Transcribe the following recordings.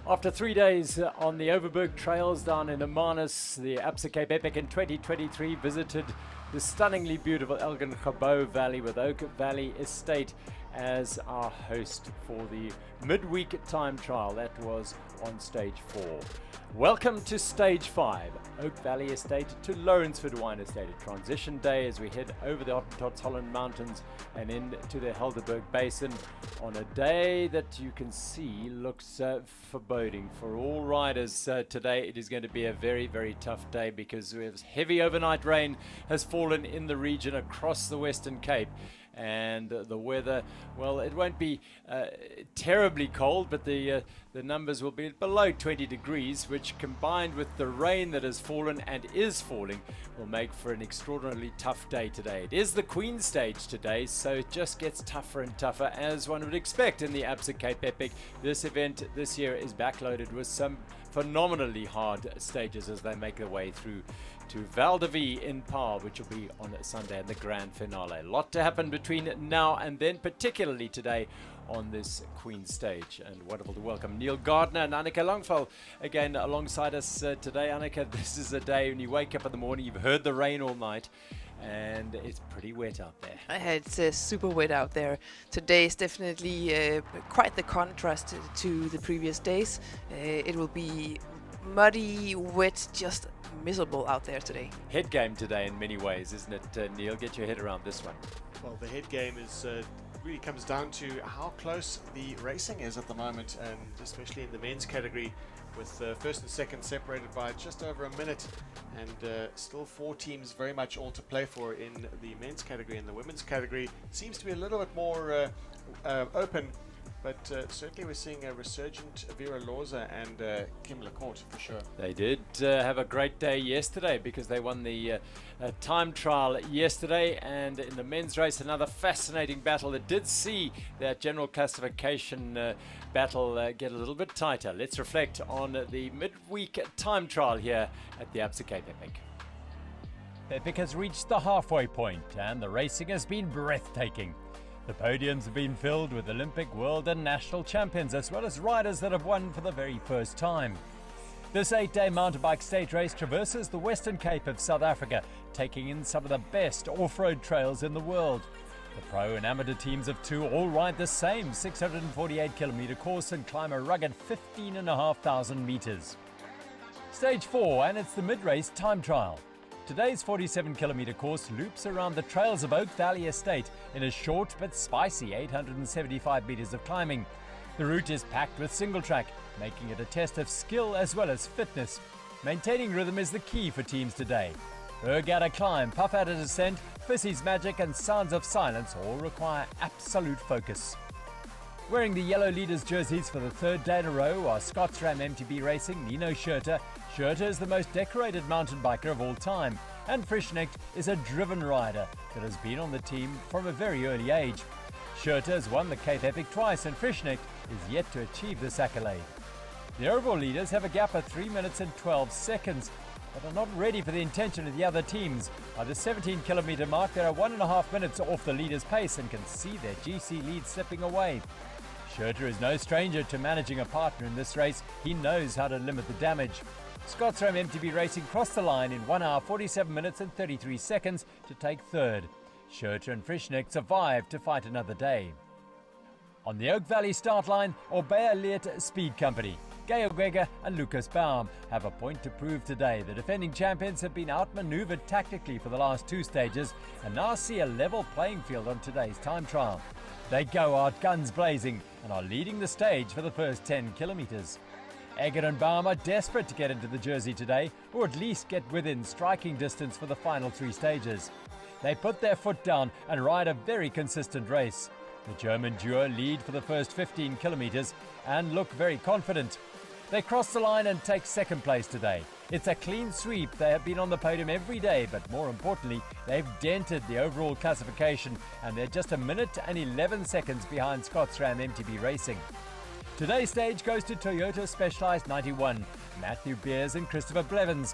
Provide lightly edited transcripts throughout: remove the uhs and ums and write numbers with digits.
After 3 days on the Overberg trails down in Hermanus, the Absa Cape Epic in 2023 visited the stunningly beautiful Eikenhof Valley with Oak Valley Estate as our host for the midweek time trial. That was on stage 4. Welcome to stage 5, Oak Valley Estate to Lourensford Wine Estate. A transition day as we head over the Hottentots Holland Mountains and into the Helderberg Basin on a day that you can see looks foreboding for all riders. Today it is going to be a very, very tough day because we have heavy overnight rain has fallen in the region across the Western Cape. And the weather, well, it won't be terribly cold, but the numbers will be below 20 degrees, which combined with the rain that has fallen and is falling will make for an extraordinarily tough day today. It is the Queen stage today, so it just gets tougher and tougher, as one would expect in the Absa Cape Epic. This event this year is backloaded with some phenomenally hard stages as they make their way through to Val de Vie in Paarl, which will be on Sunday and the grand finale. A lot to happen between now and then, particularly today on this Queen stage. And wonderful to welcome Neil Gardner and Annika Longfell again alongside us today. Annika, this is a day when you wake up in the morning, you've heard the rain all night, and it's pretty wet out there. It's super wet out there. Today is definitely quite the contrast to the previous days. It will be muddy, wet, just miserable out there today. Head game today in many ways, isn't it, Neil? Get your head around this one. Well, the head game is really comes down to how close the racing is at the moment, and especially in the men's category, with first and second separated by just over a minute, and still 4 teams very much all to play for in the men's category. In the women's category seems to be a little bit more open, but certainly we're seeing a resurgent Vera Lorza and Kim Lacourt for sure. They did have a great day yesterday because they won the time trial yesterday, and in the men's race another fascinating battle that did see that general classification battle get a little bit tighter. Let's reflect on the midweek time trial here at the Absa Cape Epic. Epic has reached the halfway point and the racing has been breathtaking. The podiums have been filled with Olympic, world and national champions, as well as riders that have won for the very first time. This 8-day mountain bike stage race traverses the Western Cape of South Africa, taking in some of the best off-road trails in the world. The pro and amateur teams of 2 all ride the same 648-kilometre course and climb a rugged 15,500 metres. Stage 4, and it's the mid-race time trial. Today's 47-kilometre course loops around the trails of Oak Valley Estate in a short but spicy 875 metres of climbing. The route is packed with single track, making it a test of skill as well as fitness. Maintaining rhythm is the key for teams today. Erg at a climb, puff at a descent, Fissy's magic and sounds of silence all require absolute focus. Wearing the yellow leaders jerseys for the 3rd day in a row are Scots Ram MTB Racing Nino Schurter. Schurter is the most decorated mountain biker of all time, and Frischnecht is a driven rider that has been on the team from a very early age. Schurter has won the Cape Epic twice, and Frischnecht is yet to achieve this accolade. The overall leaders have a gap of 3 minutes and 12 seconds, but are not ready for the intention of the other teams. By the 17-kilometre mark, they are 1.5 minutes off the leaders' pace and can see their GC lead slipping away. Schurter is no stranger to managing a partner in this race. He knows how to limit the damage. Scots Ram MTB Racing crossed the line in 1 hour 47 minutes and 33 seconds to take 3rd. Schurter and Frischnecht survived to fight another day. On the Oak Valley start line, Orbea Leert Speed Company, Gail Gregor and Lucas Baum have a point to prove today. The defending champions have been outmaneuvered tactically for the last 2 stages and now see a level playing field on today's time trial. They go out guns blazing and are leading the stage for the first 10 kilometres. Egger and Baum are desperate to get into the jersey today, or at least get within striking distance for the final 3 stages. They put their foot down and ride a very consistent race. The German duo lead for the first 15 kilometres and look very confident. They cross the line and take 2nd place today. It's a clean sweep. They have been on the podium every day, but more importantly, they've dented the overall classification and they're just 1 minute and 11 seconds behind Scots Ram MTB Racing. Today's stage goes to Toyota Specialized 91, Matthew Beers and Christopher Blevins.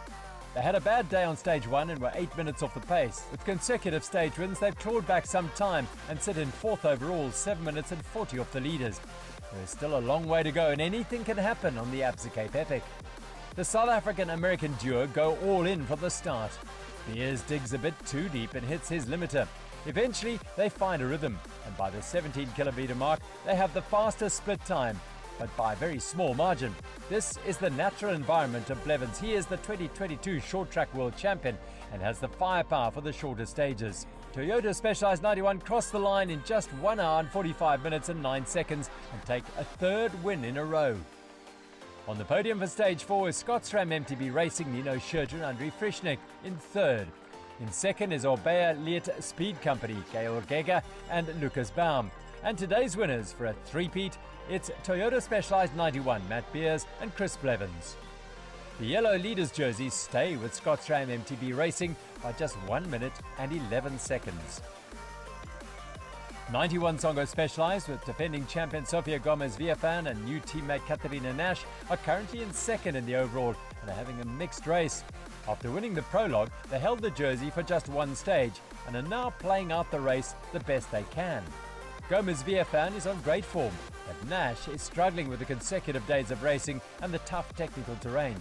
They had a bad day on stage 1 and were 8 minutes off the pace. With consecutive stage wins, they've clawed back some time and sit in 4th overall, 7 minutes and 40 off the leaders. There is still a long way to go and anything can happen on the Absa Cape Epic. The South African-American duo go all in from the start. Beers digs a bit too deep and hits his limiter. Eventually, they find a rhythm, and by the 17-kilometre mark, they have the fastest split time, but by a very small margin. This is the natural environment of Blevins. He is the 2022 short track world champion and has the firepower for the shorter stages. Toyota Specialized 91 crossed the line in just 1 hour and 45 minutes and 9 seconds and take a third win in a row. On the podium for stage 4 is Scotsram MTB Racing Nino Scherter and Andrei Frischnik in third. In second is Orbea Liet Speed Company, Georg Gega and Lucas Baum. And today's winners for a three-peat, it's Toyota Specialized 91, Matt Beers and Chris Blevins. The yellow leaders jerseys stay with Scotsram MTB Racing by just 1 minute and 11 seconds. 91 Songo Specialized with defending champion Sofia Gomez-Villafañe and new teammate Katarina Nash are currently in second in the overall and are having a mixed race. After winning the prologue, they held the jersey for just one stage and are now playing out the race the best they can. Gomez-Villafañe is on great form, but Nash is struggling with the consecutive days of racing and the tough technical terrain.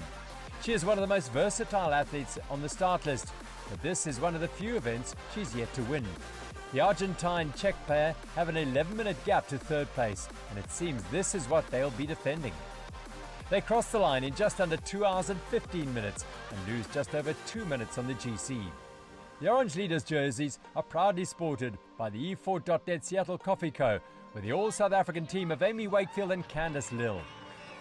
She is one of the most versatile athletes on the start list, but this is one of the few events she's yet to win. The Argentine-Czech pair have an 11-minute gap to third place, and it seems this is what they'll be defending. They cross the line in just under 2 hours and 15 minutes and lose just over 2 minutes on the GC. The Orange Leaders jerseys are proudly sported by the E4.net Seattle Coffee Co. with the all-South African team of Amy Wakefield and Candice Lill.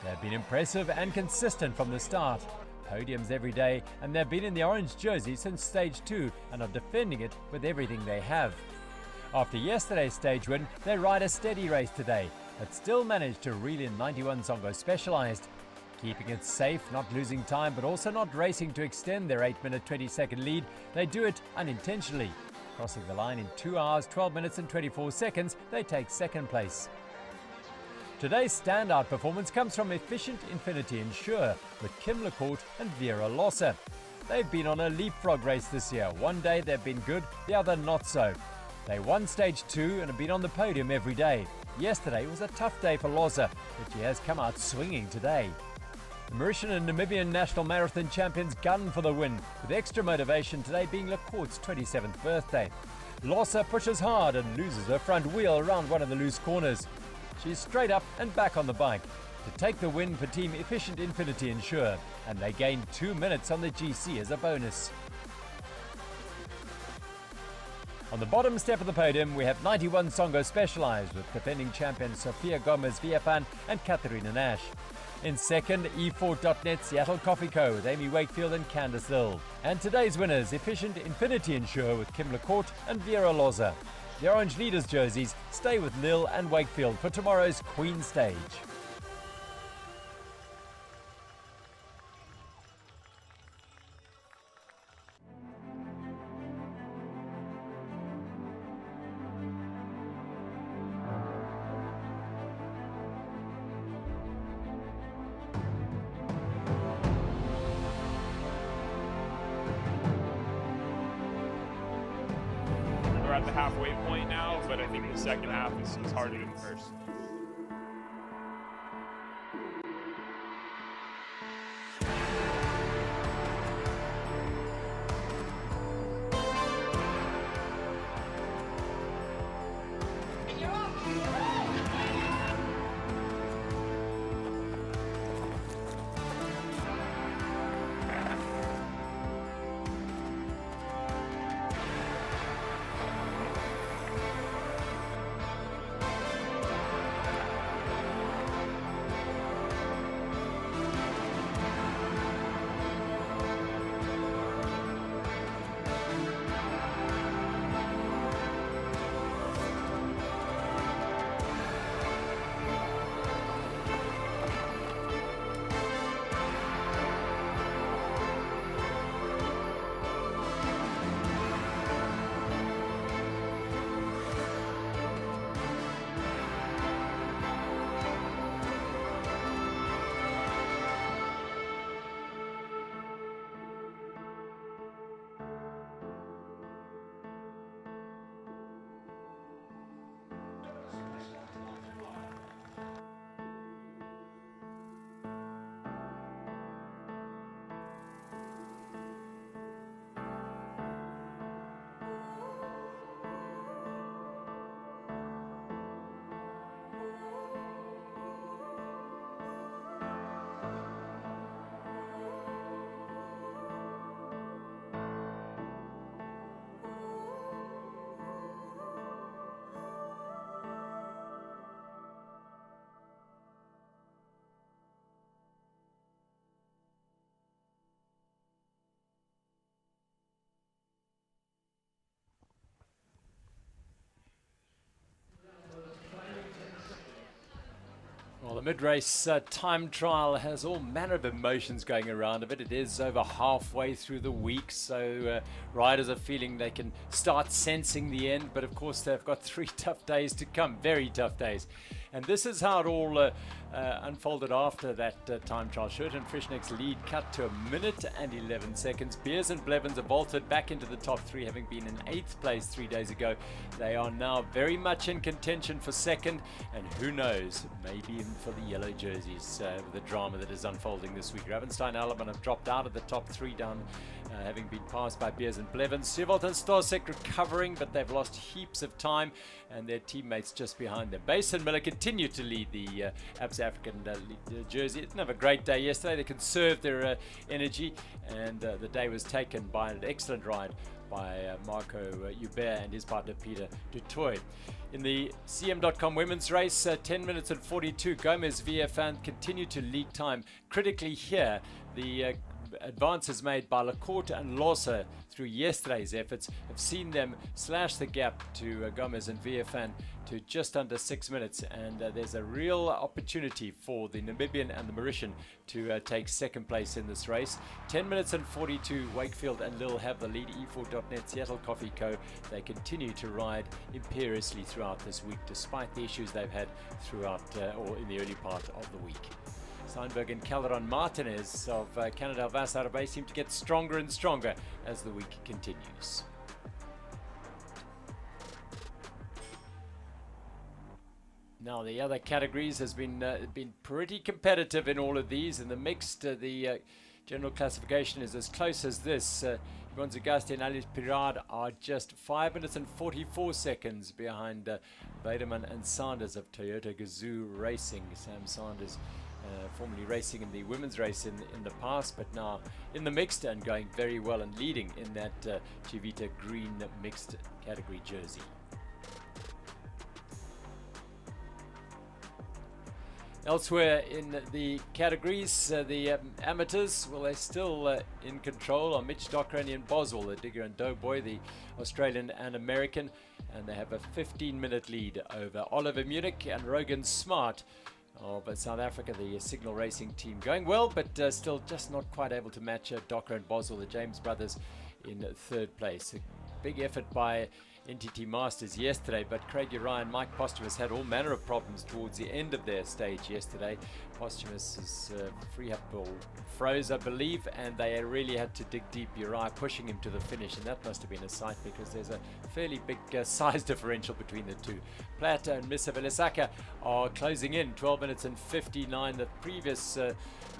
They have been impressive and consistent from the start. Podiums every day, and they've been in the orange jersey since stage 2 and are defending it with everything they have. After yesterday's stage win, they ride a steady race today, but still managed to reel in 91 Songo Specialized. Keeping it safe, not losing time, but also not racing to extend their 8-minute 20-second lead, they do it unintentionally. Crossing the line in 2 hours, 12 minutes and 24 seconds, they take second place. Today's standout performance comes from Efficient Infinity Insure with Kim Lecourt and Vera Losser. They've been on a leapfrog race this year. One day they've been good, the other not so. They won stage 2 and have been on the podium every day. Yesterday was a tough day for Losser, but she has come out swinging today. The Mauritian and Namibian national marathon champions gun for the win, with extra motivation today being Lecourt's 27th birthday. Losser pushes hard and loses her front wheel around one of the loose corners. She's straight up and back on the bike to take the win for Team Efficient Infinity Insure, and they gain 2 minutes on the GC as a bonus. On the bottom step of the podium, we have 91 Songo Specialized with defending champions Sofia Gomez-Villafañe and Katarina Nash. In second, E4.net Seattle Coffee Co. with Amy Wakefield and Candice Lill. And today's winners, Efficient Infinity Insure with Kim Lecourt and Vera Losser. The Orange Leaders jerseys stay with Lill and Wakefield for tomorrow's Queen stage. We're at the halfway point now, but I think the second half is harder than the first. mid-race time trial has all manner of emotions going around of it. It is over halfway through the week, so riders are feeling they can start sensing the end, but of course they've got 3 tough days to come, very tough days. And this is how it all unfolded after that time trial. Shirt and Frischneck's lead cut to 1 minute and 11 seconds. Beers and Blevins have vaulted back into the top 3, having been in 8th place 3 days ago. They are now very much in contention for second, and who knows, maybe even for the yellow jerseys, with the drama that is unfolding this week. Ravenstein Alleman have dropped out of the top 3 down, having been passed by Beers and Blevins. Sevold and Storsek recovering, but they've lost heaps of time, and their teammates just behind them. Basin Miller continue to lead the Absa African jersey. It didn't have a great day yesterday. They conserved their energy, and the day was taken by an excellent ride by Marco Hubert and his partner Peter Dutoy. In the CM.com women's race, 10 minutes and 42, Gomez VFN continued to lead time. Critically here, the advances made by Lacourte and Losa through yesterday's efforts have seen them slash the gap to Gomez and VFN to just under 6 minutes, and there's a real opportunity for the Namibian and the Mauritian to take second place in this race. 10 minutes and 42, Wakefield and Lille have the lead. E4.net, Seattle Coffee Co. They continue to ride imperiously throughout this week, despite the issues they've had throughout or in the early part of the week. Steinberg and Calderon Martinez of Canada Vassarabay seem to get stronger and stronger as the week continues. Now the other categories has been pretty competitive in all of these. In the mixed, the general classification is as close as this. Yvonne Zagasti and Alice Pirard are just 5 minutes and 44 seconds behind Weideman and Sanders of Toyota Gazoo Racing. Sam Sanders formerly racing in the women's race in the past, but now in the mixed and going very well and leading in that Chivita green mixed category jersey. Elsewhere in the categories, the amateurs, well, they're still in control are Mitch Dockrani and Boswell, the Digger and Doughboy, the Australian and American, and they have a 15-minute lead over Oliver Munich and Rogan Smart of South Africa, the Signal Racing team. Going well, but still just not quite able to match Docker and Boswell, the James brothers, in 3rd place. A big effort by NTT Masters yesterday, but Craig Uriah and Mike Posthumus had all manner of problems towards the end of their stage yesterday. Posthumus' free up ball froze, I believe, and they really had to dig deep. Uriah pushing him to the finish, and that must have been a sight because there's a fairly big size differential between the two. Platt and Missa Velisaka are closing in 12 minutes and 59. The previous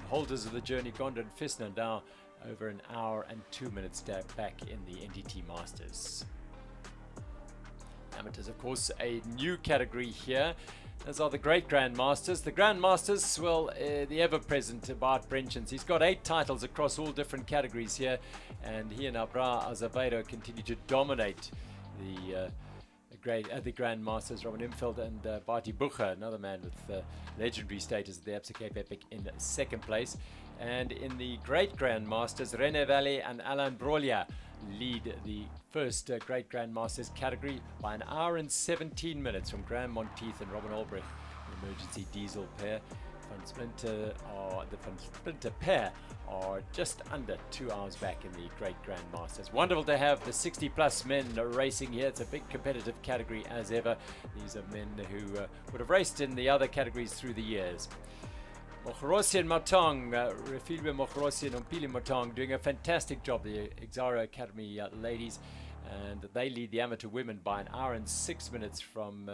holders of the journey, Gonda and Fissner, now over an hour and 2 minutes back in the NTT Masters. Amateurs, of course, a new category here, as are the great Grandmasters. The Grandmasters, well, the ever-present Bart Brenchens. He's got 8 titles across all different categories here, and he and Abra Azevedo continue to dominate the Grandmasters. Robin Imfeld and Barty Bucher, another man with legendary status at the Absa Cape Epic, in 2nd place. And in the great Grandmasters, René Valley and Alain Brolia lead the first Great Grandmasters category by an hour and 17 minutes from Graham Monteith and Robin Albrecht, the emergency diesel pair. The Van Splinter pair are just under 2 hours back in the Great Grandmasters. Wonderful to have the 60-plus men racing here. It's a big competitive category as ever. These are men who would have raced in the other categories through the years. Mokhorosi and Matong, Refilwe Mokhorosi and Mpili Matong, doing a fantastic job, the Exaro Academy ladies, and they lead the amateur women by an hour and 6 minutes from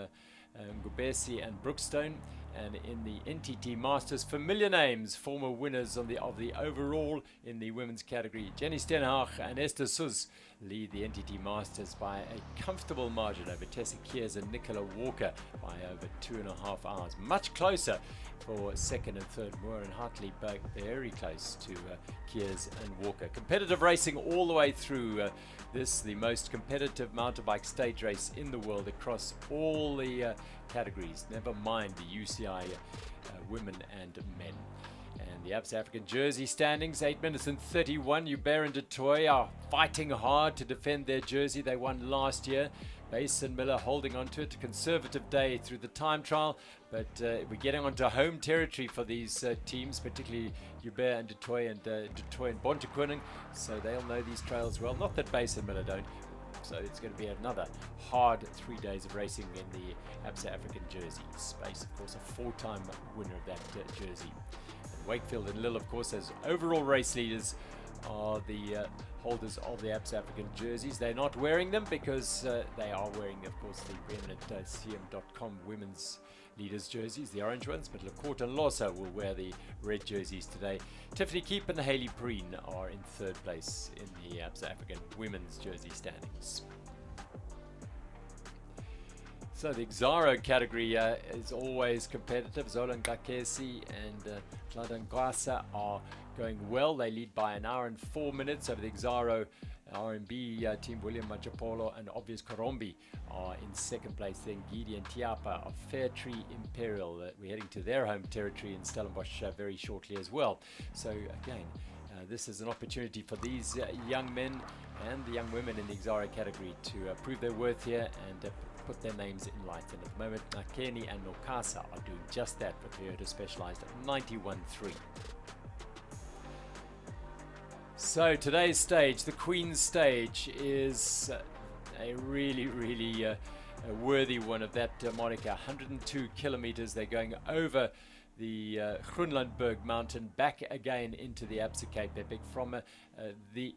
Ngubesi and Brookstone. And in the NTT Masters, familiar names, former winners of the overall in the women's category. Jenny Stenhach and Esther Suz lead the NTT Masters by a comfortable margin over Tessa Kiers and Nicola Walker by over 2.5 hours. Much closer for 2nd and 3rd. Moore and Hartley back very close to Kiers and Walker. Competitive racing all the way through this, the most competitive mountain bike stage race in the world across all the categories, never mind the UCI women and men. And the Absa African jersey standings, 8 minutes and 31. Hubert and Dutoy are fighting hard to defend their jersey. They won last year, Basin Miller holding on to it. Conservative day through the time trial, but we're getting onto home territory for these teams, particularly Hubert and Du Toit and Bontekoning, so they'll know these trails well. Not that Basin Miller don't. So it's going to be another hard 3 days of racing in the Absa African jersey space. Of course, a 4-time winner of that jersey. And Wakefield and Lille, of course, as overall race leaders, are the holders of the Absa African jerseys. They're not wearing them because they are wearing, of course, the preeminent CM.com women's leaders jerseys, the orange ones, but Lecourt and Lossa will wear the red jerseys today. Tiffany Keep and Hayley Preen are in 3rd place in the Absa African women's jersey standings. So the Xaro category is always competitive. Zola Ngakesi and Kladangwasa are going well. They lead by 1 hour and 4 minutes over the Xaro R&B team. William Majapolo and Obvious Korombi are in 2nd place. Then Gidi and Tiapa of Fairtree Imperial. We're heading to their home territory in Stellenbosch very shortly as well. So again, this is an opportunity for these young men and the young women in the Xaro category to prove their worth here and put their names in lights. And at the moment, Nakeni and Nokasa are doing just that, but Toyota Specialized at 91.3. So today's stage, the Queen's stage, is a really a worthy one of that moniker. 102 kilometers. They're going over the Groenlandberg mountain, back again into the Absa Cape Epic from the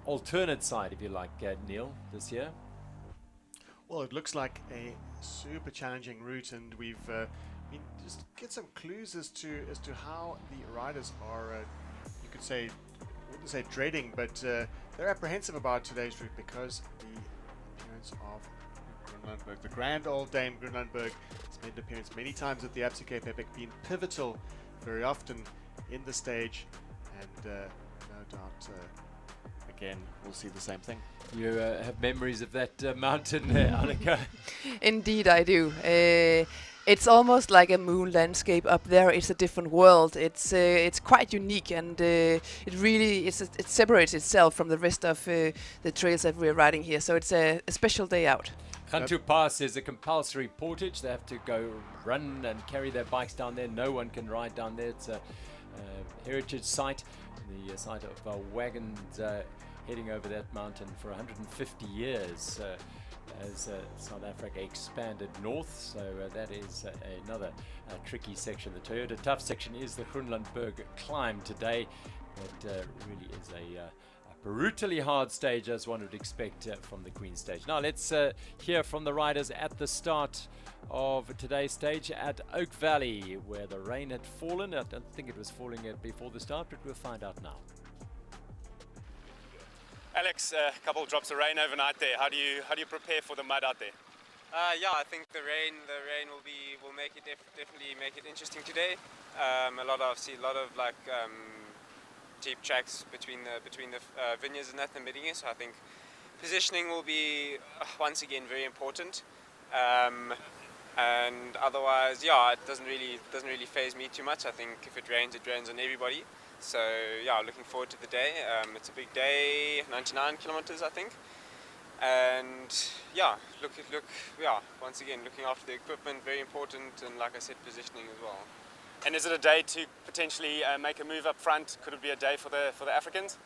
alternate side, if you like, Neil, this year. Well, it looks like a super challenging route, and we've just get some clues as to how the riders are, you could say, I wouldn't say dreading, but they're apprehensive about today's route because the appearance of Groenlandberg, the grand old Dame Groenlandberg, has made an appearance many times at the Absa Cape Epic, been pivotal very often in the stage, and no doubt again we'll see the same thing. You have memories of that mountain, Annika? Indeed, I do. It's almost like a moon landscape up there. It's a different world. It's quite unique, and it separates itself from the rest of the trails that we're riding here. So it's a special day out. Gantouw Pass is a compulsory portage. They have to go run and carry their bikes down there. No one can ride down there. It's a heritage site, the site of wagons heading over that mountain for 150 years as South Africa expanded north. So that is another tricky section. The Toyota Tough section is the Groenlandberg climb today. It really is a brutally hard stage, as one would expect from the Queen stage. Now let's hear from the riders at the start of today's stage at Oak Valley, where the rain had fallen. I don't think it was falling before the start, but we'll find out now. Alex, a couple of drops of rain overnight there. How do you prepare for the mud out there? Yeah, I think the rain will make it definitely make it interesting today. A lot of like deep tracks between the vineyards and that and middling. So I think positioning will be once again very important. And otherwise, yeah, it doesn't really faze me too much. I think if it rains on everybody. So yeah, looking forward to the day. It's a big day, 99 kilometers, I think. And yeah, once again, looking after the equipment, very important, and like I said, positioning as well. And is it a day to potentially make a move up front? Could it be a day for the Africans?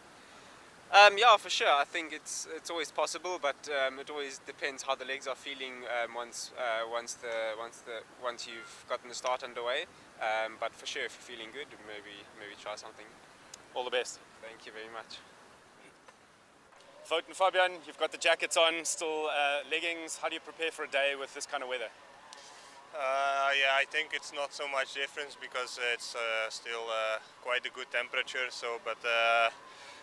Yeah, for sure. I think it's always possible, but it always depends how the legs are feeling once you've gotten the start underway. But for sure, if you're feeling good, maybe try something. All the best. Thank you very much. Vote and Fabian, you've got the jackets on, still leggings. How do you prepare for a day with this kind of weather? Yeah, I think it's not so much difference because it's still quite a good temperature. So, but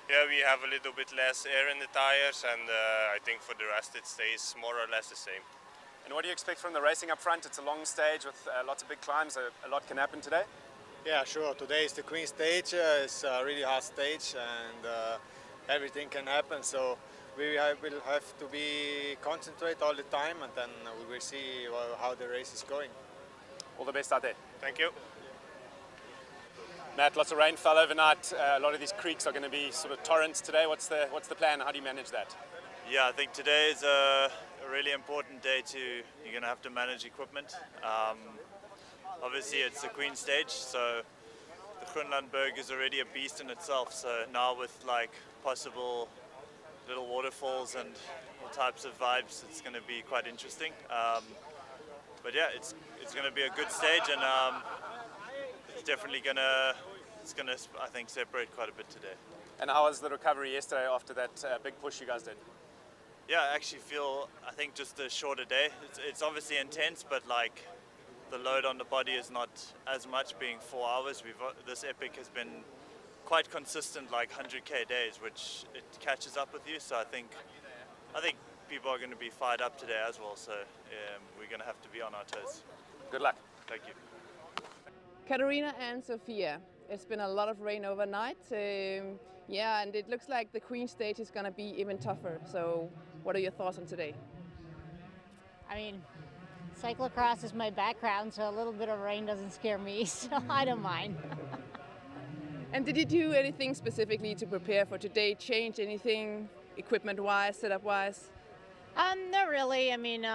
yeah, we have a little bit less air in the tires, and I think for the rest it stays more or less the same. And what do you expect from the racing up front? It's a long stage with lots of big climbs. A lot can happen today. Yeah, sure. Today is the Queen stage. It's a really hard stage, and everything can happen. So we will have to be concentrate all the time, and then we will see how the race is going. All the best out there. Thank you. Matt, lots of rain fell overnight. A lot of these creeks are going to be sort of torrents today. What's the plan? How do you manage that? Yeah, I think today is a really important day you're going to have to manage equipment. Obviously it's the Queen stage, so the Groenlandberg is already a beast in itself, so now with like possible little waterfalls and all types of vibes, it's going to be quite interesting. But yeah, it's going to be a good stage, and it's definitely going to, I think, separate quite a bit today. And how was the recovery yesterday after that big push you guys did? Yeah, I actually feel, I think just a shorter day. It's obviously intense, but like the load on the body is not as much, being 4 hours. This epic has been quite consistent, like 100k days, which it catches up with you. So I think people are going to be fired up today as well. So we're going to have to be on our toes. Good luck. Thank you. Katarina and Sophia, it's been a lot of rain overnight. Yeah, and it looks like the Queen stage is going to be even tougher. So what are your thoughts on today? I mean, cyclocross is my background, so a little bit of rain doesn't scare me, so I don't mind. And did you do anything specifically to prepare for today? Change anything equipment-wise, setup-wise? Not really. I mean,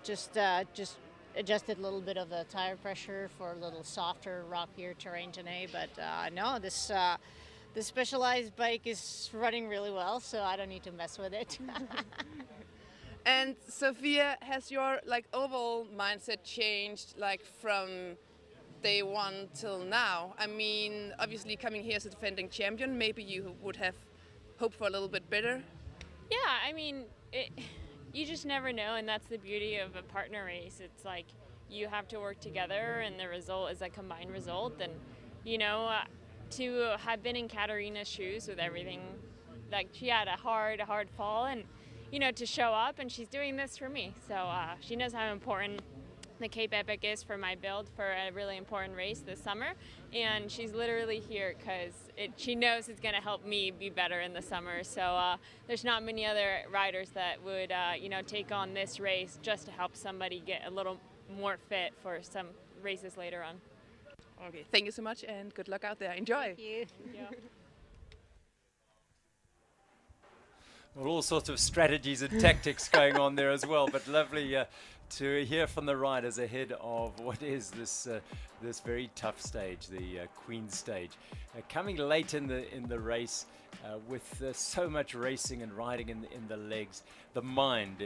just adjusted a little bit of the tire pressure for a little softer, rockier terrain today. But no, this Specialized bike is running really well, so I don't need to mess with it. And Sophia, has your overall mindset changed from day one till now? I mean, obviously coming here as a defending champion, maybe you would have hoped for a little bit better. Yeah, I mean, you just never know, and that's the beauty of a partner race. It's like you have to work together, and the result is a combined result. And to have been in Katarina's shoes with everything, she had a hard fall, and to show up, and she's doing this for me. So she knows how important the Cape Epic is for my build for a really important race this summer, and she's literally here because she knows it's going to help me be better in the summer. So there's not many other riders that would take on this race just to help somebody get a little more fit for some races later on. Okay, thank you so much, and good luck out there. Enjoy. Thank you. Yeah. Well, all sorts of strategies and tactics going on there as well, but lovely to hear from the riders ahead of what is this very tough stage, the Queen stage. Coming late in the race with so much racing and riding in the legs, the mind.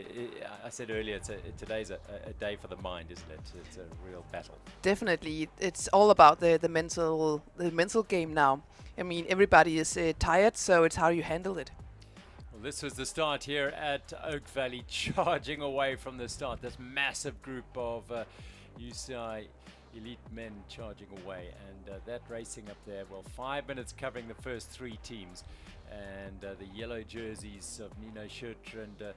I said earlier, today's a day for the mind, isn't it? It's a real battle. Definitely, it's all about the mental game now. I mean, everybody is tired, so it's how you handle it. Well, this was the start here at Oak Valley, charging away from the start. This massive group of UCI elite men charging away, and that racing up there. Well, 5 minutes covering the first three teams, and the yellow jerseys of Nino Schurter and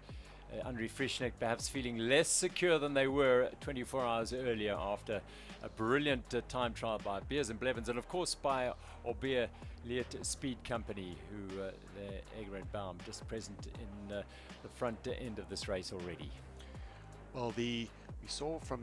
Andre Frischneck perhaps feeling less secure than they were 24 hours earlier after a brilliant time trial by Beers and Blevins, and of course by Obeer Leert Speed Company, who Eikenhof Dam just present in the front end of this race already. Well, we saw from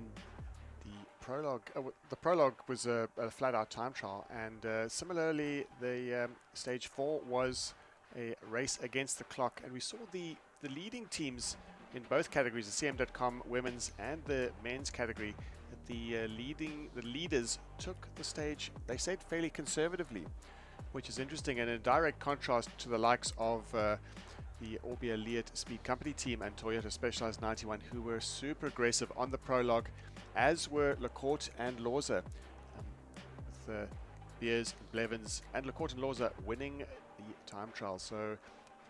the prologue. The prologue was a flat-out time trial, and similarly, the stage 4 was a race against the clock, and we saw the leading teams in both categories, the CM.com women's and the men's category. The leaders took the stage, they stayed fairly conservatively, which is interesting, and in direct contrast to the likes of the Obeer Leert Speed Company team and Toyota Specialized 91, who were super aggressive on the prologue, as were Lecourt and Lorza, with Beers, Blevins, and Lecourt and Lorza winning the time trial. So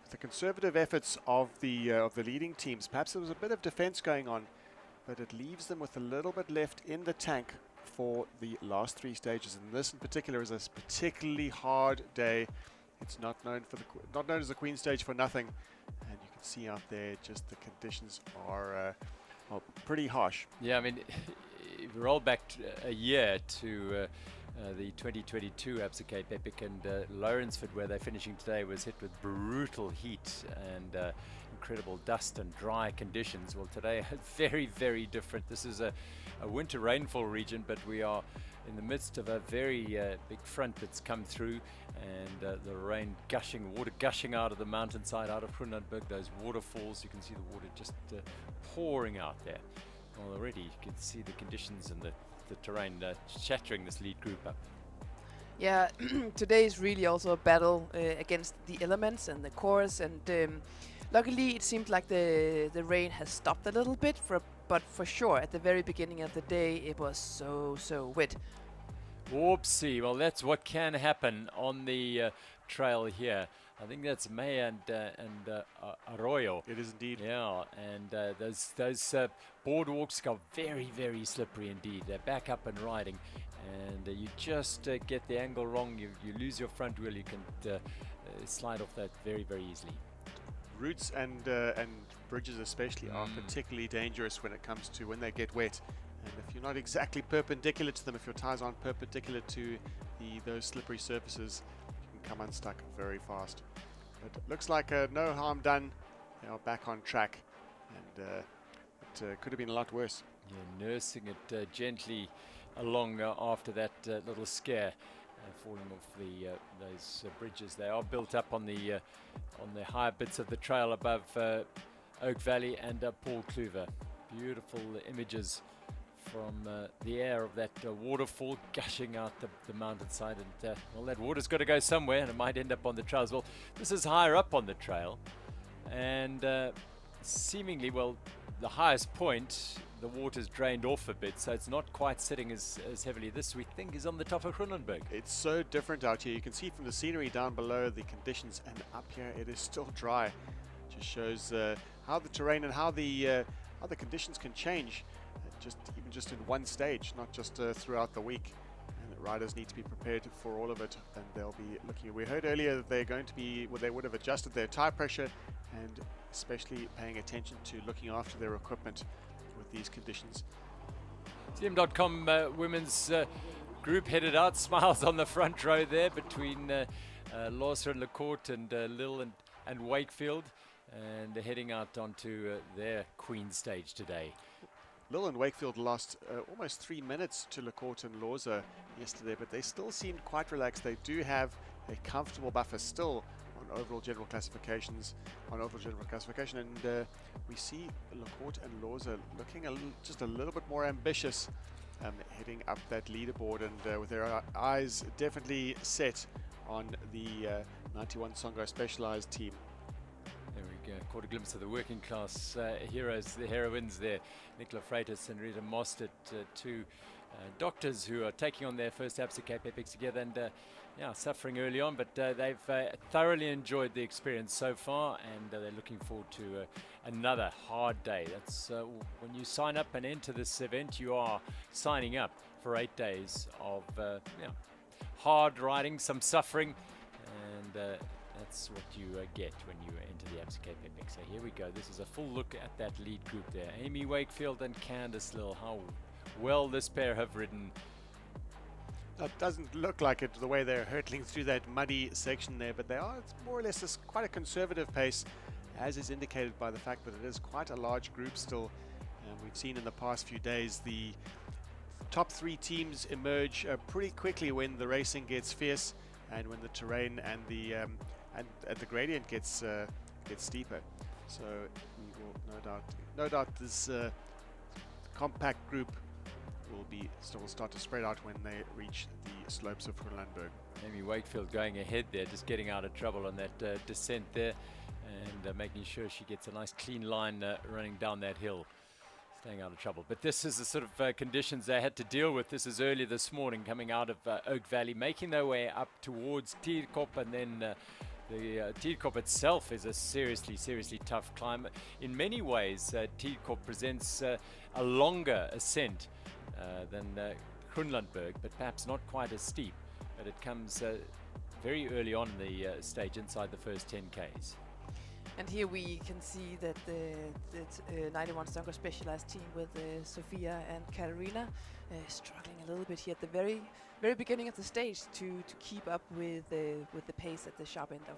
the conservative efforts of the leading teams, perhaps there was a bit of defense going on, but it leaves them with a little bit left in the tank for the last three stages. And this in particular is a particularly hard day. It's not known as the Queen stage for nothing, and you can see out there just the conditions are pretty harsh. Yeah, I mean, if we roll back a year to the 2022 Absa Cape Epic, and Lourensford, where they're finishing today, was hit with brutal heat and incredible dust and dry conditions. Well, today very, very different. This is a winter rainfall region, but we are in the midst of a very big front that's come through, and the rain gushing, water gushing out of the mountainside, out of Groenlandberg, those waterfalls. You can see the water just pouring out there. Well, already you can see the conditions and the terrain shattering this lead group up. Yeah, today is really also a battle against the elements and the course, and luckily it seemed like the rain has stopped a little bit, but for sure at the very beginning of the day it was so wet. Whoopsie, well that's what can happen on the trail here. I think that's May and Arroyo. It is indeed. Yeah, and those boardwalks got very slippery indeed. They're back up and riding, and you just get the angle wrong, you lose your front wheel, you can slide off that very easily. Routes and bridges especially are particularly dangerous when it comes to when they get wet. And if you're not exactly perpendicular to them, if your tires aren't perpendicular to those slippery surfaces, you can come unstuck very fast. But it looks like no harm done. They are back on track, and it could have been a lot worse. Yeah, nursing it gently along after that little scare, falling off those bridges. They are built up on the higher bits of the trail above Oak Valley and Paul Cluver. Beautiful images from the air of that waterfall gushing out the mountainside, and well, that water's got to go somewhere, and it might end up on the trail as well. This is higher up on the trail, and seemingly, well, the highest point, the water's drained off a bit, so it's not quite sitting as heavily. This, we think, is on the top of Groenlandberg. It's so different out here. You can see from the scenery down below the conditions, and up here it is still dry. Just shows how the terrain and how the conditions can change. Even just in one stage, not just throughout the week. And the riders need to be prepared for all of it, and they'll be looking. We heard earlier that they're going to be, well, they would have adjusted their tire pressure, and especially paying attention to looking after their equipment with these conditions. TM.com women's group headed out, smiles on the front row there between Lourensford and LaCourte and Lille and Wakefield, and they're heading out onto their Queen stage today. Lille and Wakefield lost almost 3 minutes to LaCourte and Lourensford yesterday, but they still seemed quite relaxed. They do have a comfortable buffer still on overall general classification, and we see LaCourte and Lourensford looking just a little bit more ambitious, heading up that leaderboard, and with their eyes definitely set on the 91 Songo Specialized team. There we go, caught a glimpse of the working class heroes, the heroines there. Nicola Freitas and Rita Mostert, two doctors who are taking on their first Absa Cape Epics together, and yeah, suffering early on, but they've thoroughly enjoyed the experience so far, and they're looking forward to another hard day. That's when you sign up and enter this event, you are signing up for 8 days of hard riding, some suffering, and that's what you get when you enter the Absa Cape Epic. So here we go. This is a full look at that lead group there. Amy Wakefield and Candice Lill. How well this pair have ridden. It doesn't look like it the way they're hurtling through that muddy section there, but they are, it's more or less quite a conservative pace, as is indicated by the fact that it is quite a large group still. We've seen in the past few days the top 3 teams emerge pretty quickly when the racing gets fierce and when the terrain and the gradient gets steeper. So we will no doubt this compact group will start to spread out when they reach the slopes of Groenlandberg. Amy Wakefield going ahead there, just getting out of trouble on that descent there, and making sure she gets a nice clean line running down that hill, staying out of trouble. But this is the sort of conditions they had to deal with. This is early this morning, coming out of Oak Valley, making their way up towards Tierkop, and then the Tierkop itself is a seriously tough climb. In many ways, Tierkop presents a longer ascent than Groenlandberg, but perhaps not quite as steep. But it comes very early on in the stage, inside the first 10 Ks. And here we can see that the 91 Songo Specialized team with Sophia and Katarina struggling a little bit here at the very beginning of the stage to keep up with the pace at the sharp end of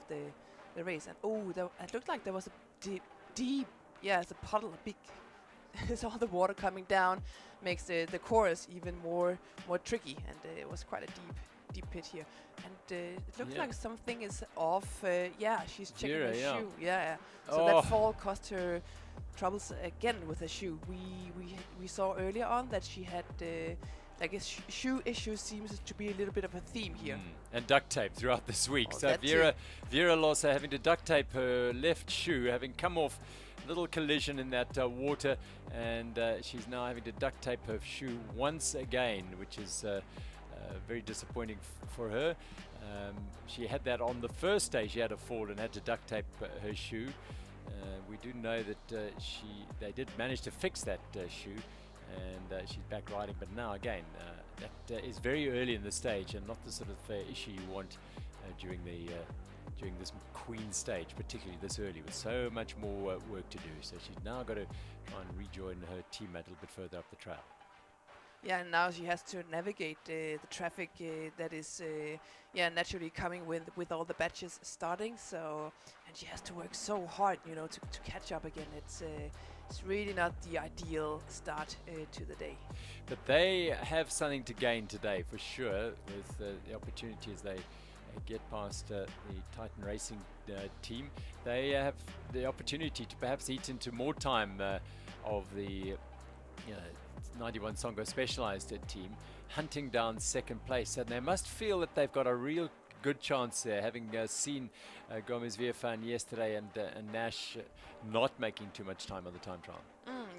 the race. And oh, it looked like there was a deep, yeah, it's a puddle, a big so all the water coming down makes the chorus even more tricky, and it was quite a deep pit here, and it looks like something is off. She's checking her shoe. So that fall cost her troubles again with her shoe. We saw earlier on that she had shoe issues. Seems to be a little bit of a theme here. And duct tape throughout this week. So Vera Losa having to duct tape her left shoe, having come off a little collision in that water, and she's now having to duct tape her shoe once again, which is very disappointing for her. She had that on the first day. She had a fall and had to duct tape her shoe. We do know that they did manage to fix that shoe, and she's back riding. But now again, that is very early in the stage, and not the sort of issue you want during this Queen stage, particularly this early, with so much more work to do. So she's now got to try and rejoin her teammate a little bit further up the trail. Yeah, and now she has to navigate the traffic that is naturally coming with all the batches starting. So, and she has to work so hard, to catch up again. It's really not the ideal start to the day. But they have something to gain today for sure, with the opportunity as they get past the Titan Racing team. They have the opportunity to perhaps eat into more time of the 91 Songo Specialized team, hunting down second place, and they must feel that they've got a real good chance there, having seen Gomez Viefan yesterday and Nash not making too much time on the time trial.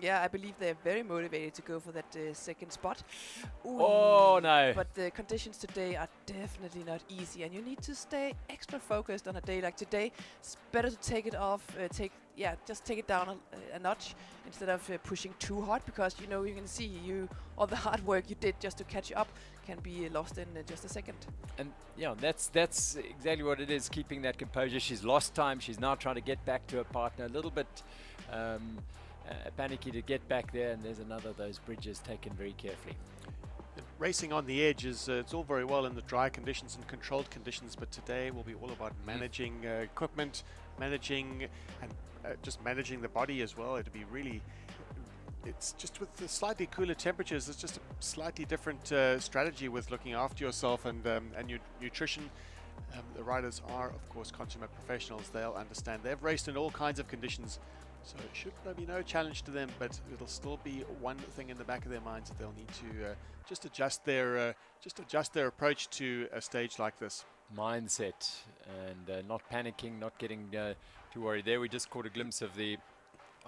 I believe they're very motivated to go for that second spot. Oh no! But the conditions today are definitely not easy, and you need to stay extra focused on a day like today. It's better to take it off, just take it down a notch instead of pushing too hard, because you can see all the hard work you did just to catch up can be lost in just a second. And that's exactly what it is, keeping that composure. She's lost time. She's now trying to get back to her partner, a little bit panicky to get back there, and there's another of those bridges taken very carefully. Racing on the edge is it's all very well in the dry conditions and controlled conditions, but today will be all about managing equipment, managing the body as well. It'll be really, it's just with the slightly cooler temperatures, it's just a slightly different strategy with looking after yourself and your nutrition. The riders are, of course, consummate professionals. They'll understand. They've raced in all kinds of conditions, so it should be no challenge to them, but it'll still be one thing in the back of their minds that they'll need to just adjust their approach to a stage like this. Mindset, and not panicking, not getting too worried. There we just caught a glimpse of the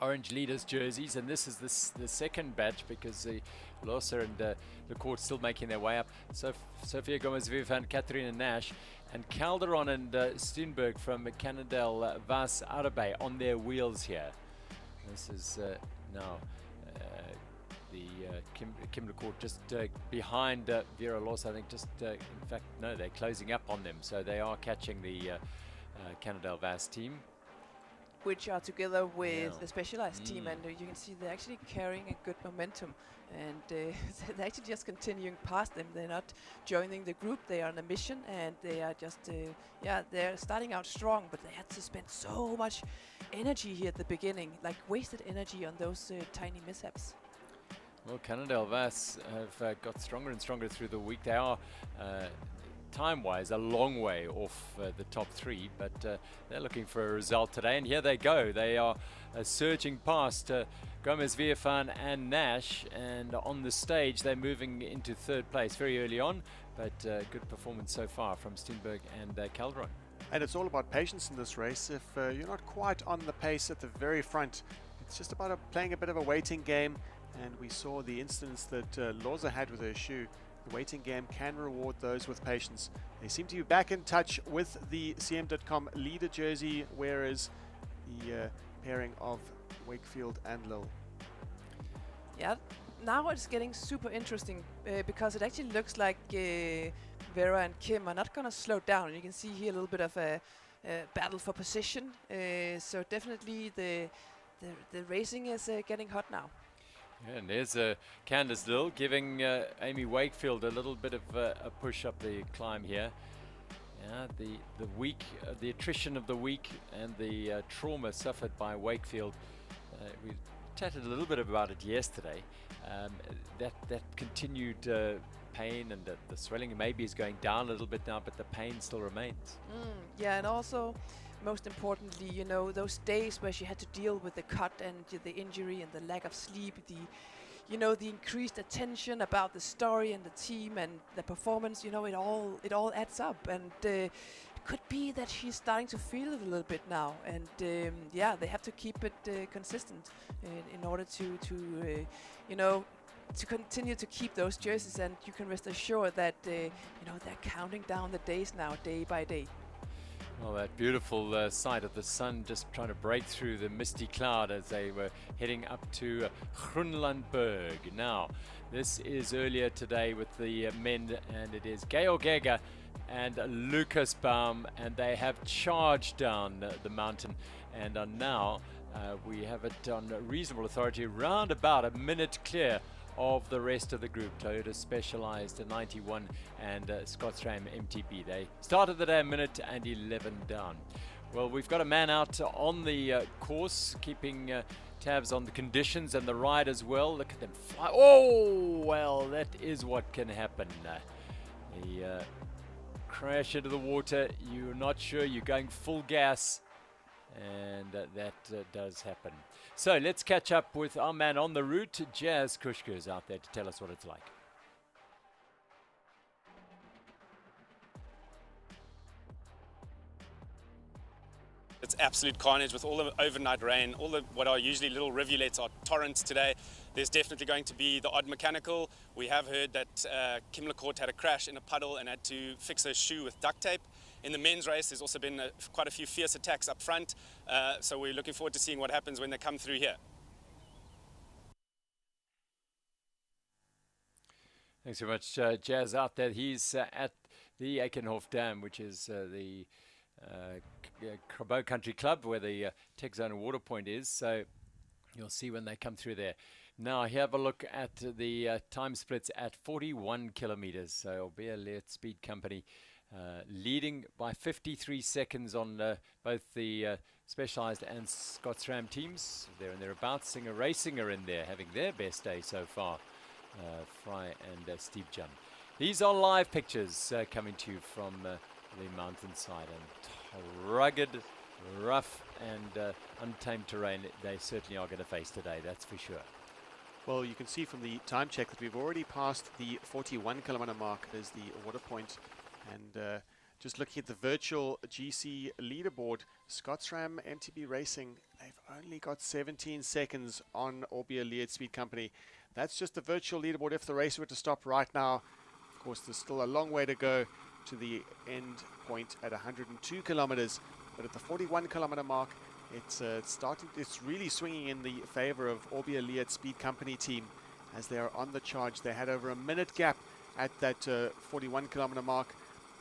orange leaders jerseys, and this is the second batch, because Losa and the court still making their way up. So Sophia Gomez-Viefan, Katharina Nash, and Calderon and Steenberg from Cannondale Vas Arabe on their wheels here. This is now Kim LeCourt just behind Vera Losa. I think in fact, no, they're closing up on them, so they are catching the Cannondale Vas team, which are together with the Specialized team, and you can see they're actually carrying a good momentum, and they're actually just continuing past them. They're not joining the group. They are on a mission, and they are just they're starting out strong, but they had to spend so much energy here at the beginning, like wasted energy on those tiny mishaps. Well, Cannondale Vas have got stronger and stronger through the week. They are time-wise a long way off the top three, but they're looking for a result today, and here they go. They are surging past Gomez Viefan and Nash, and on the stage they're moving into third place very early on, but good performance so far from Steenberg and Calderon. And it's all about patience in this race. If you're not quite on the pace at the very front, it's just about playing a bit of a waiting game, and we saw the incidents that Losa had with her shoe. The waiting game can reward those with patience. They seem to be back in touch with the CM.com leader jersey, whereas the pairing of Wakefield and Lille. Yeah, now it's getting super interesting because it actually looks like Vera and Kim are not going to slow down. You can see here a little bit of a battle for position. So definitely the racing is getting hot now. Yeah, and there's Candice Lille giving Amy Wakefield a little bit of a push up the climb here. Yeah, the week, the attrition of the week, and the trauma suffered by Wakefield. We chatted a little bit about it yesterday. That continued pain and the swelling maybe is going down a little bit now, but the pain still remains. Yeah, and also, most importantly, you know, those days where she had to deal with the cut and the injury and the lack of sleep, the increased attention about the story and the team and the performance, you know, it all adds up. And it could be that she's starting to feel it a little bit now. And yeah, they have to keep it consistent in order to continue to keep those jerseys. And you can rest assured that they're counting down the days now, day by day. Well, that beautiful sight of the sun just trying to break through the misty cloud as they were heading up to Groenlandberg. Now, this is earlier today with the men, and it is Georg Egger and Lucas Baum, and they have charged down the mountain and are now, we have it on reasonable authority, round about a minute clear of the rest of the group. Toyota Specialized 91 and Scotsram MTB. They started the day a minute and 11 down. Well, we've got a man out on the course, keeping tabs on the conditions and the ride as well. Look at them fly. Oh, well, that is what can happen. The crash into the water, you're not sure, you're going full gas, and that does happen. So let's catch up with our man on the route. Jazz Kushka is out there to tell us what it's like. It's absolute carnage with all the overnight rain. All the what are usually little rivulets are torrents today. There's definitely going to be the odd mechanical. We have heard that Kim Lacourt had a crash in a puddle and had to fix her shoe with duct tape. In the men's race, there's also been quite a few fierce attacks up front. So we're looking forward to seeing what happens when they come through here. Thanks very much, Jazz out there. He's at the Eikenhof Dam, which is the Crabo Country Club, where the Tech Zone Water Point is. So you'll see when they come through there. Now, have a look at the time splits at 41 kilometers. So Albea Leert Speed Company leading by 53 seconds on both the Specialized and Scotsram teams. They're in thereabouts. Singer Racing are in there, having their best day so far. Fry and Steve Jun. These are live pictures coming to you from the mountainside, and rugged, rough and untamed terrain they certainly are going to face today, that's for sure. Well, you can see from the time check that we've already passed the 41 kilometer mark as the water point. And just looking at the virtual GC leaderboard, Scotsram MTB Racing, they've only got 17 seconds on Albea Leert Speed Company. That's just the virtual leaderboard. If the race were to stop right now, of course, there's still a long way to go to the end point at 102 kilometers. But at the 41 kilometer mark, it's really swinging in the favor of Albea Leert Speed Company team as they are on the charge. They had over a minute gap at that 41 kilometer mark.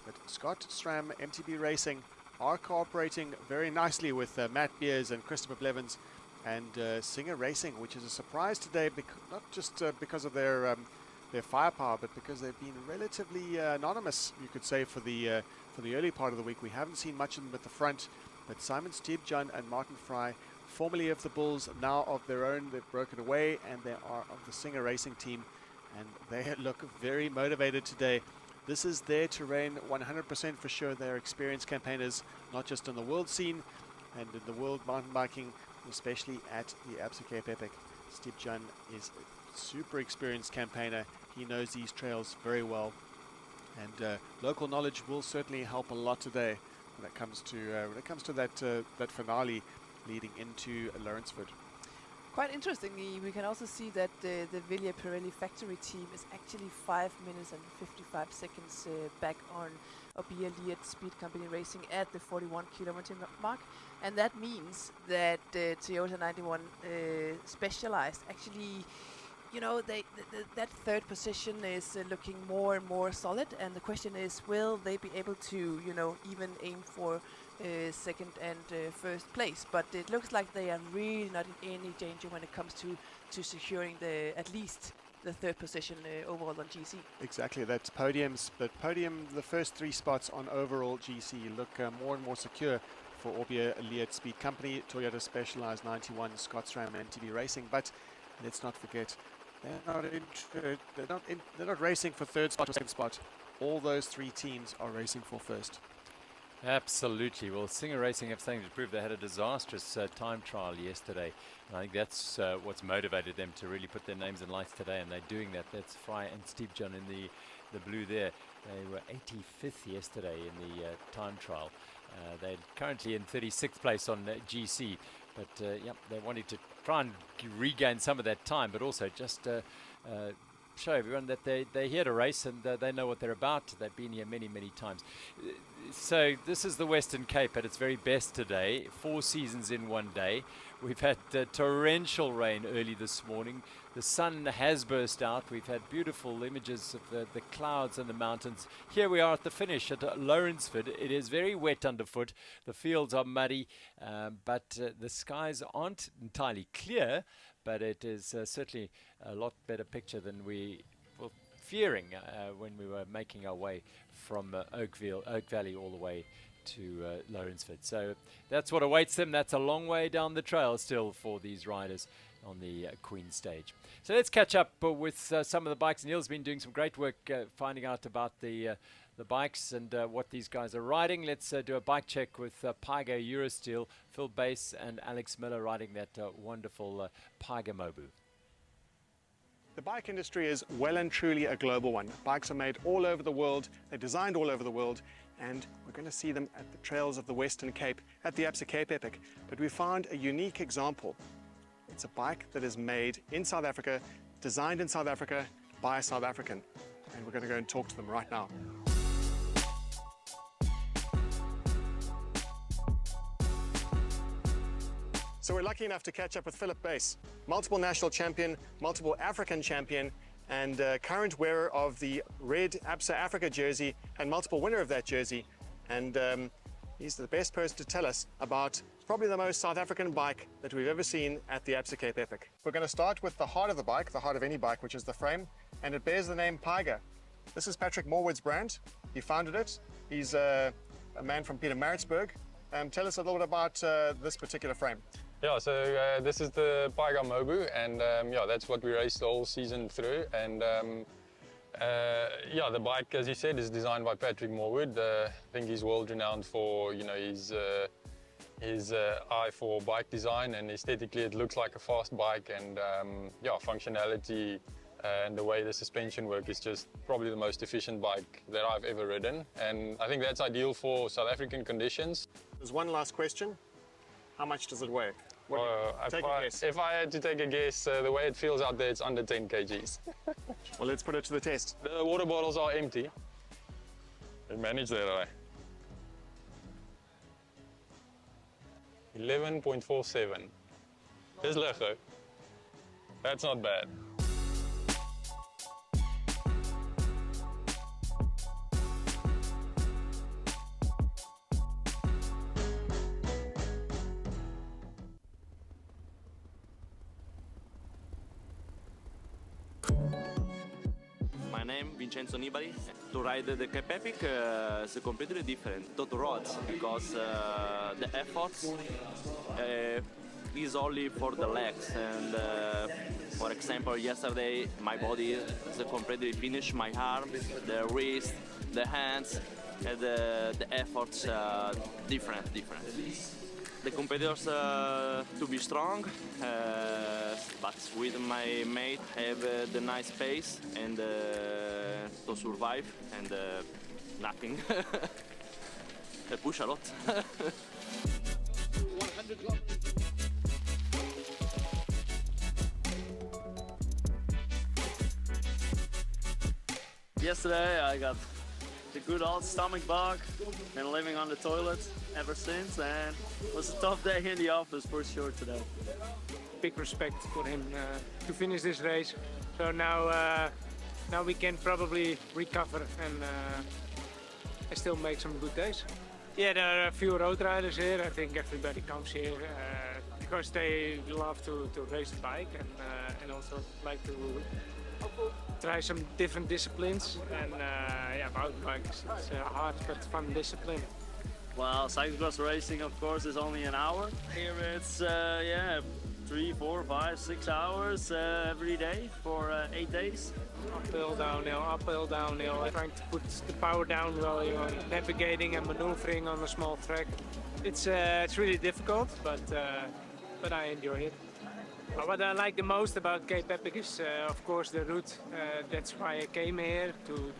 But Scotsram MTB Racing are cooperating very nicely with Matt Beers and Christopher Blevins and Singer Racing, which is a surprise today, not just because of their firepower, but because they've been relatively anonymous, you could say, for the early part of the week. We haven't seen much of them at the front, but Simon Steepjohn and Martin Fry, formerly of the Bulls, now of their own, they've broken away, and they are of the Singer Racing team, and they look very motivated today. This is their terrain 100% for sure. They're experienced campaigners, not just on the world scene and in the world mountain biking, especially at the Absa Cape Epic. Steve Jun is a super experienced campaigner. He knows these trails very well. And local knowledge will certainly help a lot today when it comes to that finale leading into Lourensford. Quite interestingly, we can also see that the Willie Pirelli factory team is actually 5 minutes and 55 seconds back on Albea Leert Speed Company Racing at the 41 kilometer mark. And that means that Toyota 91 Specialized actually, you know, that third position is looking more and more solid. And the question is, will they be able to, you know, even aim for second and first place? But it looks like they are really not in any danger when it comes to securing at least the third position overall on GC. Exactly, that's podiums. But the first three spots on overall GC look more and more secure for Orbia Lead Speed Company, Toyota Specialized 91, Scotsram MTB Racing. But let's not forget, they're not racing for third spot or second spot. All those three teams are racing for first. Absolutely. Well, Singer Racing have something to prove. They had a disastrous time trial yesterday. And I think that's what's motivated them to really put their names in lights today, and they're doing that. That's Fry and Steve John in the blue there. They were 85th yesterday in the time trial. They're currently in 36th place on GC. But yeah, they wanted to try and regain some of that time, but also just show everyone that they're here to race, and they know what they're about. They've been here many, many times. So this is the Western Cape at its very best today. 4 seasons in one day. We've had torrential rain early this morning. The sun has burst out. We've had beautiful images of the clouds and the mountains. Here we are at the finish at Lourensford. It is very wet underfoot. The fields are muddy, but the skies aren't entirely clear, but it is certainly a lot better picture than we were fearing when we were making our way from Oak Valley all the way to Lourensford. So that's what awaits them. That's a long way down the trail still for these riders on the Queen stage. So let's catch up with some of the bikes. Neil's been doing some great work finding out about the bikes and what these guys are riding. Let's do a bike check with Pyga Eurosteel, Phil Bass and Alex Miller riding that wonderful Pyga Mobu. The bike industry is well and truly a global one. Bikes are made all over the world, they're designed all over the world, and we're going to see them at the trails of the Western Cape at the Absa Cape Epic. But we found a unique example. It's a bike that is made in South Africa, designed in South Africa by a South African. And we're going to go and talk to them right now. So we're lucky enough to catch up with Philip Bass, multiple national champion, multiple African champion, and current wearer of the red Absa Africa jersey and multiple winner of that jersey. And he's the best person to tell us about probably the most South African bike that we've ever seen at the Absa Cape Epic. We're going to start with the heart of the bike, the heart of any bike, which is the frame, and it bears the name Pyga. This is Patrick Morwood's brand. He founded it. He's a man from Pietermaritzburg. Tell us a little bit about this particular frame. Yeah, so this is the Pyga Mobu, and yeah, that's what we raced the whole season through. And yeah, the bike, as you said, is designed by Patrick Morwood. I think he's world renowned for, you know, his eye for bike design, and aesthetically it looks like a fast bike, and yeah, functionality and the way the suspension works is just probably the most efficient bike that I've ever ridden, and I think that's ideal for South African conditions. There's one last question. How much does it weigh? If I had to take a guess, the way it feels out there, it's under 10 kgs. Well, let's put it to the test. The water bottles are empty. We managed that, right? 11.47. Dis lig though. That's not bad. My name Vincenzo Nibali. To ride the Cape Epic is completely different to the roads because the effort is only for the legs, and for example yesterday my body is completely finished, my arm, the wrist, the hands, and the efforts different. The competitors to be strong, but with my mate have the nice pace and to survive and nothing. Push a lot. 100 kilometers. Yesterday I got the good old stomach bug, been living on the toilet ever since, and it was a tough day in the office for sure today. Big respect for him to finish this race. So now we can probably recover and still make some good days. Yeah, there are a few road riders here. I think everybody comes here because they love to race the bike and also like to try some different disciplines. And yeah, mountain bike is a hard but fun discipline. Well, cyclocross racing, of course, is only an hour. Here it's, yeah, 3, 4, 5, 6 hours every day for 8 days. Uphill, downhill, trying to put the power down while you're navigating and maneuvering on a small track. It's really difficult, but I enjoy it. What I like the most about Cape Epic is, of course, the route. That's why I came here, to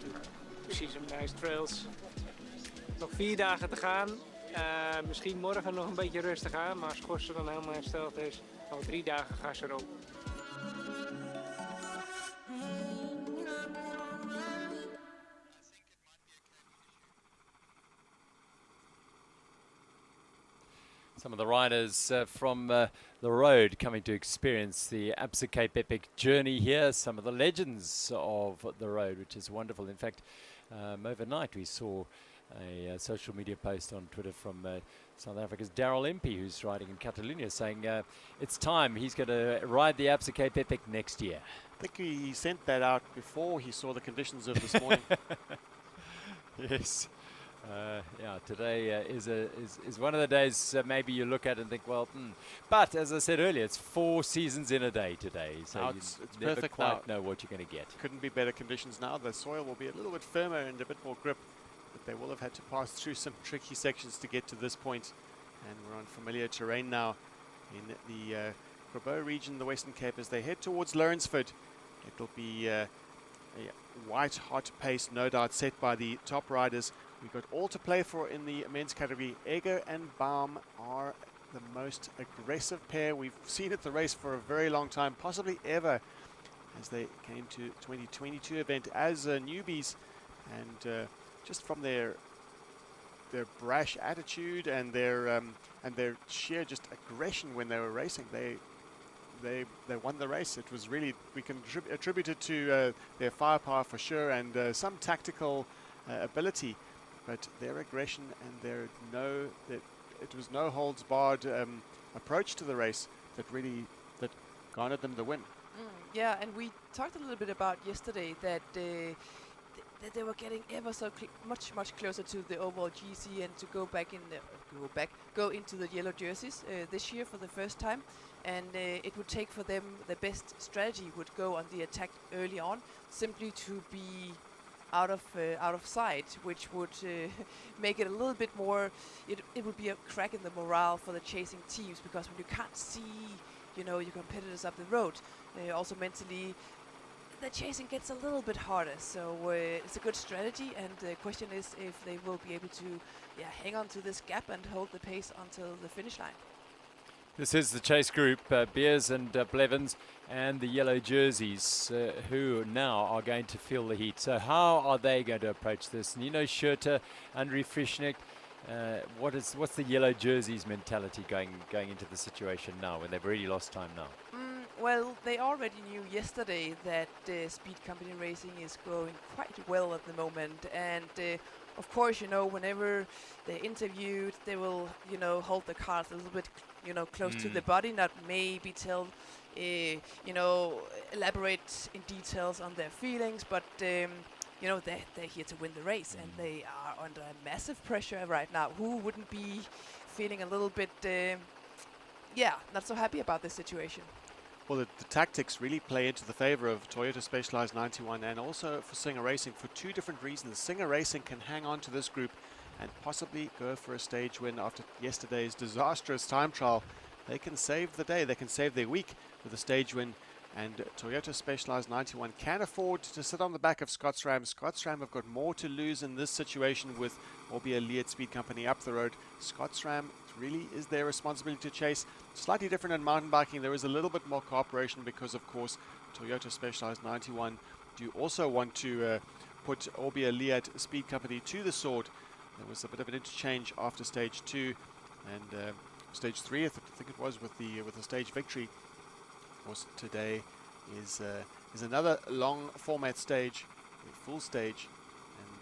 see some nice trails. Nog 4 dagen te gaan. Misschien morgen nog een beetje rustig aan, maar als Gorsen dan helemaal hersteld is, al 3 dagen gaan ze erop. Some of the riders from the road coming to experience the Absa Cape Epic journey here. Some of the legends of the road, which is wonderful. In fact, overnight we saw a social media post on Twitter from South Africa's Daryl Impey, who's riding in Catalonia, saying it's time, he's going to ride the Absa Cape Epic next year. I think he sent that out before he saw the conditions of this morning. Yes. Yeah, today is one of the days maybe you look at and think, well, but as I said earlier, it's 4 seasons in a day today, so now you it's never perfect quite now. know what you're going to get. Couldn't be better conditions now. The soil will be a little bit firmer and a bit more grip, but they will have had to pass through some tricky sections to get to this point. And we're on familiar terrain now in the Grabo region, the Western Cape, as they head towards Lourensford. It will be a white hot pace, no doubt, set by the top riders. We've got all to play for in the men's category. Ego and Baum are the most aggressive pair we've seen at the race for a very long time, possibly ever, as they came to 2022 event as newbies. And just from their brash attitude and their sheer just aggression when they were racing, they won the race. It was really, we can attribute it to their firepower for sure, and some tactical ability. But their aggression and it was no holds barred approach to the race that garnered them the win. Yeah, and we talked a little bit about yesterday that that they were getting ever so much closer to the overall GC and to go into the yellow jerseys this year for the first time. And it would take for them, the best strategy would go on the attack early on, simply to be out of sight, which would make it a little bit more. It would be a crack in the morale for the chasing teams, because when you can't see, your competitors up the road, also mentally, the chasing gets a little bit harder. So it's a good strategy, and the question is if they will be able to, hang on to this gap and hold the pace until the finish line. This is the chase group, Beers and Blevins, and the yellow jerseys, who now are going to feel the heat. So how are they going to approach this? Nino Schurter, Andrei Frischnik, what's the yellow jerseys mentality going into the situation now, when they've really lost time now? Well, they already knew yesterday that Speed Company Racing is going quite well at the moment, and of course, whenever they're interviewed, they will, hold the cards a little bit, close to the body, not maybe tell, elaborate in details on their feelings, but they're here to win the race, and they are under massive pressure right now. Who wouldn't be feeling a little bit, not so happy about this situation? Well, the tactics really play into the favor of Toyota Specialized 91 and also for Singer Racing for 2 different reasons. Singer Racing can hang on to this group and possibly go for a stage win after yesterday's disastrous time trial. They can save the day, they can save their week with a stage win, and Toyota Specialized 91 can afford to sit on the back of Scotsram. Scotsram have got more to lose in this situation with Orbea Lead Speed Company up the road. Scotsram really is their responsibility to chase. Slightly different in mountain biking. There is a little bit more cooperation because, of course, Toyota Specialized 91 do also want to put Orbea Lead Speed Company to the sword. There was a bit of an interchange after stage 2 and stage 3, I think it was, with the stage victory. Of course, today is another long format stage, a full stage,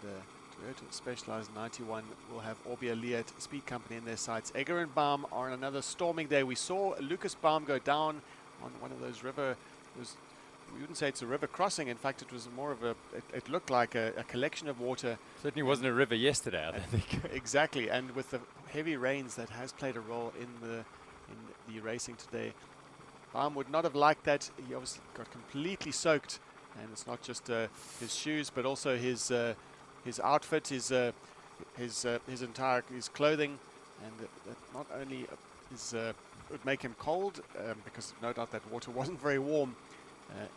and Toyota Specialized 91 will have Orbea Lead Speed Company in their sights. Egger and Baum are on another storming day. We saw Lucas Baum go down on one of those we wouldn't say it's a river crossing. In fact, it was more of it looked like a collection of water. Certainly wasn't a river yesterday, I think. Exactly, and with the heavy rains, that has played a role in the racing today. Baum would not have liked that. He obviously got completely soaked, and it's not just his shoes, but also his outfit, his entire clothing, and that not only would make him cold, because no doubt that water wasn't very warm.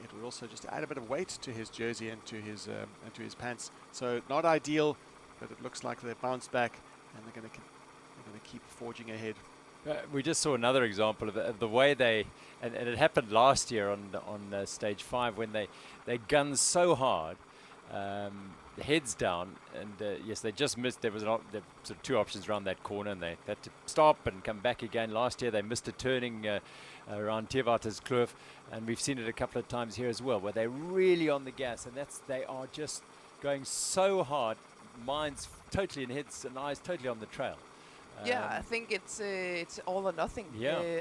It would also just add a bit of weight to his jersey and to his pants. So not ideal, but it looks like they've bounced back, and they're going to keep forging ahead. We just saw another example of the way they, and it happened last year on stage 5 when they gunned so hard, heads down, and yes, they just missed. There was sort of 2 options around that corner, and they had to stop and come back again. Last year they missed a turning around Tierkop Kloof, and we've seen it a couple of times here as well, where they're really on the gas, and they are just going so hard, minds totally in heads and eyes totally on the trail. Yeah, I think it's all or nothing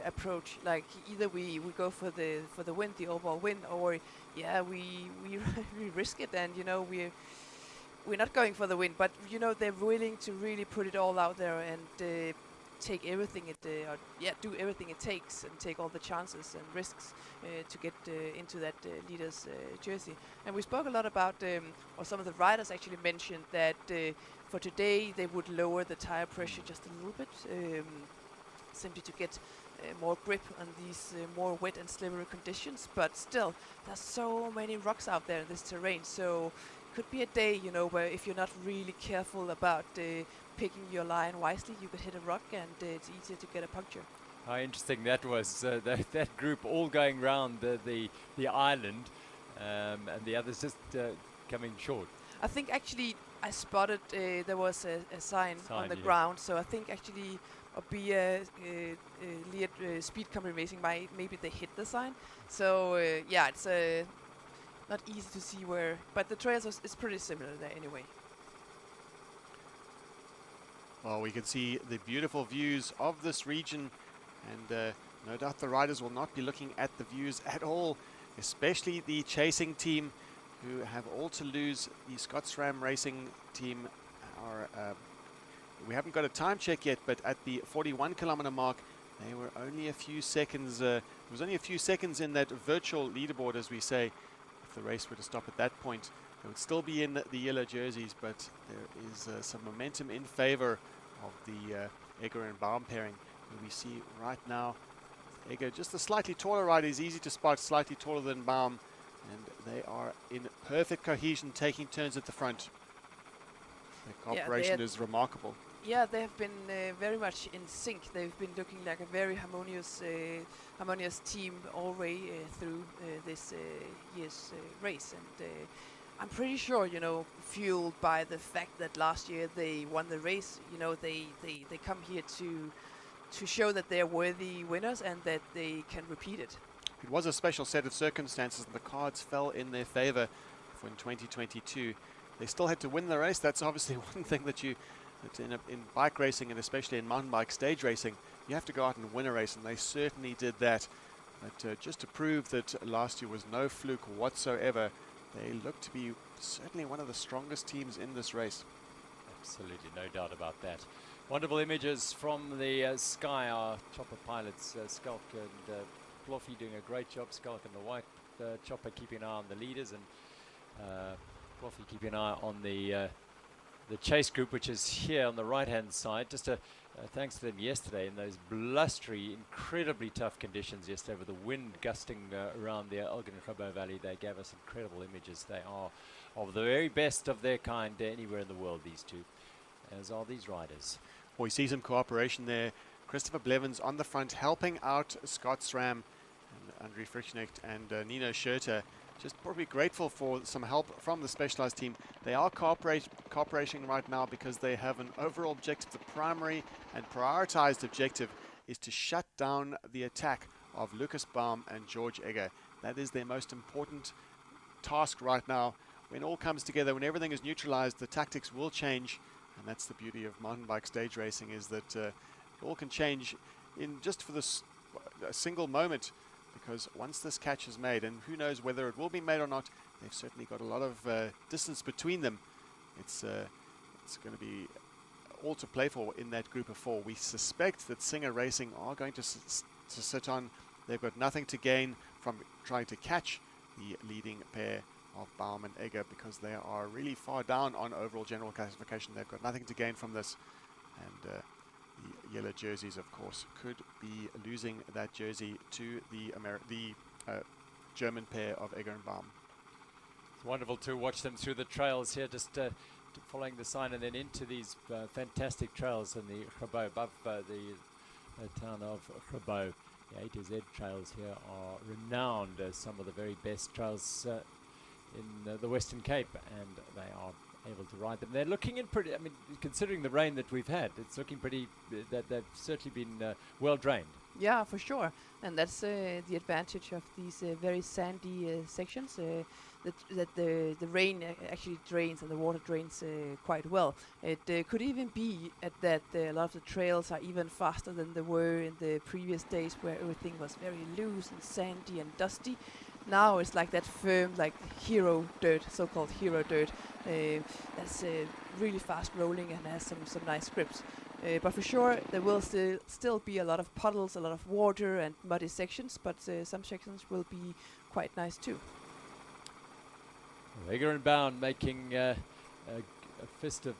approach. Like either we go for the win, the overall win, or we risk it, and we're not going for the win, but they're willing to really put it all out there and take everything do everything it takes, and take all the chances and risks to get into that leader's jersey. And we spoke a lot about, or some of the riders actually mentioned that for today they would lower the tire pressure just a little bit, simply to get more grip on these more wet and slippery conditions. But still, there's so many rocks out there in this terrain, so could be a day, where if you're not really careful about picking your line wisely, you could hit a rock, and it's easier to get a puncture. How interesting that was, that group all going round the island, and the others just coming short. I think actually I spotted there was a sign on the ground, so I think actually Speed Company Racing, maybe they hit the sign. So it's not easy to see where, but the trails is pretty similar there anyway. Well, we can see the beautiful views of this region, and no doubt the riders will not be looking at the views at all, especially the chasing team, who have all to lose. The Scotsram Racing team are, we haven't got a time check yet, but at the 41 kilometer mark, they were only a few seconds, it was only a few seconds in that virtual leaderboard, as we say. If the race were to stop at that point, they would still be in the yellow jerseys, but there is some momentum in favor of the Egger and Baum pairing, who we see right now. Egger, just a slightly taller rider, is easy to spot, slightly taller than Baum, and they are in perfect cohesion, taking turns at the front. Their cooperation is remarkable. Yeah, they have been very much in sync. They've been looking like a very harmonious team all the way through this year's race. And I'm pretty sure, fueled by the fact that last year they won the race, they come here to show that they're worthy winners and that they can repeat it. It was a special set of circumstances, and the cards fell in their favor for in 2022. They still had to win the race. That's obviously one thing that in bike racing, and especially in mountain bike stage racing, you have to go out and win a race, and they certainly did that. But just to prove that last year was no fluke whatsoever, they look to be certainly one of the strongest teams in this race. Absolutely, no doubt about that. Wonderful images from the sky. Our chopper pilots, Skalk and Fluffy, doing a great job. Skalk and the white chopper keeping an eye on the leaders, and Fluffy keeping an eye on the chase group, which is here on the right-hand side. Just thanks to them yesterday in those blustery, incredibly tough conditions yesterday, with the wind gusting around the Eikenhof Valley. They gave us incredible images. They are of the very best of their kind anywhere in the world, these two, as are these riders. We see some cooperation there. Christopher Blevins on the front, helping out Scott Sram and André Frischnecht and Nino Schurter. Just probably grateful for some help from the Specialized team. They are cooperating right now because they have an overall objective. The primary and prioritized objective is to shut down the attack of Lucas Baum and George Egger. That is their most important task right now. When all comes together, when everything is neutralized, the tactics will change. And that's the beauty of mountain bike stage racing, is that it all can change in just for this a single moment. because once this catch is made, and who knows whether it will be made or not, they've certainly got a lot of distance between them. It's going to be all to play for in that group of 4. We suspect that Singer Racing are going to sit on. They've got nothing to gain from trying to catch the leading pair of Baum and Egger, because they are really far down on overall general classification. They've got nothing to gain from this, and the yellow jerseys, of course, could be losing that jersey to the German pair of Egger and Baum. It's wonderful to watch them through the trails here, just following the sign and then into these fantastic trails in the Grabouw, above the town of Grabouw. The A to Z trails here are renowned as some of the very best trails in the Western Cape, and they are able to ride them. They're looking in pretty, I mean, considering the rain that we've had, it's looking pretty, that they've certainly been well drained. Yeah, for sure. And that's the advantage of these very sandy sections, that the rain actually drains and the water drains quite well. It could even be that a lot of the trails are even faster than they were in the previous days, where everything was very loose and sandy and dusty. Now it's like that firm, like hero dirt, so-called hero dirt, that's really fast rolling and has some nice grips. But for sure, there will still be a lot of puddles, a lot of water and muddy sections, but some sections will be quite nice too. Egger and Baum making a fist of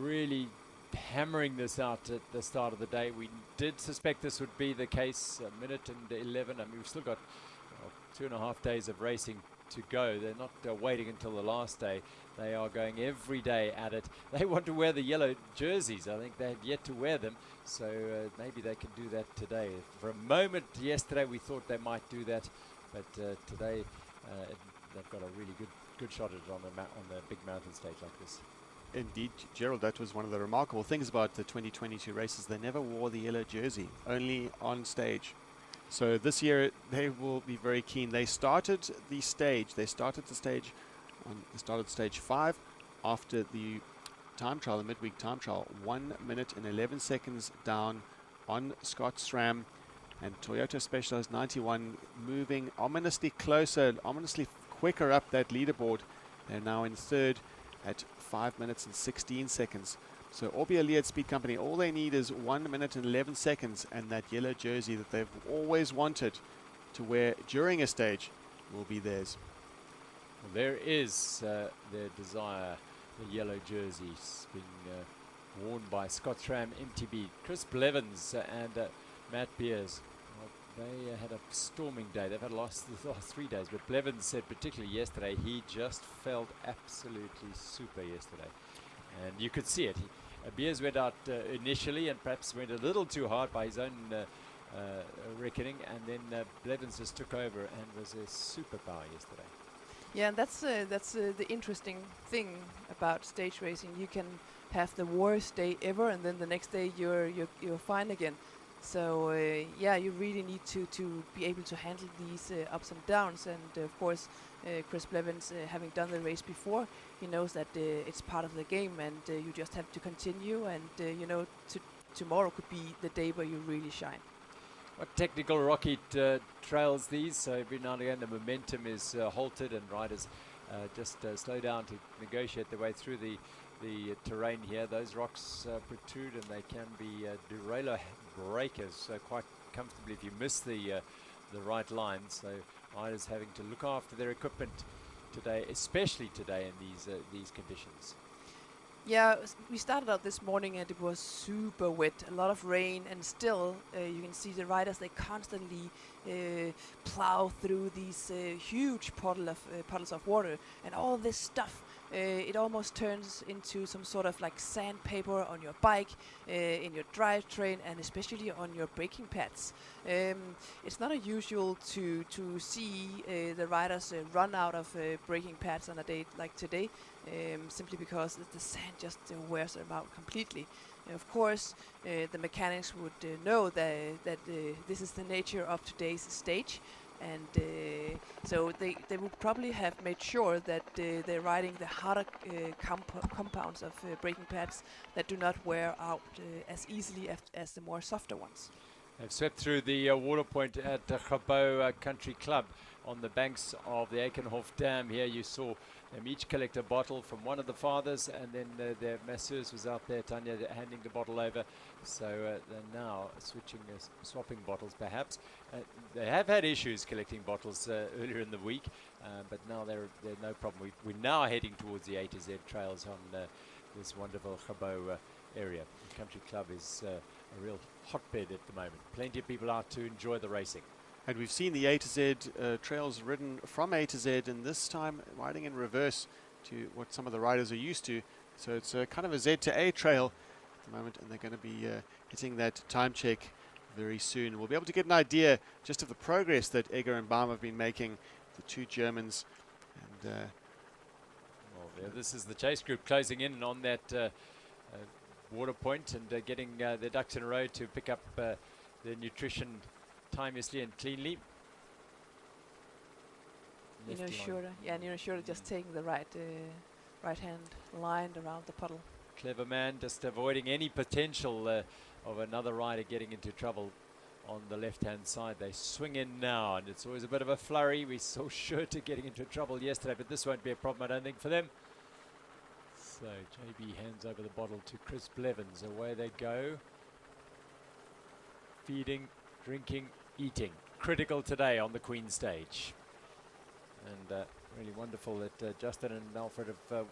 really hammering this out at the start of the day. We did suspect this would be the case. 1:11. I mean, we've still got 2.5 days of racing to go. They're not waiting until the last day. They are going every day at it. They want to wear the yellow jerseys. I think they have yet to wear them, so maybe they can do that today. For a moment yesterday we thought they might do that, but today they've got a really good shot at it on the big mountain stage like this. Indeed, Gerald, that was one of the remarkable things about the 2022 races. They never wore the yellow jersey, only on stage. So this year they will be very keen. They started the stage. They started stage 5 after the time trial, the midweek time trial. 1 minute and 11 seconds down on Scott SRAM, and Toyota Specialized 91 moving ominously closer, ominously quicker up that leaderboard. They're now in 3rd at 5 minutes and 16 seconds. So Orbia Lead Speed Company, all they need is 1 minute and 11 seconds, and that yellow jersey that they've always wanted to wear during a stage will be theirs. Well, there is their desire, the yellow jerseys being worn by Scott SRAM, MTB, Chris Blevins and Matt Beers. Well, they had a storming day. They've had the last 3 days, but Blevins said particularly yesterday he just felt absolutely super yesterday. And you could see it. Beers went out initially and perhaps went a little too hard by his own reckoning, and then Blevins just took over and was a superpower yesterday. Yeah, and that's the interesting thing about stage racing. You can have the worst day ever, and then the next day you're fine again. So yeah, you really need to be able to handle these ups and downs. And of course, Chris Blevins, having done the race before, he knows that it's part of the game, and you just have to continue. And you know, tomorrow could be the day where you really shine. What technical rocky trails these, so every now and again the momentum is halted and riders just slow down to negotiate their way through the terrain here. Those rocks protrude and they can be derailleur breakers quite comfortably if you miss the right line. So riders having to look after their equipment today, especially today in these conditions. Yeah, we started out this morning and it was super wet, a lot of rain, and still you can see the riders, they constantly plow through these huge puddles of water, and all this stuff, it almost turns into some sort of like sandpaper on your bike, in your drivetrain, and especially on your braking pads. It's not unusual to see the riders run out of braking pads on a day like today, simply because the sand just wears them out completely. Of course, the mechanics would know that this is the nature of today's stage, and so they would probably have made sure that they're riding the harder compounds of braking pads that do not wear out as easily as the more softer ones. They've swept through the water point at the Gantouw Country Club on the banks of the Eikenhof Dam. Here you saw them each collect a bottle from one of the fathers, and then their masseuse was out there, Tanya, handing the bottle over. So they're now switching, swapping bottles perhaps. They have had issues collecting bottles earlier in the week, but now they're no problem. We're now heading towards the A to Z trails on this wonderful Gantouw area. The country club is a real hotbed at the moment. Plenty of people out to enjoy the racing. And we've seen the A to Z trails ridden from A to Z, and this time riding in reverse to what some of the riders are used to. So it's kind of a Z to A trail at the moment, and they're going to be hitting that time check very soon. We'll be able to get an idea just of the progress that Egger and Baum have been making, the two Germans. And well, this is the chase group closing in on that water point and getting their ducks in a row to pick up their nutrition timelessly and cleanly. Nino Schurter just taking the right hand line around the puddle. Clever man, just avoiding any potential of another rider getting into trouble on the left-hand side. They swing in now, and it's always a bit of a flurry. We saw Schurter getting into trouble yesterday, but this won't be a problem, I don't think, for them. So JB hands over the bottle to Chris Blevins. Away they go. Feeding, drinking, eating. Critical today on the Queen stage. And really wonderful that Justin and Alfred have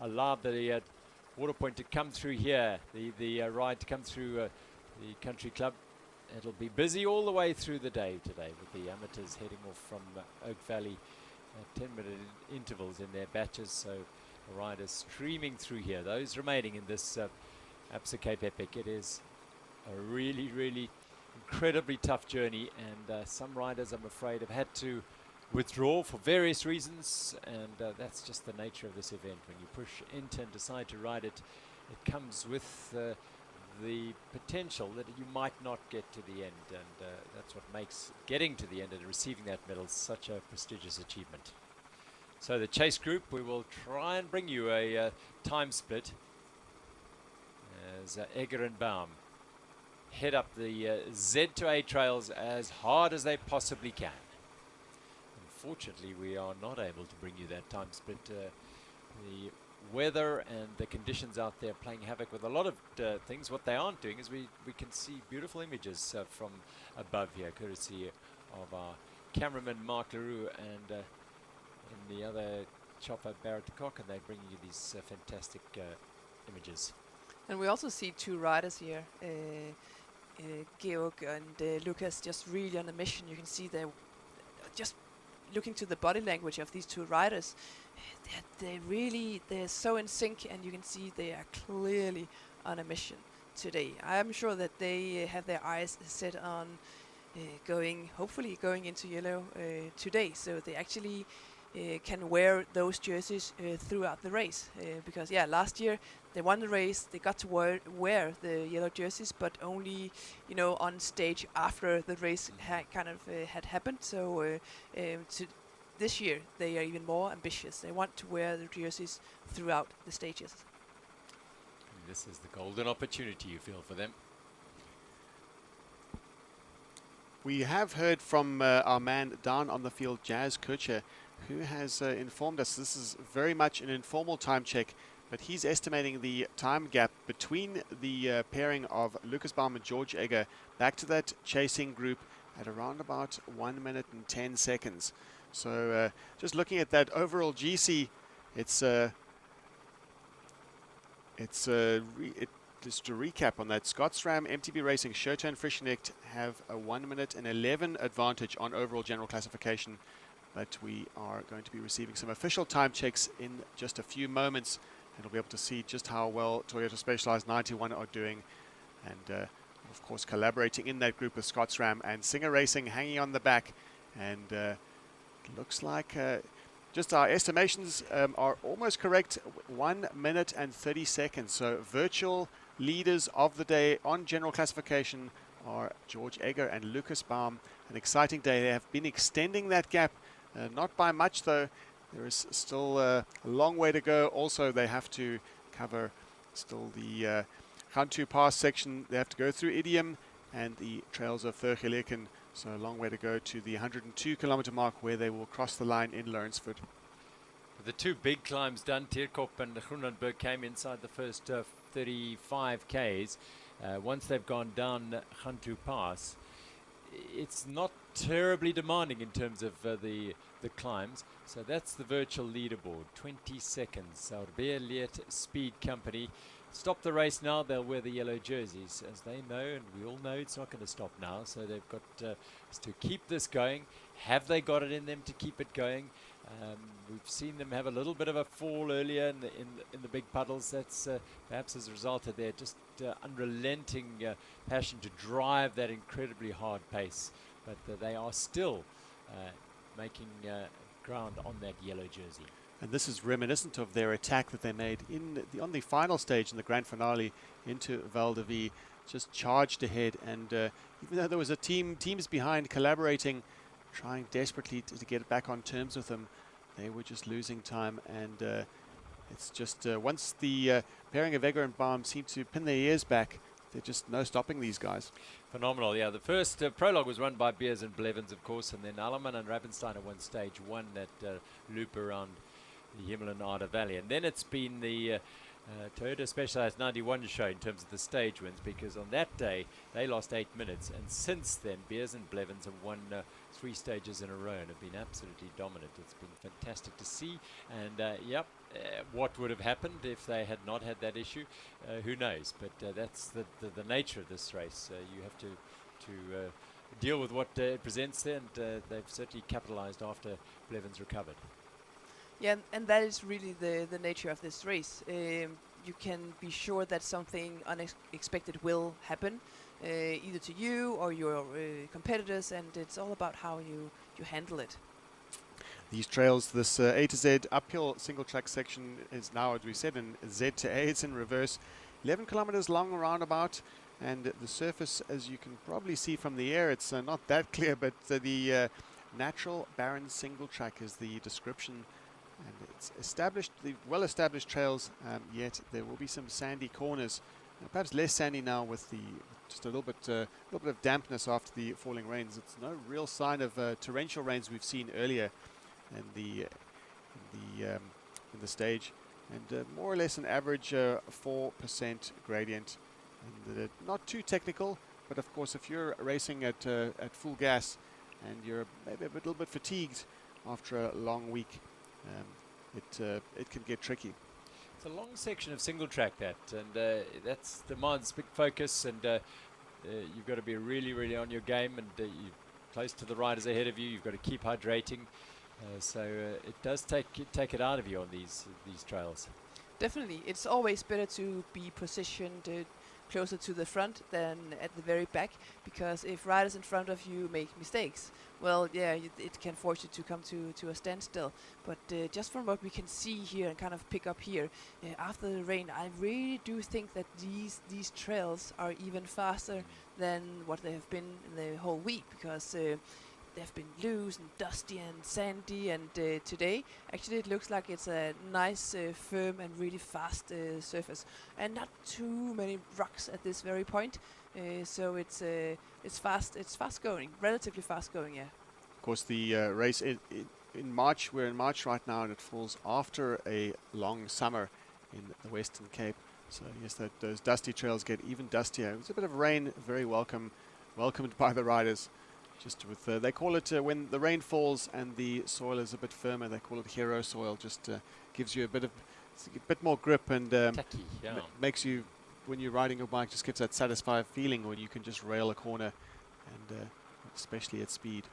allowed the water point to come through here. The ride to come through the country club. It'll be busy all the way through the day today with the amateurs heading off from Oak Valley at 10-minute intervals in their batches. So the riders streaming through here. Those remaining in this Absa Cape Epic. It is a really, really incredibly tough journey, and some riders, I'm afraid, have had to withdraw for various reasons, and that's just the nature of this event. When you push into and decide to ride it, it comes with the potential that you might not get to the end, and that's what makes getting to the end and receiving that medal such a prestigious achievement. So the chase group, we will try and bring you a time split as Egger and Baum head up the Z to A trails as hard as they possibly can. Unfortunately, we are not able to bring you that time split. The weather and the conditions out there playing havoc with a lot of things. What they aren't doing is we can see beautiful images from above here, courtesy of our cameraman Mark Leroux and in the other chopper Barrett de Kock, and they're bringing you these fantastic images. And we also see two riders here, Georg and Lucas, just really on a mission. You can see they're just looking to the body language of these two riders. They're so in sync, and you can see they are clearly on a mission today. I'm sure that they have their eyes set on hopefully going into yellow today, so they actually can wear those jerseys throughout the race, because last year they won the race, they got to wear the yellow jerseys, but only on stage after the race had happened. So this year they are even more ambitious. They want to wear the jerseys throughout the stages. And this is the golden opportunity, you feel, for them. We have heard from our man down on the field, Jazz Kutcher, who has informed us this is very much an informal time check, but he's estimating the time gap between the pairing of Lucas Baum and George Egger back to that chasing group at around about 1 minute and 10 seconds. So just looking at that overall GC, just to recap on that, Scott SRAM, MTB Racing, Showdown, Frischnecht have a 1 minute and 11 advantage on overall general classification, but we are going to be receiving some official time checks in just a few moments, and we'll be able to see just how well Toyota Specialized 91 are doing, and of course collaborating in that group with Scott SRAM and Singer Racing hanging on the back, and looks like just our estimations are almost correct. 1 minute and 30 seconds. So virtual leaders of the day on general classification are George Egger and Lucas Baum. An exciting day. They have been extending that gap, not by much though. There is still a long way to go. Also, they have to cover still the Gantouw Pass section. They have to go through Idiom and the trails of Vergeleken. So a long way to go to the 102 kilometer mark where they will cross the line in Lourensford. The two big climbs done, Tierkop and Groenlandberg, came inside the first 35 Ks. Once they've gone down Gantouw Pass, it's not terribly demanding in terms of the climbs. So that's the virtual leaderboard, 20 seconds. Sauerbeerleert Speed Company. Stop the race now, they'll wear the yellow jerseys, as they know, and we all know it's not going to stop now. So they've got to keep this going. Have they got it in them to keep it going? We've seen them have a little bit of a fall earlier in the big puddles. That's perhaps as a result of their just unrelenting passion to drive that incredibly hard pace. But they are still making ground on that yellow jersey. And this is reminiscent of their attack that they made on the final stage in the grand finale into Val de Vie. Just charged ahead, and even though there was teams behind collaborating, trying desperately to get it back on terms with them, they were just losing time. And it's just once the pairing of Egger and Baum seemed to pin their ears back, there's just no stopping these guys. Phenomenal, yeah. The first prologue was run by Beers and Blevins, of course, and then Alleman and Rabenstein won stage one, that loop around the Himmeln Ader Valley. And then it's been the Toyota Specialized 91 show in terms of the stage wins, because on that day they lost 8 minutes, and since then Beers and Blevins have won 3 stages in a row and have been absolutely dominant. It's been fantastic to see, and what would have happened if they had not had that issue, who knows, but that's the nature of this race. You have to deal with what it presents there, and they've certainly capitalized after Blevins recovered. Yeah, and that is really the nature of this race. You can be sure that something unexpected will happen, either to you or your competitors, and it's all about how you handle it. These trails, this A to Z uphill single track section is now, as we said, in Z to A. It's in reverse, 11 kilometers long roundabout, and the surface, as you can probably see from the air, it's not that clear, but the natural barren single track is the description. And it's established, the well-established trails, yet there will be some sandy corners, perhaps less sandy now with the just a little bit of dampness after the falling rains. It's no real sign of torrential rains we've seen earlier in the stage, and more or less an average 4% gradient, and not too technical. But of course, if you're racing at full gas and you're maybe a little bit fatigued after a long week, it can get tricky. It's a long section of single track, and that's demands big focus, and you've got to be really on your game, and you're close to the riders ahead of you. You've got to keep hydrating, so it does take it out of you on these trails. Definitely, it's always better to be positioned closer to the front than at the very back, because if riders in front of you make mistakes, well, yeah, it can force you to come to a standstill. But just from what we can see here and kind of pick up here, after the rain, I really do think that these trails are even faster than what they have been in the whole week, because they've been loose and dusty and sandy, and today actually it looks like it's a nice firm and really fast surface, and not too many rocks at this very point, so it's fast going, relatively fast going. Yeah, of course the race in March, we're in March right now, and it falls after a long summer in the Western Cape, so yes, those dusty trails get even dustier. It was a bit of rain, very welcomed by the riders. Just with they call it when the rain falls and the soil is a bit firmer, they call it hero soil. Just gives you a bit more grip, and tacky, yeah. Makes you, when you're riding your bike, just gets that satisfying feeling when you can just rail a corner, and especially at speed.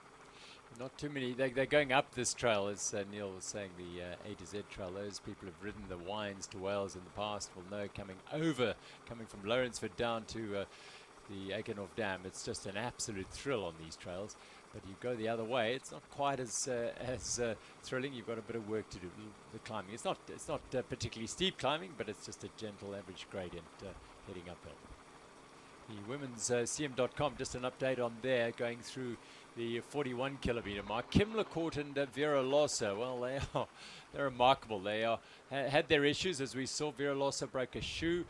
Not too many. They're going up this trail, as Neil was saying, the A to Z trail. Those people who've ridden the Wines to Wales in the past will know, coming from Lourensford down to the Eikenhof Dam, it's just an absolute thrill on these trails. But you go the other way, it's not quite as thrilling. You've got a bit of work to do. The climbing, it's not particularly steep climbing, but it's just a gentle average gradient heading uphill. The women's CM.com, just an update on there, going through the 41 kilometre mark. Kimlercourt and Vera Lossa, well, they're remarkable. They had their issues, as we saw. Vera Lossa broke a shoe,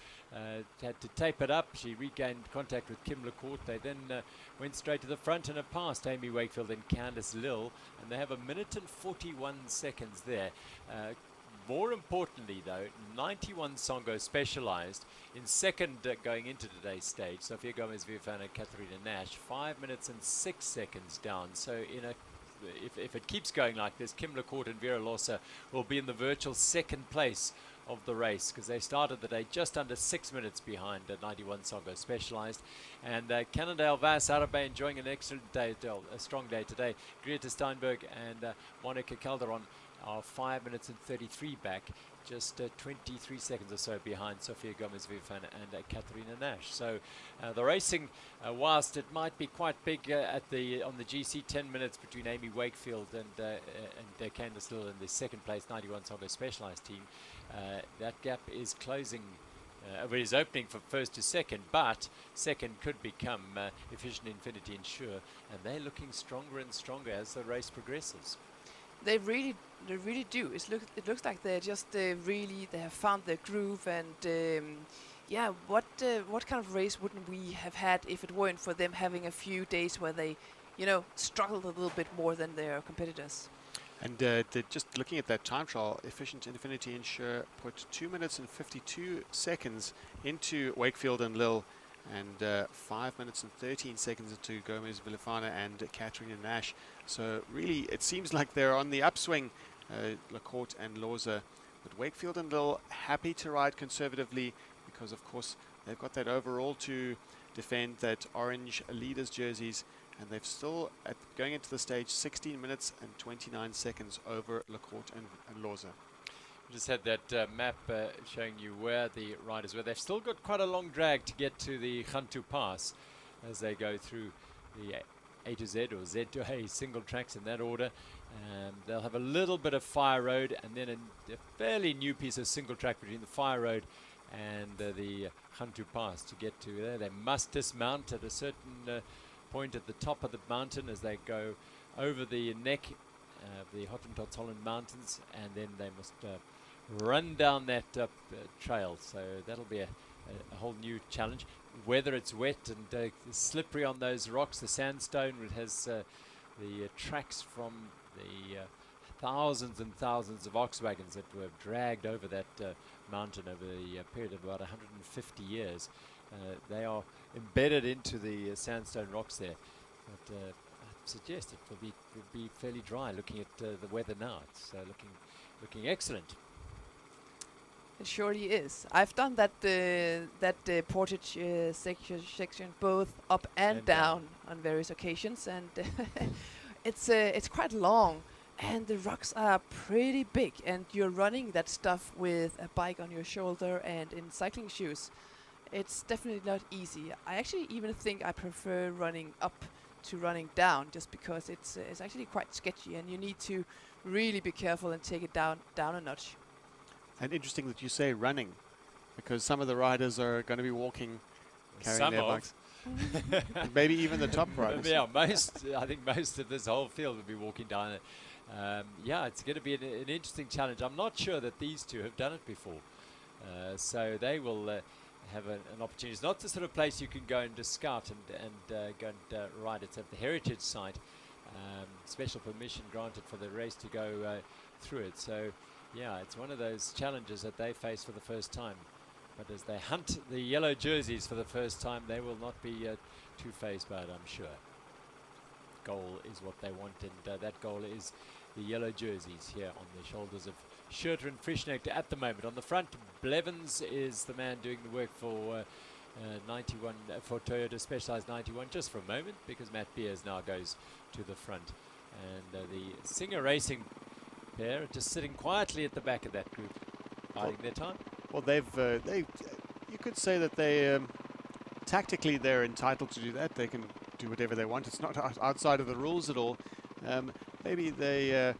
had to tape it up. She regained contact with Kimlercourt. They then went straight to the front and have passed Amy Wakefield and Candice Lill, and they have 1 minute and 41 seconds there. More importantly, though, 91 Songo Specialized in second going into today's stage. Sofia Gomez-Villafana, Katharina Nash, 5 minutes and 6 seconds down. So if it keeps going like this, Kimlercourt and Vera Lossa will be in the virtual second place of the race, because they started the day just under 6 minutes behind 91 Songo Specialized. And Cannondale Vass Arabe enjoying an excellent day, a strong day today. Greta Steinberg and Monica Calderon are 5 minutes and 33 back, just 23 seconds or so behind Sofia Gomez-Villafana and Katharina Nash. So the racing, whilst it might be quite big on the GC, 10 minutes between Amy Wakefield and Candice Lill in the second place 91 Songo Specialized team, that gap is closing. It is opening for first to second, but second could become Efficient Infinity Insure, and they're looking stronger and stronger as the race progresses. They really do. It looks like they're just they have found their groove, and yeah, what kind of race wouldn't we have had if it weren't for them having a few days where they, struggled a little bit more than their competitors. And just looking at that time trial, Efficient Infinity Insure put 2 minutes and 52 seconds into Wakefield and Lill, and 5 minutes and 13 seconds into Gomez-Villafana and Katharina Nash. So really, it seems like they're on the upswing, Lacourt and Loza. But Wakefield and Lill happy to ride conservatively, because of course they've got that overall to defend, that orange leaders jerseys, and they've still, going into the stage, 16 minutes and 29 seconds over Lacourt and Loza. Just had that map showing you where the riders were. They've still got quite a long drag to get to the Gantouw Pass as they go through the A to Z or Z to A single tracks in that order. They'll have a little bit of Fire Road, and then a fairly new piece of single track between the Fire Road and the Gantouw Pass to get to there. They must dismount at a certain point at the top of the mountain as they go over the neck of the Hottentots-Holland Mountains, and then they must run down that trail. So that'll be a whole new challenge. Whether it's wet and slippery on those rocks, the sandstone has the tracks from the thousands and thousands of ox wagons that were dragged over that mountain over the period of about 150 years. They are embedded into the sandstone rocks there. But I suggest it will be fairly dry. Looking at the weather now, it's looking excellent. It surely is. I've done that portage section both up and down on various occasions, and it's quite long, and the rocks are pretty big, and you're running that stuff with a bike on your shoulder and in cycling shoes. It's definitely not easy. I actually even think I prefer running up to running down, just because it's actually quite sketchy, and you need to really be careful and take it down a notch. And interesting that you say running, because some of the riders are going to be walking, carrying their bikes. Maybe even the top riders. Yeah, I think most of this whole field will be walking down it. Yeah, it's going to be an interesting challenge. I'm not sure that these two have done it before. So they will have an opportunity. It's not the sort of place you can go and just scout and go and ride. It's at the heritage site. Special permission granted for the race to go through it. So yeah, it's one of those challenges that they face for the first time. But as they hunt the yellow jerseys for the first time, they will not be too phased by it, I'm sure. Goal is what they want, and that goal is the yellow jerseys here on the shoulders of Schurter and Frischnecht at the moment. On the front, Blevins is the man doing the work for 91 for Toyota Specialized 91, just for a moment, because Matt Beers now goes to the front. And the Singer Racing pair just sitting quietly at the back of that group, biding their time. Well, you could say that they tactically they're entitled to do that. They can do whatever they want. It's not outside of the rules at all. Maybe they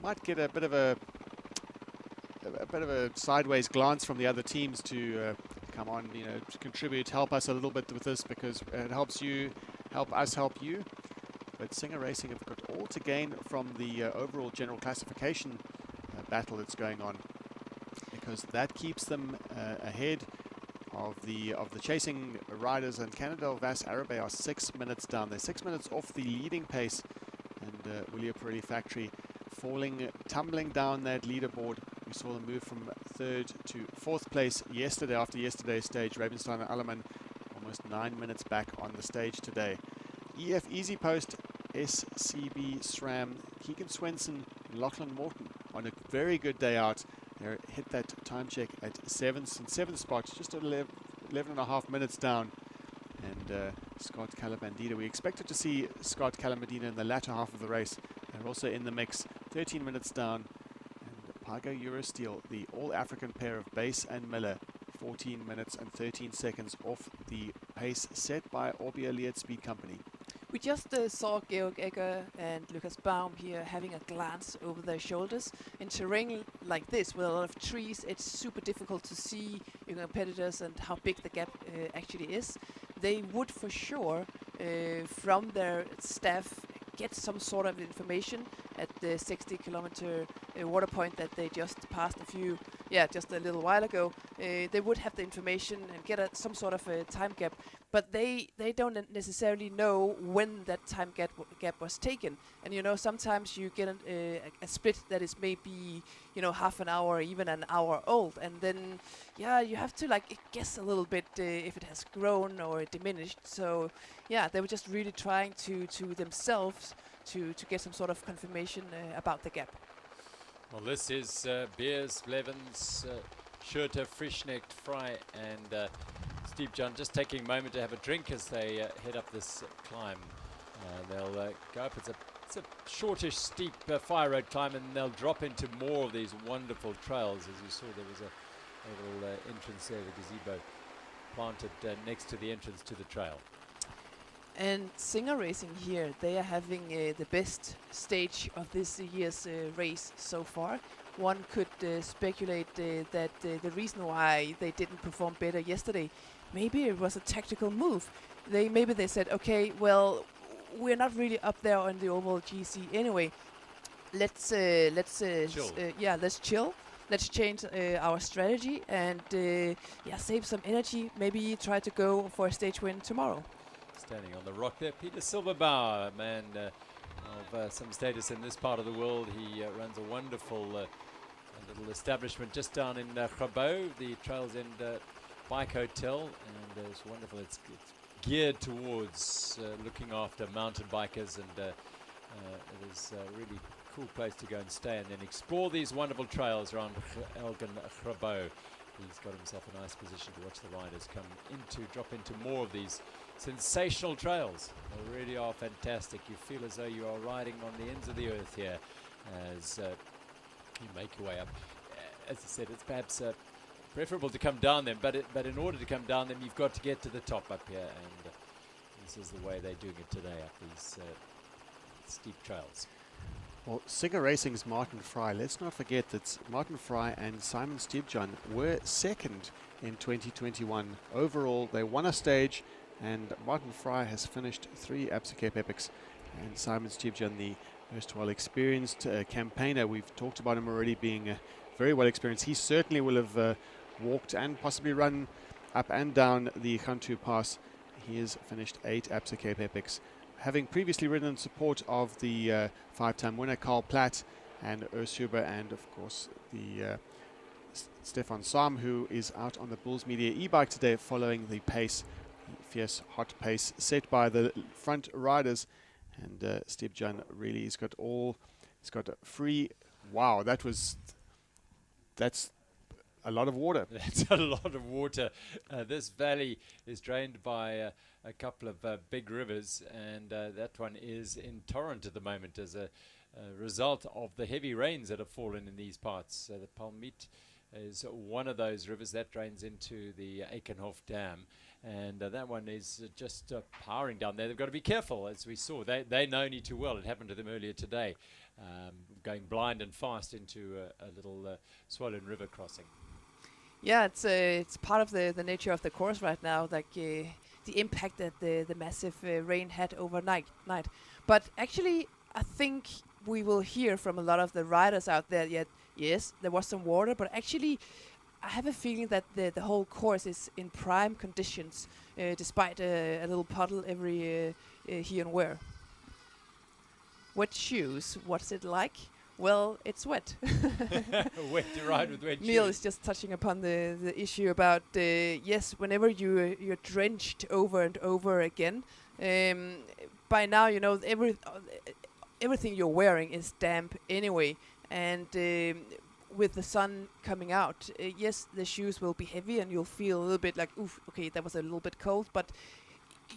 might get a bit of a sideways glance from the other teams to come on, to contribute, help us a little bit with this, because it helps you, help us help you. but Singer Racing have got all to gain from the overall general classification battle that's going on, because that keeps them ahead of the chasing riders, and Canada Vas Arabe are 6 minutes down. They're 6 minutes off the leading pace, and Willie Factory tumbling down that leaderboard. We saw them move from 3rd to 4th place yesterday after yesterday's stage. Ravenstein and Alleman almost 9 minutes back on the stage today. EF Easy Post, SCB SRAM, Keegan Swenson, Lachlan Morton on a very good day out. They hit that time check at 7th spot, just 11.5 minutes down. And Scott Calabandina, we expected to see Scott Calabandina in the latter half of the race. They're also in the mix, 13 minutes down. And Pago Eurosteel, the all-African pair of Bass and Miller, 14 minutes and 13 seconds off the pace set by Orbia Liet Speed Company. We just saw Georg Egger and Lucas Baum here having a glance over their shoulders. In terrain like this, with a lot of trees, it's super difficult to see your competitors and how big the gap actually is. They would for sure, from their staff, get some sort of information at the 60-kilometer water point that they just passed just a little while ago. They would have the information and get some sort of a time gap, but they don't necessarily know when that time gap was taken. And you know, sometimes you get a split that is maybe, you know, half an hour or even an hour old, and then you have to like guess a little bit if it has grown or diminished. So they were just really trying to themselves to get some sort of confirmation about the gap. Well, this is Beers, Blevins, Schurter, Frischnecht, Fry and Steve John just taking a moment to have a drink as they head up this climb. They'll go up, it's a shortish, steep fire road climb, and they'll drop into more of these wonderful trails. As you saw, there was a little entrance there, the gazebo planted next to the entrance to the trail. And Singer Racing here, they are having the best stage of this year's race so far. One could speculate that the reason why they didn't perform better yesterday, maybe it was a tactical move. Maybe they said, okay, well, we're not really up there on the overall GC anyway. Let's chill. Let's change our strategy and save some energy. Maybe try to go for a stage win tomorrow. Standing on the rock there, Peter Silberbauer, a man of some status in this part of the world. He runs a wonderful little establishment just down in Grabo, the Trails End Bike Hotel, and it's wonderful. It's geared towards looking after mountain bikers, and it is a really cool place to go and stay and then explore these wonderful trails around Elgin Grabo. He's got himself a nice position to watch the riders drop into more of these sensational trails. They really are fantastic. You feel as though you are riding on the ends of the earth here as you make your way up. As I said, it's perhaps preferable to come down them, but in order to come down them, you've got to get to the top up here, and this is the way they're doing it today up these steep trails. Well, Singer Racing's Martin Fry. Let's not forget that Martin Fry and Simon Stibjan were second in 2021. Overall, they won a stage, and Martin Fry has finished 3 Absa Cape Epics, and Simon Stibjan, the erstwhile experienced campaigner. We've talked about him already being very well experienced. He certainly will have walked and possibly run up and down the Gantouw Pass. He has finished 8 Absa Cape Epics, having previously ridden in support of the 5-time winner Carl Platt and Urs Huber, and of course the Stefan Sam, who is out on the Bulls Media e-bike today following the pace, the fierce hot pace set by the front riders. And Steve John really he's got a free, wow, that's a lot of water. That's a lot of water. This valley is drained by a couple of big rivers, and that one is in torrent at the moment as a result of the heavy rains that have fallen in these parts. The Palmit is one of those rivers that drains into the Eikenhof Dam, and that one is just powering down there. They've got to be careful, as we saw. They know only too well. It happened to them earlier today, going blind and fast into a little swollen river crossing. Yeah, it's part of the nature of the course right now. Like the impact that the massive rain had overnight. But actually, I think we will hear from a lot of the riders out there. Yet, yes, there was some water, but actually, I have a feeling that the whole course is in prime conditions, despite a little puddle every here and where. Wet shoes, what's it like? Well, it's wet. Wet to ride with wet Neil shoes. is just touching upon the issue about yes, whenever you're drenched over and over again. By now, you know everything you're wearing is damp anyway, and with the sun coming out, yes, the shoes will be heavy, and you'll feel a little bit like, oof, okay, that was a little bit cold, but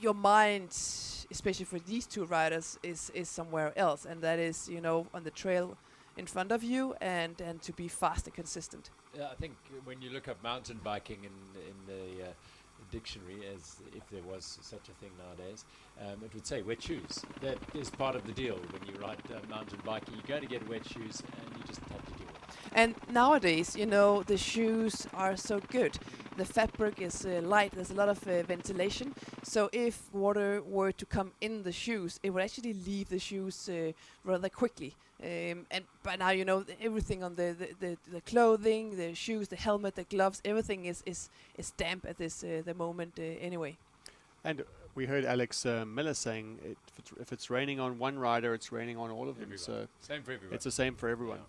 your mind, especially for these two riders, is somewhere else, and that is, you know, on the trail in front of you, and to be fast and consistent. Yeah, I think when you look up mountain biking in the dictionary, as if there was such a thing nowadays, it would say wet shoes. That is part of the deal when you ride mountain biking. You're going to get wet shoes, and you just have to deal with it. And nowadays, you know, the shoes are so good. The fabric is light. There's a lot of ventilation. So if water were to come in the shoes, it would actually leave the shoes rather quickly. And by now, you know, everything on the clothing, the shoes, the helmet, the gloves, everything is damp at this the moment anyway. And we heard Alex Miller saying if it's raining on one rider, it's raining on all of them. Everyone. So Same for everyone. it's the same for everyone. Yeah.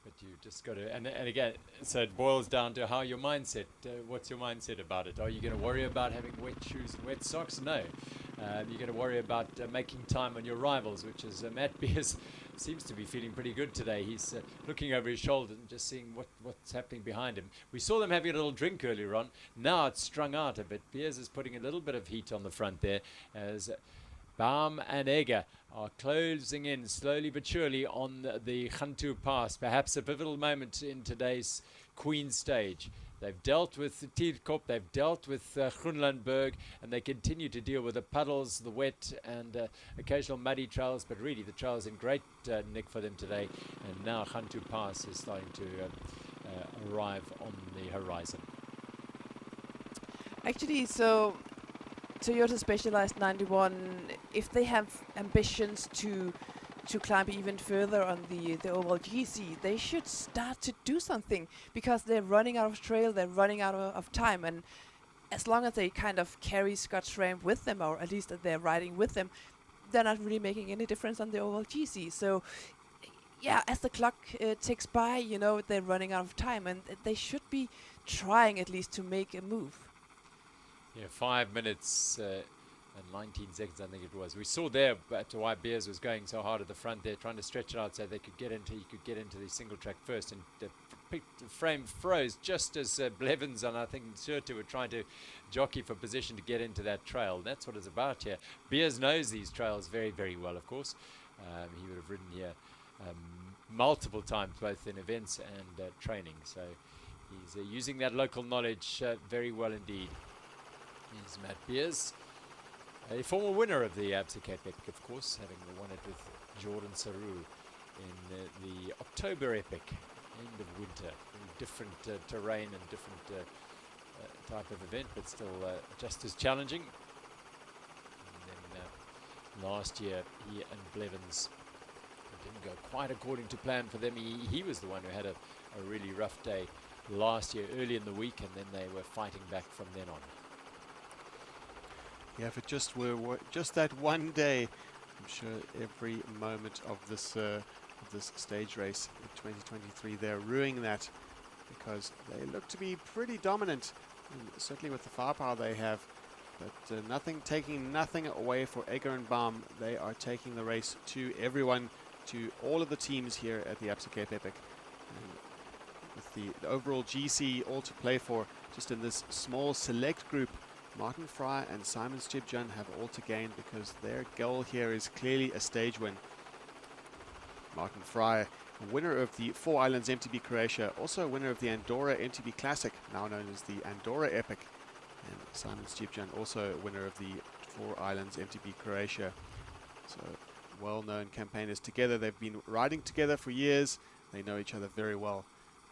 But you just got to, and again, so it boils down to how your mindset, what's your mindset about it? Are you going to worry about having wet shoes and wet socks? No. You're going to worry about making time on your rivals, which is Matt Beers seems to be feeling pretty good today. He's looking over his shoulder and just seeing what's happening behind him. We saw them having a little drink earlier on. Now it's strung out a bit. Beers is putting a little bit of heat on the front there as Baum and Egger are closing in slowly but surely on the Gantouw Pass. Perhaps a pivotal moment in today's Queen stage. They've dealt with Tierkop, they've dealt with Groenlandberg, and they continue to deal with the puddles, the wet, and occasional muddy trails. But really, the trail's in great nick for them today. And now Gantouw Pass is starting to arrive on the horizon. Actually, so Toyota Specialized 91, if they have ambitions to climb even further on the overall GC, they should start to do something, because they're running out of trail, they're running out of time, and as long as they kind of carry Scott Schramm with them, or at least that they're riding with them, they're not really making any difference on the overall GC. So yeah, as the clock ticks by, you know, they're running out of time, and they should be trying at least to make a move. Yeah, 5 minutes and 19 seconds, I think it was. We saw there why Beers was going so hard at the front there, trying to stretch it out so they could get into. He could get into the single track first, and the frame froze just as Blevins and I think Surte were trying to jockey for position to get into that trail. That's what it's about here. Beers knows these trails very, very well, of course. He would have ridden here multiple times, both in events and training. So he's using that local knowledge very well indeed. Here's Matt Beers, a former winner of the Absa Cape Epic, of course, having won it with Jordan Saru in the October Epic, end of winter. Different terrain and different type of event, but still just as challenging. And then last year, he and Blevins didn't go quite according to plan for them. He was the one who had a really rough day last year, early in the week, and then they were fighting back from then on. Yeah, if it just were just that one day, I'm sure every moment of this stage race in 2023, they're ruining that, because they look to be pretty dominant, certainly with the firepower they have. But taking nothing away for Egger and Baum. They are taking the race to everyone, to all of the teams here at the Absa Cape Epic. And with the overall GC all to play for, just in this small select group, Martin Fry and Simon Stjepjan have all to gain, because their goal here is clearly a stage win. Martin Fry, winner of the Four Islands MTB Croatia, also a winner of the Andorra MTB Classic, now known as the Andorra Epic. And Simon Stjepjan, also a winner of the Four Islands MTB Croatia. So well-known campaigners together. They've been riding together for years. They know each other very well.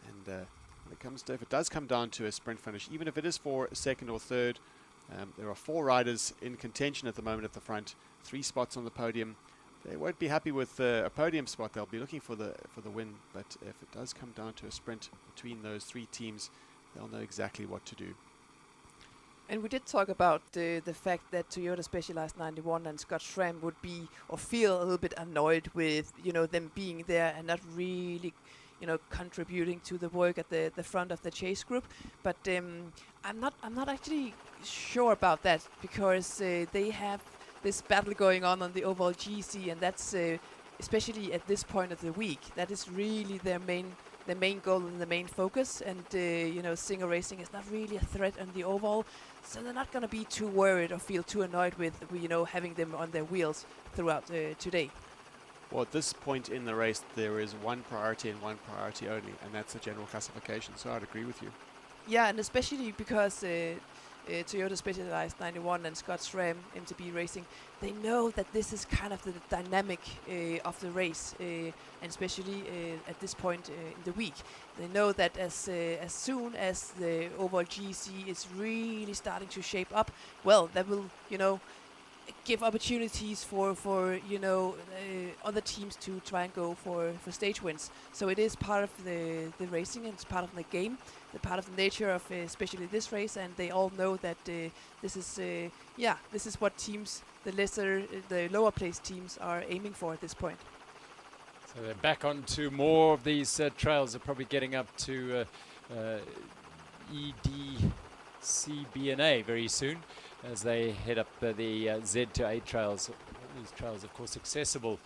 And when it does come down to a sprint finish, even if it is for second or third, There are 4 riders in contention at the moment at the front, 3 spots on the podium. They won't be happy with a podium spot. They'll be looking for the win. But if it does come down to a sprint between those 3 teams, they'll know exactly what to do. And we did talk about the fact that Toyota Specialized 91 and Scott Schramm would be or feel a little bit annoyed with them being there and not really contributing to the work at the front of the chase group. But I'm not actually sure about that, because they have this battle going on the overall GC, and that's especially at this point of the week, that is really their main goal and the main focus. And single racing is not really a threat on the overall, so they're not going to be too worried or feel too annoyed with having them on their wheels throughout today. Well, at this point in the race, there is one priority and one priority only, and that's the general classification. So I'd agree with you. Yeah, and especially because Toyota Specialized 91 and Scott Schramm MTB Racing, they know that this is kind of the dynamic of the race, and especially at this point in the week. They know that as soon as the overall GC is really starting to shape up, well, that will, give opportunities for other teams to try and go for stage wins. So it is part of the racing, and it's part of the game, the part of the nature of especially this race, and they all know that this is what teams, the lower place teams, are aiming for at this point. So they're back onto more of these trails. They're probably getting up to EDCBNA very soon, as they head up the Z to A trails. These trails, of course, accessible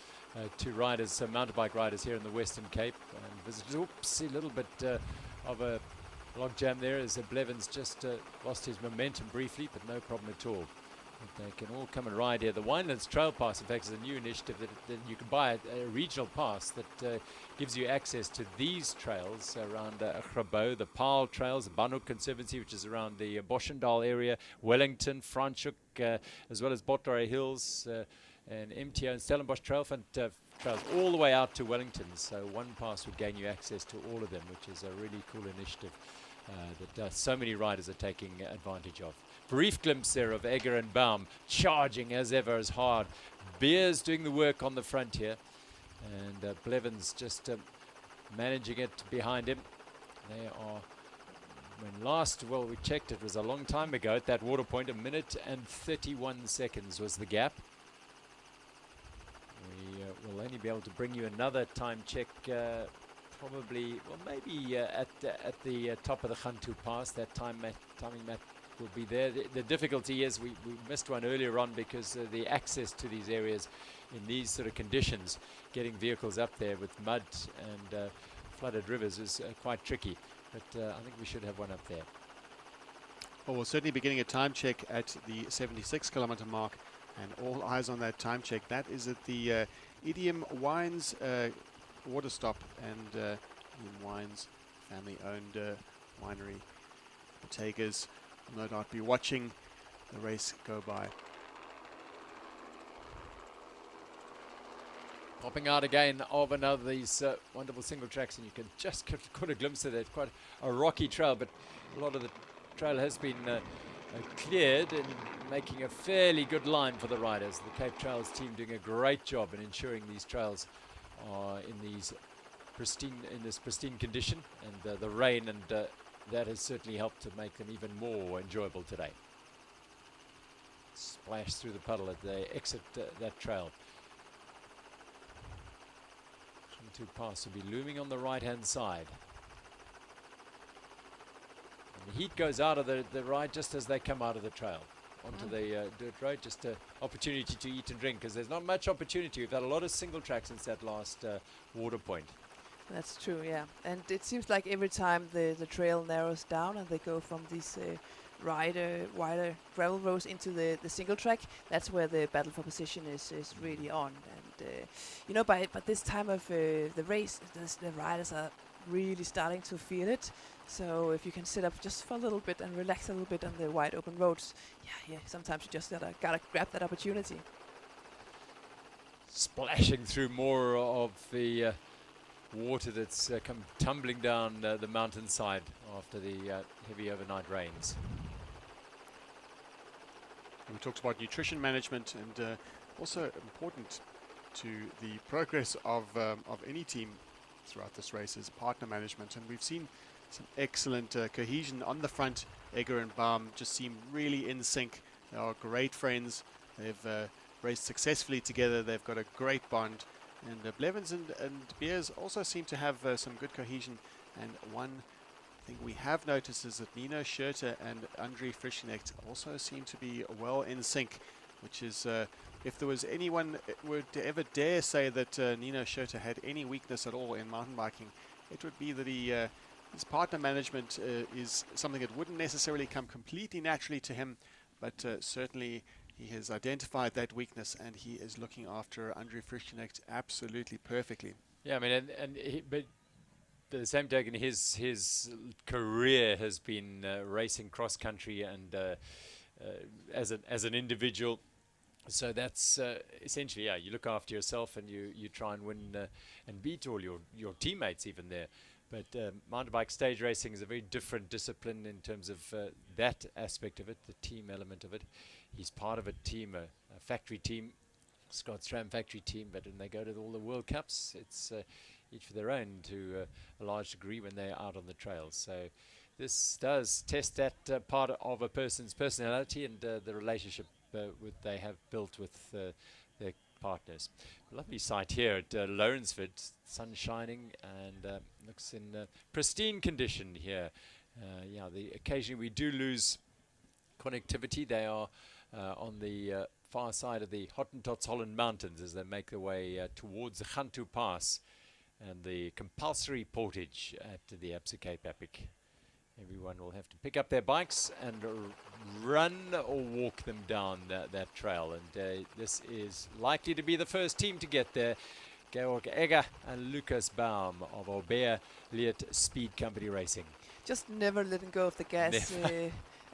to riders, mountain bike riders here in the Western Cape. And visitors, oops, a little bit of a log jam there as Blevins just lost his momentum briefly, but no problem at all. But they can all come and ride here. The Winelands Trail Pass, in fact, is a new initiative that you can buy a regional pass that gives you access to these trails around Grabo, the Paarl trails, the Banhoek Conservancy, which is around the Boschendal area, Wellington, Franschhoek, as well as Botdore Hills, and MTO and Stellenbosch trails all the way out to Wellington. So one pass would gain you access to all of them, which is a really cool initiative that so many riders are taking advantage of. Brief glimpse there of Egger and Baum charging as ever as hard. Beers doing the work on the front here, and Blevins just managing it behind him. They are, when last, well, we checked, it was a long time ago at that water point, 1 minute and 31 seconds was the gap. We will only be able to bring you another time check probably, well, maybe at the top of the Gantouw Pass. That timing map will be there. The difficulty is we missed one earlier on because the access to these areas in these sort of conditions, getting vehicles up there with mud and flooded rivers is quite tricky. But I think we should have one up there. Well, we'll certainly be getting a time check at the 76 kilometer mark, and all eyes on that time check. That is at the Idiom Wines water stop, and Idiom Wines, family-owned winery. Bodegas will no doubt be watching the race go by. Popping out again of another of these wonderful single tracks, and you can just get a glimpse of it. Quite a rocky trail, but a lot of the trail has been cleared and making a fairly good line for the riders. The Cape Trails team doing a great job in ensuring these trails are in this pristine condition, and the rain and that has certainly helped to make them even more enjoyable today. Splash through the puddle as they exit that trail. Gantouw Pass will be looming on the right-hand side. And the heat goes out of the ride just as they come out of the trail onto the dirt road. Just an opportunity to eat and drink, because there's not much opportunity. We've had a lot of single tracks since that last water point. That's true, yeah. And it seems like every time the trail narrows down and they go from these wider gravel roads into the single track, that's where the battle for position is really on. And by this time of the race, the riders are really starting to feel it. So if you can sit up just for a little bit and relax a little bit on the wide open roads, yeah, sometimes you just gotta grab that opportunity. Splashing through more of the water that's come tumbling down the mountainside after the heavy overnight rains. We talked about nutrition management, and also important to the progress of any team throughout this race is partner management. And we've seen some excellent cohesion on the front. Egger and Baum just seem really in sync. They are great friends. They've raced successfully together. They've got a great bond. And Blevins and Beers also seem to have some good cohesion. And one thing we have noticed is that Nino Schurter and Andre Frischknecht also seem to be well in sync, which is, if there was anyone would ever dare say that Nino Schurter had any weakness at all in mountain biking, it would be that his partner management is something that wouldn't necessarily come completely naturally to him, but certainly he has identified that weakness, and he is looking after Andre Frischknecht absolutely perfectly. Yeah, I mean, but the same token, his career has been racing cross country and as an individual. So that's essentially, yeah, you look after yourself and you try and win and beat all your teammates even there. But mountain bike stage racing is a very different discipline in terms of that aspect of it, the team element of it. He's part of a team, a factory team, Scott Stram factory team, but when they go to all the World Cups, it's each for their own to a large degree when they're out on the trails. So this does test that part of a person's personality and the relationship they have built with their partners. Lovely sight here at Lourensford, sun shining and looks in pristine condition here. Yeah, occasionally we do lose connectivity. They are on the far side of the Hottentots Holland Mountains as they make their way towards the Gantouw Pass and the compulsory portage at the Absa Cape Epic. Everyone will have to pick up their bikes and run or walk them down that trail. And this is likely to be the first team to get there. Georg Egger and Lucas Baum of Aubert Liet Speed Company Racing. Just never letting go of the gas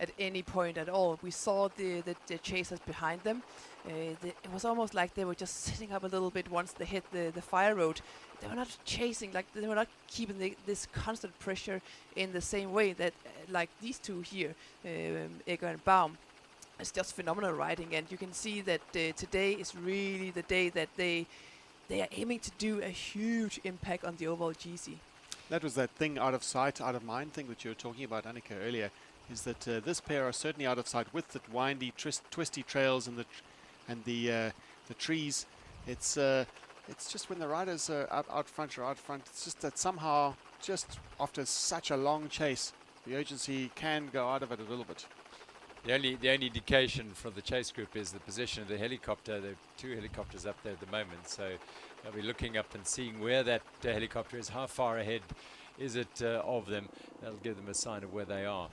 at any point at all. We saw the chasers behind them. It was almost like they were just sitting up a little bit once they hit the fire road. They were not chasing, like they were not keeping this constant pressure in the same way that like these two here, Egger and Baum. It's just phenomenal riding, and you can see that today is really the day that they are aiming to do a huge impact on the overall GC. That was that thing, out of sight, out of mind thing that you were talking about, Annika, earlier, is that this pair are certainly out of sight with the windy, twisty trails and the trees. It's just when the riders are out front, it's just that somehow, just after such a long chase, the urgency can go out of it a little bit. The only indication from the chase group is the position of the helicopter. There are two helicopters up there at the moment, so they'll be looking up and seeing where that helicopter is, how far ahead is it of them. That'll give them a sign of where they are.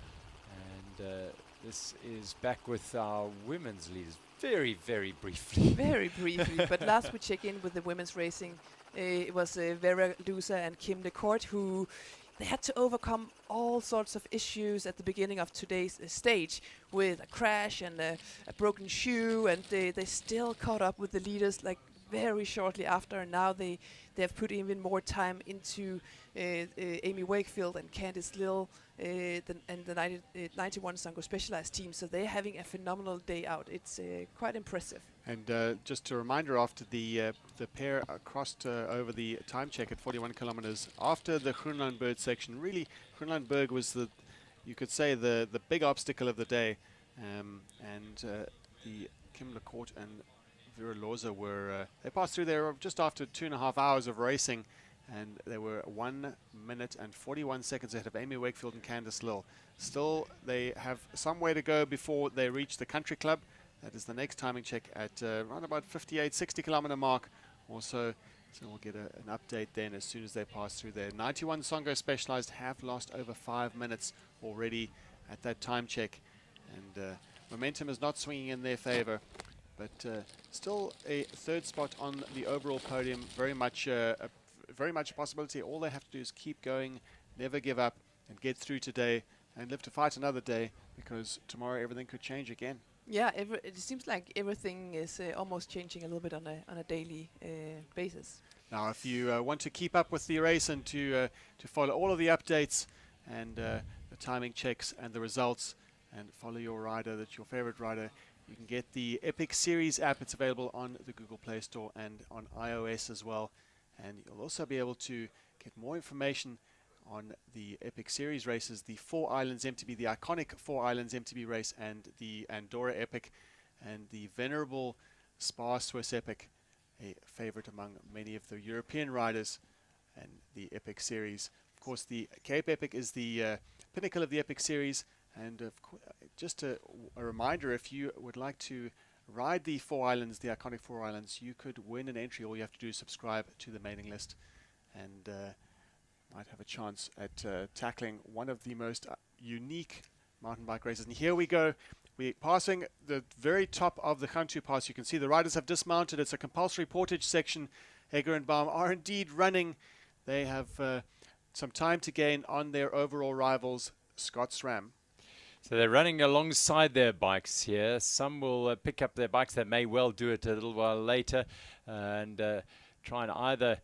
And this is back with our women's leaders. Very, very briefly. Very briefly. But last we checked in with the women's racing, it was Vera Lusa and Kim Lecourt who they had to overcome all sorts of issues at the beginning of today's stage with a crash and a broken shoe, and they still caught up with the leaders like very shortly after, and now they have put even more time into Amy Wakefield and Candice Lill and the 91 Sango Specialized team. So they're having a phenomenal day out. It's quite impressive. And just a reminder, after the pair crossed over the time check at 41 kilometers after the Groenlandberg section, really Groenlandberg was you could say the big obstacle of the day, and the Kim Lecourt and Vera Loza were they passed through there just after 2.5 hours of racing, and they were 1 minute and 41 seconds ahead of Amy Wakefield and Candice Lill. Still, they have some way to go before they reach the country club. That is the next timing check at around about 60 kilometer mark also. So we'll get an update then as soon as they pass through there. 91 Sango Specialized have lost over 5 minutes already at that time check, and momentum is not swinging in their favor. But still a third spot on the overall podium, very much a possibility. All they have to do is keep going, never give up, and get through today and live to fight another day, because tomorrow everything could change again. Yeah, it seems like everything is almost changing a little bit on a daily basis. Now, if you want to keep up with the race and to follow all of the updates and the timing checks and the results, and follow your rider, that's your favorite rider, You can get the Epic Series app. It's available on the Google Play Store and on iOS as well. And you'll also be able to get more information on the Epic Series races, the Four Islands MTB, the iconic Four Islands MTB race, and the Andorra Epic, and the venerable Spa Swiss Epic, a favorite among many of the European riders, and the Epic Series. Of course, the Cape Epic is the pinnacle of the Epic Series, and just a reminder, if you would like to ride the Four Islands, the iconic Four Islands, you could win an entry. All you have to do is subscribe to the mailing list, and might have a chance at tackling one of the most unique mountain bike races. And here we go. We're passing the very top of the Gantouw Pass. You can see the riders have dismounted. It's a compulsory portage section. Egger and Baum are indeed running. They have some time to gain on their overall rivals, Scott SRAM. So they're running alongside their bikes here. Some will pick up their bikes. They may well do it a little while later and try and either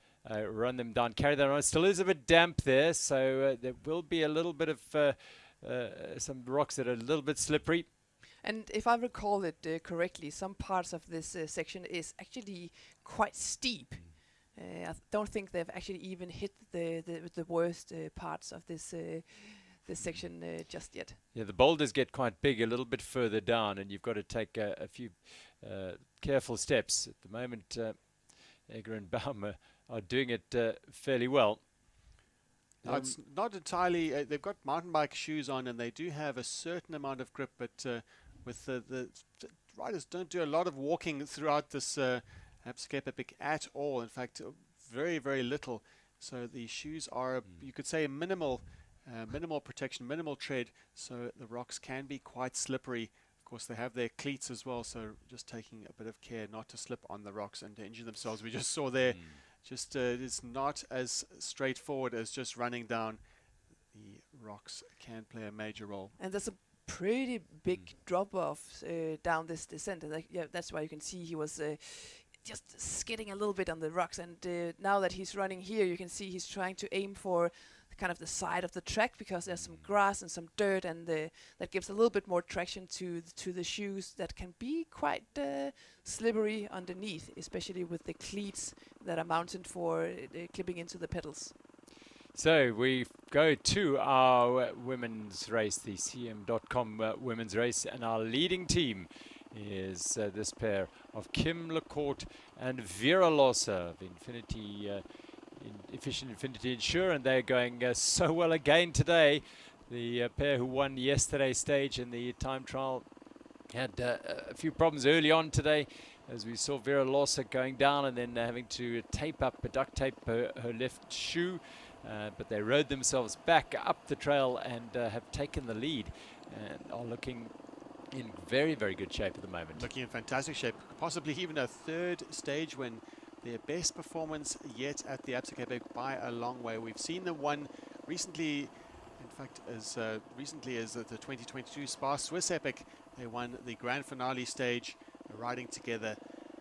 run them down, carry them on. It still is a bit damp there, so there will be a little bit of some rocks that are a little bit slippery. And if I recall it correctly, some parts of this section is actually quite steep. I don't think they've actually even hit the worst parts of this section just yet. Yeah, the boulders get quite big a little bit further down, and you've got to take a few careful steps. At the moment, Egger and Baum are doing it fairly well. No, it's not entirely. They've got mountain bike shoes on, and they do have a certain amount of grip, but with the riders don't do a lot of walking throughout this Absa Cape Epic at all. In fact, very, very little. So the shoes are, you could say, minimal protection, minimal tread. So the rocks can be quite slippery. Of course, they have their cleats as well. So just taking a bit of care not to slip on the rocks and to injure themselves. We just saw there. Just it's not as straightforward as just running down. The rocks can play a major role. And there's a pretty big drop-off down this descent. And yeah, that's why you can see he was just skidding a little bit on the rocks. And now that he's running here, you can see he's trying to aim for kind of the side of the track, because there's some grass and some dirt, and that gives a little bit more traction to the shoes that can be quite slippery underneath, especially with the cleats that are mounted for clipping into the pedals. So we go to our women's race, the CM.com women's race, and our leading team is this pair of Kim Lecourt and Vera Losse of Efficient Infinity Insure, and they're going so well again today. The pair who won yesterday's stage in the time trial had a few problems early on today, as we saw Vera Losse going down and then having to duct tape her left shoe, but they rode themselves back up the trail and have taken the lead and are looking in very, very good shape at the moment. Looking in fantastic shape, possibly even a third stage win. Their best performance yet at the Absa Cape Epic by a long way. We've seen them one recently, in fact, as recently as the 2022 Spa Swiss Epic. They won the grand finale stage, riding together,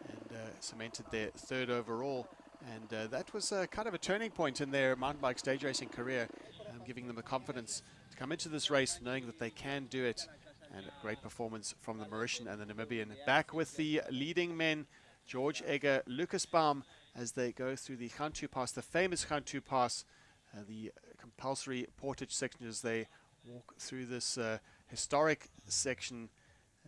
and cemented their third overall. And that was kind of a turning point in their mountain bike stage racing career, giving them the confidence to come into this race knowing that they can do it. And a great performance from the Mauritian and the Namibian. Back with the leading men, George Egger, Lucas Baum, as they go through the Gantouw Pass, the famous Gantouw Pass, the compulsory portage section, as they walk through this historic section,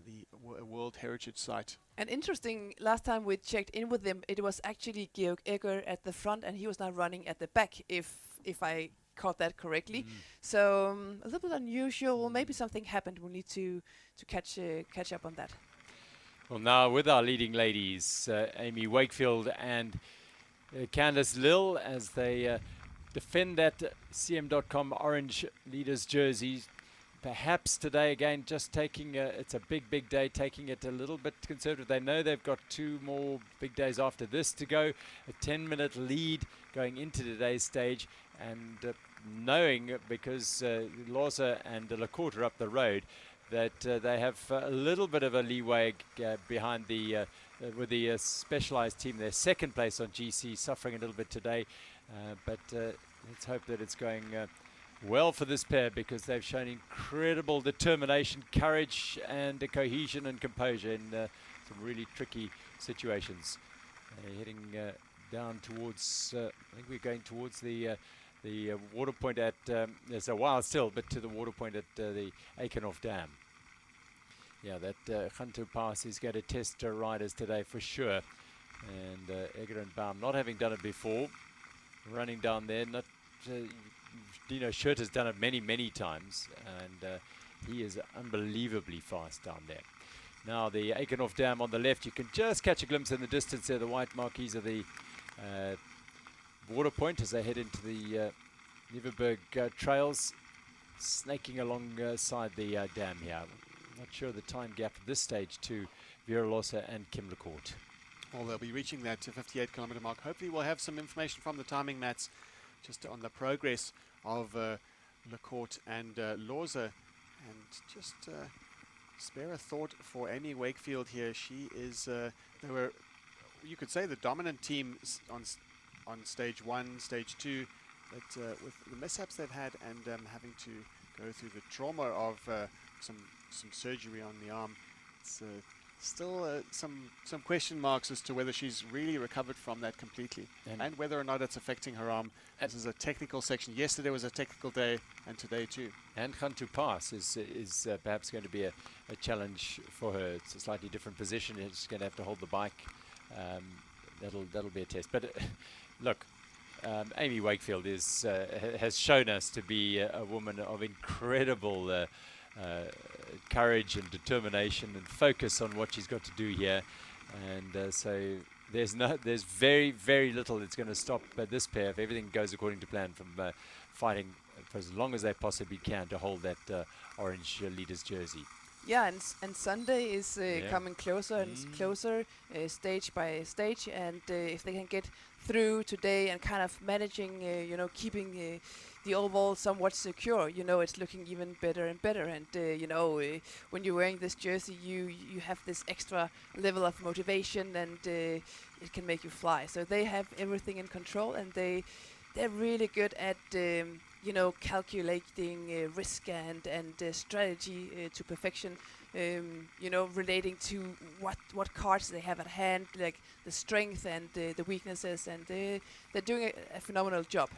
the World Heritage Site. And interesting, last time we checked in with them, it was actually Georg Egger at the front, and he was now running at the back, if I caught that correctly. So a little bit unusual. Maybe something happened. We need to catch up on that. Well, now with our leading ladies, Amy Wakefield and Candice Lill, as they defend that CM.com orange leaders jersey. Perhaps today, again, just taking it's a big day, taking it a little bit conservative. They know they've got 2 more big days after this to go. A 10-minute lead going into today's stage, and knowing, because Losse and Lecourt are up the road, that they have a little bit of a leeway behind the with the specialized team. Their second place on GC, suffering a little bit today, but let's hope that it's going well for this pair because they've shown incredible determination, courage, and cohesion and composure in some really tricky situations. Heading down towards, I think we're going towards the water point at, there's a while still, but to the water point at the Eikenhof Dam. Yeah, that Gantouw Pass is going to test riders today for sure. And Baum, not having done it before, running down there. Not Dino Schurt has done it many, many times, and he is unbelievably fast down there. Now the Eikenhof Dam on the left, you can just catch a glimpse in the distance there, the white marquees of the water point as they head into the Nieuweberg trails, snaking alongside the dam here. Not sure the time gap at this stage to Vera-Losa and Kim LeCourt. Well, they'll be reaching that 58-kilometre mark. Hopefully we'll have some information from the timing mats just on the progress of LeCourt and Losa. And just spare a thought for Amy Wakefield here. She is, they were, you could say, the dominant team on stage 1, stage 2, but with the mishaps they've had and having to go through the trauma of some surgery on the arm, it's still some question marks as to whether she's really recovered from that completely and whether or not it's affecting her arm. This is a technical section. Yesterday was a technical day and today too. And Gantouw Pass is perhaps going to be a challenge for her. It's a slightly different position. She's going to have to hold the bike. That'll be a test. But look, Amy Wakefield has shown us to be a woman of incredible courage and determination and focus on what she's got to do here, and so there's very, very little that's going to stop this pair if everything goes according to plan from fighting for as long as they possibly can to hold that orange leader's jersey. Yeah, and Sunday is coming closer and closer, stage by stage, and if they can get through today and kind of managing, keeping the overall somewhat secure, it's looking even better and better. And when you're wearing this jersey, you have this extra level of motivation, and it can make you fly. So they have everything in control, and they're really good at calculating risk and strategy to perfection. Relating to what cards they have at hand, like the strength and the weaknesses, and they're doing a phenomenal job.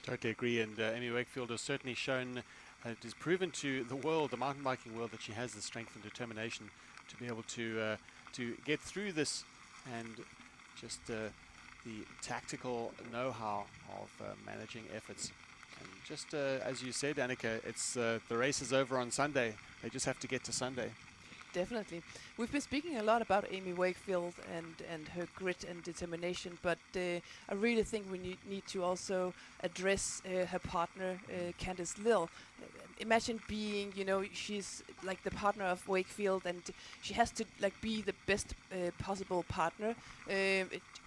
Totally agree, and Amy Wakefield has certainly shown, it has proven to the world, the mountain biking world, that she has the strength and determination to be able to get through this, and just the tactical know-how of managing efforts. And just as you said, Annika, it's the race is over on Sunday. They just have to get to Sunday. Definitely. We've been speaking a lot about Amy Wakefield and her grit and determination, but I really think we need to also address her partner, Candice Lill. Imagine being, she's like the partner of Wakefield, and she has to be the best possible partner.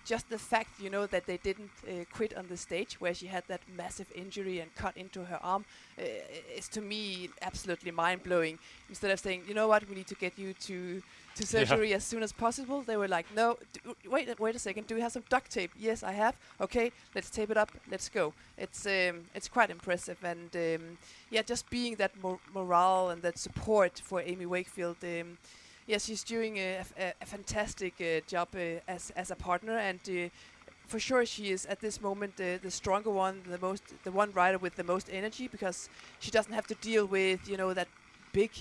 Just the fact, that they didn't quit on the stage where she had that massive injury and cut into her arm is to me absolutely mind-blowing. Instead of saying, you know what, we need to get you to surgery as soon as possible, they were like, no, wait a second, do we have some duct tape? Yes, I have. Okay, let's tape it up, let's go. It's quite impressive, and just being that morale and that support for Amy Wakefield. Yes, she's doing a fantastic job as a partner, and for sure she is at this moment the stronger one, the one rider with the most energy, because she doesn't have to deal with that big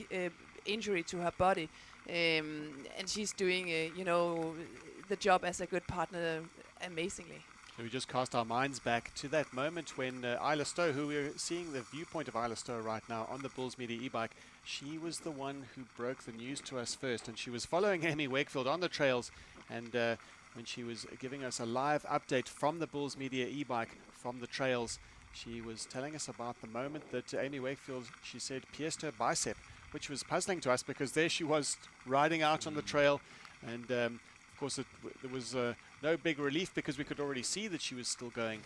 injury to her body, and she's doing the job as a good partner amazingly. So we just cast our minds back to that moment when Isla Stowe, who we're seeing the viewpoint of Isla Stowe right now on the Bulls Media e-bike, she was the one who broke the news to us first, and she was following Amy Wakefield on the trails, and when she was giving us a live update from the Bulls Media e-bike from the trails, she was telling us about the moment that Amy Wakefield, she said, pierced her bicep, which was puzzling to us because there she was riding out on the trail, and of course there was no big relief because we could already see that she was still going,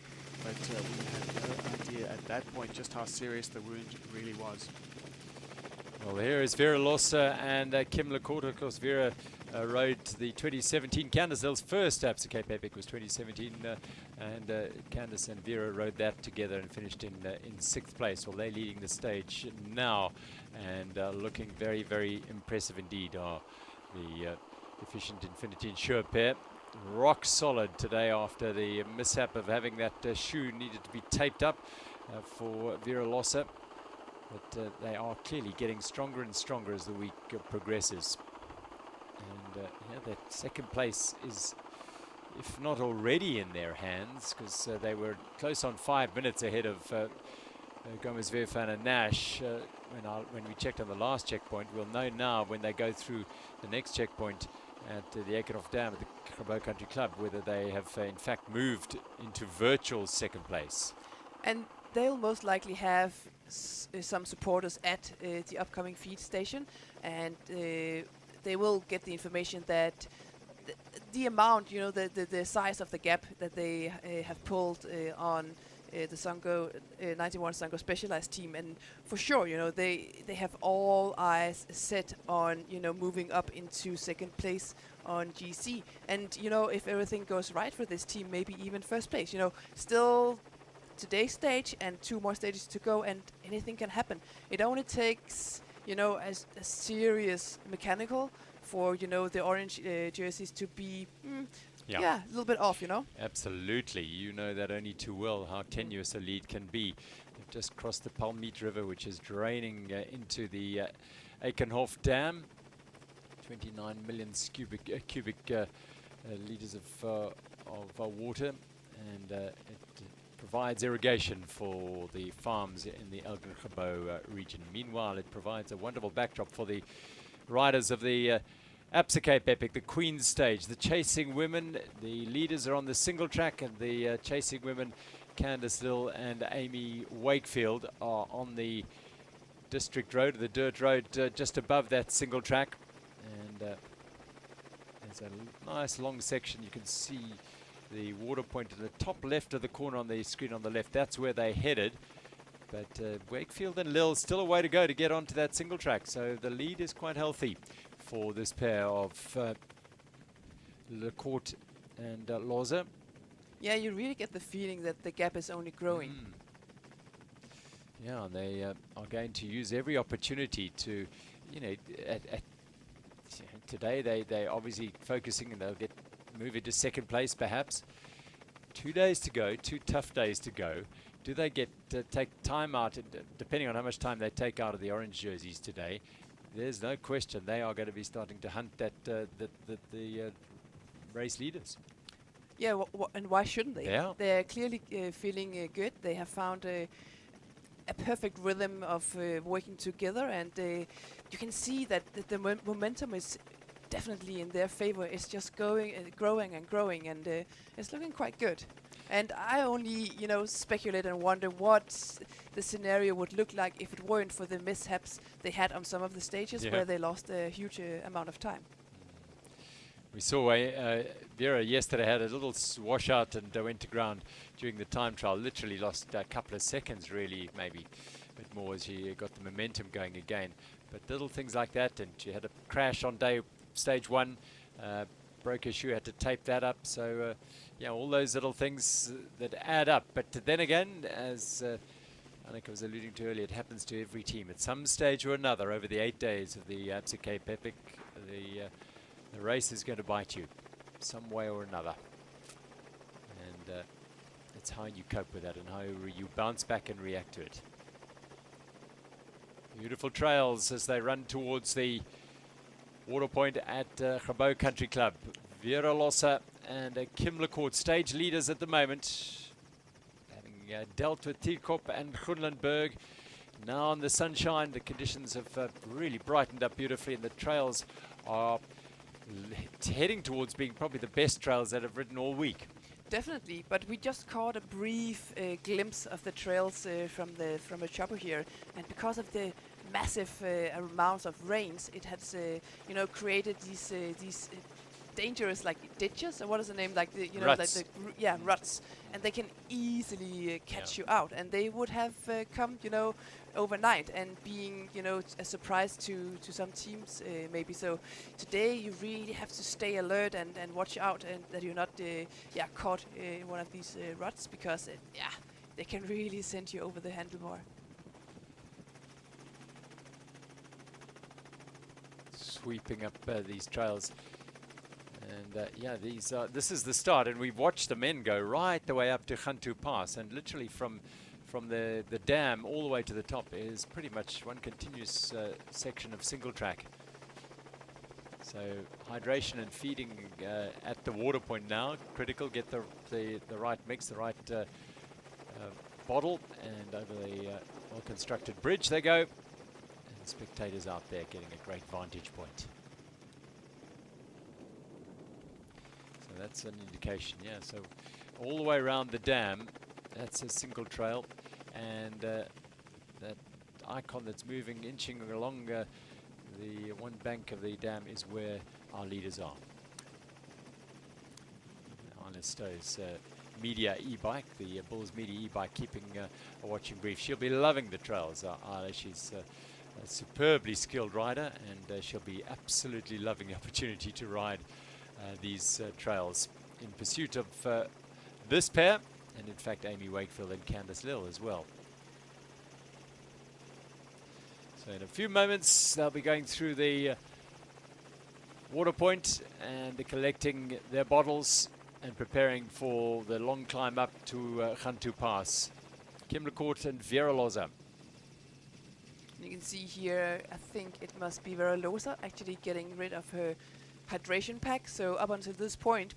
but we had no idea at that point just how serious the wound really was. Well, here is Vera-Losa and Kim LeCourt. Of course, Vera rode the 2017 Candice Hill's first Absa Cape Epic was 2017, and Candice and Vera rode that together and finished in 6th place. Well, they're leading the stage now and looking very, very impressive indeed. Are the Efficient Infinity Insure pair. Rock solid today after the mishap of having that shoe needed to be taped up for Vera Lossa. But they are clearly getting stronger and stronger as the week progresses. And yeah, that 2nd place is, if not already in their hands, because they were close on 5 minutes ahead of Gomez, Verfan and Nash. When we checked on the last checkpoint, we'll know now when they go through the next checkpoint at the Eikenhof Dam at the Gantouw Country Club whether they have in fact moved into virtual 2nd place. And they'll most likely have some supporters at the upcoming feed station, and they will get the information that the amount, you know, the size of the gap that they have pulled on the Sango 91 Sango Specialized team, and for sure, you know, they have all eyes set on, you know, moving up into 2nd place on GC, and you know, if everything goes right for this team, maybe even 1st place. You know, still today's stage and 2 more stages to go, and anything can happen. It only takes, you know, as a serious mechanical for, you know, the orange jerseys to be yeah, a little bit off, you know. Absolutely, you know that only too well how tenuous a lead can be. They've just crossed the Palmite River, which is draining into the Eikenhof Dam. 29 million cubic liters of water, and it provides irrigation for the farms in the Eikenhof region. Meanwhile, it provides a wonderful backdrop for the riders of the Absa Cape Epic, the Queen's Stage. The chasing women, the leaders are on the single track, and the chasing women, Candice Lill and Amy Wakefield, are on the district road, the dirt road, just above that single track. And there's a nice long section. You can see the water point at the top left of the corner on the screen on the left. That's where they headed. But Wakefield and Lill still a way to go to get onto that single track. So the lead is quite healthy for this pair of Lecourt and Loza. Yeah, you really get the feeling that the gap is only growing. Yeah, they are going to use every opportunity to, you know, today they obviously focusing, and they'll move into 2nd place perhaps. 2 days to go, 2 tough days to go. Do they get take time out, depending on how much time they take out of the orange jerseys today? There's no question they are going to be starting to hunt that the race leaders. Yeah, and why shouldn't they? Yeah. They're clearly feeling good. They have found a perfect rhythm of working together, and you can see that the momentum is definitely in their favor. It's just growing and growing, and it's looking quite good. And I only, you know, speculate and wonder what the scenario would look like if it weren't for the mishaps they had on some of the stages where they lost a huge amount of time. We saw Vera yesterday had a little washout and went to ground during the time trial. Literally lost a couple of seconds, really, maybe a bit more as she got the momentum going again. But little things like that, and she had a crash on stage 1. Broke her shoe, had to tape that up. So, yeah, all those little things that add up. But then again, as Annika was alluding to earlier, it happens to every team at some stage or another over the 8 days of the Absa Cape Epic. The race is going to bite you some way or another. And it's how you cope with that and how you bounce back and react to it. Beautiful trails as they run towards the water point at Gantouw Country Club. Vera Lossa and Kim Lecourt, stage leaders at the moment, having dealt with Tierkop and Groenlandberg. Now in the sunshine, the conditions have really brightened up beautifully, and the trails are heading towards being probably the best trails that I've ridden all week. Definitely, but we just caught a brief glimpse of the trails from a chopper here, and because of the massive amounts of rains, it has you know, created these dangerous like ditches, or what is the name, like the, you know, ruts. like the ruts, and they can easily catch you out, and they would have come, you know, overnight and being, you know, a surprise to some teams maybe. So today you really have to stay alert and watch out and that you're not caught in one of these ruts, because they can really send you over the handlebar. Sweeping up these trails. And this is the start, and we've watched the men go right the way up to Gantouw Pass, and literally from the dam all the way to the top is pretty much one continuous section of single track. So hydration and feeding at the water point now critical. Get the right mix, the right bottle, and over the well-constructed bridge they go. And the spectators out there getting a great vantage point. That's an indication, yeah. So all the way around the dam, that's a single trail, and that icon that's moving, inching along the one bank of the dam is where our leaders are. Anna Stowe's media e-bike, the Bulls media e-bike, keeping a watching brief. She'll be loving the trails. She's a superbly skilled rider, and she'll be absolutely loving the opportunity to ride these trails in pursuit of this pair, and in fact Amy Wakefield and Candice Lill as well. So in a few moments they'll be going through the water point and they're collecting their bottles and preparing for the long climb up to Gantouw Pass. Kim Lecourt and Vera Loza. You can see here, I think it must be Vera Loza actually getting rid of her hydration pack. So up until this point,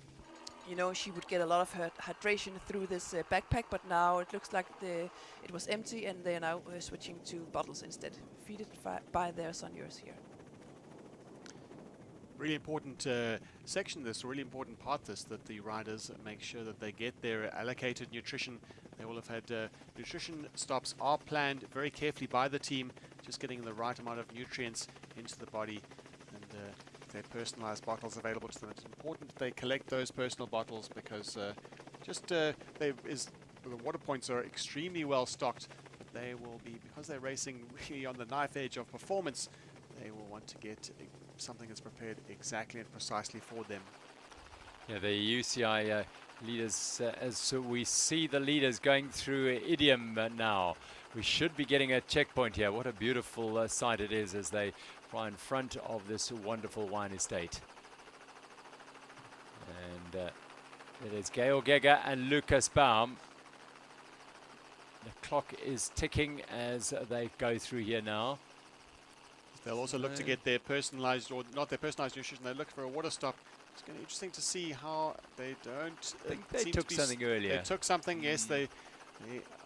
you know, she would get a lot of her hydration through this backpack, but now it looks like it was empty, and they are now switching to bottles instead, feeded by their seniors here. Really important section this, really important part this, that the riders make sure that they get their allocated nutrition. They will have had nutrition stops are planned very carefully by the team, just getting the right amount of nutrients into the body, and their personalized bottles available to them. It's important that they collect those personal bottles, because the water points are extremely well stocked, but they will be, because they're racing really on the knife edge of performance, they will want to get something that's prepared exactly and precisely for them. Yeah, the UCI leaders, as we see the leaders going through Idiom now, we should be getting a checkpoint here. What a beautiful sight it is as they fly in front of this wonderful wine estate. And it is Georg Gegger and Lucas Baum. The clock is ticking as they go through here now. They'll also look to get their personalized, or not their personalized nutrition, they look for a water stop. It's going to be interesting to see how they don't. I think they took something earlier. They took something, yes. They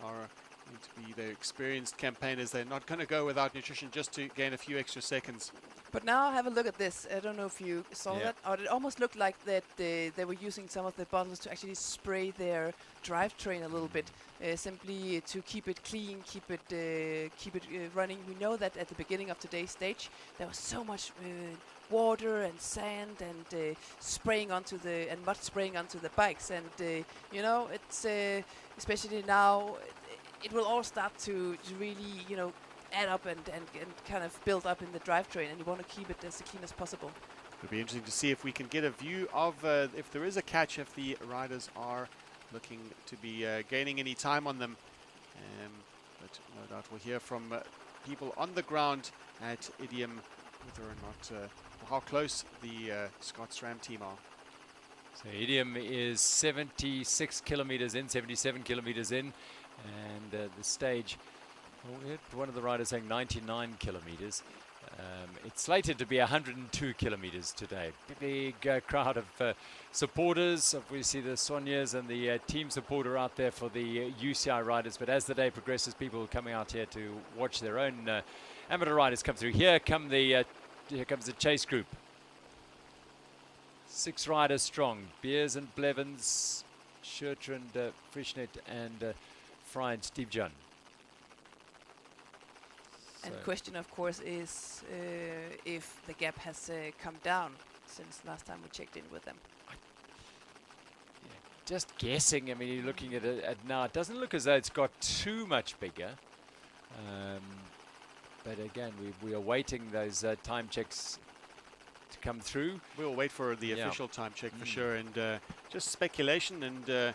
are need to be the experienced campaigners. They're not going to go without nutrition just to gain a few extra seconds. But now have a look at this. I don't know if you saw that. Or it almost looked like that they were using some of the bottles to actually spray their drivetrain a little bit, simply to keep it clean, keep it running. We know that at the beginning of today's stage there was so much water and sand and spraying onto and mud spraying onto the bikes, and you know, it's especially now it will all start to really, you know, add up and kind of build up in the drivetrain, and you want to keep it as clean as possible. It'll be interesting to see if we can get a view of if there is a catch, if the riders are looking to be gaining any time on them. But no doubt we'll hear from people on the ground at Idiom whether or not how close the Scots Ram team are. So Idiom is 76 kilometers in, 77 kilometers in, and the stage, one of the riders saying 99 kilometers. It's slated to be 102 kilometers today. Big crowd of supporters. We see the Sonias and the team supporter out there for the UCI riders. But as the day progresses, people are coming out here to watch their own amateur riders come through. Here comes the chase group. 6 riders strong. Beers and Blevins, Schertrand, Frischnet, and Fry and Steve John. And the question, of course, is if the gap has come down since last time we checked in with them. Just guessing. I mean, you're looking at it now. It doesn't look as though it's got too much bigger. But again, we are waiting those time checks to come through. We'll wait for the official time check for sure, and just speculation, and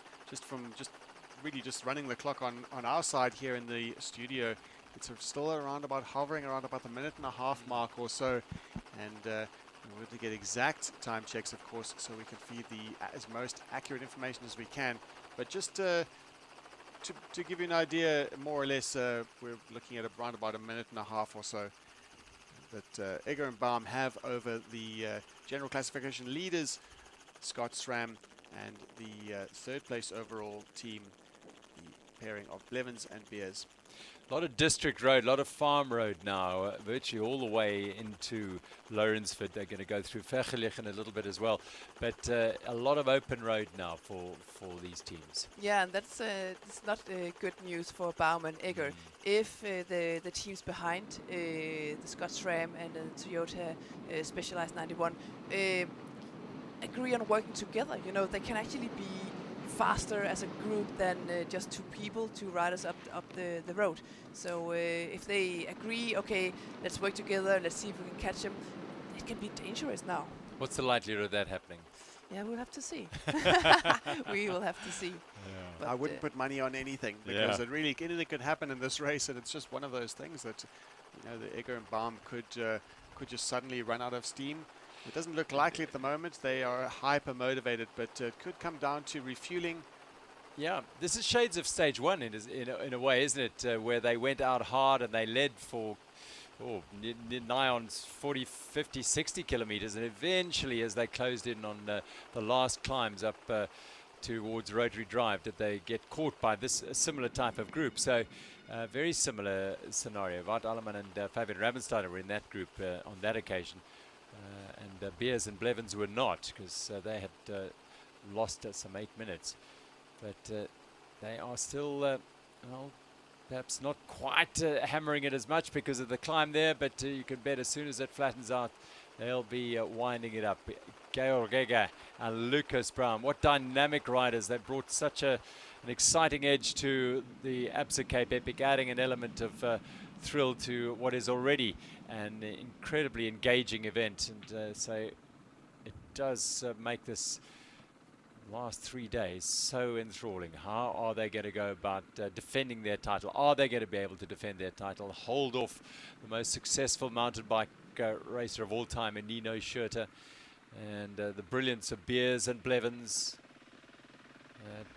really just running the clock on our side here in the studio. It's still hovering around about the 1.5 minute mark or so, and we want to get exact time checks, of course, so we can feed as most accurate information as we can. But just to give you an idea, more or less, we're looking at around about 1.5 minutes or so that Egger and Baum have over the general classification leaders, Scott SRAM, and the third place overall team, the pairing of Blevins and Beers. A lot of district road, a lot of farm road now, virtually all the way into Lourensford. They're going to go through Vergelegen a little bit as well, but a lot of open road now for these teams. Yeah, and that's it's not good news for Baum and Egger. If the teams behind, the Scott SRAM and the Toyota Specialized 91, agree on working together, you know, they can actually be faster as a group than just 2 people, 2 riders up the road. So if they agree, okay, let's work together, let's see if we can catch them, it can be dangerous now. What's the likelihood of that happening? Yeah, we'll have to see. We will have to see. I wouldn't put money on anything, because anything could happen in this race, and it's just one of those things that, you know, the Egger and Baum could just suddenly run out of steam. It doesn't look likely at the moment. They are hyper motivated, but it could come down to refueling. Yeah, this is shades of stage 1 in a way, isn't it? Where they went out hard and they led for nigh on 40, 50, 60 kilometers, and eventually, as they closed in on the last climbs up towards Rotary Drive, did they get caught by this similar type of group. So very similar scenario. Wout Alleman and Fabian Rabensteiner were in that group on that occasion. And Beers and Blevins were not, because they had lost some 8 minutes. But they are still, well, perhaps not quite hammering it as much because of the climb there, but you can bet as soon as it flattens out, they'll be winding it up. Georg Egger and Lucas Brown, what dynamic riders. They brought such an exciting edge to the Absa Cape Epic, adding an element of thrill to what is already an incredibly engaging event, and so it does make this last 3 days so enthralling. How are they going to go about defending their title? Are they going to be able to defend their title, hold off the most successful mountain bike racer of all time in Nino Schurter, and the brilliance of Beers and Blevins?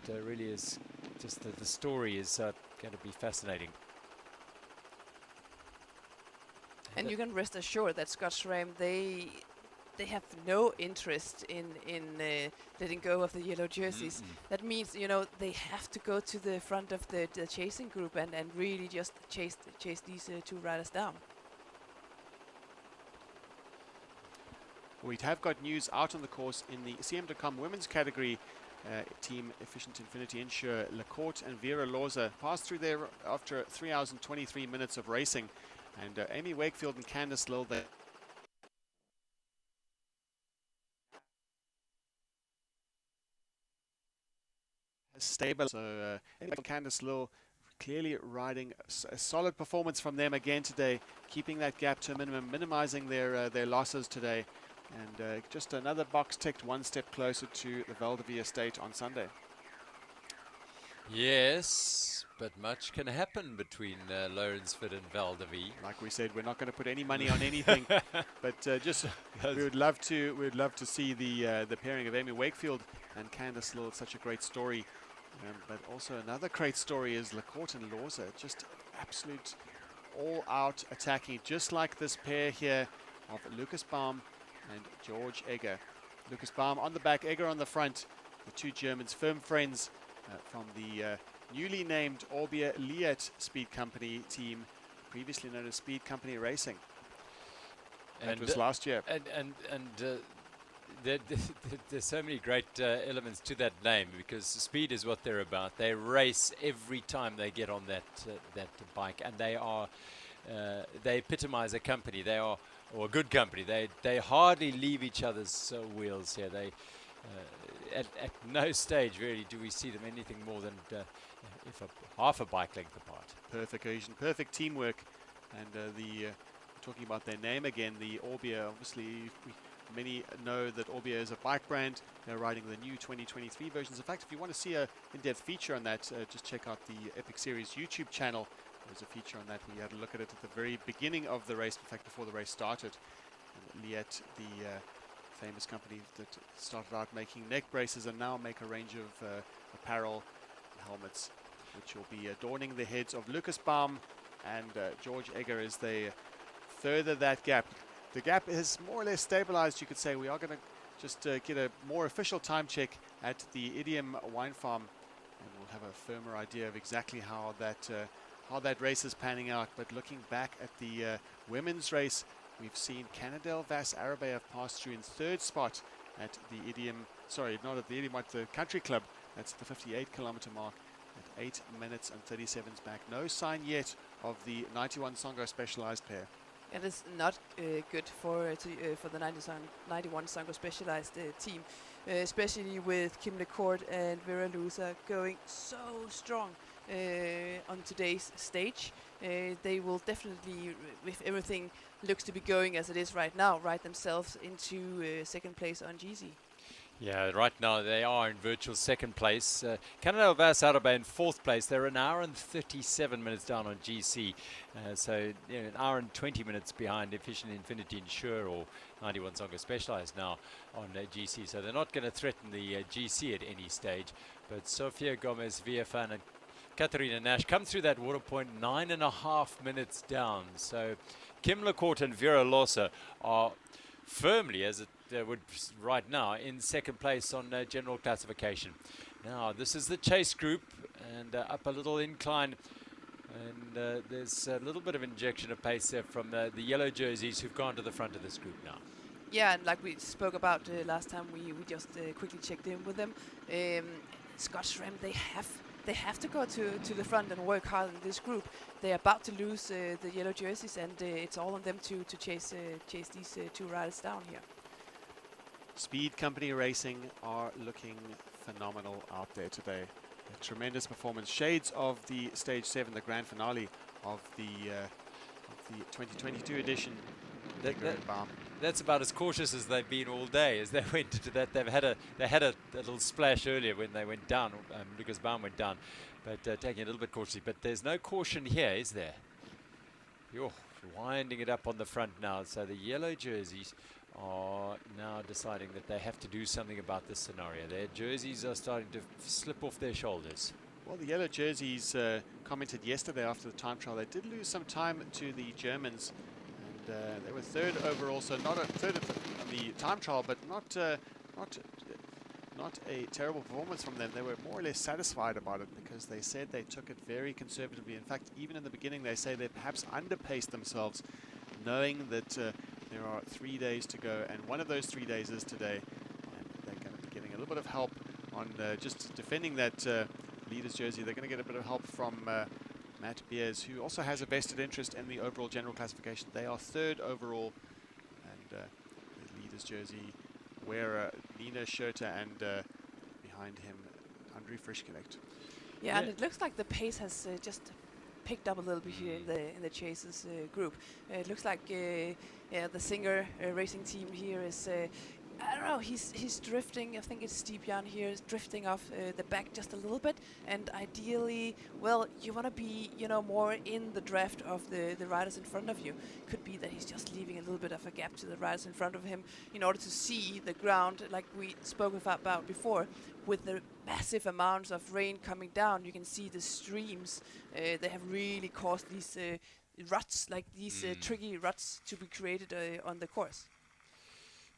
It really is just the story is going to be fascinating. And you can rest assured that Scott SRAM, they have no interest in letting go of the yellow jerseys. That means, you know, they have to go to the front of the chasing group and really just chase these 2 riders down. We have got news out on the course in the CM.com women's category. Team Efficient Infinity Insure, Lecourt and Vera Loza passed through there after 3 hours and 23 minutes of racing. And Amy Wakefield and Candice Lill, they stable. So Candice Lill clearly riding a solid performance from them again today, keeping that gap to a minimum, minimizing their losses today. And just another box ticked, 1 step closer to the Valdevie estate on Sunday. Yes, but much can happen between Lourensford and Valdevie. Like we said, we're not going to put any money on anything, but just we would love to see the pairing of Amy Wakefield and Candice Lill. Such a great story, but also another great story is Lecourt and Loza, just absolute all-out attacking, just like this pair here of Lucas Baum and George Egger. Lucas Baum on the back, Egger on the front. The 2 Germans, firm friends from the newly named Orbia Liat Speed Company team, previously known as Speed Company Racing. That was last year. And there's so many great elements to that name, because speed is what they're about. They race every time they get on that bike, and they epitomize a company. They are, or a good company. They hardly leave each other's wheels here. At no stage really do we see them anything more than if half a bike length apart. Perfect cohesion, perfect teamwork, and talking about their name again, the Orbea. Obviously, many know that Orbea is a bike brand. They're riding the new 2023 versions. In fact, if you want to see a in-depth feature on that, just check out the Epic Series YouTube channel. There's a feature on that. We had a look at it at the very beginning of the race, in fact, before the race started. And Liet, the famous company that started out making neck braces and now make a range of apparel, helmets, which will be adorning the heads of Lucas Baum and George Egger as they further that gap. The gap is more or less stabilized, you could say. We are going to just get a more official time check at the Idiom Wine Farm, and we'll have a firmer idea of exactly how that race is panning out. But looking back at the women's race, we've seen Canadel Vas Arabe have passed through in third spot at the Idiom, sorry, not at the Idiom, at the Country Club. That's the 58-kilometer mark at 8 minutes and 30 seconds back. No sign yet of the 91 Songo Specialized pair. It is not good for the 91 Songo Specialized team, especially with Kim LeCourt and Vera Lusa going so strong on today's stage. They will definitely, if everything looks to be going as it is right now, ride themselves into second place on GC. Yeah, right now they are in virtual second place. Canada Vas Arabe in fourth place. They're an hour and 37 minutes down on GC. So an hour and 20 minutes behind Efficient Infinity Insure or 91 Songo Specialized now on GC. So they're not going to threaten the GC at any stage. But Sofia Gomez, Viafan and Katarina Nash come through that water point 9.5 minutes down. So Kim LeCourt and Vera Losa are firmly, as it would right now, in second place on general classification. Now this is the chase group, and up a little incline, and there's a little bit of injection of pace there from the yellow jerseys who've gone to the front of this group now. Yeah, and like we spoke about last time, we just quickly checked in with them. Scott Schramm, they have to go to the front and work hard in this group. They're about to lose the yellow jerseys, and it's all on them to chase these two riders down here. Speed Company Racing are looking phenomenal out there today. A tremendous performance. Shades of the Stage 7, the grand finale of the 2022 edition. That's about as cautious as they've been all day. As they went into that, they had a little splash earlier when they went down. Lucas Baum went down, but taking it a little bit cautiously. But there's no caution here, is there? You're winding it up on the front now. So the yellow jerseys are now deciding that they have to do something about this scenario. Their jerseys are starting to slip off their shoulders. Well, the yellow jerseys commented yesterday after the time trial. They did lose some time to the Germans. They were third overall, so not a third at the time trial, but not a terrible performance from them. They were more or less satisfied about it because they said they took it very conservatively. In fact, even in the beginning, they say they perhaps underpaced themselves, knowing that there are 3 days to go, and one of those 3 days is today. And they're going to be getting a little bit of help on just defending that leader's jersey. They're going to get a bit of help from Matt Beers, who also has a vested interest in the overall general classification. They are third overall, and the leader's jersey wearer Nina Schurter, and behind him Andre Frischgelect. Yeah, and it looks like the pace has just picked up a little bit here in the Chasers group. It looks like the Singer racing team here is I don't know, he's drifting. I think it's Steve Jan here is drifting off the back just a little bit, and ideally, well, you want to be, more in the draft of the riders in front of you. Could be that he's just leaving a little bit of a gap to the riders in front of him in order to see the ground, like we spoke about before. With the massive amounts of rain coming down, you can see the streams. They have really caused these ruts, like these tricky ruts, to be created on the course.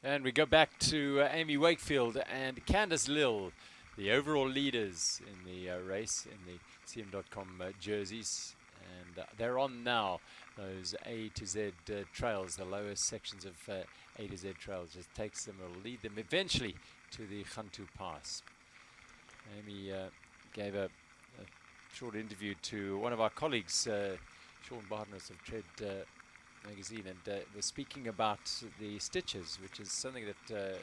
And we go back to Amy Wakefield and Candice Lill, the overall leaders in the race in the CM.com jerseys. And they're on now, those A to Z trails, the lowest sections of A to Z trails. Just takes them, will lead them eventually to the Gantouw Pass. Amy gave a short interview to one of our colleagues, Sean Barnes of Tread magazine, and was speaking about the stitches, which is something that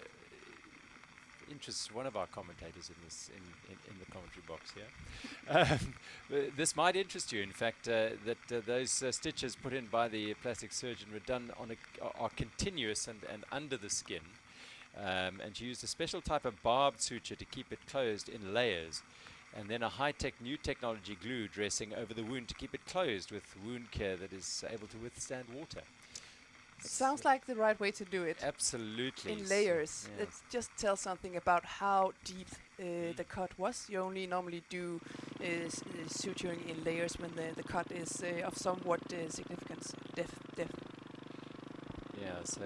interests one of our commentators in this in the commentary box here. This might interest you, in fact, that those stitches put in by the plastic surgeon were done on are continuous and under the skin, and she used a special type of barbed suture to keep it closed in layers, and then a high-tech new technology glue dressing over the wound to keep it closed with wound care that is able to withstand water. Sounds like the right way to do it. Absolutely. In layers. Yeah. It just tells something about how deep the cut was. You only normally do suturing in layers when the cut is of somewhat significance, depth. Yeah, so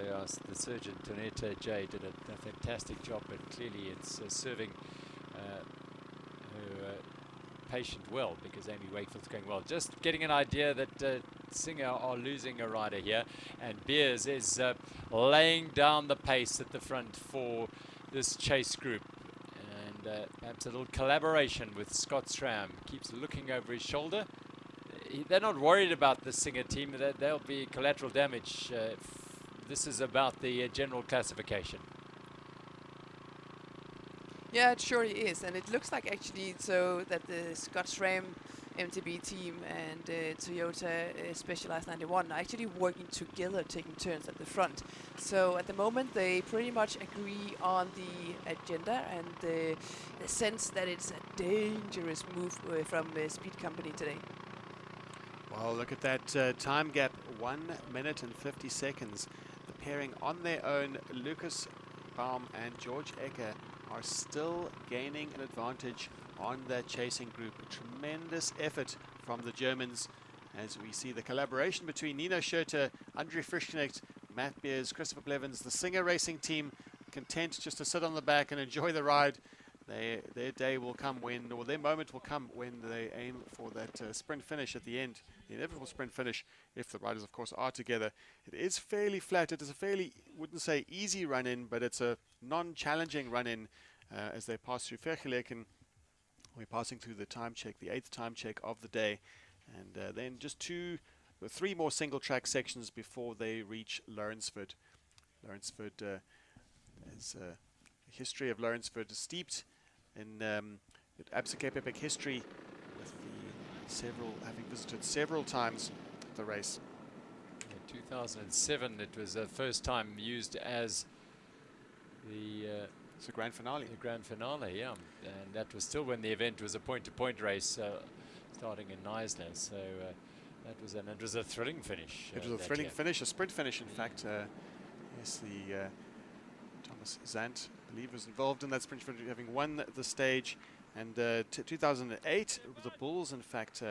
the surgeon, Toneta J, did a fantastic job, but clearly it's serving her patient well, because Amy Wakefield's going well. Just getting an idea that Singer are losing a rider here, and Beers is laying down the pace at the front for this chase group, and perhaps a little collaboration with Scott Stram. Keeps looking over his shoulder. They're not worried about the Singer team. There'll be collateral damage. This is about the general classification. Yeah, it surely is, and it looks like actually so that the Scott Stram MTB team and Toyota Specialized 91 are actually working together, taking turns at the front. So at the moment they pretty much agree on the agenda and the sense that it's a dangerous move from Speed Company today. Well, look at that time gap, 1 minute and 50 seconds. The pairing on their own, Lucas Baum and George Ecker, are still gaining an advantage on that chasing group. A tremendous effort from the Germans, as we see the collaboration between Nino Schurter, Andre Frischknecht, Matt Beers, Christopher Blevins, the Singer Racing team, content just to sit on the back and enjoy the ride. Their day will come when, or their moment will come when they aim for that sprint finish at the end, the inevitable sprint finish, if the riders, of course, are together. It is fairly flat. It is a fairly, wouldn't say easy run-in, but it's a non-challenging run-in as they pass through Vergeleken. We're passing through the time check, the 8th time check of the day, and then just 2 or 3 more single-track sections before they reach Lourensford. Lourensford is a history of Lourensford steeped in Absa Cape Epic history, with the having visited several times the race. In 2007, it was the first time used as it's a grand finale. The grand finale, yeah, and that was still when the event was a point-to-point race, starting in Knysna. So it was a thrilling finish. It was a thrilling finish, a sprint finish, in fact. Yes, the Thomas Zant, I believe, was involved in that sprint finish, having won the stage. And 2008, the Bulls, in fact,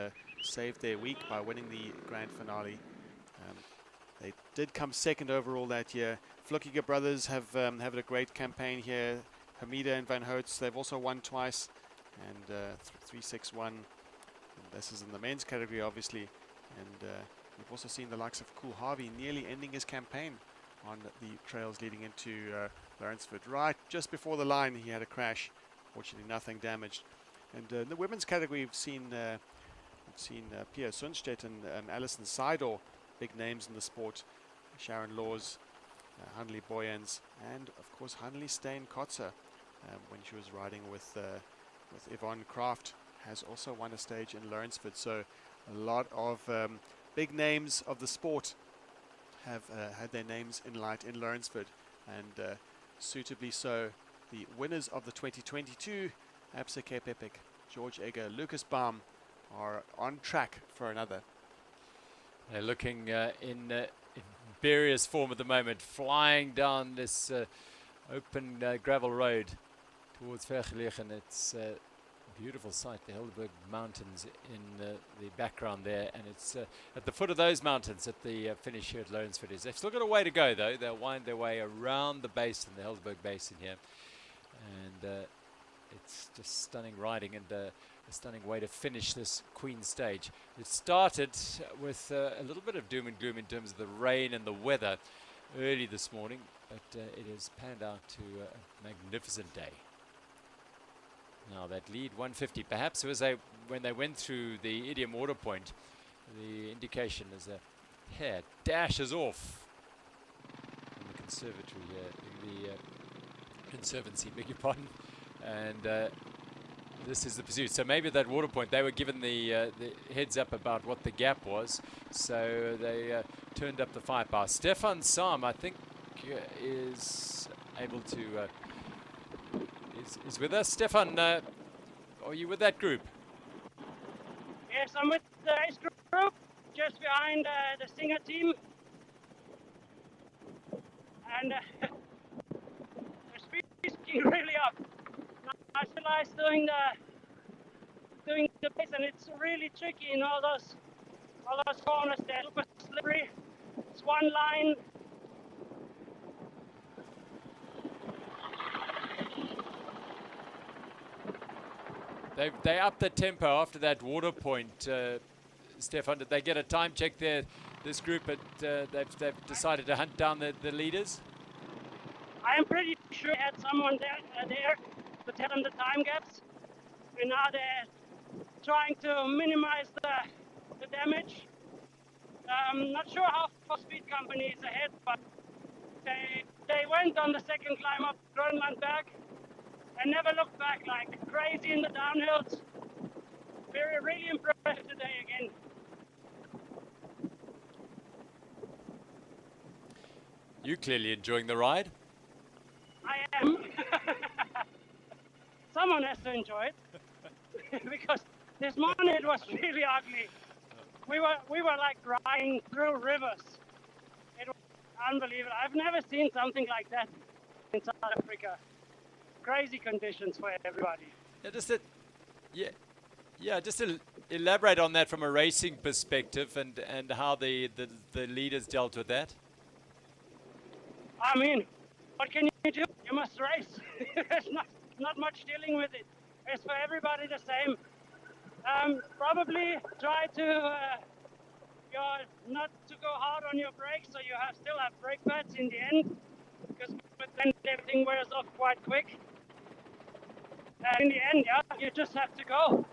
saved their week by winning the grand finale. They did come second overall that year. Vlockiger brothers have had a great campaign here. Hamida and Van Hertz, they've also won twice, and 361. This is in the men's category, obviously. And we've also seen the likes of Kool Harvey nearly ending his campaign on the trails leading into Lourensford. Right just before the line, he had a crash. Fortunately, nothing damaged. And in the women's category, we've seen Pia Sundstedt and Alison Seidel, big names in the sport. Sharon Laws, Hanley Boyens, and of course Hanley Steyn-Kotzer, when she was riding with Yvonne Kraft, has also won a stage in Lourensford. So a lot of big names of the sport have had their names in light in Lourensford, and suitably so. The winners of the 2022 Absa Cape Epic, George Egger, Lucas Baum, are on track for another. They're looking in various form at the moment, flying down this open gravel road towards Vergeleken. It's a beautiful sight, the Helderberg Mountains in the background there, and it's at the foot of those mountains at the finish here at Lourensford. They've still got a way to go, though. They'll wind their way around the basin, the Helderberg Basin here, and it's just stunning riding and a stunning way to finish this Queen stage. It started with a little bit of doom and gloom in terms of the rain and the weather early this morning, but it has panned out to a magnificent day. Now that lead 150, perhaps it was when they went through the Idiom order point, the indication is a hair dashes off in the conservatory here. The Conservancy, beg your pardon. And this is the pursuit. So maybe at that water point, they were given the heads up about what the gap was. So they turned up the firepower. Stefan Sam, I think, is able to... is with us. Stefan, are you with that group? Yes, I'm with the race group, just behind the Singer team. And the speed is picking really up. I realized doing the pace, and it's really tricky in all those corners. They're super slippery. It's one line. They upped the tempo after that water point. Stefan, did they get a time check there? This group, they've decided to hunt down the leaders. I am pretty sure they had someone there to tell them the time gaps, and now they're trying to minimize the damage. Not sure how far Speed Company is ahead, but they went on the second climb up Groenlandberg and never looked back, like crazy in the downhills. Really impressed today again. You clearly enjoying the ride. I am. Someone has to enjoy it because this morning it was really ugly. We were like riding through rivers. It was unbelievable. I've never seen something like that in South Africa. Crazy conditions for everybody. Just to elaborate on that from a racing perspective and how the leaders dealt with that. I mean, what can you do? You must race. There's not much dealing with it. It's for everybody the same. Probably try to not to go hard on your brakes, so you still have brake pads in the end, because then everything wears off quite quick. And in the end, you just have to go.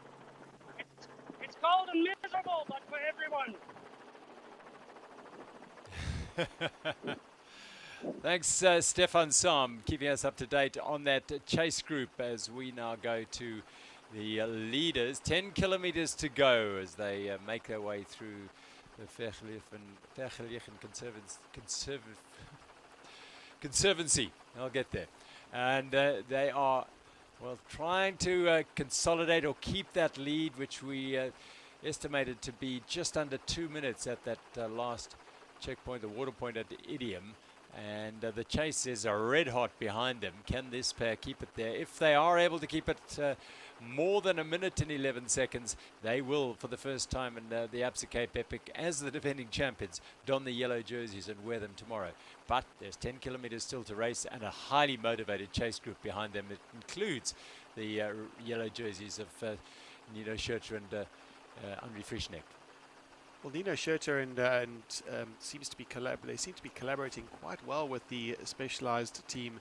It's cold and miserable, but for everyone. Thanks, Stefan Sam, keeping us up to date on that chase group as we now go to the leaders. 10 kilometers to go as they make their way through the Vergelegen Conservancy. I'll get there. And they are, well, trying to consolidate or keep that lead, which we estimated to be just under 2 minutes at that last checkpoint, the water point at Idiom. And the chase is red hot behind them. Can this pair keep it there? If they are able to keep it more than 1 minute and 11 seconds, they will, for the first time in the Absa Cape Epic, as the defending champions, don the yellow jerseys and wear them tomorrow. But there's 10 kilometers still to race and a highly motivated chase group behind them. It includes the yellow jerseys of Nino Schurter and Henri Frischneck. Well, Nino Schurter seems to be they seem to be collaborating quite well with the specialized team,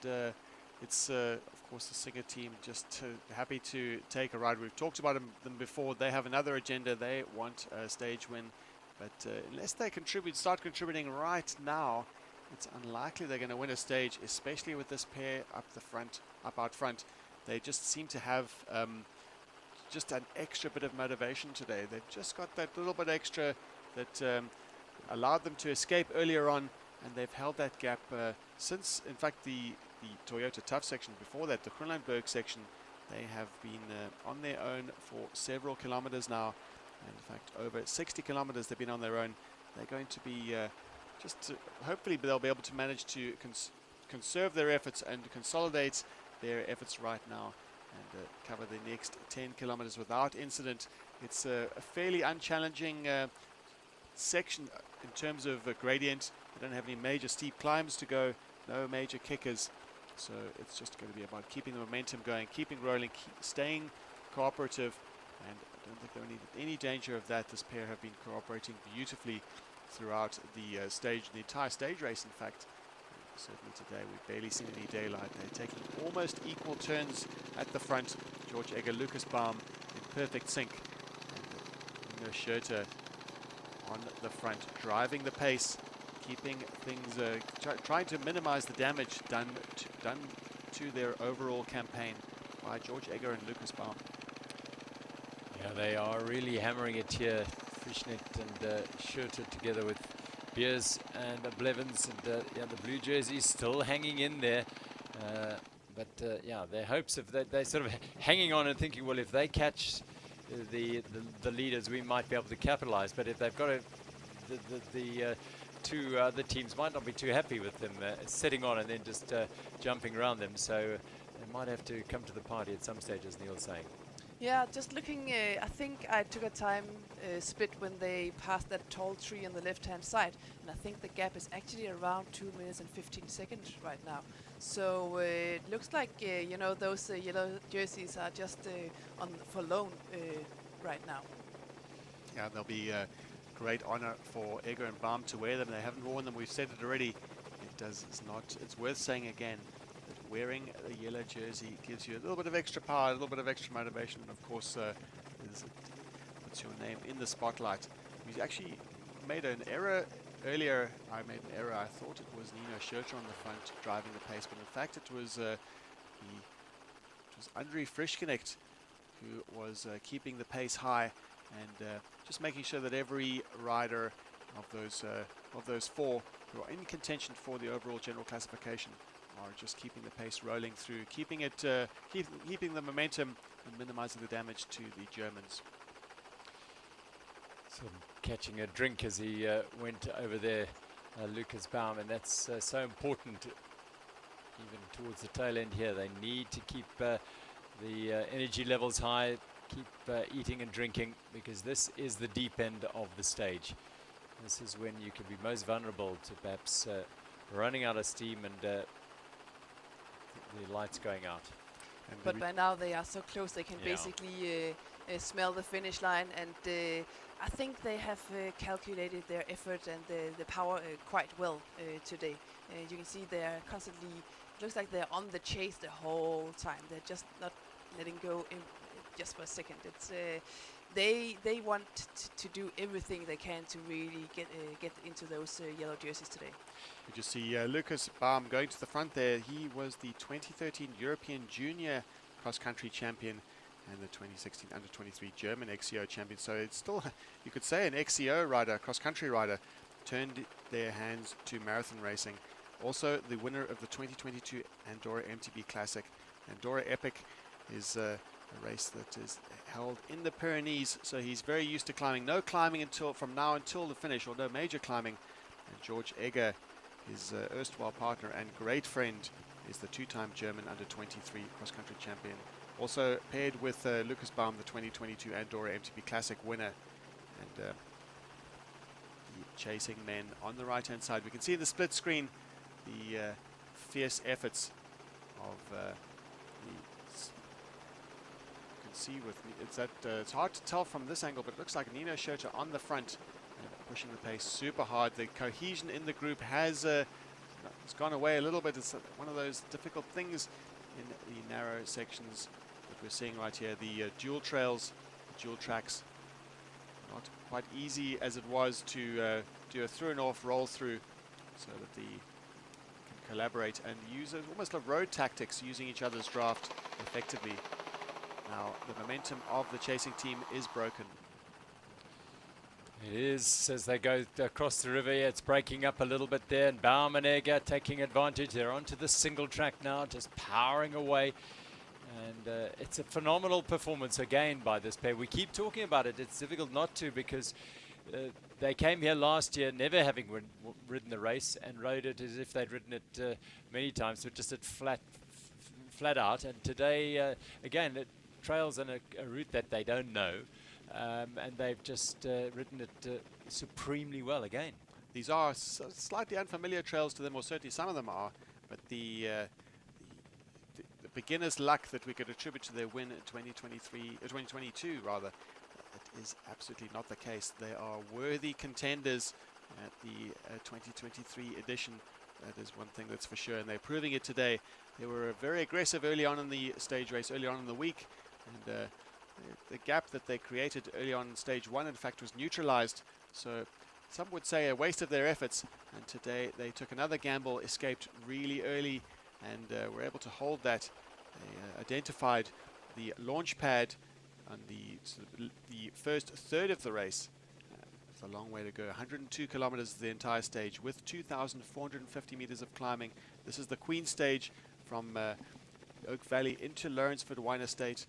and it's of course the Singer team just happy to take a ride. We've talked about them before. They have another agenda. They want a stage win, but unless they start contributing right now, it's unlikely they're going to win a stage, especially with this pair up out front. They just seem to have just an extra bit of motivation today. They've just got that little bit extra that allowed them to escape earlier on, and they've held that gap since, in fact, the Toyota Tough section. Before that, the Groenlandberg section, they have been on their own for several kilometers now. And in fact, over 60 kilometers they've been on their own. They're going to be hopefully they'll be able to manage to conserve their efforts and consolidate their efforts right now, and cover the next 10 kilometers without incident. It's a fairly unchallenging section in terms of gradient. They don't have any major steep climbs to go, no major kickers. So it's just going to be about keeping the momentum going, keeping rolling, staying cooperative. And I don't think there any danger of that. This pair have been cooperating beautifully throughout the entire stage race, in fact. Certainly today we've barely seen any daylight. They're taking almost equal turns at the front. George Egger, Lucas Baum in perfect sync. And Nino Schurter on the front, driving the pace, keeping things, trying to minimize the damage done to their overall campaign by George Egger and Lucas Baum. Yeah, they are really hammering it here. Frischnet and Schurter together with Beers and Blevins, and yeah, the blue jersey still hanging in there. But yeah, their hopes of that, they're sort of hanging on and thinking, well, if they catch the leaders, we might be able to capitalize. But if they've got the two other teams might not be too happy with them sitting on and then just jumping around them. So they might have to come to the party at some stage, as Neil's saying. Yeah, just looking, I think I took a time split when they passed that tall tree on the left-hand side, and I think the gap is actually around 2 minutes and 15 seconds right now. So it looks like, you know, those yellow jerseys are just on for loan right now. Yeah, they'll be great honor for Egger and Baum to wear them. They haven't worn them. We've said it already. It's worth saying again. Wearing a yellow jersey gives you a little bit of extra power, a little bit of extra motivation, and of course puts your name in the spotlight. We actually made an error earlier. I made an error. I thought it was Nino Schurter on the front driving the pace, but in fact it was Andre Frischknecht who was keeping the pace high and just making sure that every rider of those four who are in contention for the overall general classification are just keeping the pace rolling through, keeping the momentum and minimizing the damage to the Germans. So catching a drink as he went over there, Lucas Baum, and that's so important even towards the tail end here. They need to keep the energy levels high, keep eating and drinking, because this is the deep end of the stage. This is when you can be most vulnerable to perhaps running out of steam and the lights going out. But by now they are so close, they can basically smell the finish line, and I think they have calculated their effort and the power quite well today. You can see they're constantly, it looks like they're on the chase the whole time. They're just not letting go just for a second. It's they want to do everything they can to really get into those yellow jerseys today. You just see Lucas Baum going to the front there. He was the 2013 European Junior cross-country champion and the 2016 Under-23 German XCO champion. So it's still, you could say, an XCO rider, cross-country rider, turned their hands to marathon racing. Also the winner of the 2022 Andorra MTB Classic. Andorra Epic is a race that is held in the Pyrenees, so he's very used to climbing. No climbing from now until the finish, or no major climbing. And George Egger, his erstwhile partner and great friend, is the two-time German Under-23 cross-country champion. Also paired with Lucas Baum, the 2022 Andorra MTB Classic winner. And the chasing men on the right-hand side. We can see in the split screen the fierce efforts of see with it's hard to tell from this angle, but it looks like Nino Schurter on the front, pushing the pace super hard. The cohesion in the group has it's gone away a little bit. It's one of those difficult things in the narrow sections that we're seeing right here. The dual trails, the dual tracks, not quite easy as it was to do a through and off roll through, so that the can collaborate and use almost like road tactics, using each other's draft effectively. Now the momentum of the chasing team is broken. It is, as they go across the river. It's breaking up a little bit there, and Baum and Egger taking advantage. They're onto the single track now, just powering away. And it's a phenomenal performance again by this pair. We keep talking about it. It's difficult not to, because they came here last year never having ridden the race, and rode it as if they'd ridden it many times, but just at flat out. And today, again, it trails on a route that they don't know. And they've just ridden it supremely well again. These are slightly unfamiliar trails to them, or certainly some of them are, but the beginner's luck that we could attribute to their win in 2022 rather, it is absolutely not the case. They are worthy contenders at the 2023 edition. That is one thing that's for sure, and they're proving it today. They were very aggressive early on in the stage race, early on in the week, and the gap that they created early on in stage one, in fact, was neutralized. So some would say a waste of their efforts. And today they took another gamble, escaped really early, and were able to hold that. They identified the launch pad on the first third of the race. It's a long way to go. 102 kilometers the entire stage with 2,450 meters of climbing. This is the Queen stage from Oak Valley into Lourensford Wine Estate,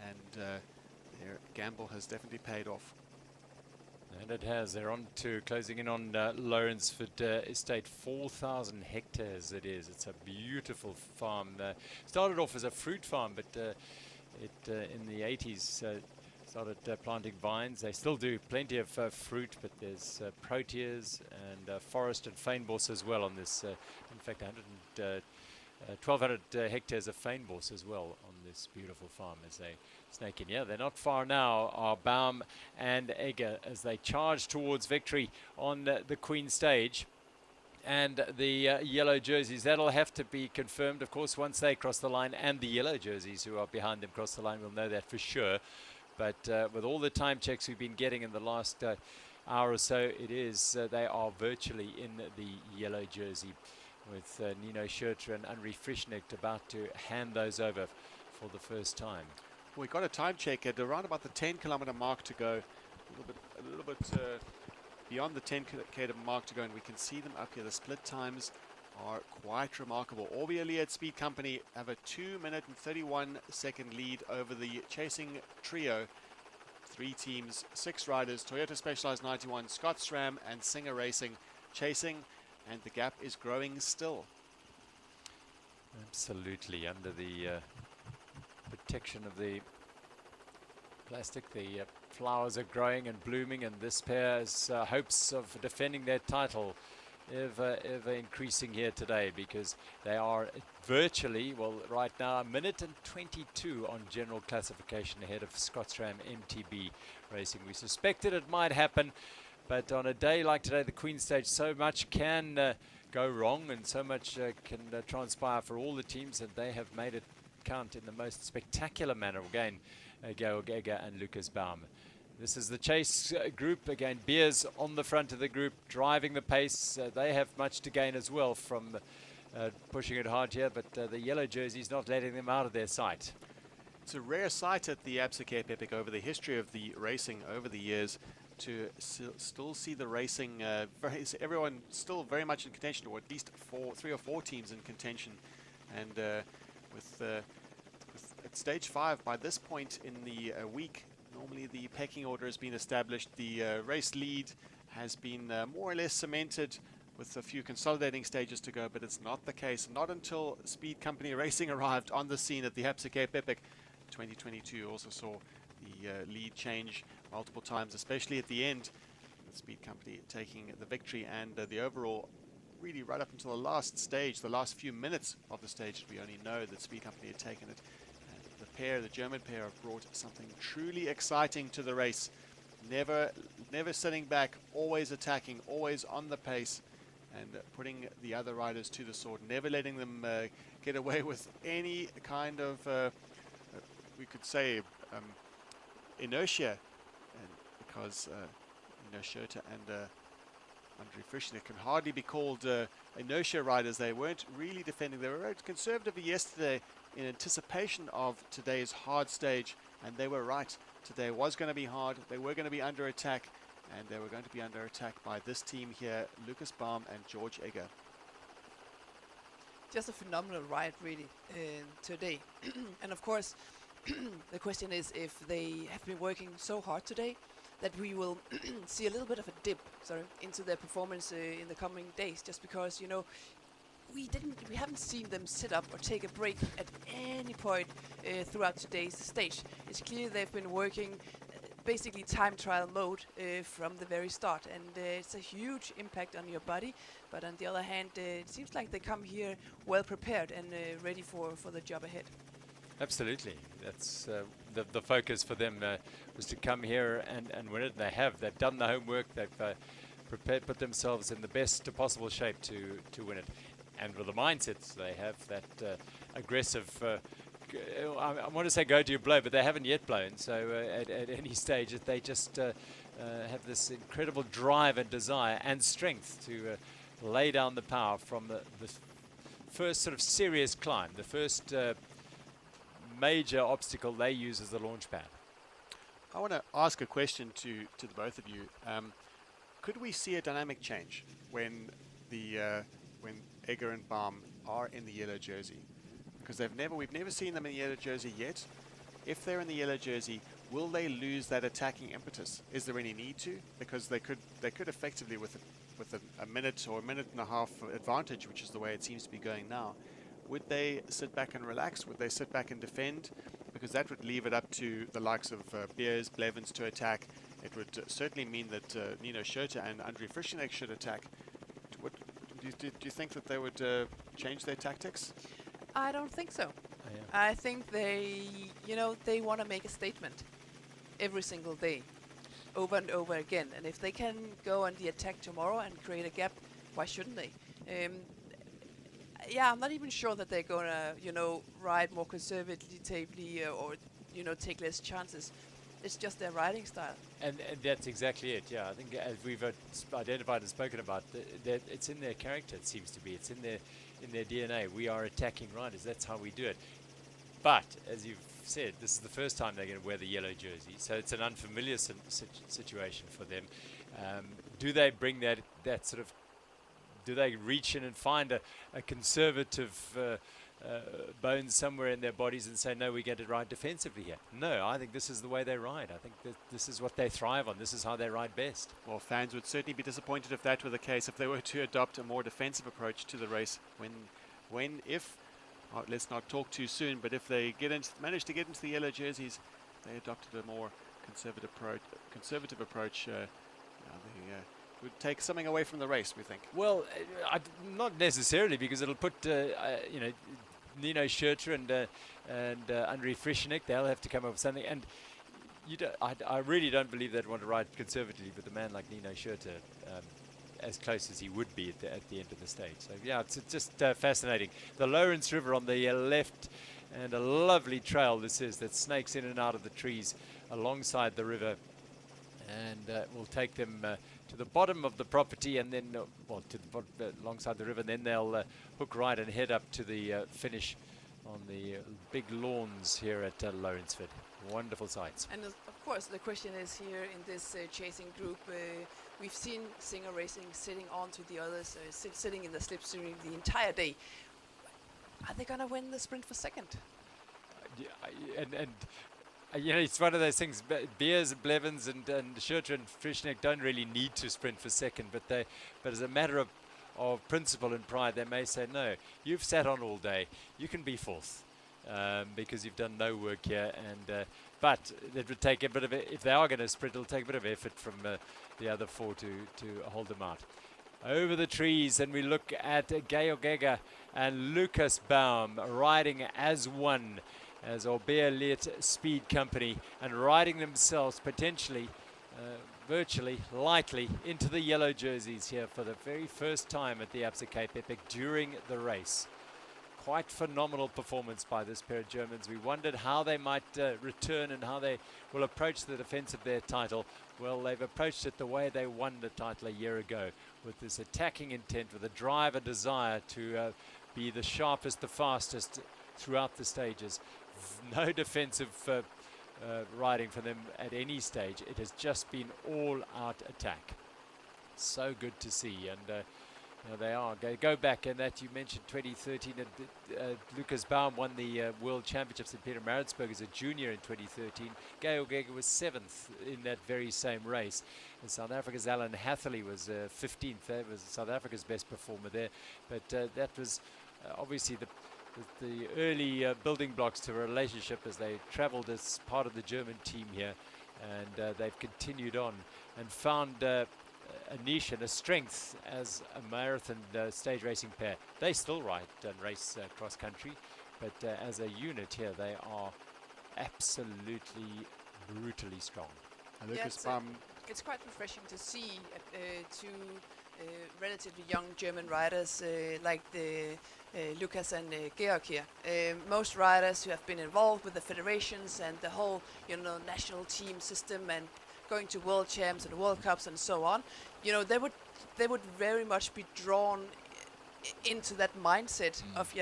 and their gamble has definitely paid off. And it has. They're on to closing in on Lourensford Estate. 4,000 hectares it is. It's a beautiful farm. Started off as a fruit farm, but in the 80s started planting vines. They still do plenty of fruit, but there's proteas and forest and fynbos as well on this. In fact, 1,200 hectares of fynbos as well on this beautiful farm as they snake in. Yeah, they're not far now, are Baum and Egger, as they charge towards victory on the Queen stage. And the yellow jerseys, that'll have to be confirmed, of course, once they cross the line, and the yellow jerseys who are behind them cross the line. We'll know that for sure. But with all the time checks we've been getting in the last hour or so, it is they are virtually in the yellow jersey, with Nino Schurter and Henri Frischnecht about to hand those over for the first time. We got a time check at around about the 10-kilometer mark to go, a little bit beyond the 10-kilometer mark to go, and we can see them up here. The split times are quite remarkable. Orby Elliott Speed Company have a 2-minute and 31-second lead over the chasing trio. 3 teams, 6 riders, Toyota Specialized 91, Scott SRAM and Singer Racing chasing, and the gap is growing still. Absolutely, under the protection of the plastic, the flowers are growing and blooming, and this pair's hopes of defending their title ever increasing here today, because they are virtually, well, right now, 1:22 on general classification ahead of Scott SRAM MTB Racing. We suspected it might happen, but on a day like today, the Queen stage, so much can go wrong, and so much can transpire for all the teams, and they have made it count in the most spectacular manner. Again, Georg Egger and Lucas Baum. This is the chase group. Again, Beers on the front of the group, driving the pace. They have much to gain as well from pushing it hard here, but the yellow jerseys not letting them out of their sight. It's a rare sight at the Absa Cape Epic over the history of the racing over the years to still see the racing, everyone still very much in contention, or at least 3 or 4 teams in contention. And at stage 5, by this point in the week, normally the pecking order has been established. The race lead has been more or less cemented with a few consolidating stages to go, but it's not the case. Not until Speed Company Racing arrived on the scene at the Absa Cape Epic. 2022 also saw the lead change multiple times, especially at the end, the Speed Company taking the victory, and the overall really right up until the last stage, the last few minutes of the stage, we only know that Speed Company had taken it. The German pair, have brought something truly exciting to the race. Never sitting back, always attacking, always on the pace, and putting the other riders to the sword, never letting them get away with any kind of, we could say, inertia, and because Schurter and Henri Frischnecht can hardly be called inertia riders. They weren't really defending. They were very conservative yesterday in anticipation of today's hard stage, and they were right. Today was going to be hard. They were going to be under attack, and they were going to be under attack by this team here, Lucas Baum and George Egger. Just a phenomenal ride, really, today. And of course, the question is if they have been working so hard today that we will see a little bit of a dip, into their performance in the coming days, just because, you know, we haven't seen them sit up or take a break at any point throughout today's stage. It's clear they've been working basically time trial mode from the very start, and it's a huge impact on your body, but on the other hand, it seems like they come here well prepared and ready for the job ahead. Absolutely. That's the focus for them was to come here and win it. They have. They've done the homework. They've put themselves in the best possible shape to win it. And with the mindsets they have, that aggressive I want to say go to blow, but they haven't yet blown. So at any stage, that they just have this incredible drive and desire and strength to lay down the power from the first sort of serious climb, the first major obstacle they use as the launch pad. I want to ask a question to the both of you. Could we see a dynamic change when Egger and Baum are in the yellow jersey? Because we've never seen them in the yellow jersey yet. If they're in the yellow jersey, will they lose that attacking impetus? Is there any need to? Because they could effectively, with a minute or a minute and a half advantage, which is the way it seems to be going now, would they sit back and relax? Would they sit back and defend? Because that would leave it up to the likes of Beers, Blevins to attack. It would certainly mean that Nino Schurter and André Frischneck should attack. Do you think that they would change their tactics? I don't think so. Oh, yeah. I think they want to make a statement every single day, over and over again. And if they can go on the attack tomorrow and create a gap, why shouldn't they? Yeah, I'm not even sure that they're gonna, ride more conservatively or take less chances. It's just their riding style. And that's exactly it. Yeah, I think as we've identified and spoken about, that it's in their character. It seems to be. It's in their DNA. We are attacking riders. That's how we do it. But as you've said, this is the first time they're going to wear the yellow jersey, so it's an unfamiliar situation for them. Do they bring that sort of? Do they reach in and find a conservative bone somewhere in their bodies and say, no, we get it right defensively here? No, I think this is the way they ride. I think that this is what they thrive on. This is how they ride best. Well, fans would certainly be disappointed if that were the case, if they were to adopt a more defensive approach to the race. If let's not talk too soon, but if they manage to get into the yellow jerseys, they adopted a more conservative approach. Would take something away from the race, we think. Well, not necessarily, because it'll put Nino Schurter and André Frischneck, they'll have to come up with something. And I really don't believe they'd want to ride conservatively with a man like Nino Schurter, as close as he would be at the end of the stage. So yeah, it's just fascinating. The Lourens River on the left, and a lovely trail this is that snakes in and out of the trees alongside the river, and will take them to the bottom of the property, and then alongside the river, and then they'll hook right and head up to the finish on the big lawns here at Lourensford. Wonderful sights. And of course the question is here in this chasing group, we've seen Singer Racing sitting on to the others, sitting in the slipstream the entire day. Are they gonna win the sprint for second? It's one of those things. Beers, Blevins, and Schurter and Frischneck don't really need to sprint for second, but as a matter of principle and pride, they may say, no, you've sat on all day, you can be fourth, because you've done no work here. And but it would take a bit of if they are going to sprint, it'll take a bit of effort from the other four to hold them out. Over the trees, and we look at Georg Egger and Lucas Baum riding as one, as Orbea Liet Speed Company, and riding themselves potentially, virtually, lightly into the yellow jerseys here for the very first time at the Absa Cape Epic during the race. Quite phenomenal performance by this pair of Germans. We wondered how they might return and how they will approach the defense of their title. Well, they've approached it the way they won the title a year ago, with this attacking intent, with a drive, a desire to be the sharpest, the fastest throughout the stages. No defensive riding for them at any stage. It has just been all-out attack. So good to see. And they are. Go back, and that you mentioned 2013. Lucas Baum won the World Championships in Peter Maritzburg as a junior in 2013. Georg Egger was 7th in that very same race. And South Africa's Alan Hatherley was 15th. That was South Africa's best performer there. But that was obviously the early building blocks to a relationship as they travelled as part of the German team here, and they've continued on and found a niche and a strength as a marathon stage racing pair. They still ride and race cross country, but as a unit here, they are absolutely brutally strong. Yeah, it's quite refreshing to see relatively young German riders like the Lukas and Georg here. Most riders who have been involved with the federations and the whole, national team system and going to world champs and world cups and so on, they would very much be drawn into that mindset of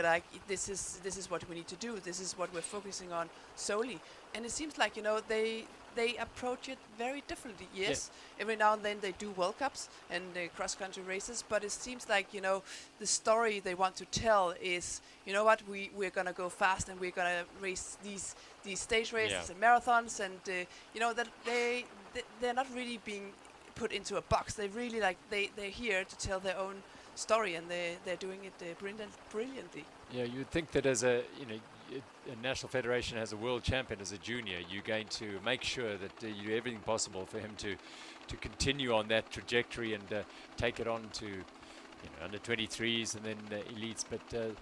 this is what we need to do. This is what we're focusing on solely. And it seems like they approach it very differently. Yes, every now and then they do World Cups and cross-country races, but it seems like, the story they want to tell is, we're going to go fast and we're going to race these stage races and marathons, and, that they're not really being put into a box. They really, they're here to tell their own story, and they're doing it brilliantly. Yeah, you'd think that as a national federation has a world champion as a junior, you're going to make sure that you do everything possible for him to continue on that trajectory and take it on to under 23s and then elites. But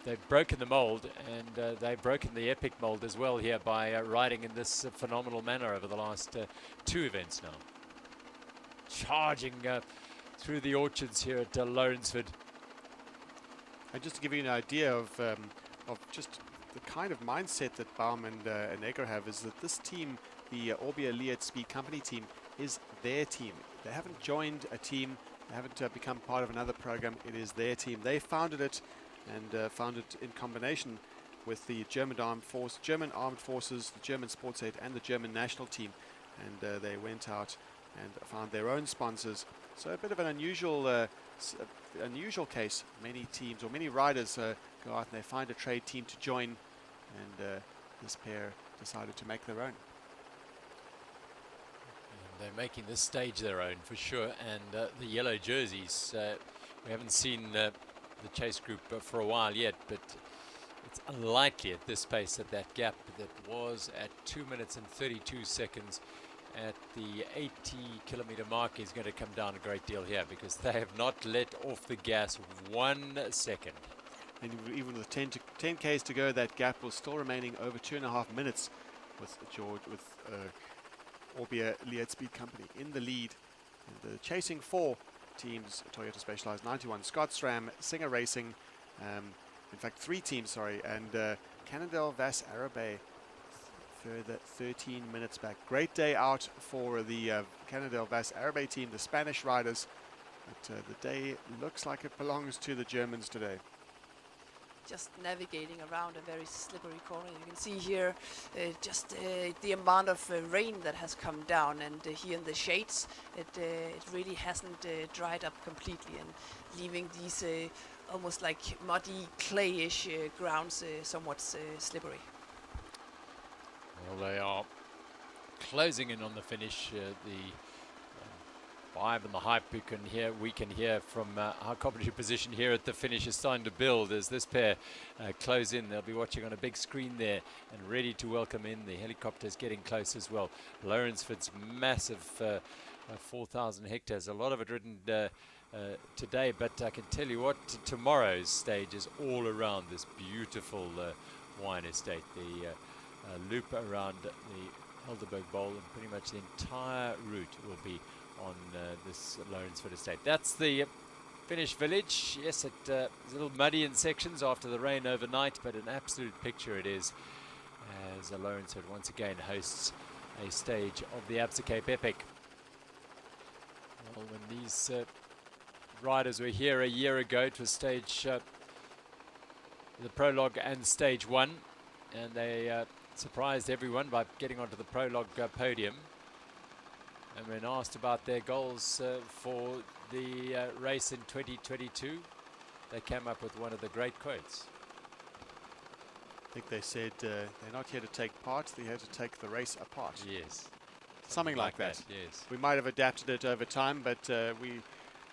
they've broken the mold, and they've broken the epic mold as well here by riding in this phenomenal manner over the last 2 events now. Charging through the orchards here at Lourensford. And just to give you an idea of just the kind of mindset that Baum and Egger have, is that this team, the Orbia Liat Speed Company team, is their team. They haven't joined a team, they haven't become part of another program. It is their team. They founded it, and founded in combination with the German Armed Forces, the German Sports Aid, and the German national team. And they went out and found their own sponsors. So a bit of an unusual case. Many teams or many riders go out and they find a trade team to join, and this pair decided to make their own. And they're making this stage their own for sure. And the yellow jerseys, we haven't seen the chase group for a while yet, but it's unlikely at this pace that that gap that was at 2 minutes and 32 seconds at the 80-kilometer mark is going to come down a great deal here, because they have not let off the gas 1 second. And even with 10 Ks to go, that gap was still remaining over 2.5 minutes with Orbia Liat Speed Company in the lead. And the chasing 4 teams, Toyota Specialized 91, Scotsram, Singer Racing, in fact 3 teams, sorry, and Cannondale Vas Arabe further 13 minutes back. Great day out for the Cannondale Vas Arabe team, the Spanish riders, but the day looks like it belongs to the Germans today. Just navigating around a very slippery corner. You can see here just the amount of rain that has come down, and here in the shades it really hasn't dried up completely, and leaving these almost like muddy clayish grounds somewhat slippery. Well, they are closing in on the finish. The vibe and the hype we can hear from our commentary position here at the finish is starting to build as this pair close in. They'll be watching on a big screen there and ready to welcome in. The helicopters getting close as well. Lourensford's massive 4,000 hectares, a lot of it ridden today, but I can tell you what, tomorrow's stage is all around this beautiful wine estate. The loop around the Helderberg Bowl, and pretty much the entire route will be on this Lourensford estate. That's the finish village. Yes, it's a little muddy in sections after the rain overnight, but an absolute picture it is, as Lourensford once again hosts a stage of the Absa Cape Epic. Well, when these riders were here a year ago, it was stage the prologue and stage 1, and they surprised everyone by getting onto the prologue podium. And when asked about their goals for the race in 2022, they came up with one of the great quotes. I think they said they're not here to take part, they're here to take the race apart. Yes. Something like that. Yes. We might have adapted it over time, but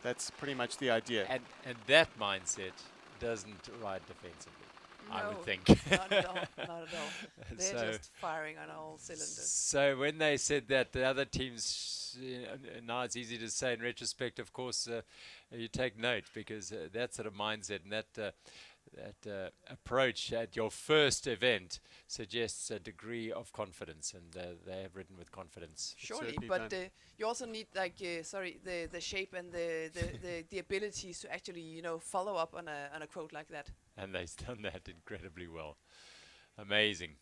that's pretty much the idea. And that mindset doesn't ride defensively. No, I would think. not at all. Not at all. They're just firing on all cylinders. So when they said that, the other teams, now it's easy to say in retrospect, of course, you take note, because that sort of mindset and that approach at your first event suggests a degree of confidence, and they have ridden with confidence. Surely, but you also need the shape and the abilities to actually follow up on a quote like that. And they've done that incredibly well. Amazing.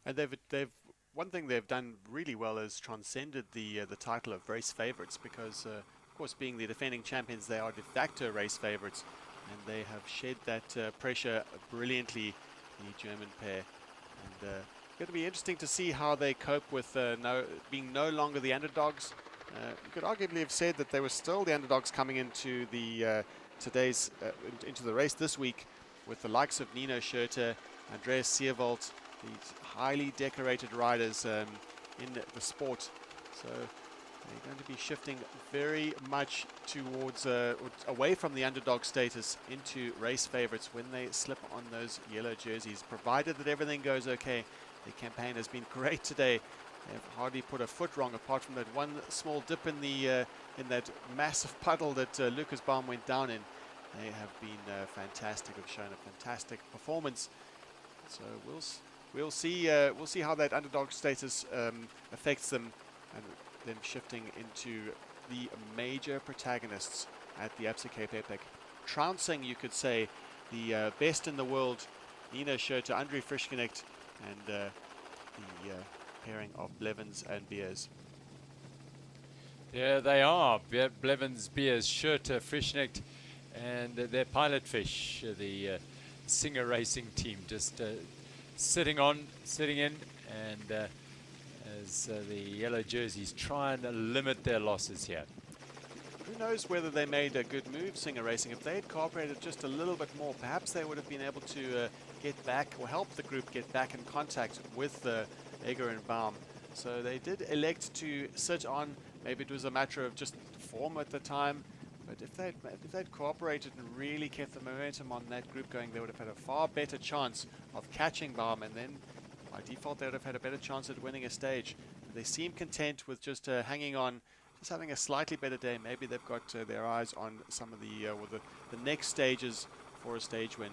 And they've one thing they've done really well is transcended the title of race favourites, because of course, being the defending champions, they are de facto race favourites, and they have shed that pressure brilliantly, the German pair. And going to be interesting to see how they cope with being no longer the underdogs. You could arguably have said that they were still the underdogs coming into the into the race this week, with the likes of Nino Schurter, Andreas Seerwald, these highly decorated riders in the sport. So they're going to be shifting very much towards away from the underdog status into race favourites when they slip on those yellow jerseys, provided that everything goes okay. The campaign has been great today. They've hardly put a foot wrong, apart from that one small dip in the in that massive puddle that Lucas Baum went down in. They have been fantastic. Have shown a fantastic performance. So we'll see how that underdog status affects them, and then shifting into the major protagonists at the Absa Cape Epic, trouncing, you could say, the best in the world, Nino Schurter, André Frischknecht, and the pairing of Blevins and Beers. Yeah, they are. Blevins, Beers, Schurter, Frischknecht, and their pilot fish, the Singer Racing team, just sitting in, and as the yellow jerseys try and limit their losses here. Who knows whether they made a good move, Singer Racing. If they had cooperated just a little bit more, perhaps they would have been able to get back, or help the group get back in contact with Egger and Baum. So they did elect to sit on. Maybe it was a matter of just form at the time. But if they'd cooperated and really kept the momentum on that group going, they would have had a far better chance of catching Baum, and then by default they would have had a better chance at winning a stage. They seem content with just hanging on, just having a slightly better day. Maybe they've got their eyes on some of the next stages for a stage win.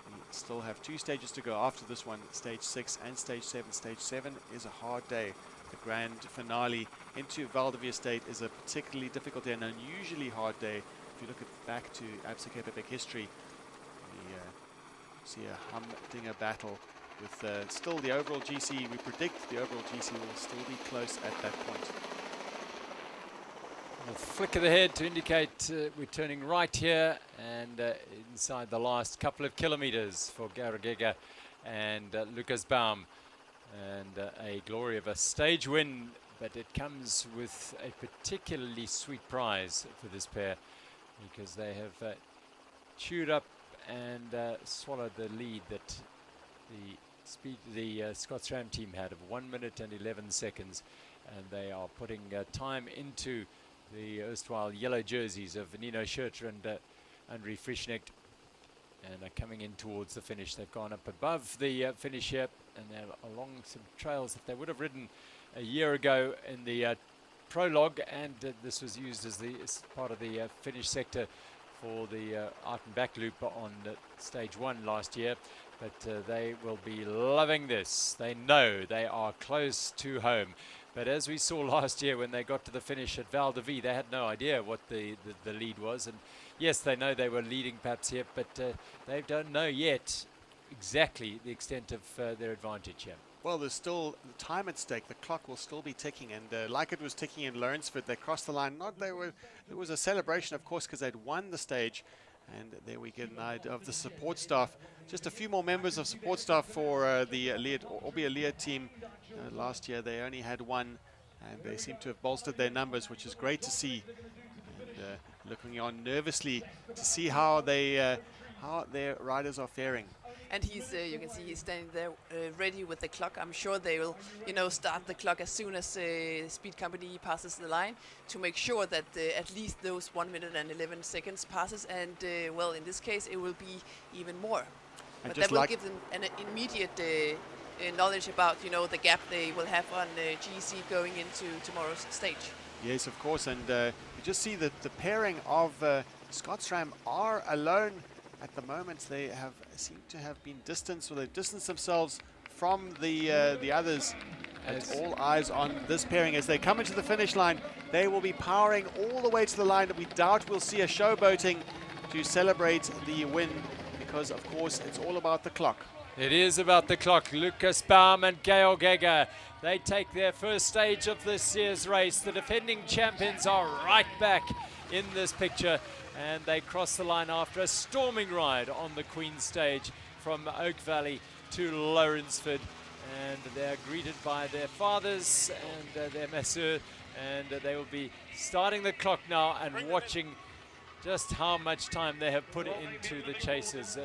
We still have 2 stages to go after this one, stage 6 and stage 7. Stage 7 is a hard day. The grand finale into Val de Vie Estate is a particularly difficult day, an unusually hard day. If you look back to Absa Cape Epic history, we see a humdinger battle with still the overall GC. We predict the overall GC will still be close at that point. A flick of the head to indicate we're turning right here, and inside the last couple of kilometers for Garagega and Lucas Baum. And a glory of a stage win, but it comes with a particularly sweet prize for this pair, because they have chewed up and swallowed the lead that the Scotsram team had of 1 minute and 11 seconds, and they are putting time into the erstwhile yellow jerseys of Nino Schurter and André Frischknecht, and are coming in towards the finish. They've gone up above the finish here, and they're along some trails that they would have ridden a year ago in the prologue, and this was used as part of the finish sector for the out and back loop on stage 1 last year. But they will be loving this. They know they are close to home. But as we saw last year when they got to the finish at Val de Vie, they had no idea what the lead was. And yes, they know they were leading perhaps here, but they don't know yet exactly the extent of their advantage here. Well, there's still time at stake. The clock will still be ticking, and like it was ticking in Lourensford, they crossed the line. It was a celebration, of course, because they'd won the stage. And there we get an idea of the support staff. Just a few more members of support staff for the Orbia Lear team. Last year they only had 1, and they seem to have bolstered their numbers, which is great to see. And looking on nervously to see how their riders are faring. And he's, you can see he's standing there ready with the clock. I'm sure they will, start the clock as soon as Speed Company passes the line, to make sure that at least those 1 minute and 11 seconds passes. And well, in this case, it will be even more. And but that will give them an immediate knowledge about, the gap they will have on GC going into tomorrow's stage. Yes, of course. And you just see that the pairing of Scotsram are alone at the moment they seem to have been distanced, or they've distanced themselves from the others. It's all eyes on this pairing as they come into the finish line. They will be powering all the way to the line. We doubt we'll see a showboating to celebrate the win, because of course it's all about the clock. It is about the clock. Lucas Baum and Georg Egger, they take their first stage of this year's race. The defending champions are right back in this picture, and they cross the line after a storming ride on the Queen stage from Oak Valley to Lourensford. And they're greeted by their fathers and their masseur, and they will be starting the clock now and watching just how much time they have put into the chasers.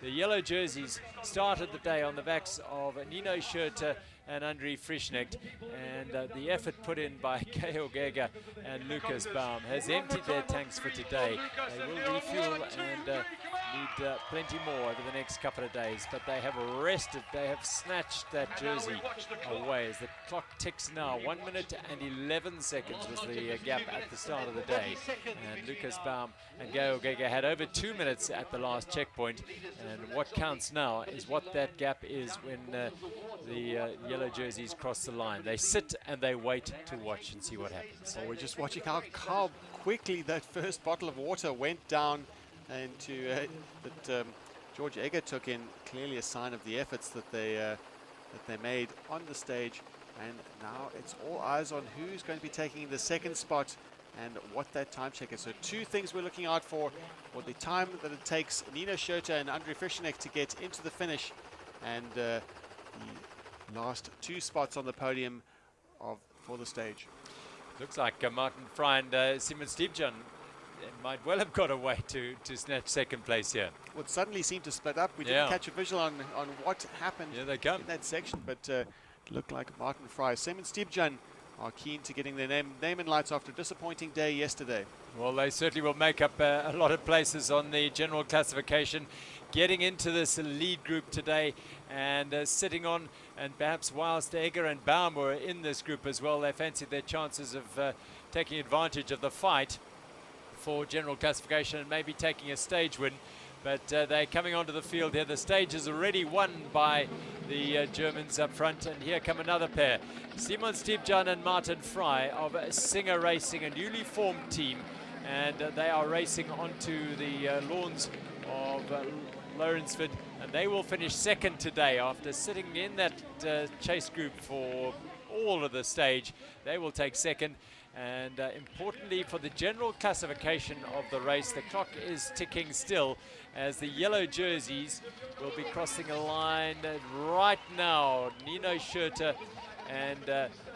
The yellow jerseys started the day on the backs of Nino Schurter and André Frischknecht, and the effort put in by Georg Egger and Lucas Baum has emptied their tanks for today. They will refuel and need plenty more over the next couple of days, but they have rested, they have snatched that jersey away as the clock ticks now. 1 minute and 11 seconds was the gap at the start of the day, and Lucas Baum and Georg Egger had over 2 minutes at the last checkpoint, and what counts now is what that gap is when the yellow jerseys cross the line. They sit and they wait to watch and see what happens. So we're just watching how quickly that first bottle of water went down into that Georg Egger took in. Clearly a sign of the efforts that they made on the stage, and now it's all eyes on who's going to be taking the second spot and what that time check is. So two things we're looking out for the time that it takes Nino Schurter and André Frischknecht to get into the finish, and the last two spots on the podium for the stage. Looks like Martin Fry and Simon Stiebjan might well have got away to snatch second place here. Well, it suddenly seemed to split up. We didn't catch a visual on what happened in that section, but it looked like Martin Fry, Simon Stiebjan are keen to getting their name in lights after a disappointing day yesterday. Well, they certainly will make up a lot of places on the general classification, getting into this lead group today and sitting on, and perhaps whilst Egger and Baum were in this group as well, they fancied their chances of taking advantage of the fight for general classification and maybe taking a stage win. But they're coming onto the field here. The stage is already won by the Germans up front, and here come another pair. Simon Stiebjan and Martin Fry of Singer Racing, a newly formed team, and they are racing onto the lawns of Lourensford, and they will finish second today after sitting in that chase group for all of the stage. They will take second. And importantly for the general classification of the race, the clock is ticking still as the yellow jerseys will be crossing a line right now. Nino Schurter and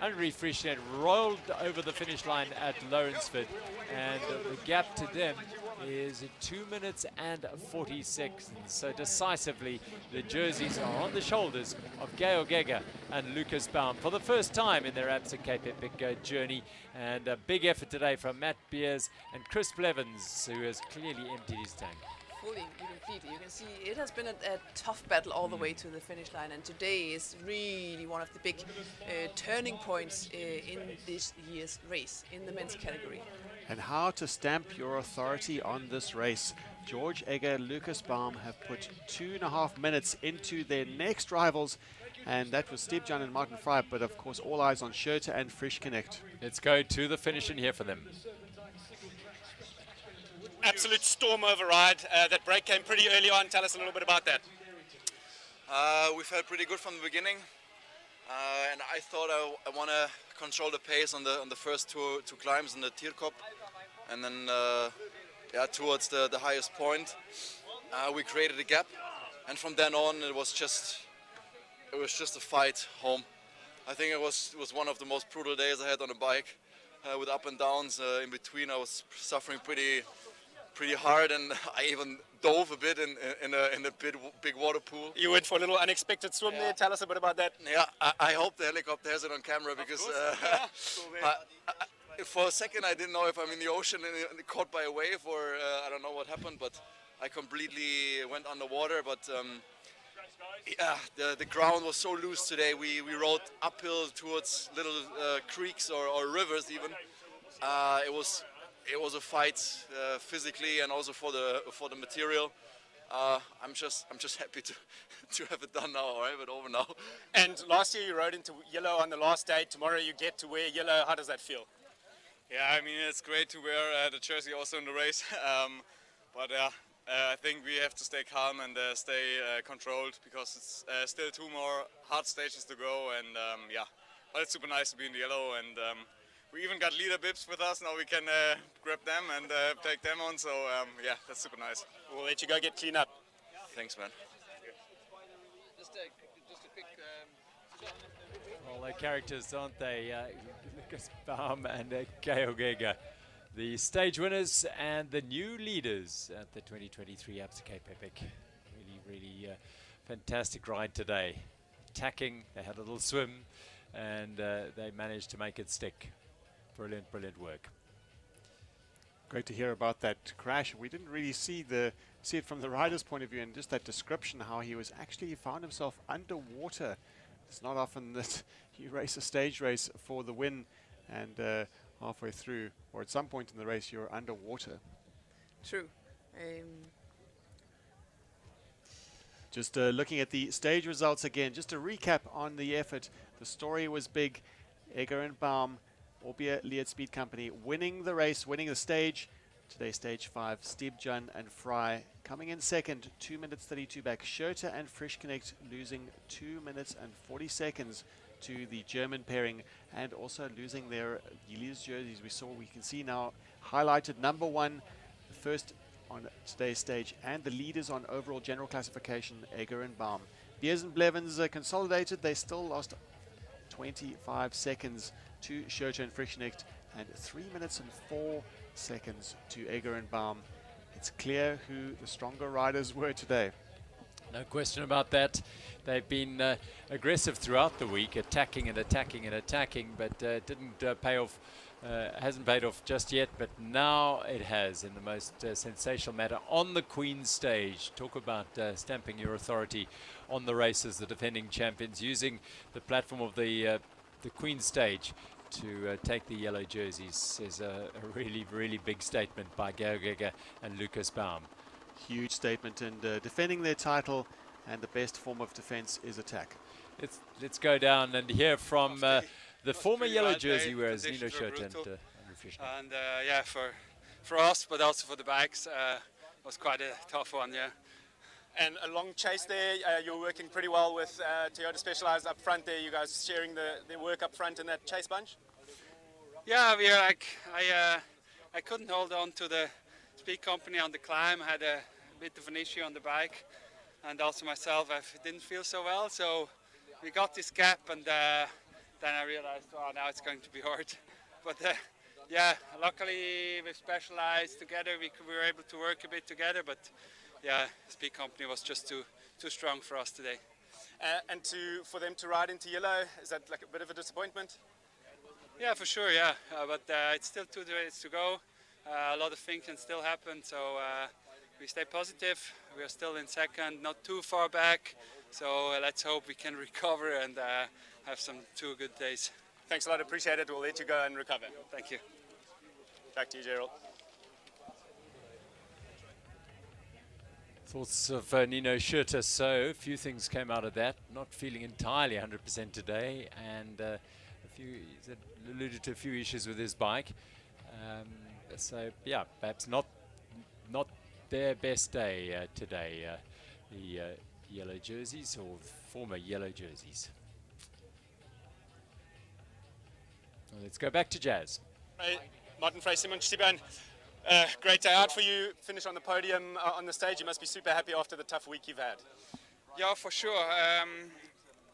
André Frischknecht rolled over the finish line at Lourensford, and the gap to them is 2 minutes and 40 seconds. So decisively, the jerseys are on the shoulders of Georg Egger and Lucas Baum for the first time in their Absa Cape Epic journey. And a big effort today from Matt Beers and Chris Blevins, who has clearly emptied his tank. Fully, completely. You can see it has been a tough battle all the way to the finish line, and today is really one of the big turning points in this year's race in the men's category. And how to stamp your authority on this race. Georg Egger, Lucas Baum have put 2.5 minutes into their next rivals, and that was Stiebjan and Martin Fry, but of course all eyes on Schurter and Frischknecht. Let's go to the finish in here for them. Absolute storm override. That break came pretty early on. Tell us a little bit about that. We felt pretty good from the beginning, and I thought I want to control the pace on the first two climbs in the Tierkop, and then towards the highest point we created a gap, and from then on it was just a fight home. I think it was one of the most brutal days I had on a bike, with up and downs. In between I was suffering pretty hard, and I even dove a bit in a big water pool. You went for a little unexpected swim there. Tell us a bit about that. Yeah, I hope the helicopter has it on camera, because for a second I didn't know if I'm in the ocean and caught by a wave, or I don't know what happened, but I completely went underwater. But yeah, the ground was so loose today. We rode uphill towards little creeks or rivers even. It was a fight physically and also for the material. I'm just happy to have it done now, all right, but over now. And last year you rode into yellow on the last day. Tomorrow you get to wear yellow. How does that feel? Yeah, I mean, it's great to wear the jersey also in the race. But I think we have to stay calm and stay controlled, because it's still 2 more hard stages to go. And yeah, but it's super nice to be in the yellow. And we even got leader bibs with us. Now we can grab them and take them on. So yeah, that's super nice. We'll let you go get clean up. Thanks, man. Just a quick. Well, they're characters, aren't they? Lucas Baum and Georg Egger, the stage winners and the new leaders at the 2023 Absa Cape Epic. Really fantastic ride today. Attacking, they had a little swim, and they managed to make it stick. Brilliant work. Great to hear about that crash. We didn't really see it from the rider's point of view, and just that description, how he found himself underwater. It's not often that you race a stage race for the win and halfway through or at some point in the race you're underwater. True. Just looking at the stage results again, just to recap on the effort, the story was big. Egger and Baum, Orbia Lead Speed Company, winning the race, winning the stage. Today stage 5, Steve-Jan and Fry coming in second, 2 minutes 32 back. Schurter and Frischknecht losing 2 minutes and 40 seconds to the German pairing, and also losing their Yili's jerseys. We can see now highlighted number 1, the first on today's stage, and the leaders on overall general classification, Egger and Baum. Beers and Blevins consolidated. They still lost 25 seconds to Schurter and Frischknecht, and 3 minutes and 4 seconds to Egger and Baum. It's clear who the stronger riders were today. No question about that. They've been aggressive throughout the week, attacking, but didn't pay off. Hasn't paid off just yet, but now it has in the most sensational manner on the Queen's stage. Talk about stamping your authority on the races. The defending champions using the platform of the Queen's stage to take the yellow jerseys is a really big statement by Georg Egger and Lucas Baum. Huge statement, and defending their title, and the best form of defense is attack. Let's go down and hear from the former yellow jersey wearers, Nino Schurter and Frischknecht. And yeah, for us, but also for the bikes, it was quite a tough one, yeah. And a long chase there. You're working pretty well with Toyota Specialized up front there. You guys sharing the work up front in that chase bunch? Yeah, we are like, I couldn't hold on to the speed company on the climb. I had a bit of an issue on the bike, and also myself, I didn't feel so well. So we got this gap, and then I realized, oh, now it's going to be hard. But yeah, luckily with Specialized together, we were able to work a bit together. But yeah, speed company was just too strong for us today. And for them to ride into yellow, is that like a bit of a disappointment? Yeah, for sure, yeah. But it's still 2 days to go. A lot of things can still happen, so we stay positive. We are still in second, not too far back. So let's hope we can recover and have some 2 good days. Thanks a lot, appreciate it. We'll let you go and recover. Thank you. Back to you, Gerald. Thoughts of Nino Schurter. So a few things came out of that. Not feeling entirely 100% today, and he's alluded to a few issues with his bike. So yeah, perhaps not their best day today. The yellow jerseys, or former yellow jerseys. Well, let's go back to Jazz. Martin Frey, Simon Stiban. Great day out for you. Finish on the podium on the stage. You must be super happy after the tough week you've had. Yeah, for sure.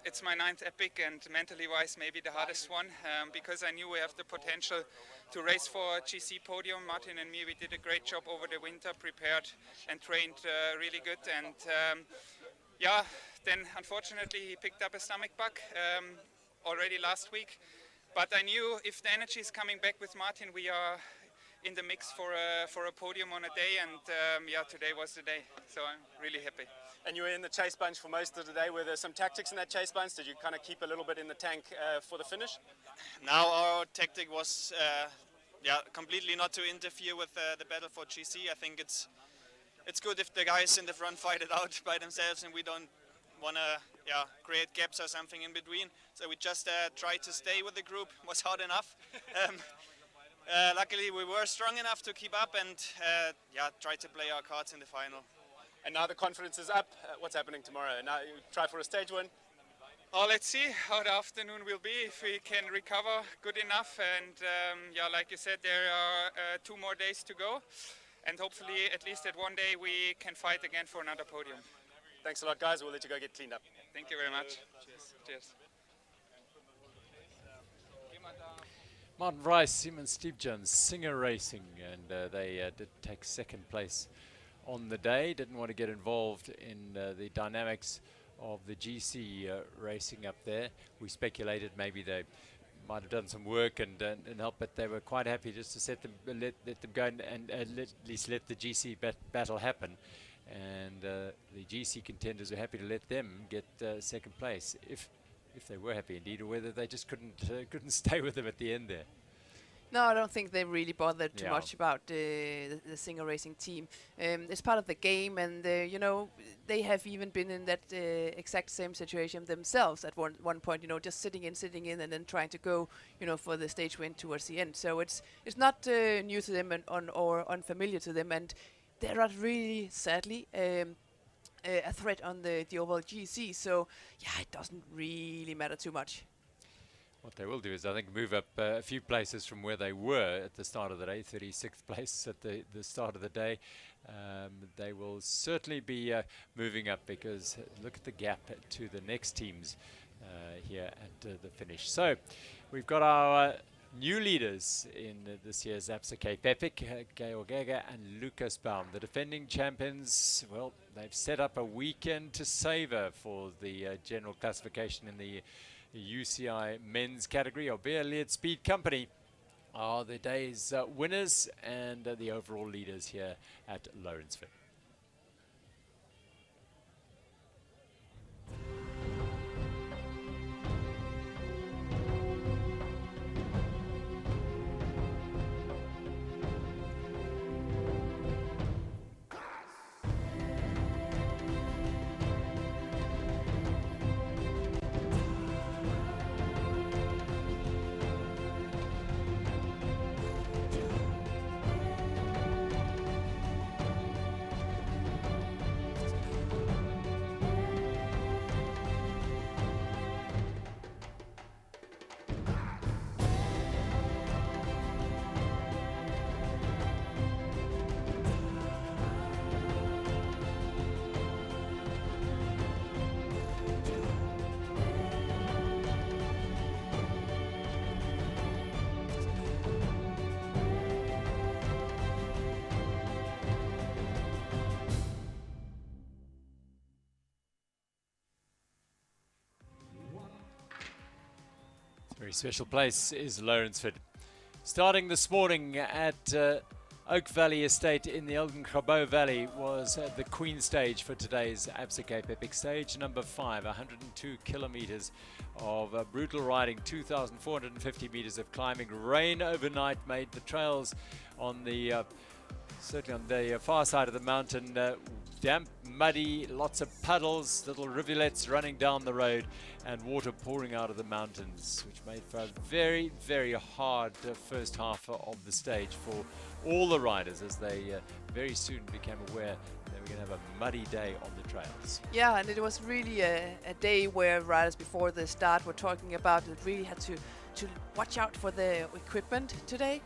It's my 9th epic, and mentally wise maybe the hardest one, because I knew we have the potential to race for GC podium. Martin and me, we did a great job over the winter, prepared and trained really good. And yeah, then unfortunately he picked up a stomach bug already last week. But I knew if the energy is coming back with Martin, we are in the mix for a podium on a day, and yeah, today was the day, so I'm really happy. And you were in the chase bunch for most of the day. Were there some tactics in that chase bunch? Did you kind of keep a little bit in the tank for the finish? Now our tactic was yeah, completely not to interfere with the battle for GC. I think it's it's good if the guys in the front fight it out by themselves and we don't want to create gaps or something in between. So we just tried to stay with the group. Was hard enough. Luckily we were strong enough to keep up and try to play our cards in the final. And now the confidence is up. What's happening tomorrow? Now you try for a stage win. Oh, let's see how the afternoon will be, if we can recover good enough. And like you said, there are 2 more days to go. And hopefully, at least at one day, we can fight again for another podium. Thanks a lot, guys. We'll let you go get cleaned up. Thank you very much. Cheers. Martin Rice, Simon Steve Jones, Singer Racing, and they did take second place on the day. Didn't want to get involved in the dynamics of the GC racing up there. We speculated maybe they might have done some work and help, but they were quite happy just to let them go and at least let the GC battle happen. And the GC contenders were happy to let them get second place, if they were happy indeed, or whether they just couldn't stay with them at the end there. No, I don't think they really bothered too much about the Singer Racing team. It's part of the game, and you know, they have even been in that exact same situation themselves at one point. You know, just sitting in, and then trying to go, you know, for the stage win towards the end. So it's not new to them or unfamiliar to them, and they're not really, sadly, a threat on the overall GC. So yeah, it doesn't really matter too much. What they will do is, I think, move up a few places from where they were at the start of the day. 36th place at the start of the day. They will certainly be moving up, because look at the gap to the next teams here at the finish. So we've got our new leaders in this year's Absa Cape Epic, Georg Gaga and Lucas Baum. The defending champions, well, they've set up a weekend to savor for the general classification in the UCI men's category. Albert Lead Speed Company are the day's winners and the overall leaders here at Lourensford. Very special place is Lourensford. Starting this morning at Oak Valley Estate in the Eikenhof Valley was the Queen stage for today's Absa Cape Epic stage number 5, 102 kilometers of brutal riding, 2,450 meters of climbing. Rain overnight made the trails on the certainly on the far side of the mountain damp, muddy, lots of puddles, little rivulets running down the road, and water pouring out of the mountains, which made for a very, very hard first half of the stage for all the riders, as they very soon became aware that we're going to have a muddy day on the trails. Yeah, and it was really a day where riders before the start were talking about that really had to watch out for the equipment today.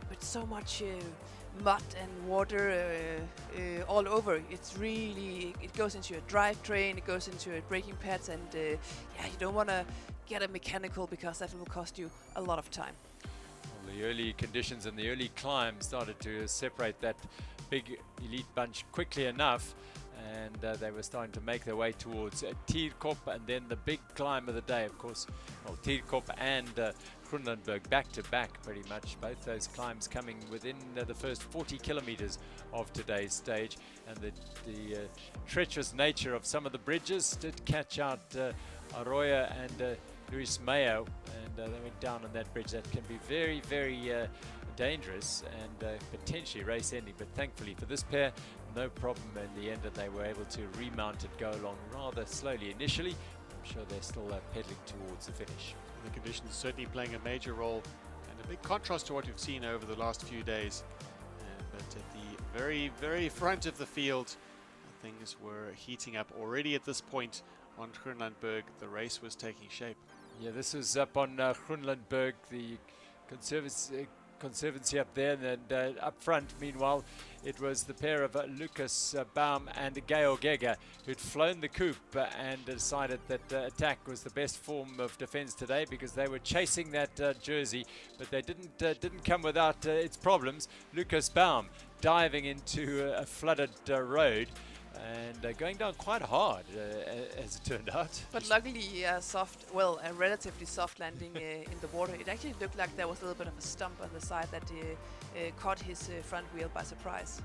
But so much mud and water all over. It's really, it goes into your drivetrain, it goes into your braking pads, and yeah, you don't want to get a mechanical, because that will cost you a lot of time. Well, the early conditions and the early climb started to separate that big elite bunch quickly enough, and they were starting to make their way towards Tierkop, and then the big climb of the day, of course, well, Tierkop and Groenlandberg back to back, pretty much, both those climbs coming within the first 40 kilometers of today's stage. And the treacherous nature of some of the bridges did catch out Arroyo and Luis Mayo, and they went down on that bridge. That can be very, very dangerous and potentially race ending, but thankfully for this pair, no problem in the end, and they were able to remount and go along rather slowly initially. I'm sure they're still pedaling towards the finish. The conditions certainly playing a major role, and a big contrast to what we've seen over the last few days. But at the very, very front of the field, things were heating up already at this point on Groenlandberg. The race was taking shape. Yeah, this was up on Groenlandberg, the Conservancy up there, and up front, meanwhile, it was the pair of Lucas Baum and Georg Egger who'd flown the coop and decided that attack was the best form of defense today, because they were chasing that jersey, but they didn't come without its problems. Lucas Baum diving into a flooded road and going down quite hard, as it turned out. But luckily, a relatively soft landing in the water. It actually looked like there was a little bit of a stump on the side that caught his front wheel by surprise.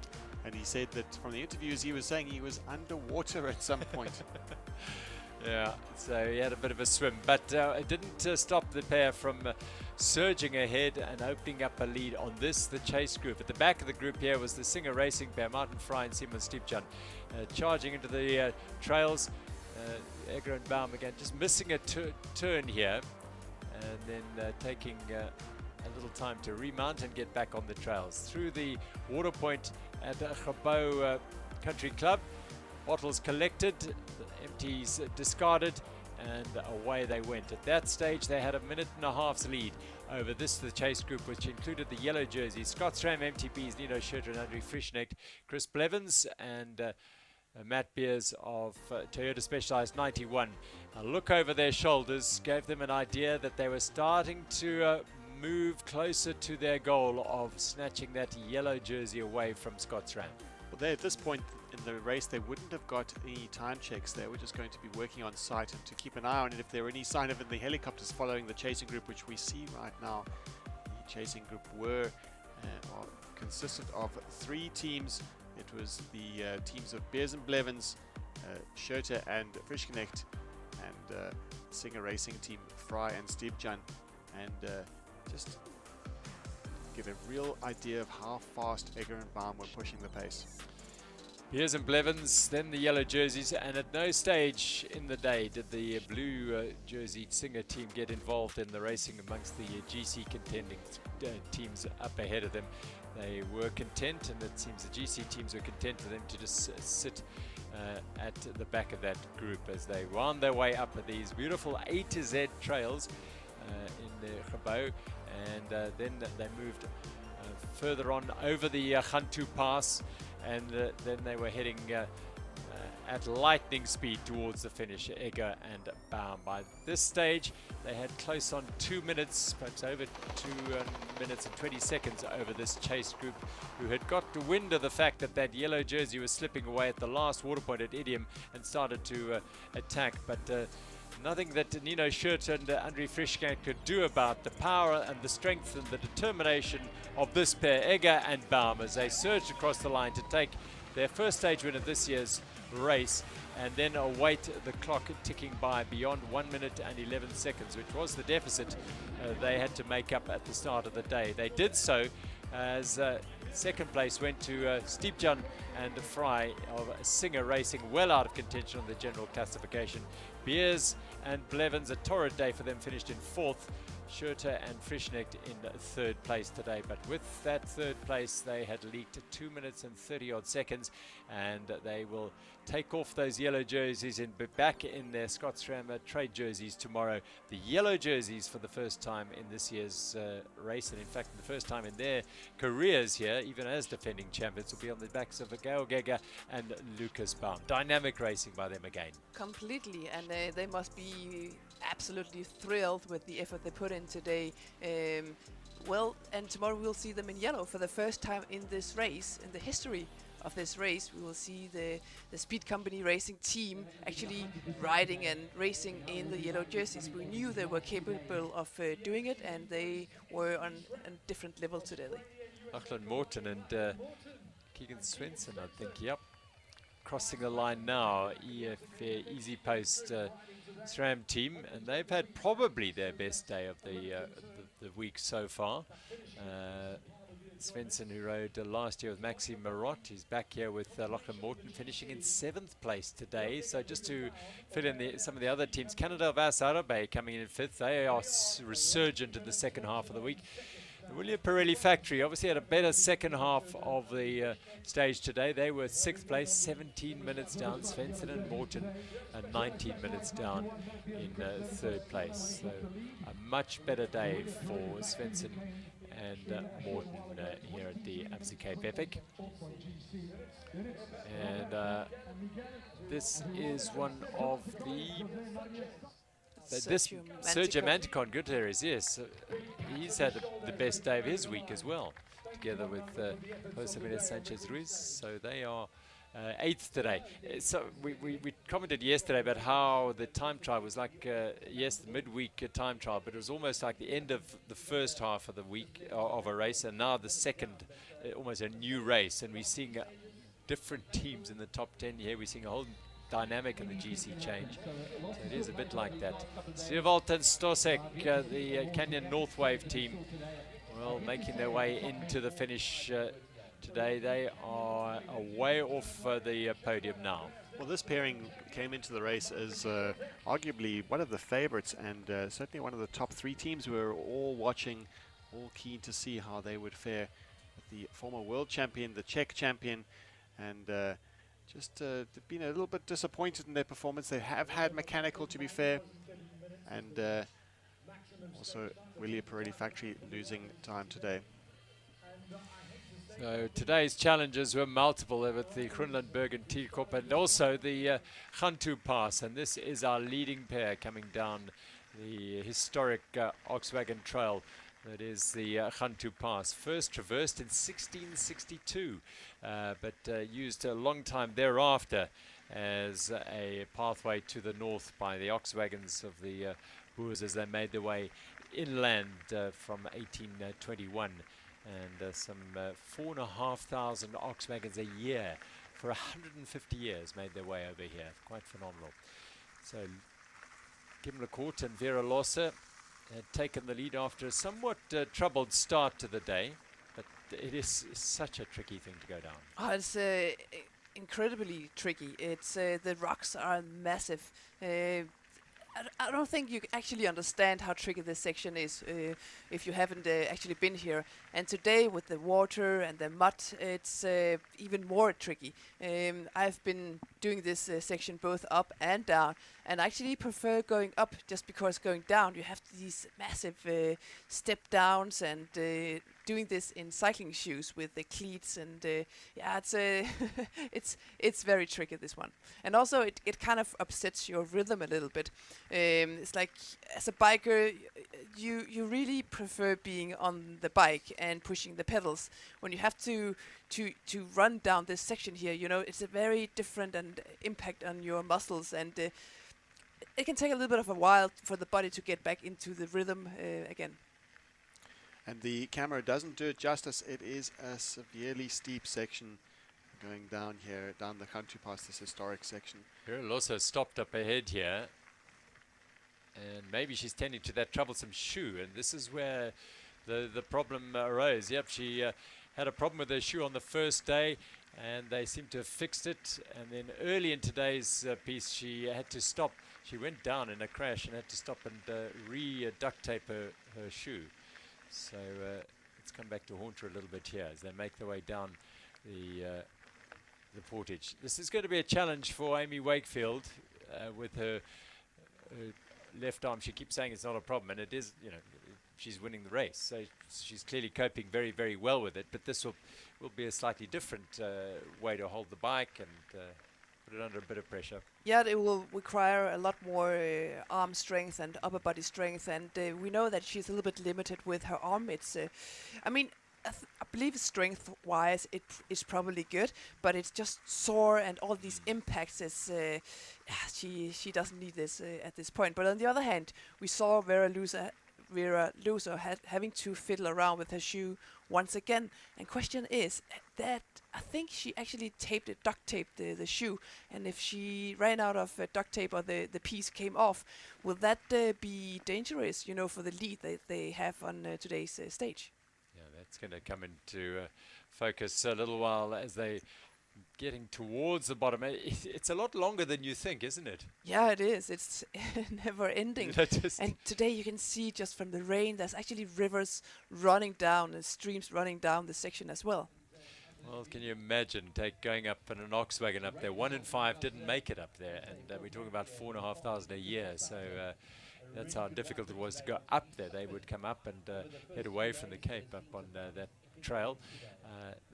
And he said that from the interviews he was saying he was underwater at some point. Yeah, so he had a bit of a swim, but it didn't stop the pair from surging ahead and opening up a lead on this, the chase group. At the back of the group here was the Singer Racing pair, Martin Fry and Simon Stipjan, charging into the trails. Egger and Baum again just missing a turn here, and then taking a little time to remount and get back on the trails. Through the water point at Gantouw Country Club, bottles collected, empties discarded, and away they went. At that stage, they had a minute and a half's lead over this, the chase group, which included the yellow jerseys, Scotsram MTBs, Nino Schurter and Andrew Frischnecht, Chris Blevins, and Matt Beers of Toyota Specialized 91. A look over their shoulders gave them an idea that they were starting to move closer to their goal of snatching that yellow jersey away from Scotsram. Well, they, at this point in the race, they wouldn't have got any time checks. They were just going to be working on site and to keep an eye on it if there were any sign of it. The helicopters following the chasing group, which we see right now. The chasing group consisted of 3 teams. It was the teams of Beers and Blevins, Schurter and Frischknecht, and Singer Racing team Fry and Stibjan, and just give a real idea of how fast Egger and Baum were pushing the pace. Beers and Blevins, then the yellow jerseys, and at no stage in the day did the blue jersey Singer team get involved in the racing amongst the GC contending teams up ahead of them. They were content, and it seems the GC teams were content for them to just sit at the back of that group as they wound their way up these beautiful A to Z trails in the Gantouw, and then they moved further on over the Gantouw Pass, and then they were heading at lightning speed towards the finish, Egger and Baum. By this stage, they had close on 2 minutes, perhaps over 2 minutes and 20 seconds over this chase group, who had got wind of the fact that that yellow jersey was slipping away at the last water point at Idiom and started to attack. But nothing that Nino Schurter and Andrew Frischknecht could do about the power and the strength and the determination of this pair, Egger and Baum, as they surged across the line to take their first stage win of this year's race, and then await the clock ticking by beyond 1 minute and 11 seconds, which was the deficit they had to make up at the start of the day. They did so as second place went to Stibjan and Fry of Singer Racing, well out of contention on the general classification. Beers and Blevins, a torrid day for them, finished in 4th. Schurter and Frischnecht in 3rd place today, but with that 3rd place they had leaked 2 minutes and 30 odd seconds, and they will take off those yellow jerseys and be back in their Scotsram trade jerseys tomorrow. The yellow jerseys for the first time in this year's race, and in fact the first time in their careers here, even as defending champions, will be on the backs of Georg Egger and Lucas Baum. Dynamic racing by them again. Completely, and they must be absolutely thrilled with the effort they put in today. Well, and tomorrow we'll see them in yellow for the first time in this race, in the history of this race. We will see the Speed Company Racing team actually riding and racing in the yellow jerseys. We knew they were capable of doing it, and they were on a different level today. Lachlan Morton and Keegan Swenson, I think, yep. Crossing the line now, Easy Post SRAM team, and they've had probably their best day of the week so far. Svensson, who rode last year with Maxime Marot, he's back here with Lachlan Morton, finishing in 7th place today. So just to fill in some of the other teams, Canada Vas Arabe coming in 5th. They are resurgent in the second half of the week. The Willie Pirelli factory obviously had a better second half of the stage today. They were 6th place, 17 minutes down. Svensson and Morton 19 minutes down in 3rd place. So a much better day for Svensson and Morton here at the Absa Cape Epic. And this is one of Sergio Manticon Gutierrez, yes. He's had the best day of his week as well, together with Jose Menez Sanchez Ruiz. So they are 8th today. So we commented yesterday about how the time trial was like, yes, the midweek time trial, but it was almost like the end of the first half of the week of a race, and now the second, almost a new race. And we're seeing different teams in the top 10 here. We're seeing a whole dynamic in the GC change. So it is a bit like that. Sirvalt and Stosek, the Canyon North Wave team, well, making their way into the finish today. They are way off the podium now. Well, this pairing came into the race as arguably one of the favorites, and certainly one of the top 3 teams. We were all watching, all keen to see how they would fare with the former world champion, the Czech champion, and just been a little bit disappointed in their performance. They have had mechanical, to be fair, and also Willie Pirelli factory losing time today. So today's challenges were multiple with the Groenlandberg and Tierkop, and also the Gantouw Pass, and this is our leading pair coming down the historic Oxwagon Trail. That is the Gantouw Pass, first traversed in 1662, but used a long time thereafter as a pathway to the north by the ox wagons of the Boers as they made their way inland from 1821. And some 4,500 ox wagons a year for 150 years made their way over here. Quite phenomenal. So Kim Lecourt and Vera Losse had taken the lead after a somewhat troubled start to the day, but it is such a tricky thing to go down. Oh, it's incredibly tricky. It's the rocks are massive. I don't think you actually understand how tricky this section is if you haven't actually been here. And today with the water and the mud, it's even more tricky. I've been doing this section both up and down, and I actually prefer going up just because going down you have these massive step downs, and doing this in cycling shoes with the cleats, and yeah, it's very tricky, this one. And also it kind of upsets your rhythm a little bit. It's like, as a biker, you really prefer being on the bike and pushing the pedals. When you have to run down this section here, you know, it's a very different and impact on your muscles, and it can take a little bit of a while for the body to get back into the rhythm again. And the camera doesn't do it justice. It is a severely steep section going down here, down the Gantouw Pass, this historic section. Girl also stopped up ahead here, and maybe she's tending to that troublesome shoe, and this is where the problem arose. Yep, she had a problem with her shoe on the first day, and they seem to have fixed it. And then early in today's piece, she had to stop. She went down in a crash and had to stop and re-duct tape her shoe. So it's come back to haunt her a little bit here as they make their way down the portage. This is going to be a challenge for Amy Wakefield with her left arm. She keeps saying it's not a problem, and it is. You know, she's winning the race, so she's clearly coping very, very well with it. But this will be a slightly different way to hold the bike and put it under a bit of pressure. Yeah, it will require a lot more arm strength and upper body strength, and we know that she's a little bit limited with her arm. It's, I mean, I believe strength-wise it is probably good, but it's just sore and all these impacts. Is she doesn't need this at this point. But on the other hand, we saw Vera Loser having to fiddle around with her shoe once again. And question is that I think she actually duct taped the shoe, and if she ran out of duct tape or the piece came off, will that be dangerous, you know, for the lead that they have on today's stage? Yeah, It's going to come into focus a little while as they getting towards the bottom. It's a lot longer than you think, isn't it? Yeah, it is. It's never ending. Just And today you can see just from the rain, there's actually rivers running down and streams running down the section as well. Well, can you imagine going up in an ox wagon up there? 1 in 5 didn't make it up there, and we're talking about 4,500 a year. So that's how difficult it was to go up there. They would come up and head away from the Cape up on that trail.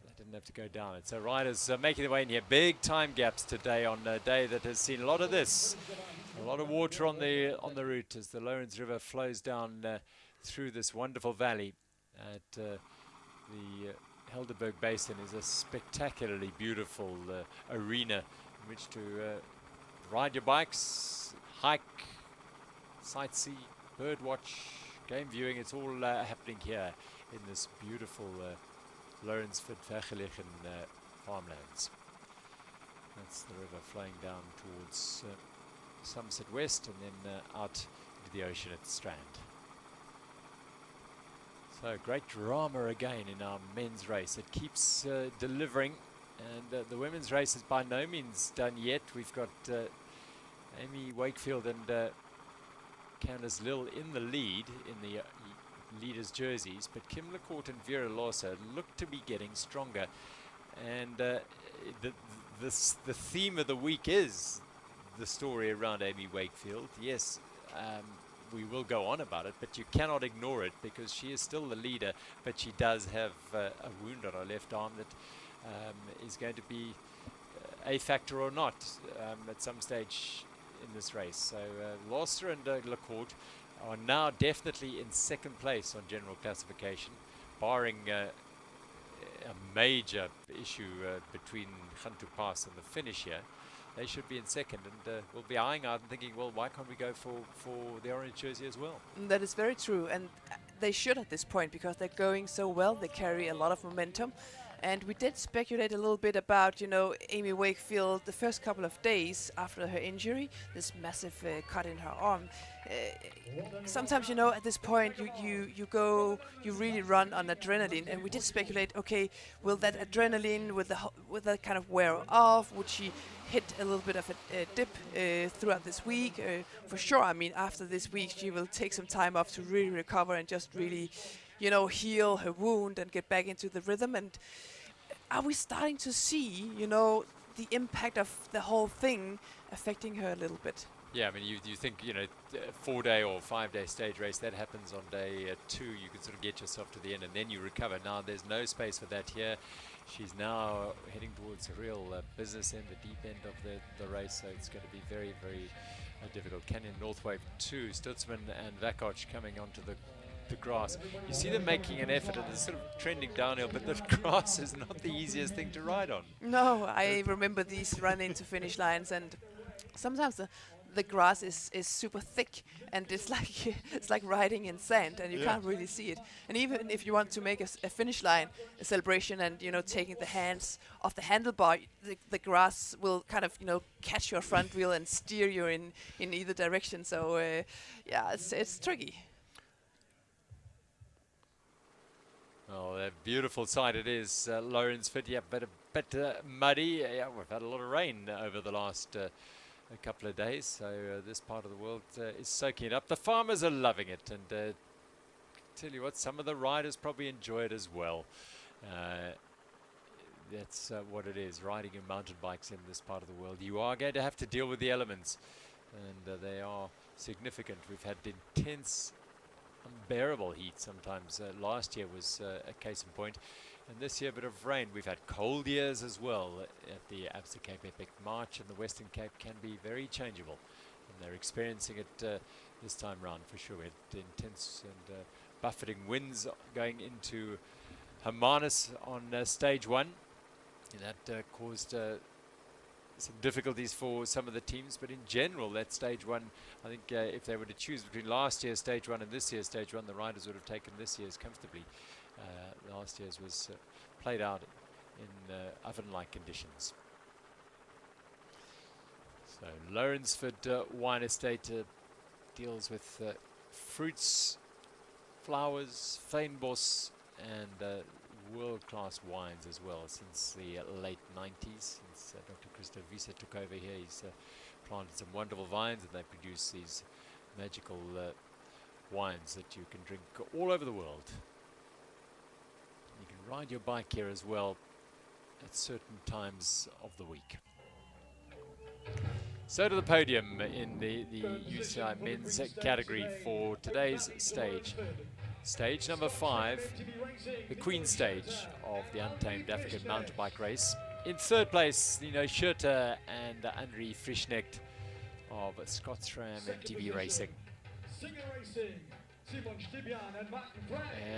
They didn't have to go down it. So riders making their way in here. Big time gaps today on a day that has seen a lot of this. A lot of water on the route as the Lourens River flows down through this wonderful valley at the Helderberg Basin. Is a spectacularly beautiful arena in which to ride your bikes, hike, sightsee, bird watch, game viewing. It's all happening here in this beautiful Lourensford farmlands. That's the river flowing down towards Somerset West and then out into the ocean at the Strand. So great drama again in our men's race. It keeps delivering, and the women's race is by no means done yet. We've got Amy Wakefield and Candice Lill in the lead in the leaders' jerseys, but Kim LaCourt and Vera Larsa look to be getting stronger. And the theme of the week is the story around Amy Wakefield. Yes, we will go on about it, but you cannot ignore it because she is still the leader, but she does have a wound on her left arm that is going to be a factor or not at some stage in this race. So Larsa and LaCourt are now definitely in second place on general classification, barring a major issue between Gantouw Pass and the finish here. They should be in second, and we'll be eyeing out and thinking, well, why can't we go for the orange jersey as well? That is very true, and they should at this point because they're going so well. They carry a lot of momentum. And we did speculate a little bit about, Amy Wakefield the first couple of days after her injury, this massive cut in her arm. Sometimes, at this point, you really run on adrenaline, and we did speculate, okay, will that adrenaline, will that kind of wear off? Would she hit a little bit of a dip throughout this week? For sure, after this week, she will take some time off to really recover and just really heal her wound and get back into the rhythm. And are we starting to see, the impact of the whole thing affecting her a little bit? Yeah, you think, 4-day or 5-day stage race, that happens on day 2. You can sort of get yourself to the end and then you recover. Now there's no space for that here. She's now heading towards a real business end, the deep end of the race, so it's going to be very, very difficult. Canyon Northwave 2, Stutzman and Vakoch coming onto the grass. You see them making an effort and it's sort of trending downhill, but the grass is not the easiest thing to ride on. No, I remember these run into finish lines, and sometimes the grass is super thick and it's like riding in sand and you can't really see it. And even if you want to make a finish line, a celebration, and taking the hands off the handlebar, the grass will kind of catch your front wheel and steer you in either direction. So it's tricky. Oh, a beautiful sight it is, Lourensford. Yeah, but a bit muddy. Yeah, we've had a lot of rain over the last a couple of days, so this part of the world is soaking it up. The farmers are loving it, and tell you what, some of the riders probably enjoy it as well. That's what it is, riding your mountain bikes in this part of the world. You are going to have to deal with the elements, and they are significant. We've had intense, unbearable heat sometimes. Last year was a case in point, and this year a bit of rain. We've had cold years as well at the Absa Cape Epic. March in the Western Cape can be very changeable, and they're experiencing it this time round for sure. We had intense and buffeting winds going into Hermanus on stage 1, and that caused some difficulties for some of the teams, but in general that stage 1, I think if they were to choose between last year's stage 1 and this year's stage 1, the riders would have taken this year's comfortably. Last year's was played out in oven-like conditions. So Lourensford Wine Estate deals with fruits, flowers, fynbos and world-class wines as well since the late 90s. Since Dr. Christoph Wiese took over here, he's planted some wonderful vines, and they produce these magical wines that you can drink all over the world. You can ride your bike here as well at certain times of the week. So to the podium in the UCI men's category for today's stage. Stage number 5, the Queen stage of the Untamed African Mountain Bike Race. In third place, Schurter and Andri Frischnecht of Scotsram MTB Racing.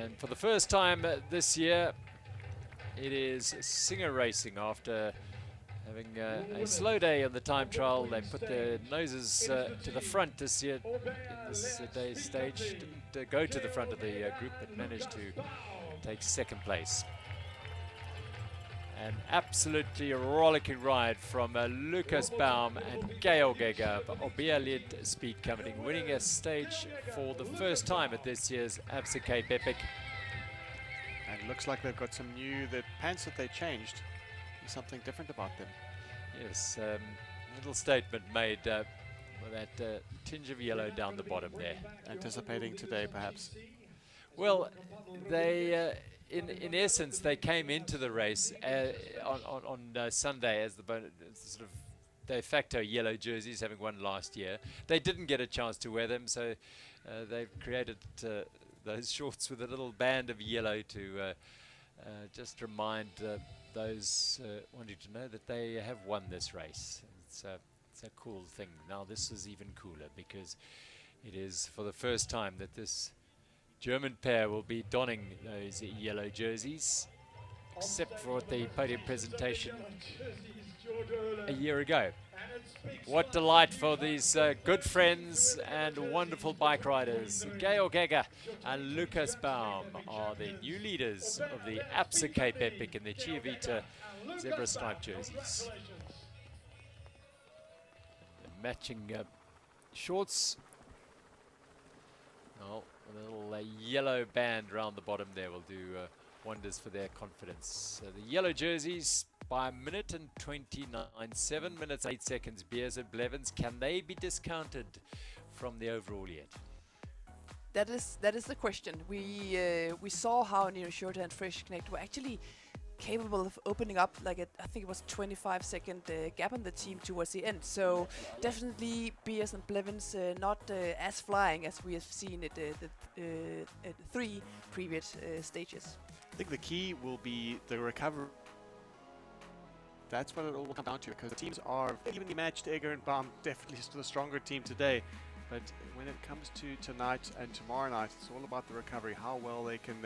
And for the first time this year, it is Singer Racing. After having a slow day on the time trial, they put their noses to the front this year in this day's stage. Didn't go to the front of the group, but managed to take second place. An absolutely rollicking ride from Lucas Baum and Georg Egger of Led Speed Company, winning a stage for the first time at this year's Absa Cape Epic. And looks like they've got some the pants that they changed. There's something different about them. Yes, little statement made with that tinge of yellow down the bottom there. Anticipating today, perhaps. Well, they... In essence, they came into the race on Sunday as the sort of de facto yellow jerseys, having won last year. They didn't get a chance to wear them, so they've created those shorts with a little band of yellow to just remind those wanting to know that they have won this race. It's a cool thing. Now this is even cooler because it is for the first time that this German pair will be donning those yellow jerseys, except for the podium presentation a year ago. What delight for these good friends and wonderful bike riders. Georg Egger and Lucas Baum are the new leaders of the Absa Cape Epic in the Chiavita zebra stripe jerseys. And the matching shorts. Oh, a little yellow band around the bottom there will do wonders for their confidence. The yellow jerseys by a minute and 29, 7 minutes 8 seconds. Beers and Blevins, can they be discounted from the overall yet? That is the question. We saw how Nino Schurter and Frischknecht were actually capable of opening up like I think it was 25-second gap on the team towards the end. So definitely Beers and Blevins not as flying as we have seen at the 3 previous stages. I think the key will be the recovery. That's what it all will come down to, because the teams are evenly matched. Egger and Baum definitely the stronger team today. But when it comes to tonight and tomorrow night, it's all about the recovery, how well they can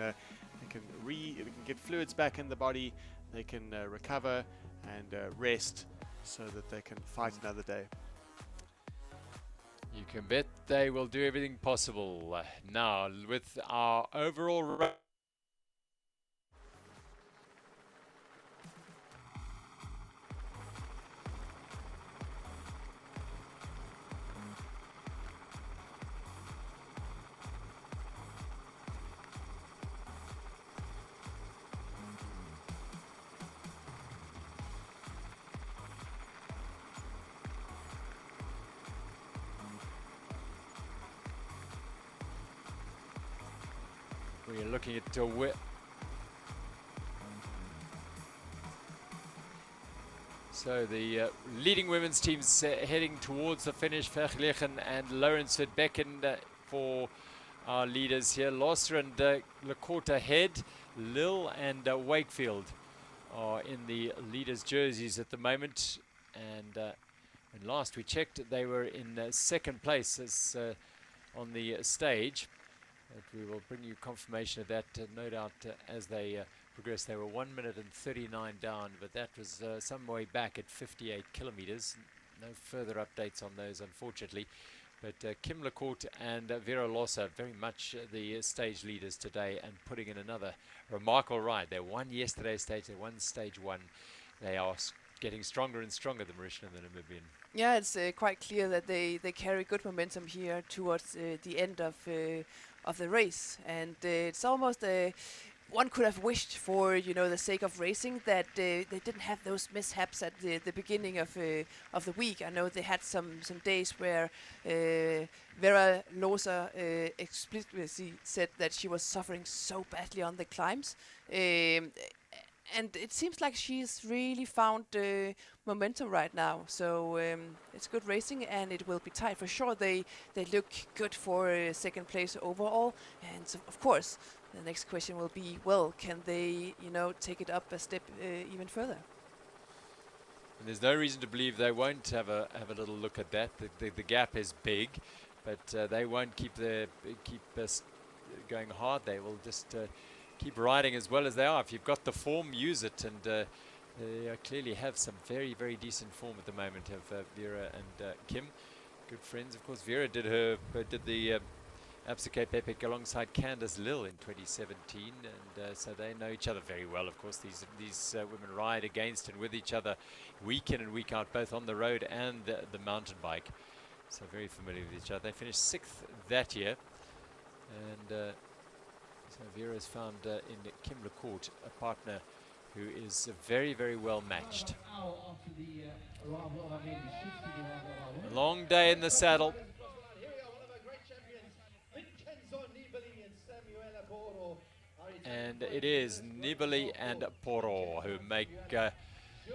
get fluids back in the body, they can recover and rest so that they can fight another day. You can bet they will do everything possible. Now, with our overall we're looking at so the leading women's teams heading towards the finish. Verglichen and Lourensford Becken for our leaders here. Losser and Lecourt ahead. Lille and Wakefield are in the leaders' jerseys at the moment. And when last we checked, they were in second place as, on the stage. But we will bring you confirmation of that, no doubt, as they progress. They were 1 minute and 39 down, but that was some way back at 58 kilometers. No further updates on those, unfortunately. But Kim Lecourt and Vera Lossa, very much the stage leaders today, and putting in another remarkable ride. They won yesterday's stage, they won stage 1. They are getting stronger and stronger, the Mauritian and the Namibian. Yeah, it's quite clear that they carry good momentum here towards the end of the race, and it's almost one could have wished for, the sake of racing, that they didn't have those mishaps at the beginning of the week. I know they had some days where Vera Loza explicitly said that she was suffering so badly on the climbs. And it seems like she's really found momentum right now. So it's good racing, and it will be tight for sure. They look good for second place overall. And so, of course, the next question will be, well, can they, take it up a step even further? And there's no reason to believe they won't have a little look at that. The gap is big, but they won't keep us going hard. They will just keep riding as well as they are. If you've got the form, use it. And they clearly have some very, very decent form at the moment of Vera and Kim. Good friends, of course. Vera did the Absa Cape Epic alongside Candice Lill in 2017, and so they know each other very well. Of course, these women ride against and with each other week in and week out, both on the road and the mountain bike. So very familiar with each other. They finished 6th that year, and so Vera has found in Kim Lecourt a partner who is very, very well matched. A long day in the saddle. And it is Nibali and Poro who make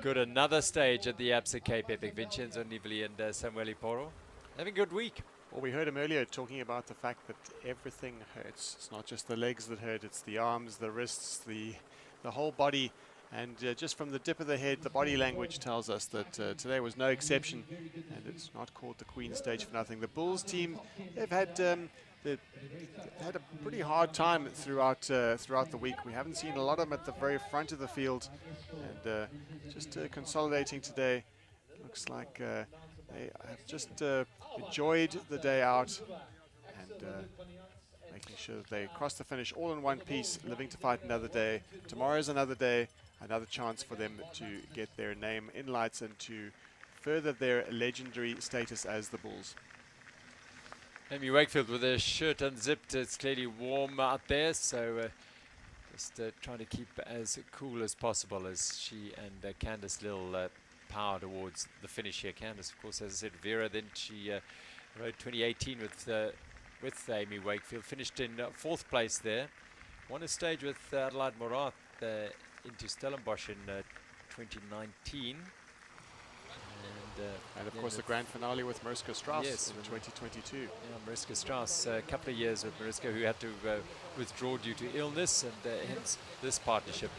good another stage at the Absa Cape Epic. Vincenzo Nibali and Samuele Poro having a good week. Well, we heard him earlier talking about the fact that everything hurts. It's not just the legs that hurt, it's the arms, the wrists, the whole body. And just from the dip of the head, the body language tells us that today was no exception. And it's not called the Queen Stage for nothing. The Bulls team, they've had a pretty hard time throughout the week. We haven't seen a lot of them at the very front of the field, and just consolidating today. Looks like they have just enjoyed the day out and making sure that they cross the finish all in one piece, living to fight another day. Tomorrow's another day, another chance for them to get their name in lights and to further their legendary status as the Bulls. Amy Wakefield with her shirt unzipped. It's clearly warm out there, so just trying to keep as cool as possible as she and Candice Lill power towards the finish here. Candice, of course, as I said, Vera, then she rode 2018 with Amy Wakefield, finished in 4th place there. Won a stage with Adelaide Morath into Stellenbosch in 2019. And of course the grand finale with Mariska Strauss in 2022. Yeah, Mariska Strauss, a couple of years with Mariska, who had to withdraw due to illness, and hence this partnership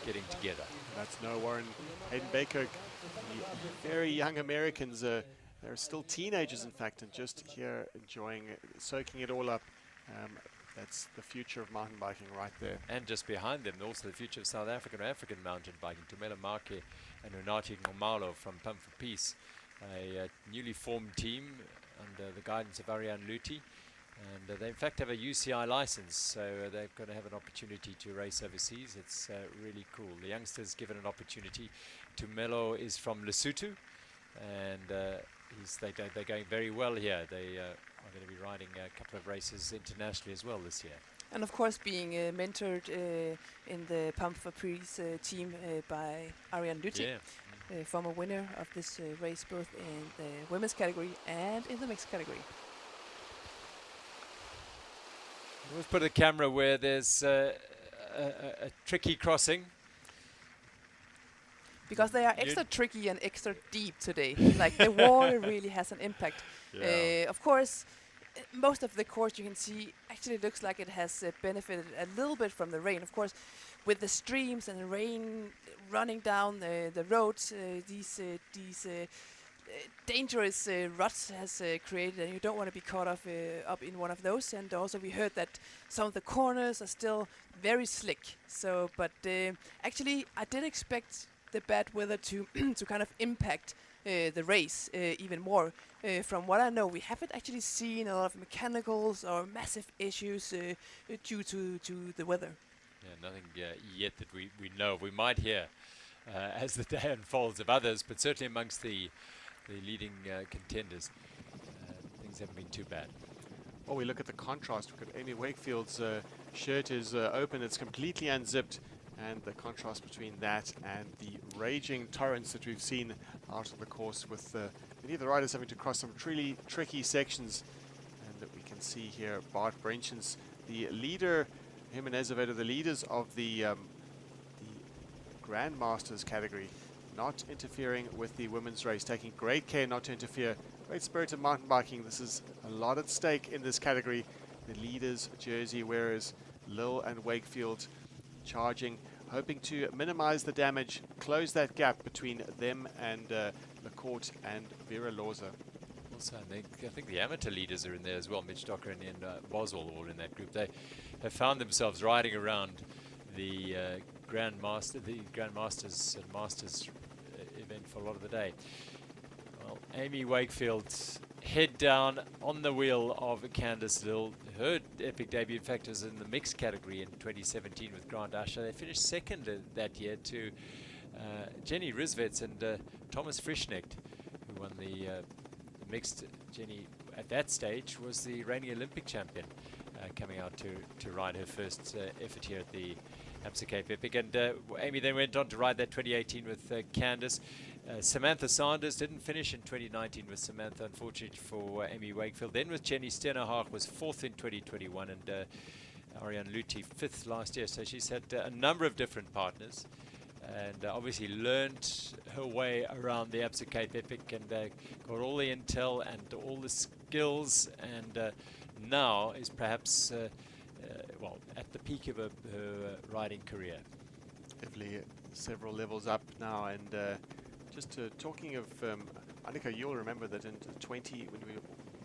getting together. That's no Warren Hayden Baker. The very young Americans, they're still teenagers in fact, and just here enjoying it, soaking it all up. That's the future of mountain biking right there. And just behind them, also the future of South African or African mountain biking. Tumela Marke and Renati Ngomalo from Pump for Peace, a newly formed team under the guidance of Ariane Luti. And they in fact have a UCI license, so they're going to have an opportunity to race overseas. It's really cool. The youngsters given an opportunity. Tumelo is from Lesotho, and they're going very well here. They are going to be riding a couple of races internationally as well this year. And of course being mentored in the Pump for Peace team by Ariane Luti, former winner of this race both in the women's category and in the mixed category. Let's put a camera where there's a tricky crossing. Because they are extra tricky and extra deep today. Like the water really has an impact. Yeah. Of course, most of the course you can see actually looks like it has benefited a little bit from the rain. Of course, with the streams and the rain running down the roads, these dangerous ruts has created, and you don't want to be caught up in one of those. And also we heard that some of the corners are still very slick. So, but actually I did expect the bad weather to to kind of impact the race even more. From what I know, we haven't actually seen a lot of mechanicals or massive issues due to the weather. Yeah, nothing yet that we know. We might hear as the day unfolds of others, but certainly amongst the leading contenders, things haven't been too bad. Oh, we look at the contrast. Look at Amy Wakefield's shirt is open. It's completely unzipped. And the contrast between that and the raging torrents that we've seen out of the course, with many of the riders having to cross some really tricky sections. And that we can see here, Bart Brenchens, the leader, him and Azevedo, the leaders of the Grandmasters category, not interfering with the women's race, taking great care not to interfere. Great spirit of mountain biking. This is a lot at stake in this category. The leaders, jersey wearers, Lil and Wakefield, charging, hoping to minimize the damage, close that gap between them and LaCourte and Vera Lorza. Also, I think the amateur leaders are in there as well. Mitch Docker and Boswell all in that group. They have found themselves riding around the Grandmasters and Masters event for a lot of the day. Well, Amy Wakefield's head down on the wheel of Candice Lill. Her epic debut, in fact, was in the mixed category in 2017 with Grand Usher. They finished second that year to Jenny Risvets and Thomas Frischnecht, who won the mixed. Jenny, at that stage, was the reigning Olympic champion, coming out to ride her first effort here at the Absa Cape Epic. And Amy then went on to ride that 2018 with Candice. Samantha Sanders didn't finish in 2019 with Samantha, unfortunately for Amy Wakefield. Then with Jenny Stennerhag was 4th in 2021, and Ariane Luthi 5th last year. So she's had a number of different partners, and obviously learned her way around the Absa Cape Epic, and got all the intel and all the skills, and now is perhaps well, at the peak of her riding career. Definitely several levels up now. And just talking of Annika, you'll remember that in 20, when you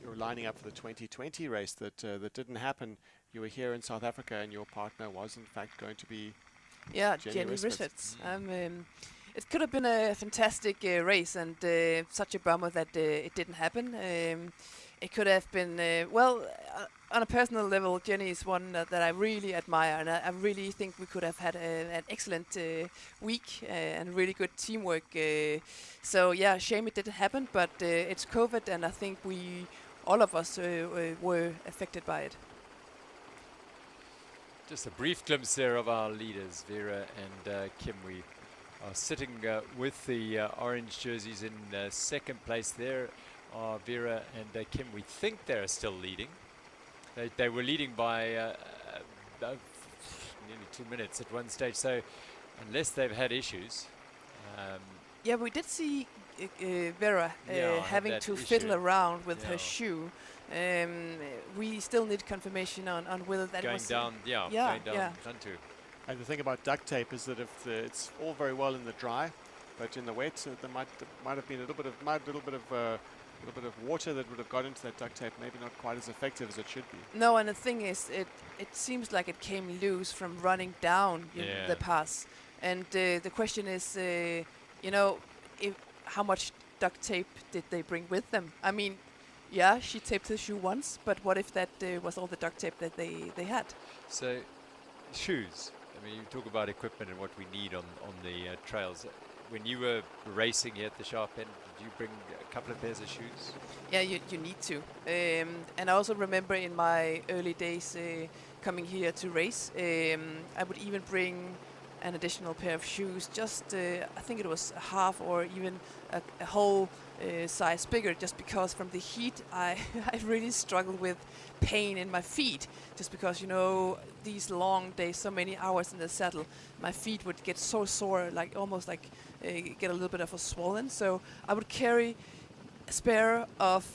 were lining up for the 2020 race that didn't happen, you were here in South Africa, and your partner was in fact going to be Jenny Risvets. It could have been a fantastic race, and such a bummer that it didn't happen. It could have been, well, on a personal level, Jenny is one that I really admire, and I really think we could have had an excellent week and really good teamwork. So yeah, shame it didn't happen, but it's COVID, and I think all of us were affected by it. Just a brief glimpse there of our leaders, Vera and Kim. We are sitting with the orange jerseys in second place. There are Vera and Kim. We think they're still leading. They were leading by nearly 2 minutes at one stage, so unless they've had issues. Yeah, we did see Vera having to fiddle around with her shoe. We still need confirmation on whether that going was down, going down Gantouw. And the thing about duct tape is that if it's all very well in the dry, but in the wet, there might have been a little bit of mud, a little bit of water that would have got into that duct tape. Maybe not quite as effective as it should be. No, and the thing is, it seems like it came loose from running down the pass. And the question is, how much duct tape did they bring with them? I mean, yeah, she taped the shoe once, but what if that was all the duct tape that they had? So, shoes. I mean, you talk about equipment and what we need on the trails. When you were racing here at the sharp end, did you bring a couple of pairs of shoes? Yeah, you need to. And I also remember in my early days coming here to race, I would even bring an additional pair of shoes, just I think it was a half or even a whole size bigger, just because from the heat I really struggled with pain in my feet, just because these long days, so many hours in the saddle, my feet would get so sore, like almost like get a little bit of a swollen. So I would carry a spare of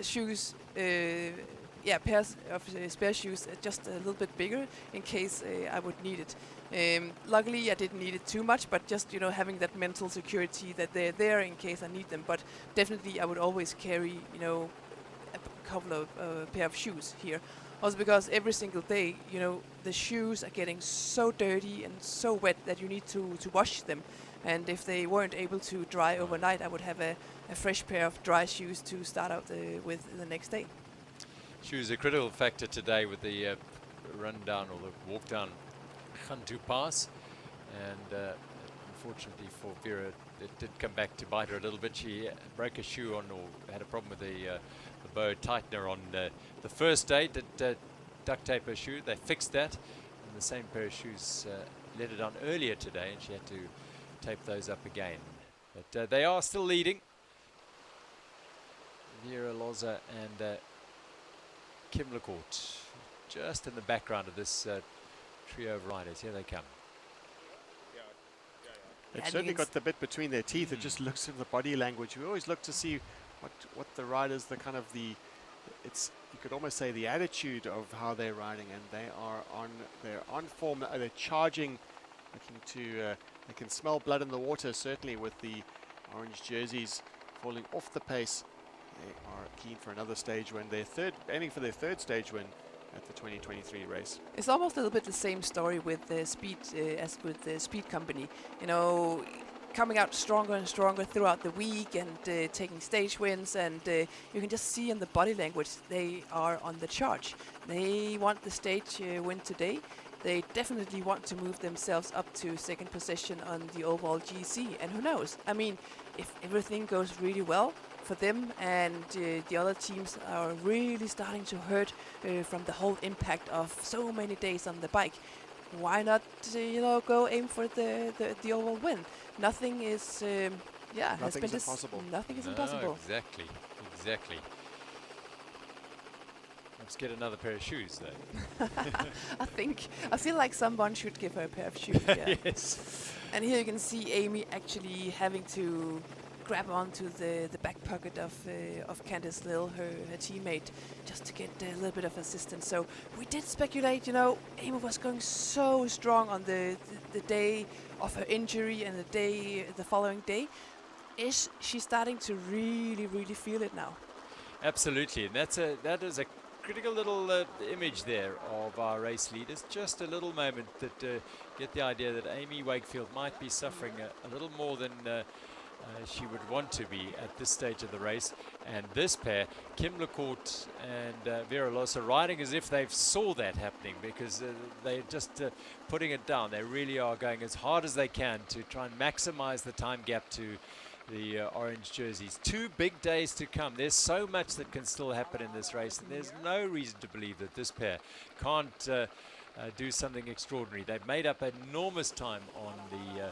shoes, pairs of spare shoes, just a little bit bigger in case I would need it. Luckily, I didn't need it too much, but just having that mental security that they're there in case I need them. But definitely, I would always carry a couple of pair of shoes here. Also because every single day, the shoes are getting so dirty and so wet that you need to wash them. And if they weren't able to dry overnight, I would have a fresh pair of dry shoes to start out with the next day. Shoes are a critical factor today with the run down or the walk down Gantouw Pass, and unfortunately for Vera, it did come back to bite her a little bit. She broke a shoe on, or had a problem with the bow tightener on the first day. Did duct tape her shoe. They fixed that, and the same pair of shoes let her down earlier today, and she had to tape those up again. But they are still leading. Vera Loza and Kim Lecourt just in the background of this trio of riders. Here they come. They've certainly got the bit between their teeth. It just looks at the body language. We always look to see what the riders, the kind of you could almost say the attitude of how they're riding, and they're on form. They're charging, looking to they can smell blood in the water, certainly with the orange jerseys falling off the pace. They are keen for another stage win. They're aiming for their third stage win at the 2023 race. It's almost a little bit the same story with the speed as with the Speed Company. You know, coming out stronger and stronger throughout the week and taking stage wins, and you can just see in the body language they are on the charge. They want the stage win today. They definitely want to move themselves up to second position on the overall GC, and who knows? I mean, if everything goes really well for them and the other teams are really starting to hurt from the whole impact of so many days on the bike, why not go aim for the overall win? Nothing is nothing's impossible. Nothing is impossible. Exactly. Let's get another pair of shoes though. I feel like someone should give her a pair of shoes. Yeah. Yes. And here you can see Amy actually having to grab onto the back pocket of Candice Lill, her teammate, just to get a little bit of assistance. So we did speculate, Amy was going so strong on the day of her injury and the following day. Is she starting to really, really feel it now? Absolutely, and that is a critical little image there of our race leaders. Just a little moment that get the idea that Amy Wakefield might be suffering a little more than she would want to be at this stage of the race. And this pair, Kim Lecourt and Vera Loza, riding as if they've saw that happening, because they're just putting it down. They really are going as hard as they can to try and maximize the time gap to the orange jerseys. 2 big days to come. There's so much that can still happen in this race, and there's no reason to believe that this pair can't do something extraordinary. They've made up enormous time on the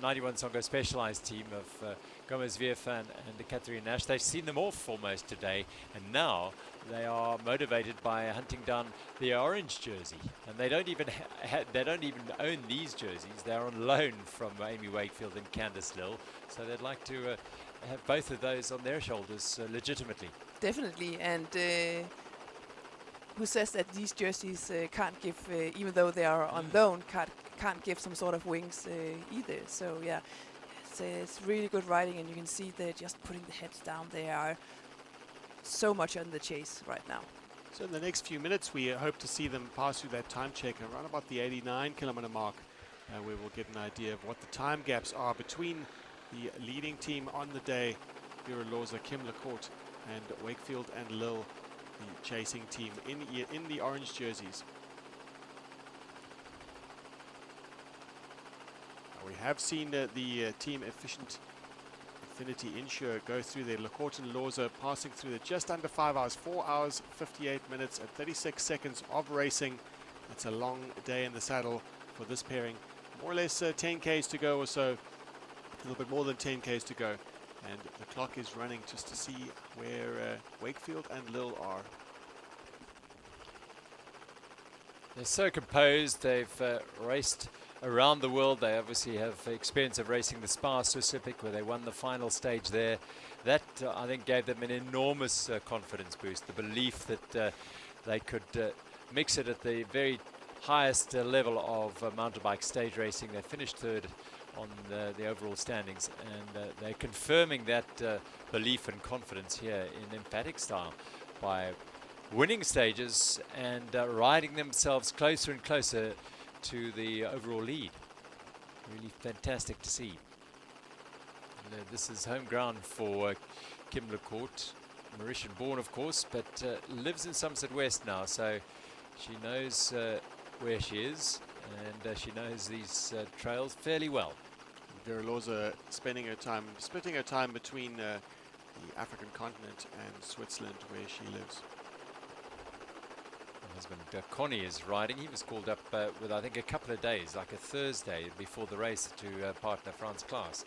91 Songo Specialized team of Gomez Vierfan and Catherine Nash. They've seen them off almost today, and now they are motivated by hunting down the orange jersey. And they don't even own these jerseys. They're on loan from Amy Wakefield and Candice Lill, so they'd like to have both of those on their shoulders legitimately. Definitely, and who says that these jerseys can't give, even though they are on loan, can't give some sort of wings either. So yeah, it's really good riding, and you can see they're just putting the heads down. They are so much on the chase right now. So in the next few minutes, we hope to see them pass through that time check around about the 89 kilometer mark, where we'll get an idea of what the time gaps are between the leading team on the day, Vera Loza, Kim Lecourt, and Wakefield and Lill, the chasing team in the orange jerseys. We have seen the team Affinity Insure go through their Lecourt and Loza, passing through the just under 5 hours, 4 hours, 58 minutes and 36 seconds of racing. It's a long day in the saddle for this pairing. More or less 10 Ks to go or so, a little bit more than 10 Ks to go. And the clock is running just to see where Wakefield and Lill are. They're so composed. They've raced around the world. They obviously have experience of racing the Spa Pacific, where they won the final stage there. That I think gave them an enormous confidence boost, the belief that they could mix it at the very highest level of mountain bike stage racing. They finished third on the overall standings, and they're confirming that belief and confidence here in emphatic style by winning stages and riding themselves closer and closer to the overall lead. Really fantastic to see. And, this is home ground for Kim Lecourt, Mauritian born of course, but lives in Somerset West now, so she knows where she is, and she knows these trails fairly well. Vera Loza splitting her time between the African continent and Switzerland, where she lives. Her husband Connie is riding. He was called up with, I think, a couple of days, like a Thursday before the race, to partner Frans Klaas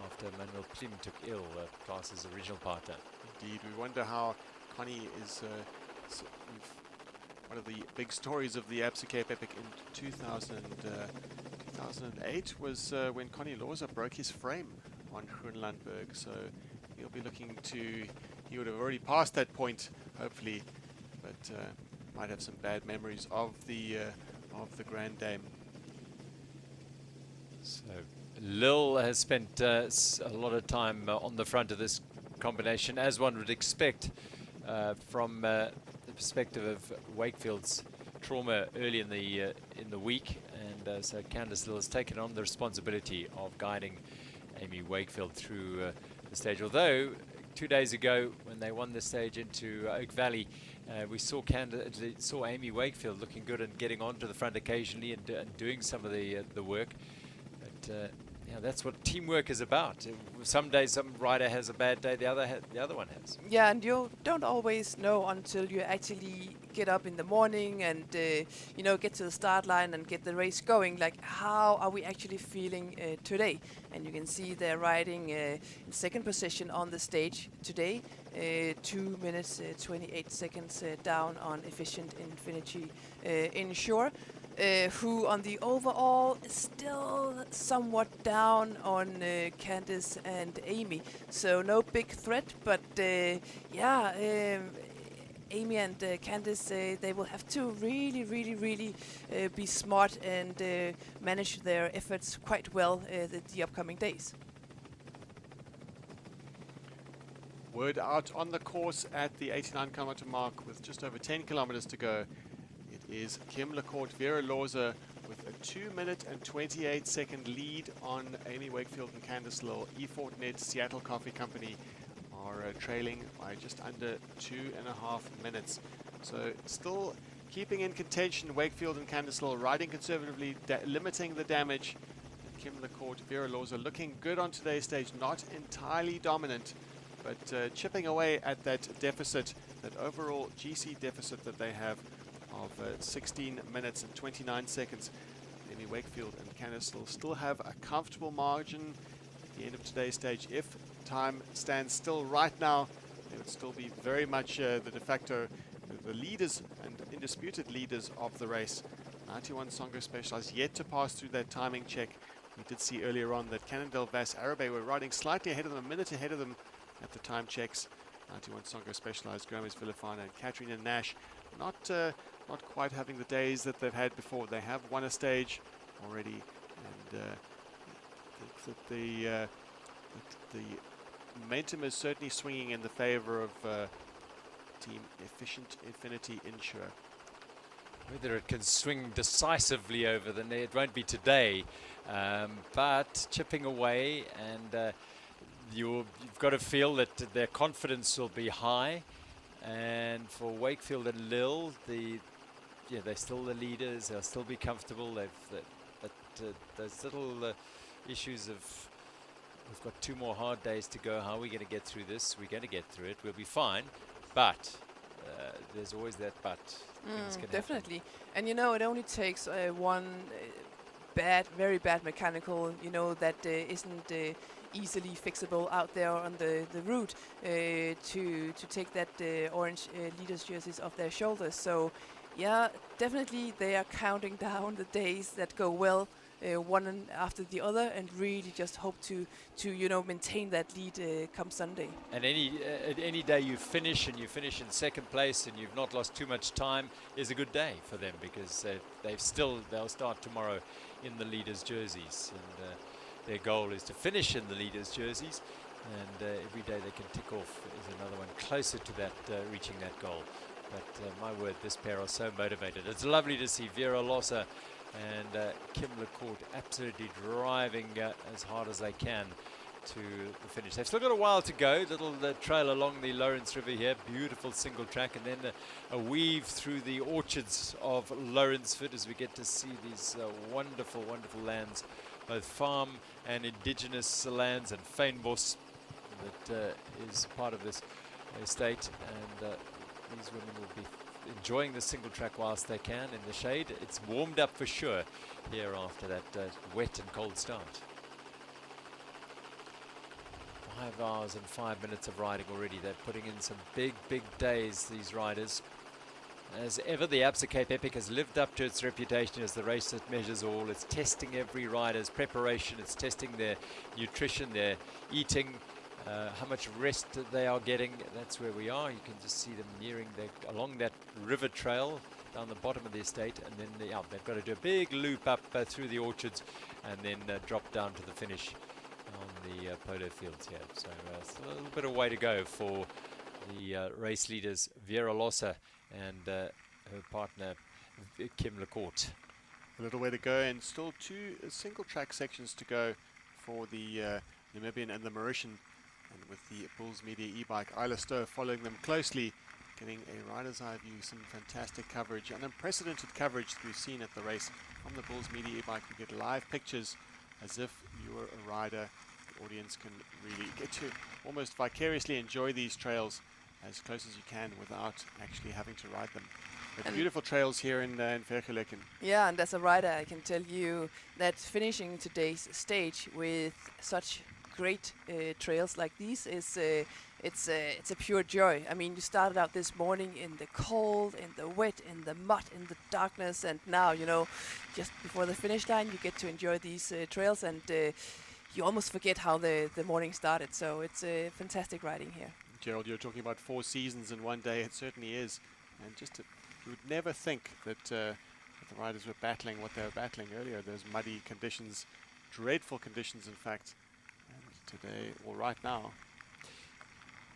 after Manuel Plim took ill, Klaas's original partner. Indeed, we wonder how Connie is one of the big stories of the Absa Cape Epic in 2008 was when Connie Loza broke his frame on Groenlandberg. So he'll be looking to, he would have already passed that point, hopefully, but might have some bad memories of the Grand Dame. So Lil has spent a lot of time on the front of this combination, as one would expect from the perspective of Wakefield's trauma early in the week, and so Candice Lil has taken on the responsibility of guiding Amy Wakefield through the stage. Although 2 days ago, when they won the stage into Oak Valley, we saw Amy Wakefield looking good and getting onto the front occasionally and doing some of the work. But yeah, that's what teamwork is about. Some days some rider has a bad day, the other one has. Yeah, and you don't always know until you actually get up in the morning and you know, get to the start line and get the race going. Like, how are we actually feeling today? And you can see they're riding in second position on the stage today, 2 minutes 28 seconds down on Efficient Infinity Inshore. Who on the overall is still somewhat down on Candice and Amy. So no big threat, but yeah, Amy and Candice, they will have to really be smart and manage their efforts quite well the upcoming days. Word out on the course at the 89-kilometer mark with just over 10 kilometers to go. Is Kim Lecourt Vera Loza with a 2 minute and 28 second lead on Amy Wakefield and Candice Lil. E-Fortinet Seattle Coffee Company are trailing by just under 2.5 minutes. So still keeping in contention, Wakefield and Candice Lil riding conservatively, limiting the damage. And Kim Lecourt Vera Loza looking good on today's stage, not entirely dominant, but chipping away at that deficit, that overall GC deficit that they have of 16 minutes and 29 seconds. Amy Wakefield and Candice will still have a comfortable margin at the end of today's stage. If time stands still right now, they would still be very much the de facto, the leaders and indisputed leaders of the race. 91 Songo Specialized yet to pass through that timing check. We did see earlier on that Cannondale Vass Arabe were riding slightly ahead of them, a minute ahead of them at the time checks. 91 Songo Specialized, Gomez Villafana and Katrina Nash not quite having the days that they've had before. They have won a stage already, and I think that the momentum is certainly swinging in the favor of Team Efficient Infinity Insure. Whether it can swing decisively over the net, it won't be today, but chipping away, and you've got to feel that their confidence will be high. And for Wakefield and Lil, they're still the leaders. They'll still be comfortable. Those little issues of, we've got 2 more hard days to go. How are we going to get through this? We're going to get through it. We'll be fine. But there's always that but. Definitely. Happen. And you know, it only takes one very bad mechanical, you know, that isn't easily fixable out there on the route to take that orange leaders jerseys off their shoulders. So yeah, definitely they are counting down the days that go well, one after the other, and really just hope to you know, maintain that lead come Sunday. And any day you finish in second place and you've not lost too much time is a good day for them, because they'll start tomorrow in the leaders jerseys, and their goal is to finish in the leaders jerseys, and every day they can tick off is another one closer to that, reaching that goal. But my word, this pair are so motivated. It's lovely to see Vera Loza and Kim Lecourt absolutely driving as hard as they can to the finish. They've still got a while to go. Little trail along the Lourens River here, beautiful single track, and then a weave through the orchards of Lourensford as we get to see these wonderful lands both farm and indigenous lands, and fynbos that is part of this estate, and these women will be enjoying the single track whilst they can in the shade. It's warmed up for sure here after that wet and cold start. 5 hours and 5 minutes of riding already. They're putting in some big days, these riders. As ever, the Absa Cape Epic has lived up to its reputation as the race that measures all. It's testing every rider's preparation. It's testing their nutrition, their eating, how much rest they are getting. That's where we are. You can just see them nearing along that river trail down the bottom of the estate, and then they've got to do a big loop up through the orchards and then drop down to the finish on the polo fields here. So still a little bit of way to go for the race leaders, Vera Losa and her partner Kim Lecourt. A little way to go, and still 2 single track sections to go for the Namibian and the Mauritian, and with the Bulls Media e-bike, Isla Stowe following them closely, getting a rider's eye view, some fantastic coverage, and unprecedented coverage that we've seen at the race. From the Bulls Media e-bike, we get live pictures as if you were a rider. The audience can really get to almost vicariously enjoy these trails as close as you can without actually having to ride them. But beautiful trails here in Vergeleken. Yeah, and as a rider, I can tell you that finishing today's stage with such great trails like these is it's a pure joy. I mean, you started out this morning in the cold, in the wet, in the mud, in the darkness, and now, you know, just before the finish line, you get to enjoy these trails, and you almost forget how the morning started. So it's fantastic riding here. Gerald, you're talking about 4 seasons in one day. It certainly is. And you would never think that the riders were battling what they were battling earlier. Those muddy conditions, dreadful conditions, in fact. And today, or right now,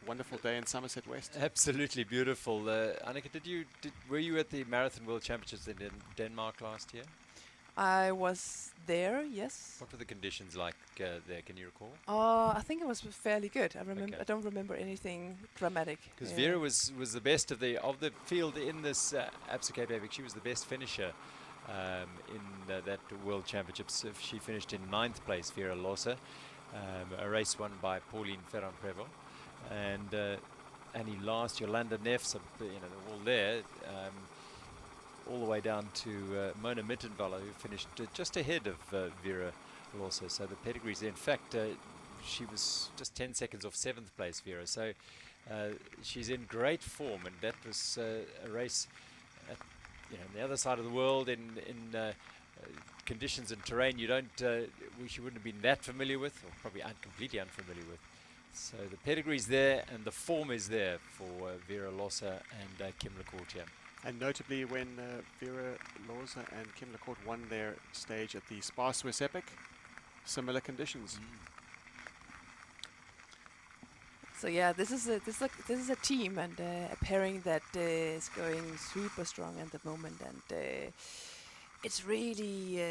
wonderful day in Somerset West. Absolutely beautiful. Annika, were you at the Marathon World Championships in Denmark last year? I was there, yes. What were the conditions like there? Can you recall? I think it was fairly good. I remember. Okay. I don't remember anything dramatic. Because Vera was the best of the field in this Absa Cape Epic. She was the best finisher in that World Championships. She finished in 9th place, Vera Losa, a race won by Pauline Ferrand-Prévot, and Annie Last, Jolanda Neff, they're all there. All the way down to Mona Mittenvaller, who finished just ahead of Vera Losa. So the pedigrees there. In fact, she was just 10 seconds off 7th place, Vera. So she's in great form, and that was a race at, on the other side of the world in conditions and terrain she wouldn't have been that familiar with, or probably completely unfamiliar with. So the pedigree's there, and the form is there for Vera Losa and Kim Lecourt here. And notably, when Vera Losa and Kim Lecourt won their stage at the Spa-Swiss Epic, similar conditions. So yeah, this is a team and a pairing that is going super strong at the moment, and it's really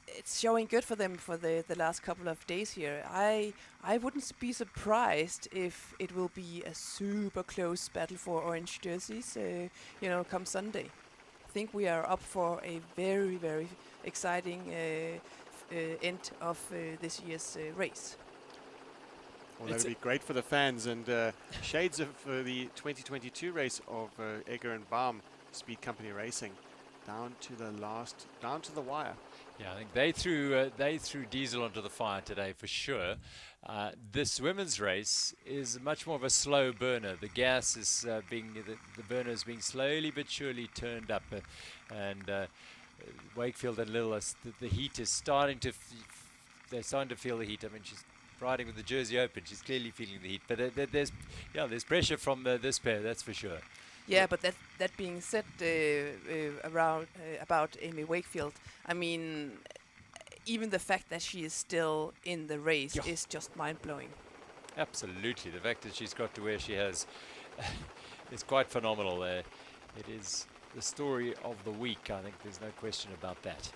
it's showing good for them for the last couple of days here. I wouldn't be surprised if it will be a super close battle for orange jerseys, come Sunday. I think we are up for a very, very exciting end of this year's race. Well, that'll be great for the fans, and shades of the 2022 race of Egger and Baum Speed Company Racing, down to the wire. Yeah, I think they threw diesel onto the fire today for sure. This women's race is much more of a slow burner. The gas is the burner is being slowly but surely turned up, and Wakefield and Lillis, the heat is starting to. They're starting to feel the heat. I mean, she's riding with the jersey open. She's clearly feeling the heat. But there's pressure from this pair. That's for sure. Yeah, but that being said, about Amy Wakefield, I mean, even the fact that she is still in the race is just mind-blowing. Absolutely. The fact that she's got to where she has is quite phenomenal. It is the story of the week. I think there's no question about that.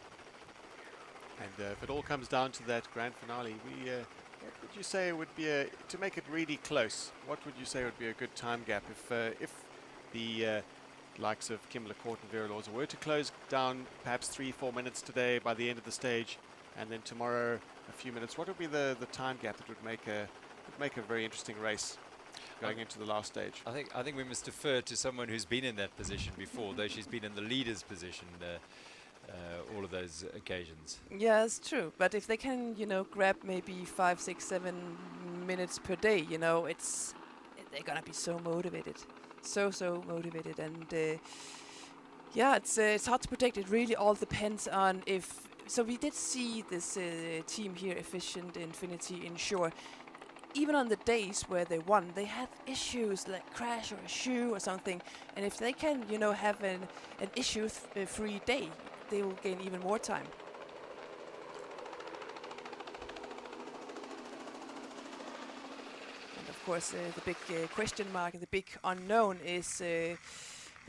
And if it all comes down to that grand finale, what would you say would be to make it really close? What would you say would be a good time gap if the likes of Kim Lecourt and Vera Losa were to close down perhaps 3-4 minutes today by the end of the stage, and then tomorrow a few minutes. What would be the time gap that would make a very interesting race going into the last stage? I think we must defer to someone who's been in that position before, though she's been in the leader's position all of those occasions. Yeah, it's true. But if they can, grab maybe 5, 6, 7 minutes per day, they're gonna be so motivated, so motivated, and yeah, it's hard to predict. It really all depends on if. So we did see this team here, Efficient Infinity Insure. Even on the days where they won, they had issues like crash or a shoe or something. And if they can, have an issue-free day, they will gain even more time. And of course, the big question mark and the big unknown is the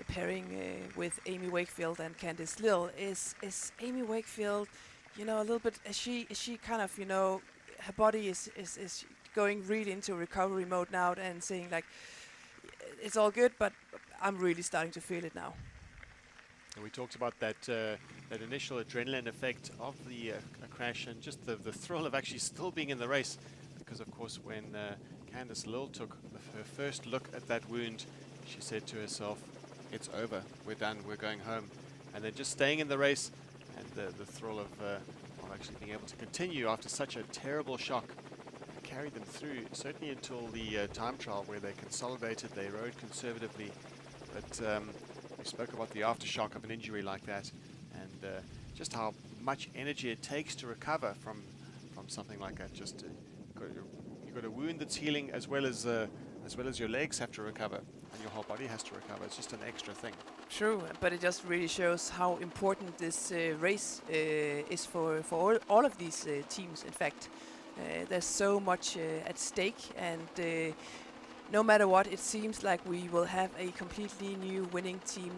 pairing with Amy Wakefield and Candice Lill. Is Amy Wakefield, a little bit? Is she kind of, her body is going really into recovery mode now and saying like, it's all good, but I'm really starting to feel it now. And we talked about that initial adrenaline effect of the crash and just the thrill of actually still being in the race, because of course when Candice Lill took her first look at that wound, she said to herself, it's over, we're done, we're going home. And then just staying in the race and the thrill of actually being able to continue after such a terrible shock carried them through, certainly until the time trial where they consolidated, they rode conservatively. But we spoke about the aftershock of an injury like that, and just how much energy it takes to recover from something like that. Just you've got a wound that's healing as well as your legs have to recover, and your whole body has to recover. It's just an extra thing. True, but it just really shows how important this race is for all of these teams. In fact, there's so much at stake, and no matter what, it seems like we will have a completely new winning team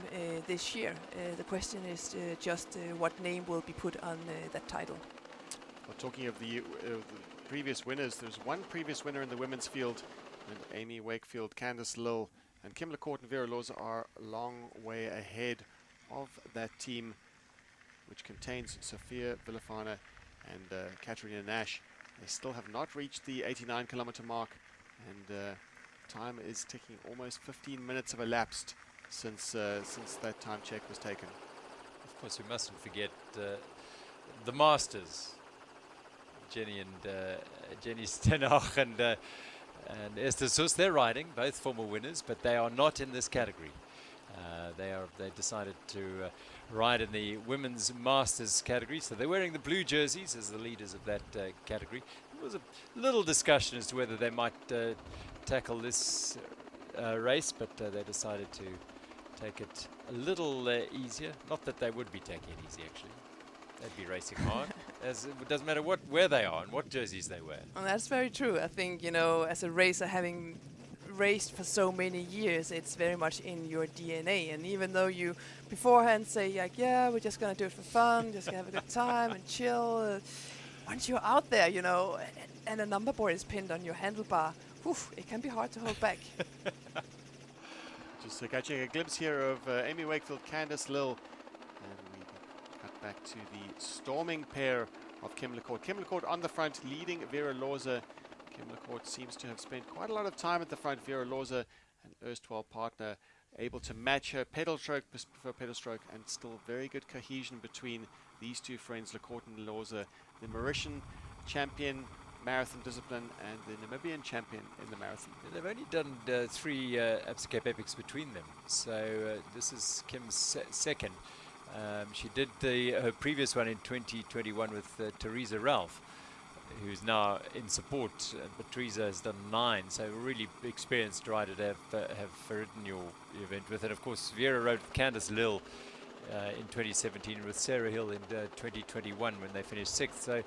this year. The question is just what name will be put on that title. Well, talking of the previous winners, there's one previous winner in the women's field, and Amy Wakefield, Candice Lill, and Kim LaCourt and Vera Loza are a long way ahead of that team, which contains Sophia Villafana and Katerina Nash. They still have not reached the 89-kilometer mark, and time is ticking. Almost 15 minutes have elapsed since that time check was taken. Of course, we mustn't forget the Masters, Jenny Stenach and Esther Sus. They're riding, both former winners, but they are not in this category. They decided to ride in the women's Masters category, so they're wearing the blue jerseys as the leaders of that category. There was a little discussion as to whether they might tackle this race, but they decided to take it a little easier. Not that they would be taking it easy, actually. They'd be racing hard. As it doesn't matter where they are and what jerseys they wear. Well, that's very true. I think, as a racer, having raced for so many years, it's very much in your DNA. And even though you beforehand say, like, yeah, we're just going to do it for fun, just going to have a good time and chill. Once you're out there, and a number board is pinned on your handlebar, it can be hard to hold back. Just catching a glimpse here of Amy Wakefield, Candice Lill, and we cut back to the storming pair of Kim LaCourt. Kim LaCourt on the front, leading Vera Loza. Kim LaCourt seems to have spent quite a lot of time at the front. Vera Loza, an erstwhile partner, able to match her pedal stroke for pedal stroke, and still very good cohesion between these two friends, LaCourt and Loza, the Mauritian champion marathon discipline and the Namibian champion in the marathon. They've only done 3 Absa Cape Epics between them, so this is Kim's second. She did her previous one in 2021 with Teresa Ralph, who's now in support, but Teresa has done 9, so a really experienced rider to have ridden your event with. And of course, Vera rode with Candice Lill in 2017, with Sarah Hill in 2021 when they finished 6th. So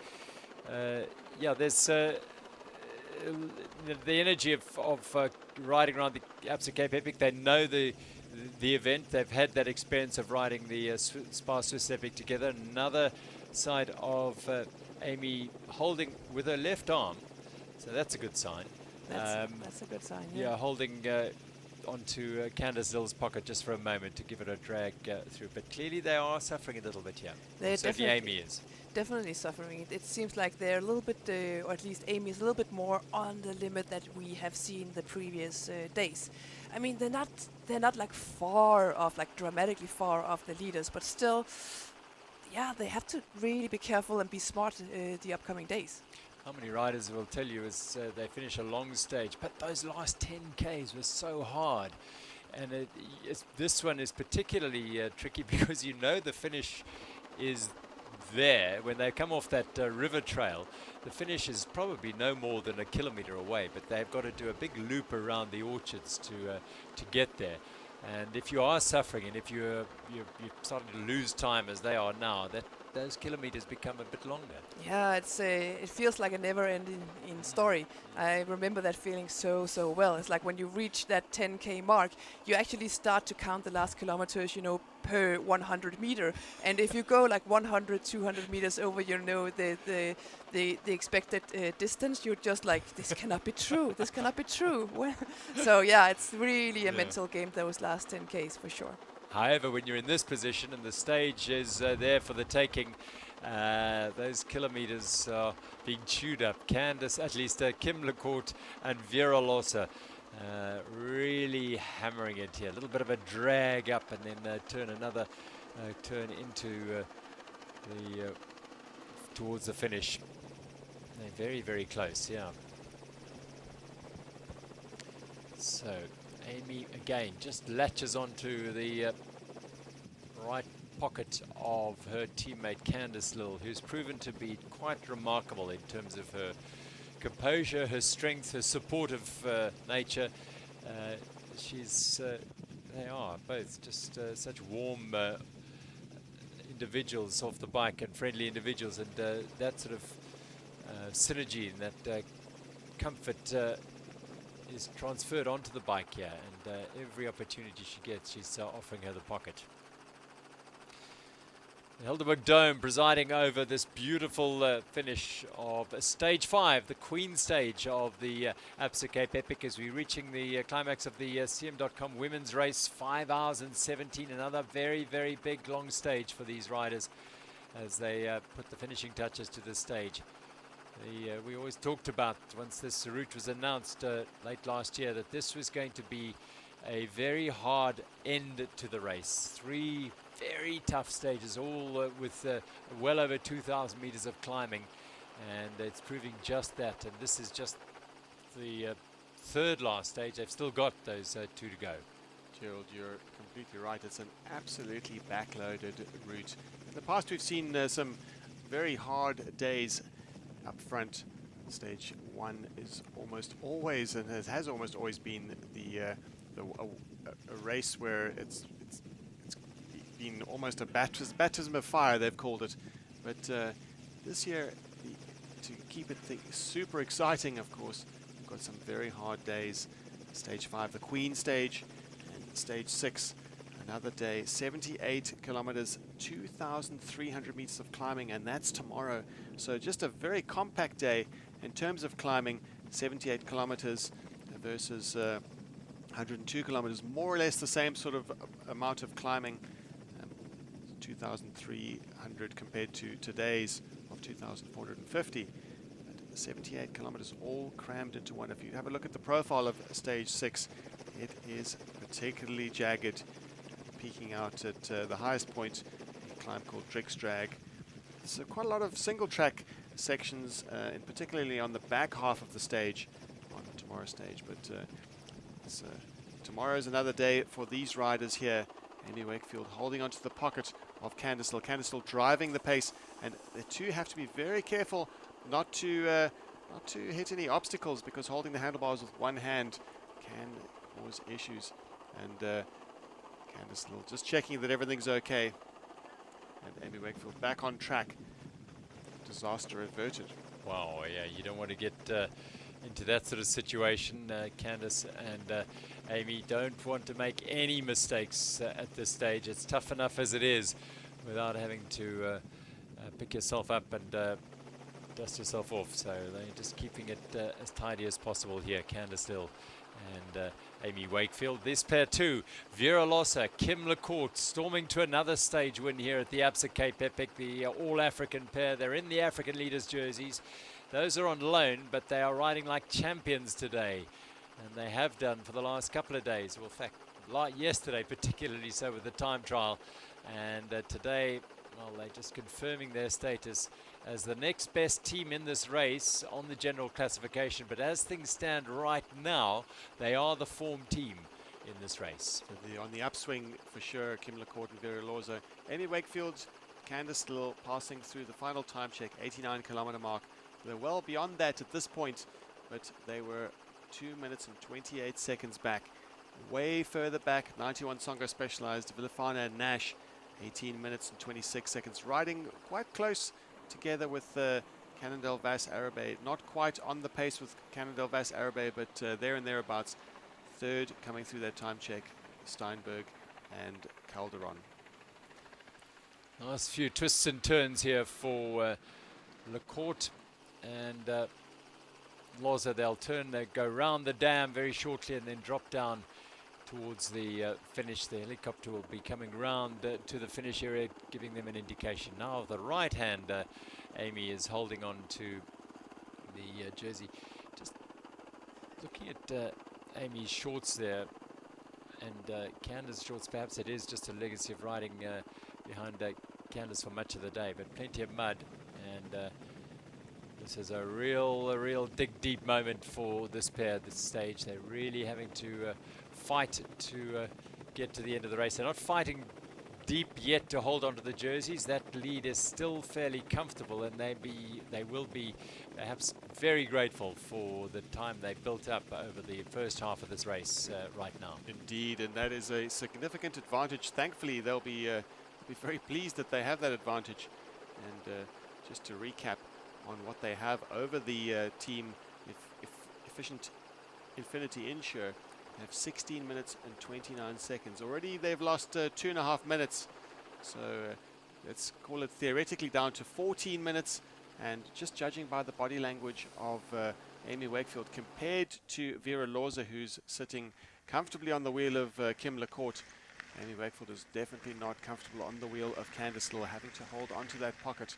yeah, there's the energy of riding around the Absa Cape Epic. They know the event. They've had that experience of riding the Spa Swiss Epic together. Another side of Amy holding with her left arm, so that's a good sign. That's a good sign. Yeah, holding onto Candice Hill's pocket just for a moment to give it a drag through. But clearly they are suffering a little bit here. They're Certainly Amy is. Definitely suffering. It seems like they're a little bit, or at least Amy is a little bit more on the limit that we have seen the previous days. I mean, they're not like far off, like dramatically far off the leaders, but still, yeah, they have to really be careful and be smart the upcoming days. How many riders will tell you as they finish a long stage, but those last 10 Ks were so hard. And this one is particularly tricky because you know the finish is there. When they come off that river trail, the finish is probably no more than a kilometre away, but they've got to do a big loop around the orchards to get there. And if you are suffering and if you're starting to lose time as they are now, those kilometres become a bit longer. Yeah, it feels like a never-ending story. I remember that feeling so well. It's like when you reach that 10K mark, you actually start to count the last kilometers, you know, per 100 meter. And if you go like 100, 200 meters over, you know, the expected distance, you're just like, this cannot be true. This cannot be true. So yeah, it's really a mental game, those last 10Ks for sure. However, when you're in this position and the stage is there for the taking, those kilometres are being chewed up. Candice, at least Kim Lecourt and Vera Losa really hammering it here. A little bit of a drag up and then turn another turn into towards the finish. They're very, very close, yeah. So Amy again just latches onto the right pocket of her teammate Candice Lill, who's proven to be quite remarkable in terms of her composure, her strength, her supportive nature. They are both just such warm individuals off the bike and friendly individuals, and that sort of synergy and that comfort is transferred onto the bike here, and every opportunity she gets, she's offering her the pocket. Helderberg Dome presiding over this beautiful finish of stage 5, the Queen stage of the Absa Cape Epic, as we're reaching the climax of the CM.com women's race. 5 hours and 17, another very, very big long stage for these riders as they put the finishing touches to this stage. We always talked about, once this route was announced late last year, that this was going to be a very hard end to the race. 3 very tough stages, all with well over 2,000 meters of climbing, and it's proving just that. And this is just the third last stage. They've still got those 2 to go. Gerald, you're completely right. It's an absolutely backloaded route. In the past, we've seen some very hard days up front. Stage 1 is almost always, and has almost always been a race where it's been almost a baptism of fire, they've called it. But this year, to keep it super exciting, of course, we've got some very hard days. Stage 5, the Queen stage, and stage 6, another day, 78 kilometers, 2,300 meters of climbing, and that's tomorrow. So just a very compact day in terms of climbing, 78 kilometers versus 102 kilometers, more or less the same sort of amount of climbing. 2,300 compared to today's of 2,450. 78 kilometers all crammed into one. If you have a look at the profile of stage 6, it is particularly jagged, peaking out at the highest point, a climb called Driksdrag. So quite a lot of single track sections, and particularly on the back half of the stage on tomorrow's stage. But tomorrow is another day for these riders here. Amy Wakefield holding onto the pocket of Candice Lill. Candice Lill driving the pace, and the two have to be very careful not to hit any obstacles, because holding the handlebars with one hand can cause issues. And Candice Lill just checking that everything's okay. And Amy Wakefield back on track. Disaster averted. Wow, yeah, you don't want to get into that sort of situation. Candice and Amy don't want to make any mistakes at this stage. It's tough enough as it is without having to pick yourself up and dust yourself off. So they're just keeping it as tidy as possible here. Candice Lill and Amy Wakefield. This pair too, Vera Lossa, Kim LaCourte, storming to another stage win here at the Absa Cape Epic, the All-African pair. They're in the African leaders jerseys. Those are on loan, but they are riding like champions today, and they have done for the last couple of days. Well, in fact, yesterday particularly so with the time trial, and today, well, they're just confirming their status as the next best team in this race on the general classification. But as things stand right now, they are the form team in this race. So on the upswing for sure, Kim LaCourte and Vera Loza. Amy Wakefield, Candice still passing through the final time check, 89 kilometer mark. They're well beyond that at this point, but they were 2 minutes and 28 seconds back. Way further back, 91 Songo Specialized, Villafana and Nash, 18 minutes and 26 seconds. Riding quite close together with Cannondale Vas Arabe. Not quite on the pace with Cannondale Vas Arabe, but there and thereabouts. Third coming through that time check, Steinberg and Calderon. Nice few twists and turns here for LaCourte and Loza. They'll turn, they go round the dam very shortly and then drop down towards the finish. The helicopter will be coming round to the finish area, giving them an indication. Now the right hand, Amy is holding on to the jersey. Just looking at Amy's shorts there, and Candace's shorts, perhaps it is just a legacy of riding behind Candace for much of the day, but plenty of mud, and this is a real dig deep moment for this pair at this stage. They're really having to fight to get to the end of the race. They're not fighting deep yet to hold on to the jerseys. That lead is still fairly comfortable, and they will be perhaps very grateful for the time they built up over the first half of this race right now. Indeed, and that is a significant advantage. Thankfully, they'll be very pleased that they have that advantage. And just to recap on what they have over the team, Efficient Infinity Insure, they have 16 minutes and 29 seconds. Already they've lost 2.5 minutes. So let's call it theoretically down to 14 minutes. And just judging by the body language of Amy Wakefield compared to Vera Loza, who's sitting comfortably on the wheel of Kim LaCourte, Amy Wakefield is definitely not comfortable on the wheel of Candice, still having to hold onto that pocket.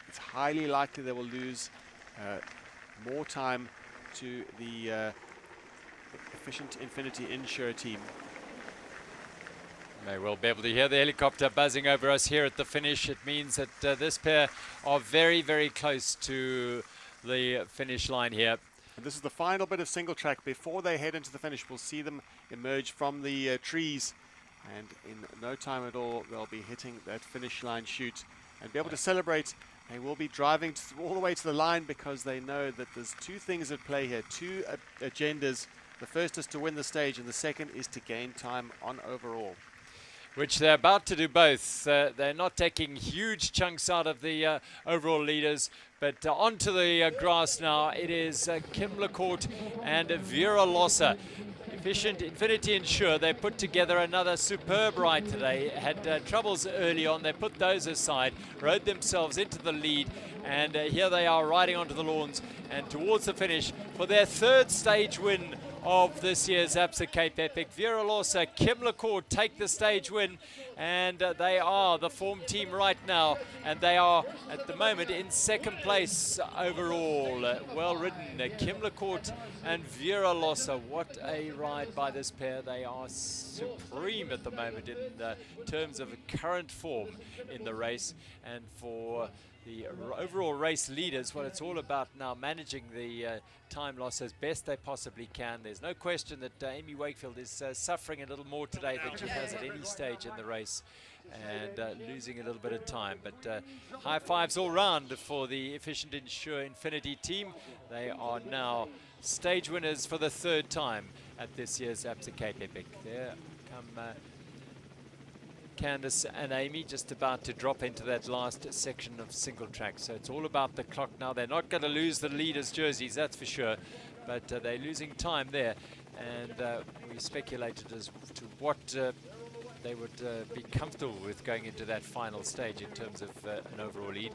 It's highly likely they will lose more time to the Efficient Infinity Insure team. May well be able to hear the helicopter buzzing over us here at the finish. It means that this pair are very, very close to the finish line here. And this is the final bit of single track before they head into the finish. We'll see them emerge from the trees, and in no time at all they'll be hitting that finish line chute and be able to celebrate. They will be driving all the way to the line because they know that there's two things at play here, two agendas. The first is to win the stage, and the second is to gain time on overall. Which they're about to do both. They're not taking huge chunks out of the overall leaders, but onto the grass now. It is Kim LaCourte and Vera Lossa. Efficient Infinity Insure, they put together another superb ride today. Had troubles early on, they put those aside, rode themselves into the lead, and here they are riding onto the lawns and towards the finish for their third stage win of this year's Absa Cape Epic. Vera Lossa, Kim LaCourte take the stage win, and they are the form team right now, and they are at the moment in second place overall. Well ridden, Kim LaCourte and Vera Lossa. What a ride by this pair. They are supreme at the moment in terms of current form in the race, and for the overall race leaders, well, it's all about now managing the time loss as best they possibly can. There's no question that Amy Wakefield is suffering a little more today than she has at any stage in the race, and losing a little bit of time. But high fives all round for the Efficient Insure Infinity team. They are now stage winners for the third time at this year's Absa Cape Epic. There come Candice and Amy just about to drop into that last section of single track. So it's all about the clock now. They're not going to lose the leaders' jerseys, that's for sure, but they're losing time there. And we speculated as to what they would be comfortable with going into that final stage in terms of an overall lead.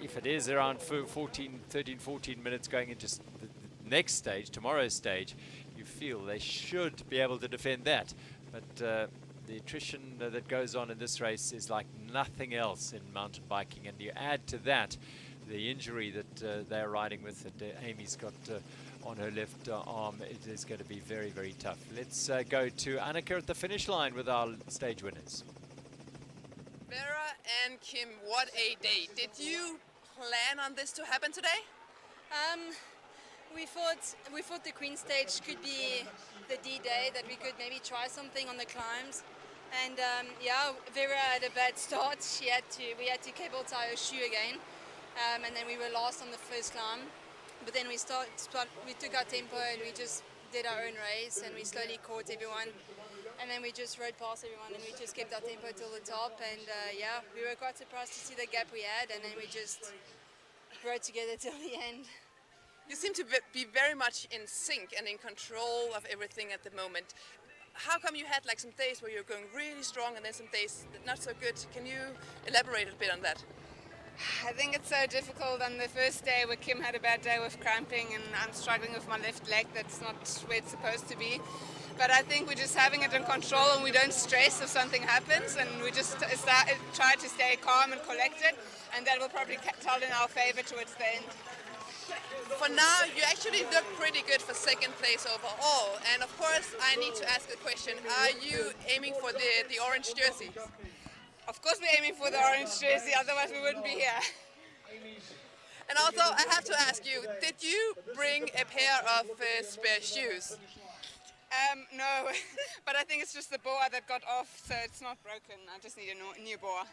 If it is around 13, 14 minutes going into the next stage, tomorrow's stage, you feel they should be able to defend that. But the attrition that goes on in this race is like nothing else in mountain biking, and you add to that the injury that they're riding with, that Amy's got on her left arm. It is going to be very, very tough. Let's go to Annika at the finish line with our stage winners. Vera and Kim, what a day. Did you plan on this to happen today? We thought the Queen stage could be the D-day, that we could maybe try something on the climbs. And yeah, Vera had a bad start. We had to cable tie her shoe again, and then we were last on the first climb. But then we took our tempo and we just did our own race, and we slowly caught everyone. And then we just rode past everyone, and we just kept our tempo till the top. And yeah, we were quite surprised to see the gap we had, and then we just rode together till the end. You seem to be very much in sync and in control of everything at the moment. How come you had like some days where you're going really strong and then some days not so good? Can you elaborate a bit on that? I think it's so difficult on the first day where Kim had a bad day with cramping, and I'm struggling with my left leg. That's not where it's supposed to be. But I think we're just having it in control, and we don't stress if something happens, and we just try to stay calm and collected, and that will probably tell in our favor towards the end. For now, you actually look pretty good for second place overall. And of course, I need to ask a question. Are you aiming for the orange jersey? Of course we're aiming for the orange jersey, otherwise we wouldn't be here. And also, I have to ask you, did you bring a pair of spare shoes? No, but I think it's just the boa that got off, so it's not broken. I just need a new boa.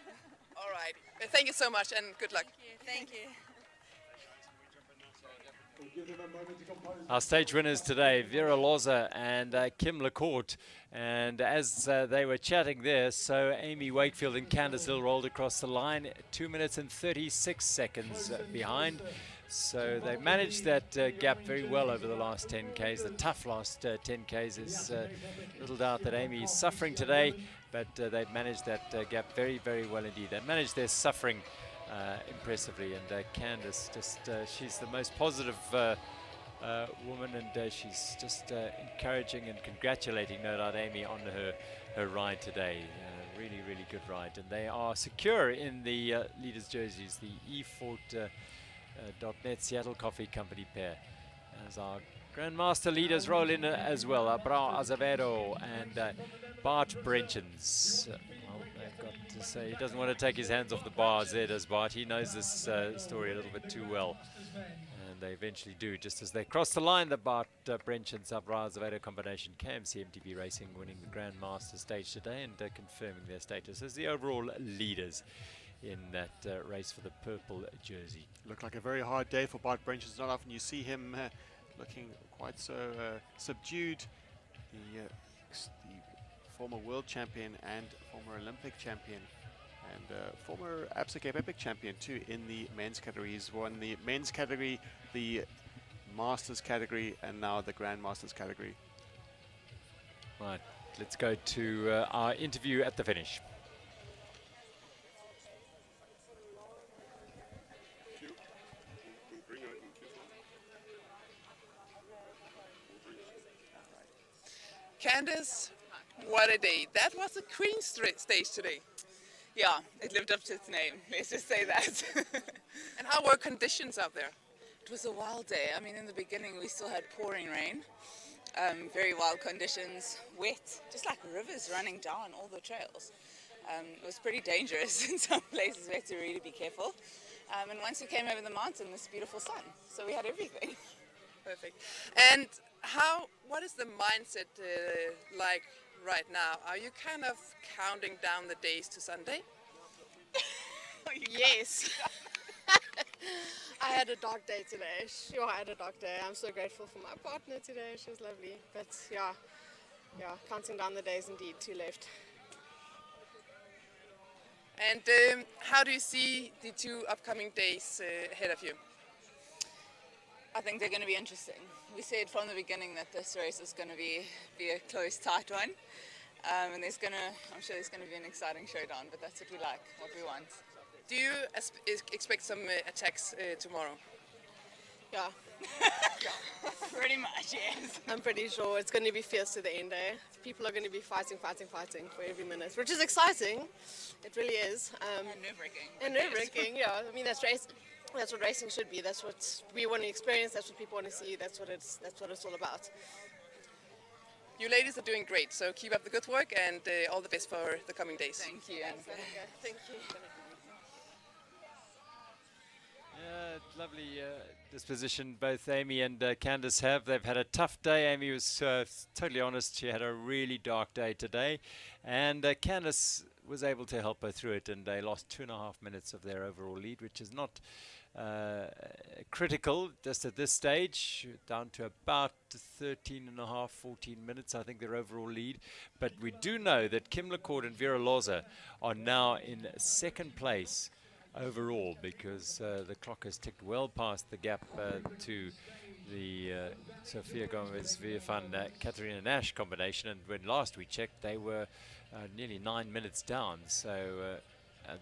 All right. Thank you so much, and good luck. Thank you. Our stage winners today, Vera Loza and Kim Lecourt. And as they were chatting there, so Amy Wakefield and Candice Hill rolled across the line, 2 minutes and 36 seconds behind. So they managed that gap very well over the last 10Ks. The tough last 10Ks is little doubt that Amy is suffering today, but they've managed that gap very, very well indeed. They managed their suffering impressively, and Candice, just she's the most positive woman, and she's just encouraging and congratulating, no doubt, Amy on her ride today. Really, really good ride, and they are secure in the leaders' jerseys, the eFort.net Seattle Coffee Company pair, as our Grandmaster leaders roll in as well. Abrao Azevedo and Bart Brenchens. Well, they've got to say, he doesn't want to take his hands off the bars there, does Bart. He knows this story a little bit too well. And they eventually do, just as they cross the line. The Bart Brenchens Abrao Azevedo combination, KMC MTB Racing winning the Grandmaster stage today and confirming their status as the overall leaders in that race for the purple jersey. Looked like a very hard day for Bart Brench. It's not often you see him looking quite so subdued. The former world champion and former Olympic champion and former Absa Cape Epic champion too in the men's category. He's won the men's category, the masters category, and now the Grandmasters category. Right, let's go to our interview at the finish. Candice, what a day. That was a Queen stage today. Yeah, it lived up to its name, let's just say that. And how were conditions out there? It was a wild day. I mean, in the beginning we still had pouring rain, very wild conditions, wet, just like rivers running down all the trails. It was pretty dangerous in some places. We had to really be careful. And once we came over the mountain, this beautiful sun. So we had everything. Perfect. And what is the mindset like right now? Are you kind of counting down the days to Sunday? Yes. I had a dark day today. Sure, I had a dark day. I'm so grateful for my partner today. She was lovely. But yeah, counting down the days indeed. 2 left. And how do you see the 2 upcoming days ahead of you? I think they're going to be interesting. We said from the beginning that this race is going to be a close, tight one. And I'm sure there's going to be an exciting showdown, but that's what we like, what we want. Do you expect some attacks tomorrow? Yeah, Pretty much, yes. I'm pretty sure it's going to be fierce to the end, eh? People are going to be fighting for every minute, which is exciting. It really is. And nerve-wracking. And nerve-wracking, yeah. I mean, that's what racing should be. That's what we want to experience. That's what people want to see. That's what it's all about. You ladies are doing great, so keep up the good work and all the best for the coming days. Thank you. Thank you. Lovely disposition both Amy and Candice have. They've had a tough day. Amy was totally honest. She had a really dark day today. And Candice was able to help her through it. And they lost 2.5 minutes of their overall lead, which is not critical just at this stage. Down to about 13.5, 14 minutes, I think, their overall lead. But we do know that Kim Lecourt and Vera Loza are now in second place overall, because the clock has ticked well past the gap to the Sophia Gomez-Viefan Katarina Nash combination, and when last we checked they were nearly 9 minutes down, so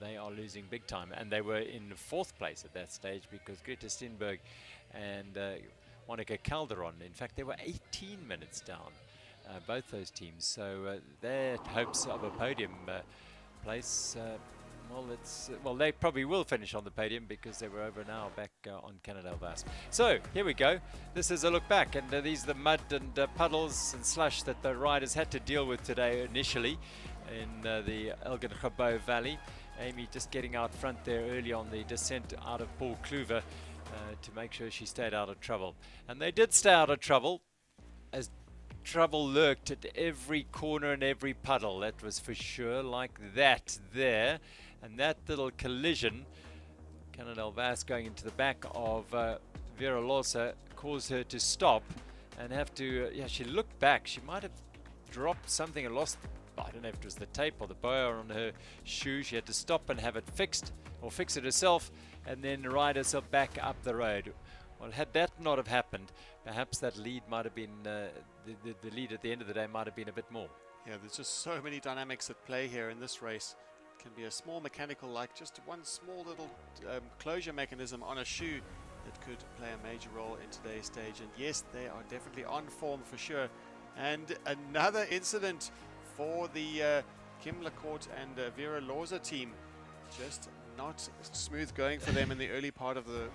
they are losing big time, and they were in 4th place at that stage because Greta Steenberg and Monica Calderon, in fact they were 18 minutes down, both those teams, so their hopes of a podium place, well, they probably will finish on the podium because they were over an hour back on Canada Vas. So here we go. This is a look back, and these are the mud and puddles and slush that the riders had to deal with today initially in the Eikenhof Valley. Amy just getting out front there early on the descent out of Paul Cluver to make sure she stayed out of trouble. And they did stay out of trouble, as trouble lurked at every corner and every puddle, that was for sure, like that there. And that little collision, Canada Vas going into the back of Vera Loza, caused her to stop and have to, she looked back. She might have dropped something and lost, I don't know if it was the tape or the boa on her shoe. She had to stop and have it fixed, or fix it herself, and then ride herself back up the road. Well, had that not have happened, perhaps that lead might have been, the lead at the end of the day might have been a bit more. Yeah, there's just so many dynamics at play here in this race. Can be a small mechanical, like just one small little closure mechanism on a shoe that could play a major role in today's stage. And yes, they are definitely on form for sure. And another incident for the Kim Lecourt and Vera Loza team. Just not smooth going for them in the early part of the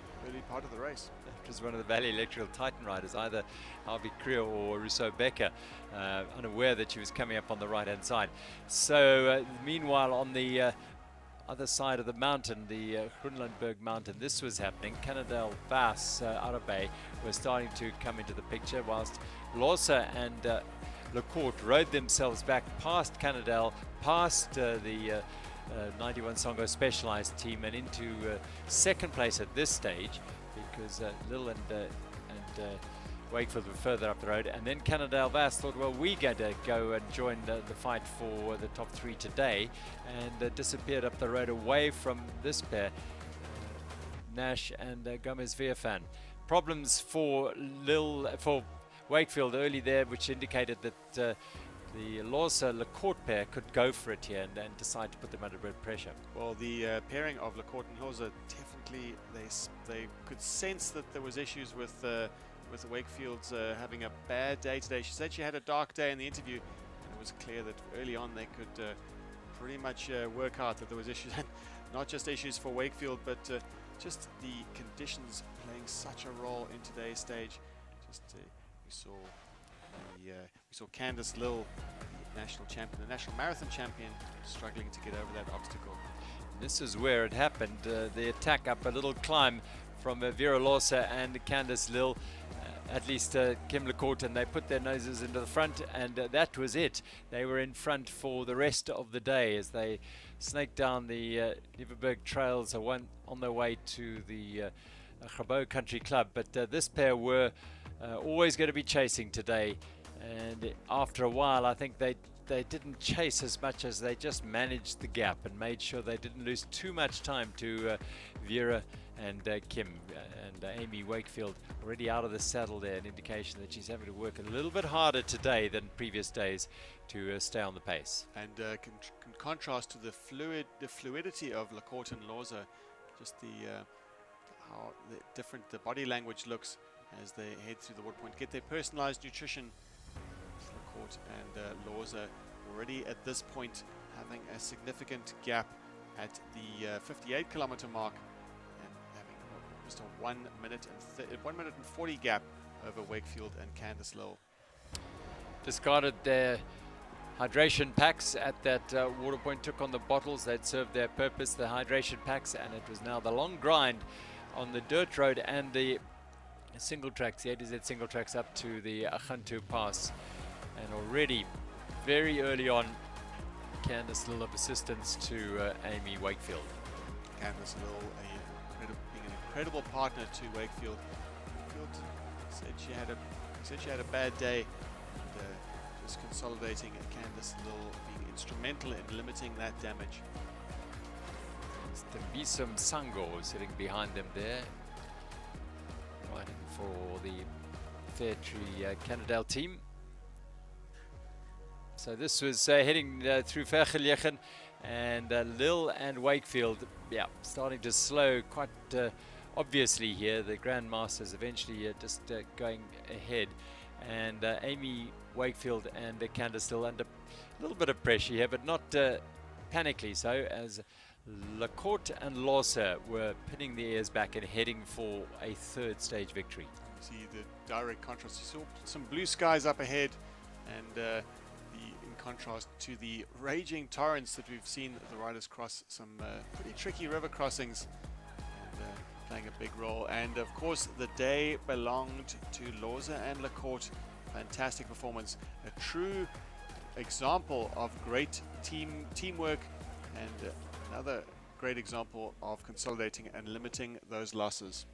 race. It was one of the Valley Electrical Titan riders, either Harvey Kriel or Rousseau Becker, unaware that she was coming up on the right-hand side. So meanwhile, on the other side of the mountain, the Groenlandberg mountain, this was happening. Canada Vas Arabe was starting to come into the picture, whilst Loza and Lecourt rode themselves back past Canada, past the 91 Songo Specialized team, and into second place at this stage, because Lil and Wakefield were further up the road. And then Canada Vas thought, well, we got to go and join the fight for the top 3 today, and disappeared up the road away from this pair, Nash and Gomez-Viefan. Problems for Wakefield early there, which indicated that the Loza Lecourt pair could go for it here and decide to put them under a bit of pressure. Well, the pairing of Lecourt and Loza, definitely they could sense that there was issues with Wakefield's having a bad day today. She said she had a dark day in the interview, and it was clear that early on they could pretty much work out that there was issues, and not just issues for Wakefield, but just the conditions playing such a role in today's stage. Just we saw Candice Lill, the national champion, the national marathon champion, struggling to get over that obstacle. This is where it happened, the attack up a little climb from Vera Loza and Candice Lill, at least Kim Lecourt, and they put their noses into the front, and that was it. They were in front for the rest of the day as they snaked down the Nieuweberg trails on their way to the Grabo Country Club. But this pair were always going to be chasing today, and after a while I think they didn't chase as much as they just managed the gap and made sure they didn't lose too much time to Vera and Kim. And Amy Wakefield already out of the saddle there, an indication that she's having to work a little bit harder today than previous days to stay on the pace. And can contrast to the fluidity of Lecourt and Loza, just how different the body language looks. as they head through the water point, get their personalized nutrition. Court and Lourensford already at this point having a significant gap at the 58 kilometer mark and having just a 1 minute and 40 gap over Wakefield and Candice Lowell. Discarded their hydration packs at that water point, took on the bottles. They'd served their purpose, the hydration packs, and it was now the long grind on the dirt road and the single tracks, the A to Z single tracks up to the Gantouw Pass. And already, very early on, Candice Lowell of assistance to Amy Wakefield. Candice Lowell being an incredible partner to Wakefield. Wakefield said she had a bad day, and just consolidating, and Candice Lowell being instrumental in limiting that damage. Mr. Bisum Sango sitting behind them there, riding for the Fairtree Cannondale team. So this was heading through Vergelegen, and Lil and Wakefield, yeah, starting to slow quite obviously here. The Grandmasters eventually just going ahead, and Amy Wakefield and Candice still under a little bit of pressure here, but not panically so, as Lacourt and Lawser were pinning the ears back and heading for a third stage victory. You see the direct contrast. You saw some blue skies up ahead, and in contrast to the raging torrents that we've seen the riders cross, some pretty tricky river crossings, and playing a big role. And of course the day belonged to Lawser and Lacourt. Fantastic performance, a true example of great teamwork, and another great example of consolidating and limiting those losses.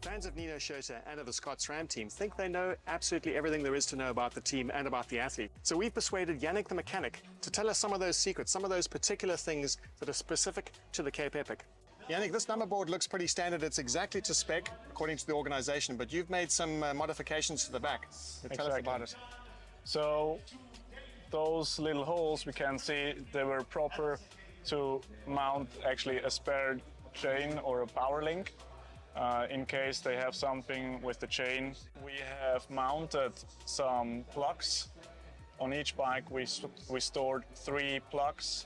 Fans of Nino Schurter and of the Scots Ram team think they know absolutely everything there is to know about the team and about the athlete. So we've persuaded Yannick the mechanic to tell us some of those secrets, some of those particular things that are specific to the Cape Epic. Yannick, this number board looks pretty standard. It's exactly to spec according to the organization, but you've made some modifications to the back. Tell us about it. So those little holes we can see, they were proper to mount actually a spare chain or a power link. In case they have something with the chain. We have mounted some plugs. On each bike we stored 3 plugs.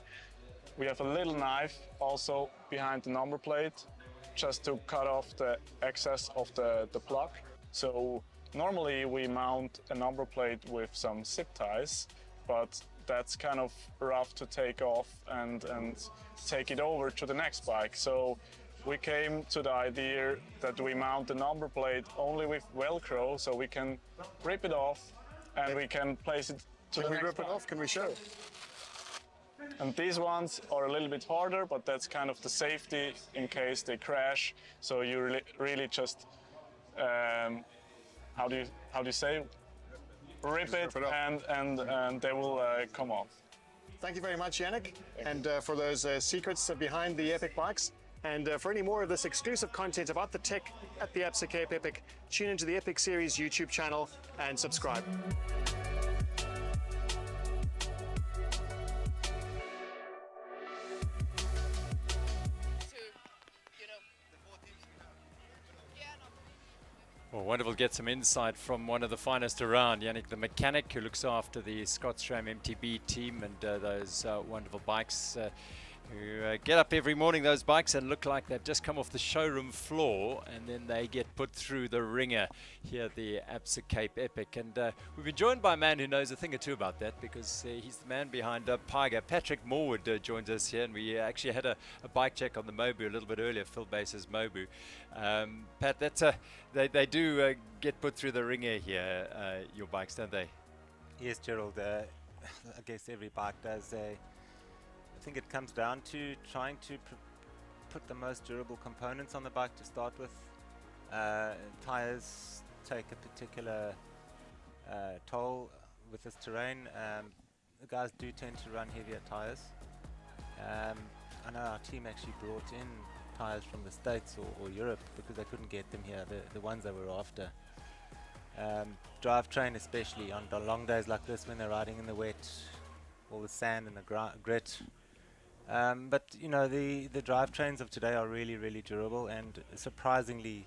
We have a little knife also behind the number plate, just to cut off the excess of the plug. So normally we mount a number plate with some zip ties, but that's kind of rough to take off and take it over to the next bike. So we came to the idea that we mount the number plate only with Velcro, so we can rip it off and we can place it to the next bike. Can we rip it off? Can we show? And these ones are a little bit harder, but that's kind of the safety in case they crash. So you really just, how do you say? Rip it and they will come off. Thank you very much, Yannick, and for those secrets behind the Epic bikes. And for any more of this exclusive content about the tech at the Absa Cape Epic, tune into the Epic Series YouTube channel and subscribe. Well, wonderful to get some insight from one of the finest around, Yannick the mechanic, who looks after the Scottstram MTB team and those wonderful bikes who get up every morning, those bikes, and look like they've just come off the showroom floor, and then they get put through the ringer here at the Absa Cape Epic. And we've been joined by a man who knows a thing or two about that, because he's the man behind Pyga. Patrick Morwood joins us here, and we actually had a bike check on the Mobu a little bit earlier, Phil Base's Mobu. Pat, that's they do get put through the ringer here, your bikes, don't they? Yes, Gerald. I guess every bike does. I think it comes down to trying to put the most durable components on the bike to start with. Tires take a particular toll with this terrain. The guys do tend to run heavier tires. I know our team actually brought in tires from the States or Europe because they couldn't get them here, the ones they were after. Drivetrain, especially on the long days like this when they're riding in the wet, all the sand and the grit. But you know, the drivetrains of today are really, really durable and surprisingly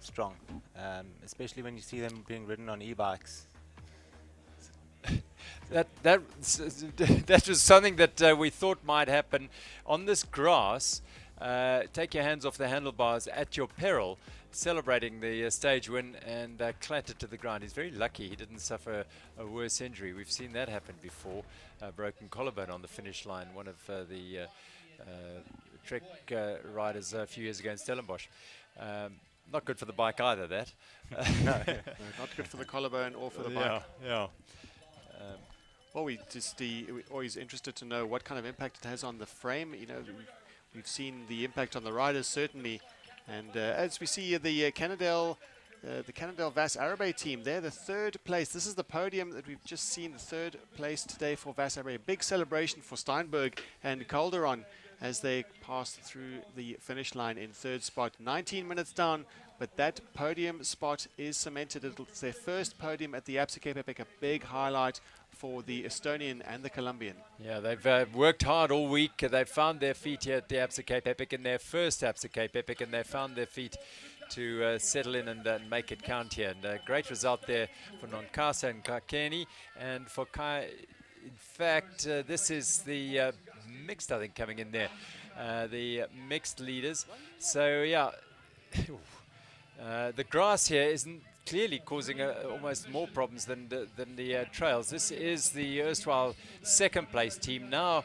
strong, especially when you see them being ridden on e-bikes. That was something that we thought might happen on this grass. Take your hands off the handlebars at your peril, celebrating the stage win, and clattered to the ground. He's very lucky he didn't suffer a worse injury. We've seen that happen before. Broken collarbone on the finish line. One of the Trek riders a few years ago in Stellenbosch. Not good for the bike either, that. No, not good for the collarbone or for the bike. Yeah. Well, we're always interested to know what kind of impact it has on the frame. You know, we've seen the impact on the riders, certainly. And as we see the Cannondale Vas Arabe team, they're the third place. This is the podium that we've just seen, the third place today for Vas Arabe. Big celebration for Steinberg and Calderon as they passed through the finish line in third spot. 19 minutes down, but that podium spot is cemented. It's their first podium at the Absa Cape Epic, a big highlight for the Estonian and the Colombian. Yeah, they've worked hard all week. They've found their feet here at the Absa Cape Epic in their first Absa Cape Epic, and they found their feet to settle in and make it count here. And a great result there for Nonkasa and Kakeni. And for Kai, in fact, this is the mixed, I think, coming in there. The mixed leaders. So, yeah, the grass here isn't clearly causing almost more problems than the trails. This is the erstwhile second place team, now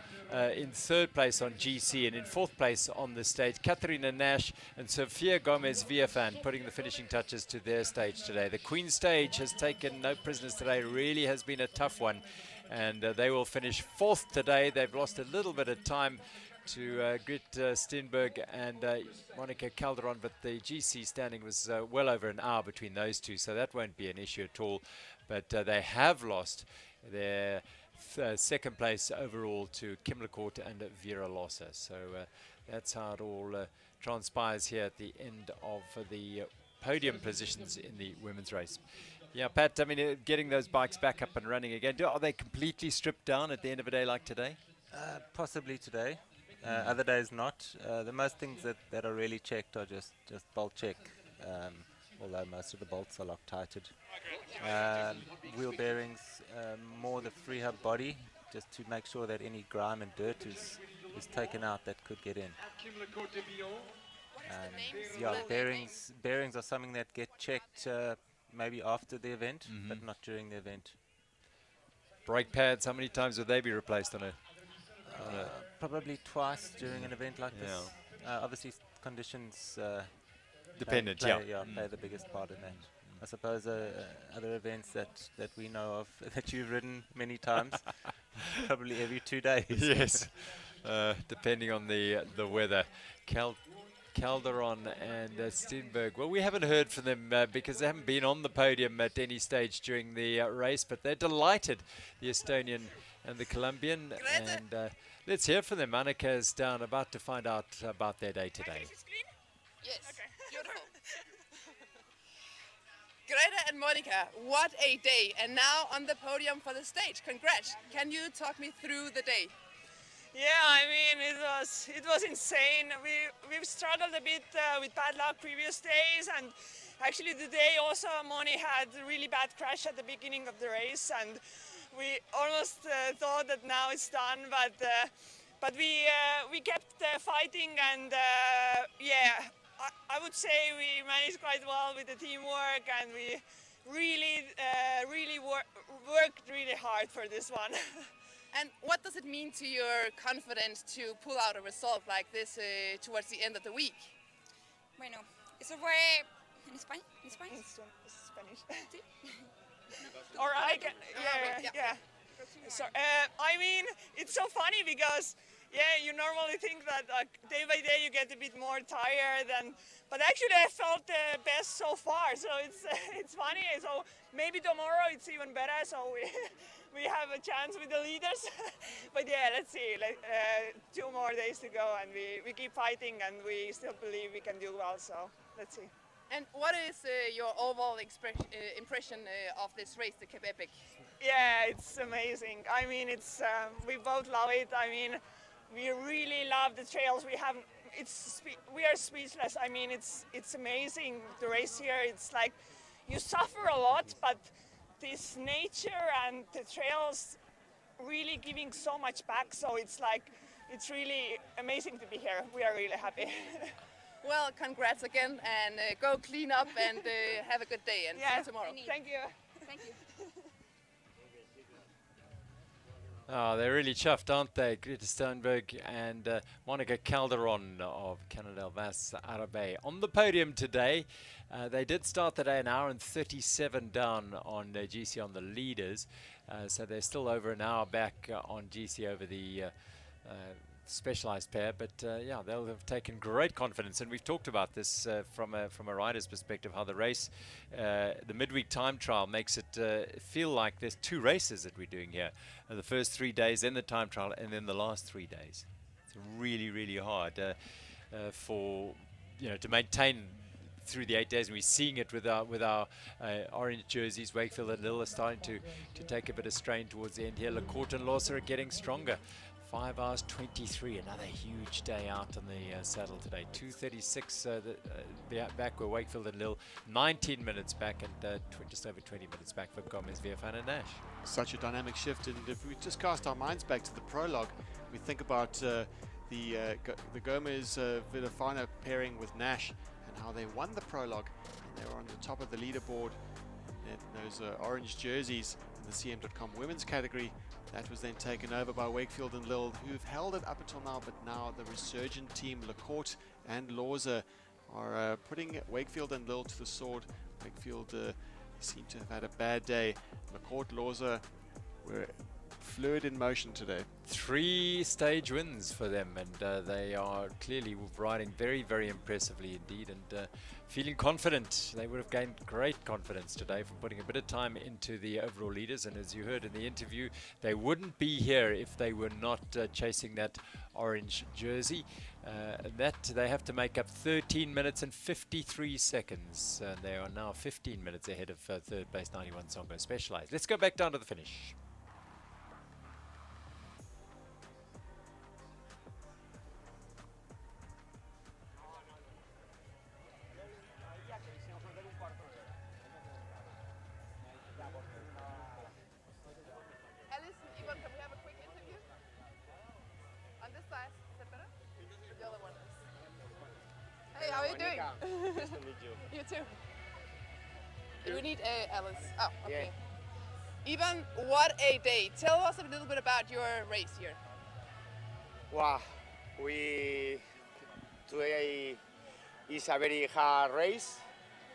in third place on GC, and in fourth place on the stage, Katharina Nash and Sofia Gomez Viafan putting the finishing touches to their stage today. The Queen stage has taken no prisoners today, really has been a tough one, and they will finish fourth today. They've lost a little bit of time to Grit Steenberg and Monica Calderon, but the GC standing was well over an hour between those two, so that won't be an issue at all. But they have lost their second place overall to Kim Lecourt and Vera Lossa. So that's how it all transpires here at the end of the podium positions in the women's race. Yeah, Pat, I mean, getting those bikes back up and running again, are they completely stripped down at the end of a day like today? Possibly today. Other days not. The most things that are really checked are just bolt check, although most of the bolts are Loctited. Wheel bearings, more the free hub body, just to make sure that any grime and dirt is taken out that could get in. Yeah, bearings are something that get checked maybe after the event, but not during the event. Brake pads, how many times would they be replaced on a? Probably twice during an event like this. Obviously, conditions dependent. Play the biggest part in that. I suppose other events that we know of that you've ridden many times, probably every 2 days. Yes, depending on the weather. Calderon and Steenberg. Well, we haven't heard from them because they haven't been on the podium at any stage during the race, but they're delighted, the Estonian and the Colombian. And let's hear from them. Annika is down, about to find out about their day today. Yes, beautiful. Greta and Monica, what a day. And now on the podium for the stage. Congrats. Can you talk me through the day? Yeah, I mean, it was insane. We've struggled a bit with bad luck previous days, and actually today also Moni had a really bad crash at the beginning of the race, and we almost thought that now it's done, but we kept fighting, and yeah, I would say we managed quite well with the teamwork, and we really worked really hard for this one. And what does it mean to your confidence to pull out a result like this towards the end of the week? Bueno, eso fue en España. ¿En España? Spanish. All right. Yeah. So, I mean, it's so funny because, yeah, you normally think that day by day you get a bit more tired, but actually I felt the best so far. So it's funny. So maybe tomorrow it's even better. So we have a chance with the leaders. But yeah, let's see. 2 more days to go, and we keep fighting, and we still believe we can do well. So let's see. And what is your overall impression of this race, the Cape Epic? Yeah, it's amazing. I mean, it's we both love it. I mean, we really love the trails we have. We are speechless. I mean, it's amazing, the race here. It's like you suffer a lot, but this nature and the trails really giving so much back. So it's really amazing to be here. We are really happy. Well, congrats again, and go clean up and have a good day, and see you tomorrow. Thank you. Thank you. Oh, they're really chuffed, aren't they? Greta Steenberg and Monica Calderon of Gantouw Pass Arabe on the podium today. They did start the day an hour and 37 down on GC on the leaders, so they're still over an hour back on GC over the specialized pair, but yeah, they'll have taken great confidence, and we've talked about this from a rider's perspective, how the race, the midweek time trial makes it feel like there's 2 races that we're doing here, the first 3 days, then the time trial, and then the last 3 days. It's really hard for to maintain through the 8 days, and we're seeing it with our orange jerseys. Wakefield and Lille are starting to take a bit of strain towards the end here. LeCourt and Lawson are getting stronger. 5 hours 23, another huge day out on the saddle today. 2:36 back were Wakefield and Lille, 19 minutes back, and just over 20 minutes back for Gomez, Viafan and Nash. Such a dynamic shift, and if we just cast our minds back to the prologue, we think about the Gomez Viafana pairing with Nash and how they won the prologue, and they were on the top of the leaderboard in those orange jerseys in the CM.com women's category. That was then taken over by Wakefield and Lille, who've held it up until now, but now the resurgent team, LeCourt and Lawson, are putting Wakefield and Lille to the sword. Wakefield seem to have had a bad day. LeCourt, Lawson were fluid in motion today. 3 stage wins for them, and they are clearly riding very impressively indeed, and feeling confident. They would have gained great confidence today from putting a bit of time into the overall leaders, and as you heard in the interview, they wouldn't be here if they were not chasing that orange jersey. That they have to make up 13 minutes and 53 seconds. They are now 15 minutes ahead of third place 91 Songo Specialized. Let's go back down to the finish. Hey, how are you doing? Nice to meet you. You too. You need Alice. Oh, okay. Ivan, what a day. Tell us a little bit about your race here. Wow, today is a very hard race.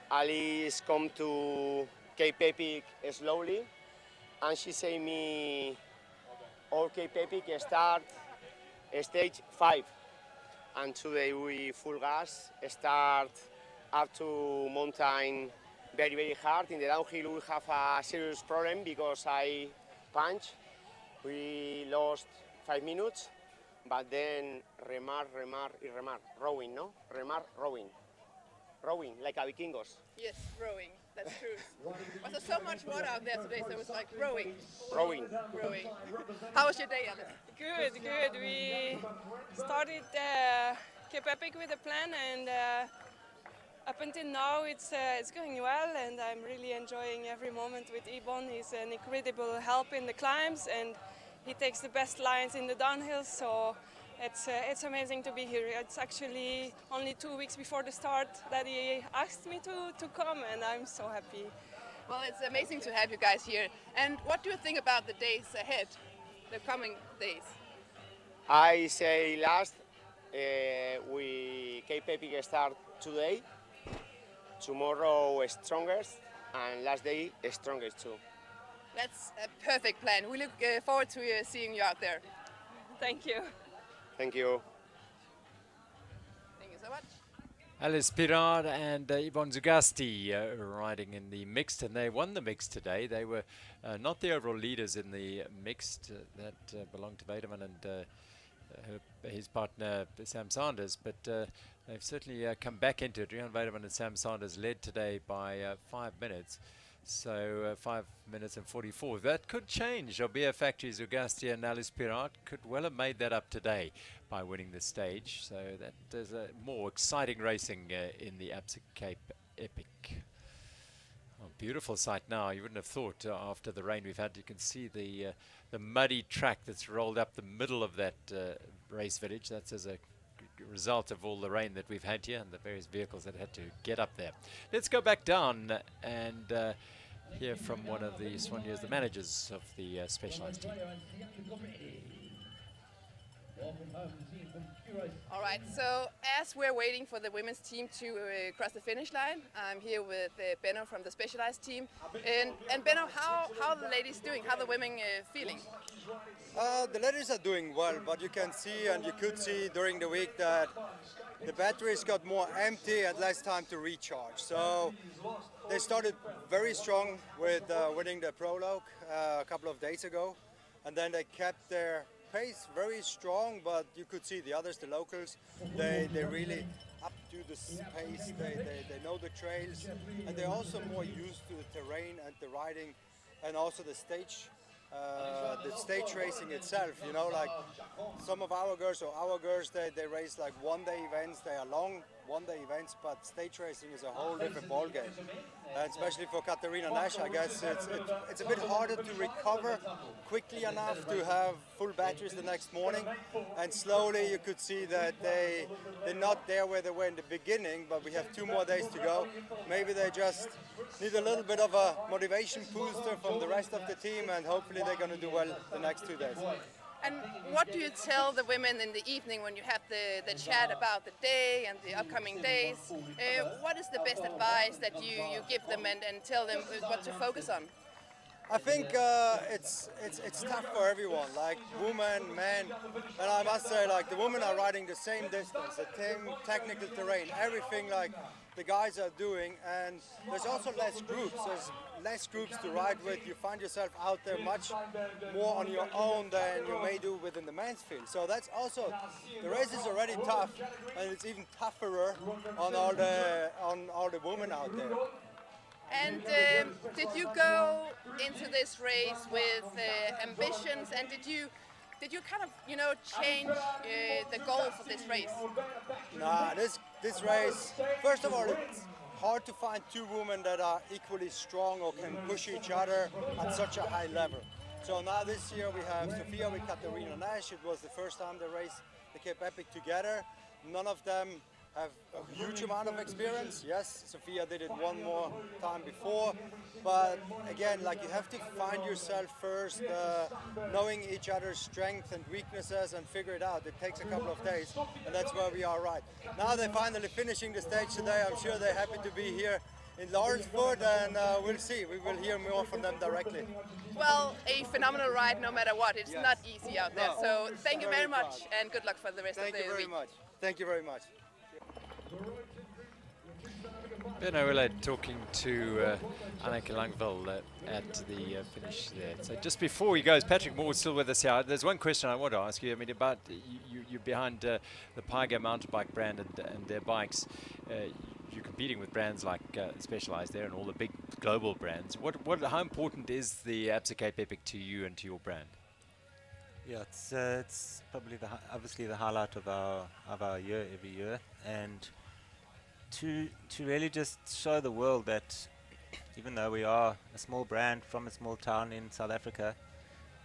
Alice come to Cape Epic slowly, and she say me, all Cape Epic start stage 5. And today we full gas, start up to mountain very hard. In the downhill we have a serious problem because I punch. We lost 5 minutes, but then remar, rowing, no? Remar, rowing. Rowing, like a vikingos. Yes, rowing, that's true. Was there so much water out there today, so it was like rowing? Rowing. Rowing. How was your day, Alice? Good. We started Cape Epic with a plan, and up until now it's going well, and I'm really enjoying every moment with Ibon. He's an incredible help in the climbs, and he takes the best lines in the downhill, so it's amazing to be here. It's actually only 2 weeks before the start that he asked me to come, and I'm so happy. Well, it's amazing to have you guys here. And what do you think about the days ahead, the coming days? I say last, we Cape Epic start today, tomorrow strongest, and last day strongest too. That's a perfect plan. We look forward to seeing you out there. Thank you. Thank you. Thank you so much. Alice Pirard and Yvonne Zugasti riding in the mixed, and they won the mixed today. They were not the overall leaders in the mixed that belonged to Weideman and his partner Sam Sanders, but they've certainly come back into it. Rian Weideman and Sam Sanders led today by 5 minutes. So 5 minutes and 44. That could change. Albia Factory Zugasti and Alice Pirard could well have made that up today by winning the stage. So that is a more exciting racing in the Absa Cape Epic. Oh, beautiful sight now. You wouldn't have thought after the rain we've had. You can see the muddy track that's rolled up the middle of that race village. That's as a result of all the rain that we've had here and the various vehicles that had to get up there. Let's go back down and hear from one of the Soigneurs, the managers of the specialized team. All right, so as we're waiting for the women's team to cross the finish line, I'm here with Benno from the specialized team. And Benno, how are the ladies doing? How are the women feeling? The ladies are doing well, but you can see and you could see during the week that the batteries got more empty and less time to recharge. So they started very strong with winning the prologue a couple of days ago, and then they kept their pace very strong, but you could see the others, the locals, they really up to the pace, they know the trails, and they're also more used to the terrain and the riding and also the stage racing itself, you know, like some of our girls, they race like one-day events. They are long one-day events, but stage racing is a whole different ballgame. And especially for Katarina Nash, I guess it's a bit harder to recover quickly enough to have full batteries the next morning. And slowly you could see that they're not there where they were in the beginning, but we have 2 more days to go. Maybe they just need a little bit of a motivation booster from the rest of the team, and hopefully they're going to do well the next 2 days. And what do you tell the women in the evening when you have the chat about the day and the upcoming days? What is the best advice that you give them and tell them what to focus on? I think it's tough for everyone, like women, men, and I must say, like, the women are riding the same distance, the same technical terrain, everything like the guys are doing, and there's also less groups. There's less groups to ride with. You find yourself out there much more on your own than you may do within the men's field. So that's also, the race is already tough, and it's even tougher on all the women out there. And did you go into this race with ambitions, and did you kind of, you know, change the goal for this race? Nah, this race, first of all, it's hard to find 2 women that are equally strong or can push each other at such a high level. So now this year we have Sophia with Katarina Nash. It was the first time they raced the Cape Epic together. None of them have a huge amount of experience. Yes, Sophia did it one more time before, but again, like, you have to find yourself first, knowing each other's strengths and weaknesses and figure it out. It takes a couple of days, and that's where we are right now. They're finally finishing the stage today. I'm sure they're happy to be here in Lourensford, and we'll see. We will hear more from them directly. Well, a phenomenal ride no matter what. It's not easy out there. So thank you very much and good luck for the rest of the week. Thank you very much. Thank you very much. Ben O'Reilly talking to Anneke Langville at the finish there. So just before he goes, Patrick Moore's still with us here. There's one question I want to ask you. I mean, about you're behind the Paiga mountain bike brand and their bikes. You're competing with brands like Specialized there and all the big global brands. How important is the Absa Cape Epic to you and to your brand? Yeah, it's probably obviously the highlight of our year every year, and to really just show the world that even though we are a small brand from a small town in South Africa,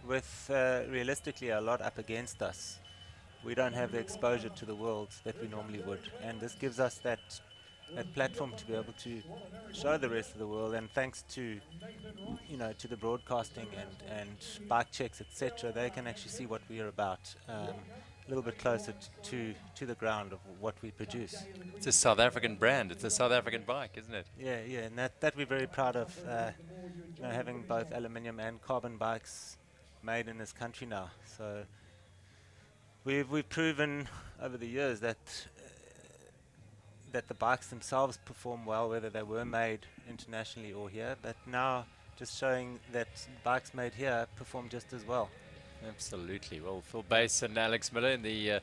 with realistically a lot up against us, we don't have the exposure to the world that we normally would, and this gives us that platform to be able to show the rest of the world. And thanks to to the broadcasting and bike checks, etc., they can actually see what we are about a little bit closer to the ground of what we produce. It's a South African brand. It's a South African bike, isn't it? Yeah, and that we're very proud of, having both aluminium and carbon bikes made in this country now. So we've proven over the years that the bikes themselves perform well, whether they were made internationally or here, but now just showing that bikes made here perform just as well. Absolutely. Well, Phil Bass and Alex Miller in the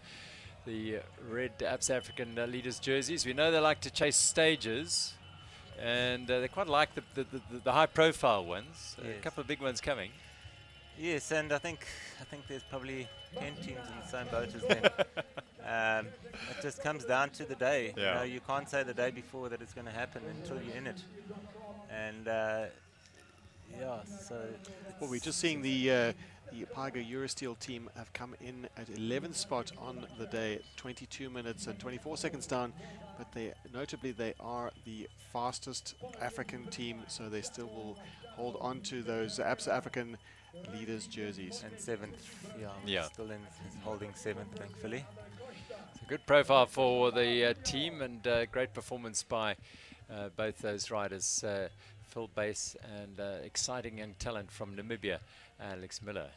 red Absa African leaders jerseys. We know they like to chase stages, and they quite like the high-profile ones. Yes. A couple of big ones coming. Yes, and I think there's probably 10 teams in the same boat as them. It just comes down to the day. Yeah. You can't say the day before that it's going to happen until you're in it. And so. Well, we're just seeing the Paiga Eurosteel team have come in at 11th spot on the day, 22 minutes and 24 seconds down. But notably they are the fastest African team, so they still will hold on to those Absa African leaders jerseys. And 7th, still holding 7th, thankfully. It's a good profile for the team, and great performance by both those riders, Phil Bass and exciting young talent from Namibia, Alex Miller.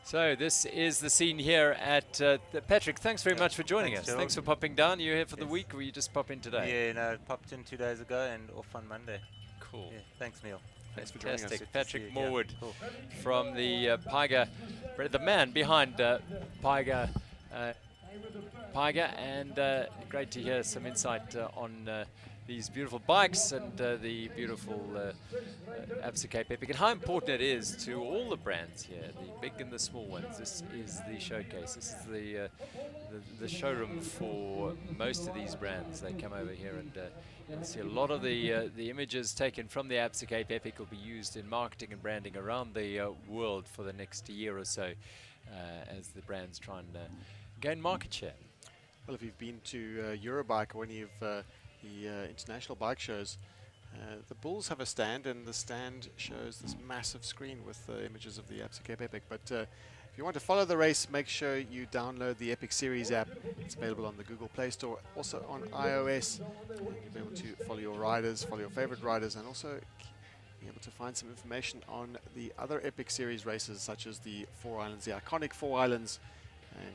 So this is the scene here at Patrick. Thanks very much for joining us. Thanks for popping down. You're here for the week, or you just pop in today? Yeah, no, popped in 2 days ago and off on Monday. Cool. Yeah, thanks, Neil. Thanks for joining us. Patrick Morwood from the Paiga, the man behind Paiga, and great to hear some insight on these beautiful bikes and the beautiful Absa Cape Epic, and how important it is to all the brands here, the big and the small ones. This is the showcase. This is the showroom for most of these brands. They come over here, and you'll see a lot of the images taken from the Absa Cape Epic will be used in marketing and branding around the world for the next year or so, as the brands try and gain market share. Well, if you've been to Eurobike or any of the international bike shows, the Bulls have a stand, and the stand shows this massive screen with the images of the Absa Cape Epic. But if you want to follow the race, make sure you download the Epic Series app. It's available on the Google Play Store, also on iOS. And you'll be able to follow your riders, follow your favorite riders, and also be able to find some information on the other Epic Series races, such as the Four Islands, the iconic Four Islands, and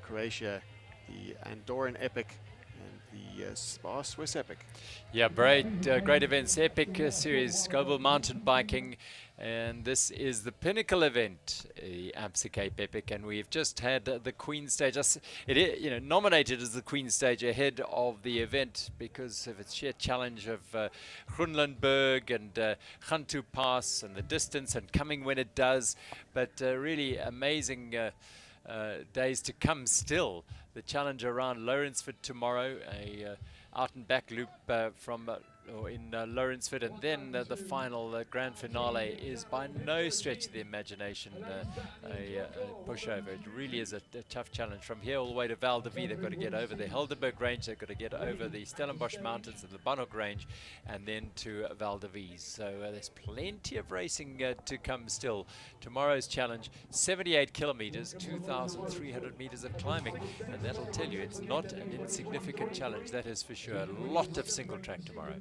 Croatia, the Andorran Epic, and the Spa Swiss Epic. Yeah, great events. Epic Series, Global Mountain Biking, and this is the pinnacle event, the Absa Cape Epic, and we've just had the Queen Stage. It nominated as the Queen Stage ahead of the event because of its sheer challenge of Groenlandberg and Gantouw Pass and the distance and coming when it does, but really amazing days to come still. The challenge around Lourensford tomorrow, a out and back loop from or in Lourensford, and then the final grand finale is by no stretch of the imagination a pushover. It really is a tough challenge. From here all the way to Val de Vie, they've got to get over the Helderberg Range, they've got to get over the Stellenbosch Mountains and the Bannock Range, and then to Val de Vie. So there's plenty of racing to come still. Tomorrow's challenge, 78 kilometers, 2,300 meters of climbing, and that'll tell you it's not an insignificant challenge, that is for sure. A lot of single track tomorrow.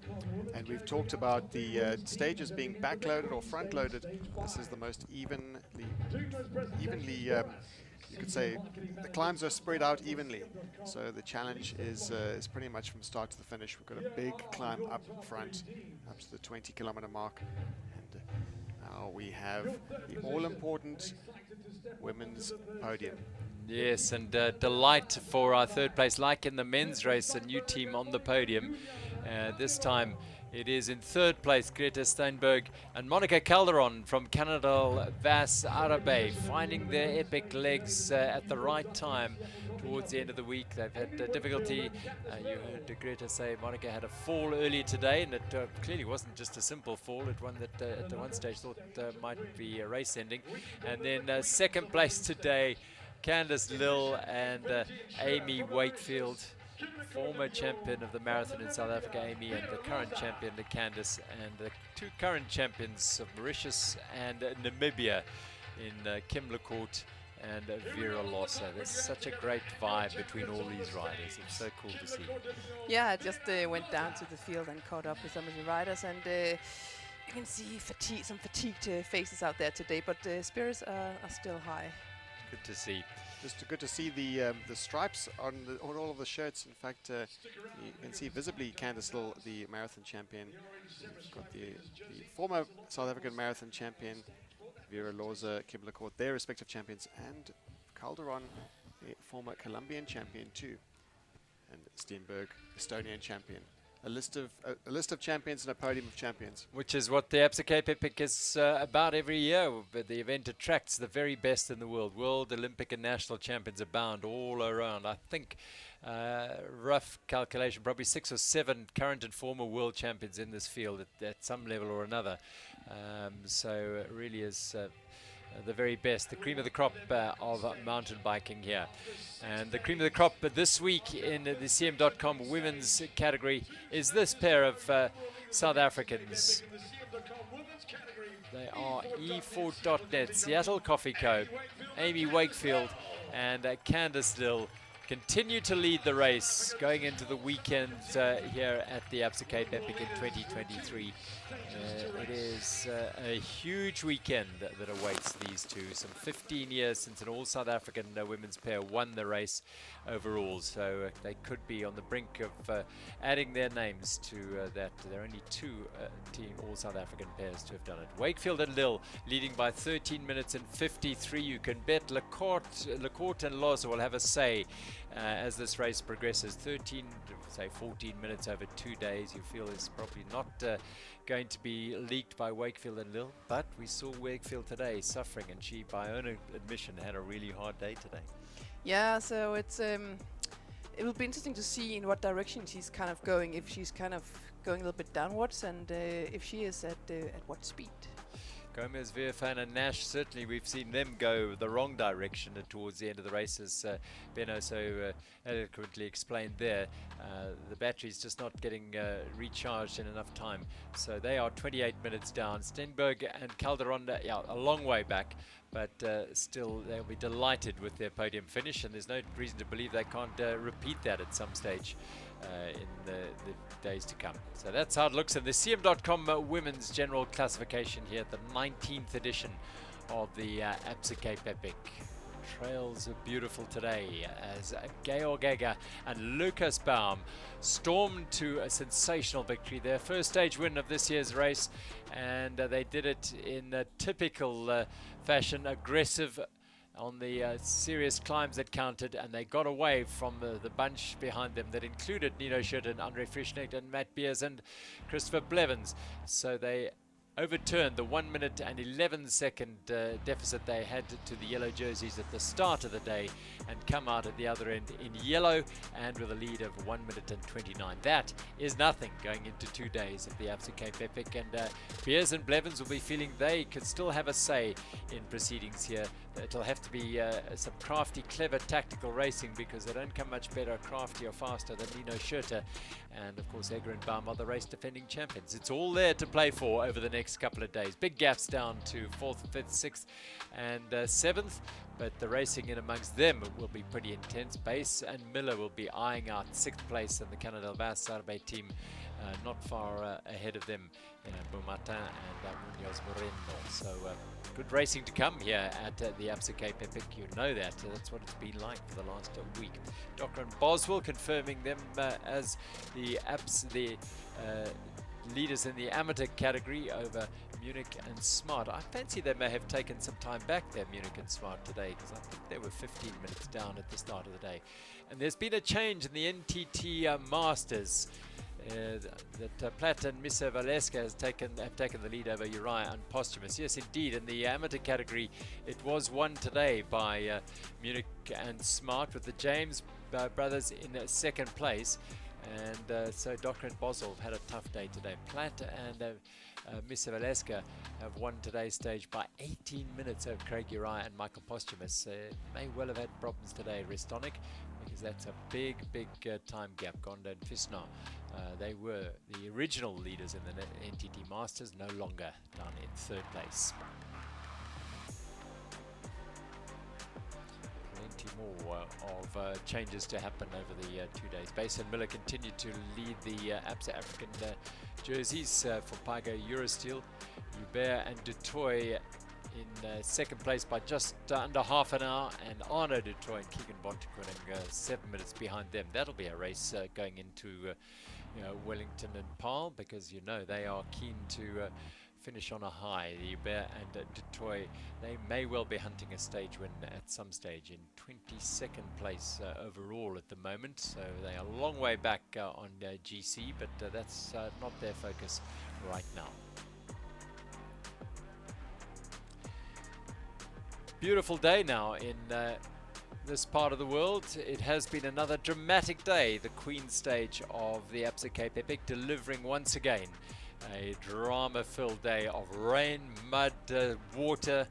And we've talked about the stages being backloaded or front-loaded. This is the most evenly, you could say, the climbs are spread out evenly. So the challenge is pretty much from start to the finish. We've got a big climb up front, up to the 20-kilometer mark. And now we have the all-important women's podium. Yes, and delight for our third place. Like in the men's race, a new team on the podium. This time it is in third place, Greta Steinberg and Monica Calderon from Canada Vas Arabe, finding their epic legs at the right time towards the end of the week. They've had difficulty. You heard Greta say Monica had a fall earlier today, and it clearly wasn't just a simple fall. It one that at the one stage thought might be a race ending. And then second place today, Candice Lill and Amy Wakefield, former champion of the marathon in South Africa, Amy, and the current champion, Candice, and the two current champions of Mauritius and Namibia in Kim Lecourt and Vera Lossa. There's such a great vibe between all these riders. It's so cool to see. Yeah, I just went down to the field and caught up with some of the riders, and you can see some fatigued faces out there today, but spirits are still high. Good to see. Just good to see the stripes on all of the shirts. In fact, you can see visibly Candice Lill, the marathon champion. We've got the former South African marathon champion, Vera Loza, Kim Lecourt, their respective champions, and Calderon, the former Colombian champion too, and Steenberg, Estonian champion. A list of champions and a podium of champions. Which is what the Absa Cape Epic is about every year. But the event attracts the very best in the world. World, Olympic and national champions abound all around. I think, rough calculation, probably 6 or 7 current and former world champions in this field at some level or another. So it really is the very best, the cream of the crop of mountain biking here. And the cream of the crop this week in the CM.com women's category is this pair of South Africans. They are E4.net, Seattle Coffee Co., Amy Wakefield and Candice Lill continue to lead the race going into the weekend here at the Absa Cape Epic in 2023. It is a huge weekend that awaits these two. Some 15 years since an all South African women's pair won the race overall, so they could be on the brink of adding their names to that. There are only 2 team all South African pairs to have done it. Wakefield and Lill leading by 13 minutes and 53. You can bet Lecourt and Loza will have a say as this race progresses. 13 to say 14 minutes over 2 days, you feel is probably not going to be leaked by Wakefield and Lill, but we saw Wakefield today suffering, and she, by her own admission, had a really hard day today. Yeah, so it's it will be interesting to see in what direction she's kind of going, if she's kind of going a little bit downwards, and if she is at what speed. Gomez, Verfan and Nash, certainly we've seen them go the wrong direction towards the end of the race, as Benno so eloquently explained there. The battery's just not getting recharged in enough time. So they are 28 minutes down. Steenberg and Calderon, yeah, a long way back, but still they'll be delighted with their podium finish, and there's no reason to believe they can't repeat that at some stage in the days to come. So that's how it looks in the CM.com women's general classification here at the 19th edition of the Absa Cape Epic. Trails are beautiful today as Georg Egger and Lucas Baum stormed to a sensational victory, their first stage win of this year's race, and they did it in a typical fashion, aggressive on the serious climbs that counted, and they got away from the bunch behind them that included Nino Schütt and Andre Frischnecht and Matt Beers and Christopher Blevins. So they overturned the 1 minute and 11 second deficit they had to the yellow jerseys at the start of the day and come out at the other end in yellow and with a lead of 1 minute and 29. That is nothing going into 2 days of the Absa Cape Epic, and Beers and Blevins will be feeling they could still have a say in proceedings here. It'll have to be some crafty, clever, tactical racing, because they don't come much better, crafty or faster than Nino Schurter. And of course, Egger and Baum are the race defending champions. It's all there to play for over the next couple of days. Big gaps down to 4th, 5th, 6th and 7th, but the racing in amongst them will be pretty intense. Base and Miller will be eyeing out 6th place, and the Canada Vas Sarbe team not far ahead of them, Beaumartin and Munoz Moreno. So good racing to come here at the Absa Cape Epic. You know that. That's what it's been like for the last week. Docker and Boswell confirming them as the leaders in the amateur category over Munich and Smart. I fancy they may have taken some time back there, Munich and Smart, today, because I think they were 15 minutes down at the start of the day. And there's been a change in the NTT Masters. That Platt and Missa Valeska have taken the lead over Uriah and Posthumous. Yes, indeed, in the amateur category, it was won today by Munich and Smart, with the James brothers in 2nd place. And so Docker and Boswell have had a tough day today. Platt and Missa Valeska have won today's stage by 18 minutes over Craig Uriah and Michael Posthumous. May well have had problems today, Restonic, because that's a big time gap. Gonda and Fisnar, they were the original leaders in the NTT Masters, no longer down in 3rd place. Plenty more of changes to happen over the 2 days. Basin Miller continued to lead the Absa African jerseys for Paigo Eurosteel. Hubert and Dutoy in 2nd place by just under half an hour, and Arno Dutoy and Keegan Bontekoning 7 minutes behind them. That'll be a race going into Wellington and Paarl, because you know they are keen to finish on a high. The Hubert and Dutoy, they may well be hunting a stage win at some stage, in 22nd place overall at the moment, so they are a long way back on GC, but that's not their focus right now. Beautiful day now in this part of the world. It has been another dramatic day, the Queen stage of the Absa Cape Epic, delivering once again a drama-filled day of rain, mud, water,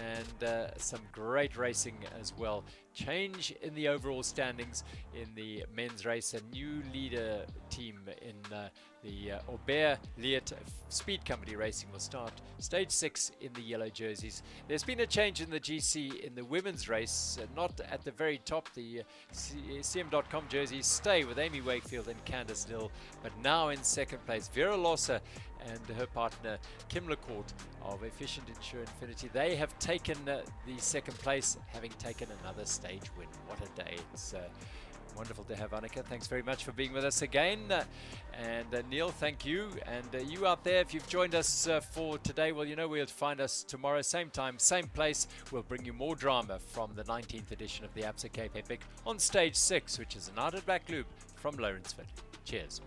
and some great racing as well. Change in the overall standings in the men's race. A new leader team in the Aubert Liet Speed Company Racing will start stage 6 in the yellow jerseys. There's been a change in the GC in the women's race, not at the very top. The CM.com jerseys stay with Amy Wakefield and Candice Lill, but now in 2nd place, Vera Lossa and her partner Kim Lecourt of Efficient Insure Infinity. They have taken the 2nd place, having taken another stage win. What a day. It's wonderful to have Annika. Thanks very much for being with us again. And Neil, thank you. And you out there, if you've joined us for today, well, you know where to find us tomorrow. Same time, same place. We'll bring you more drama from the 19th edition of the Absa Cape Epic on stage 6, which is an Ardent Black Loop from Lourensford. Cheers.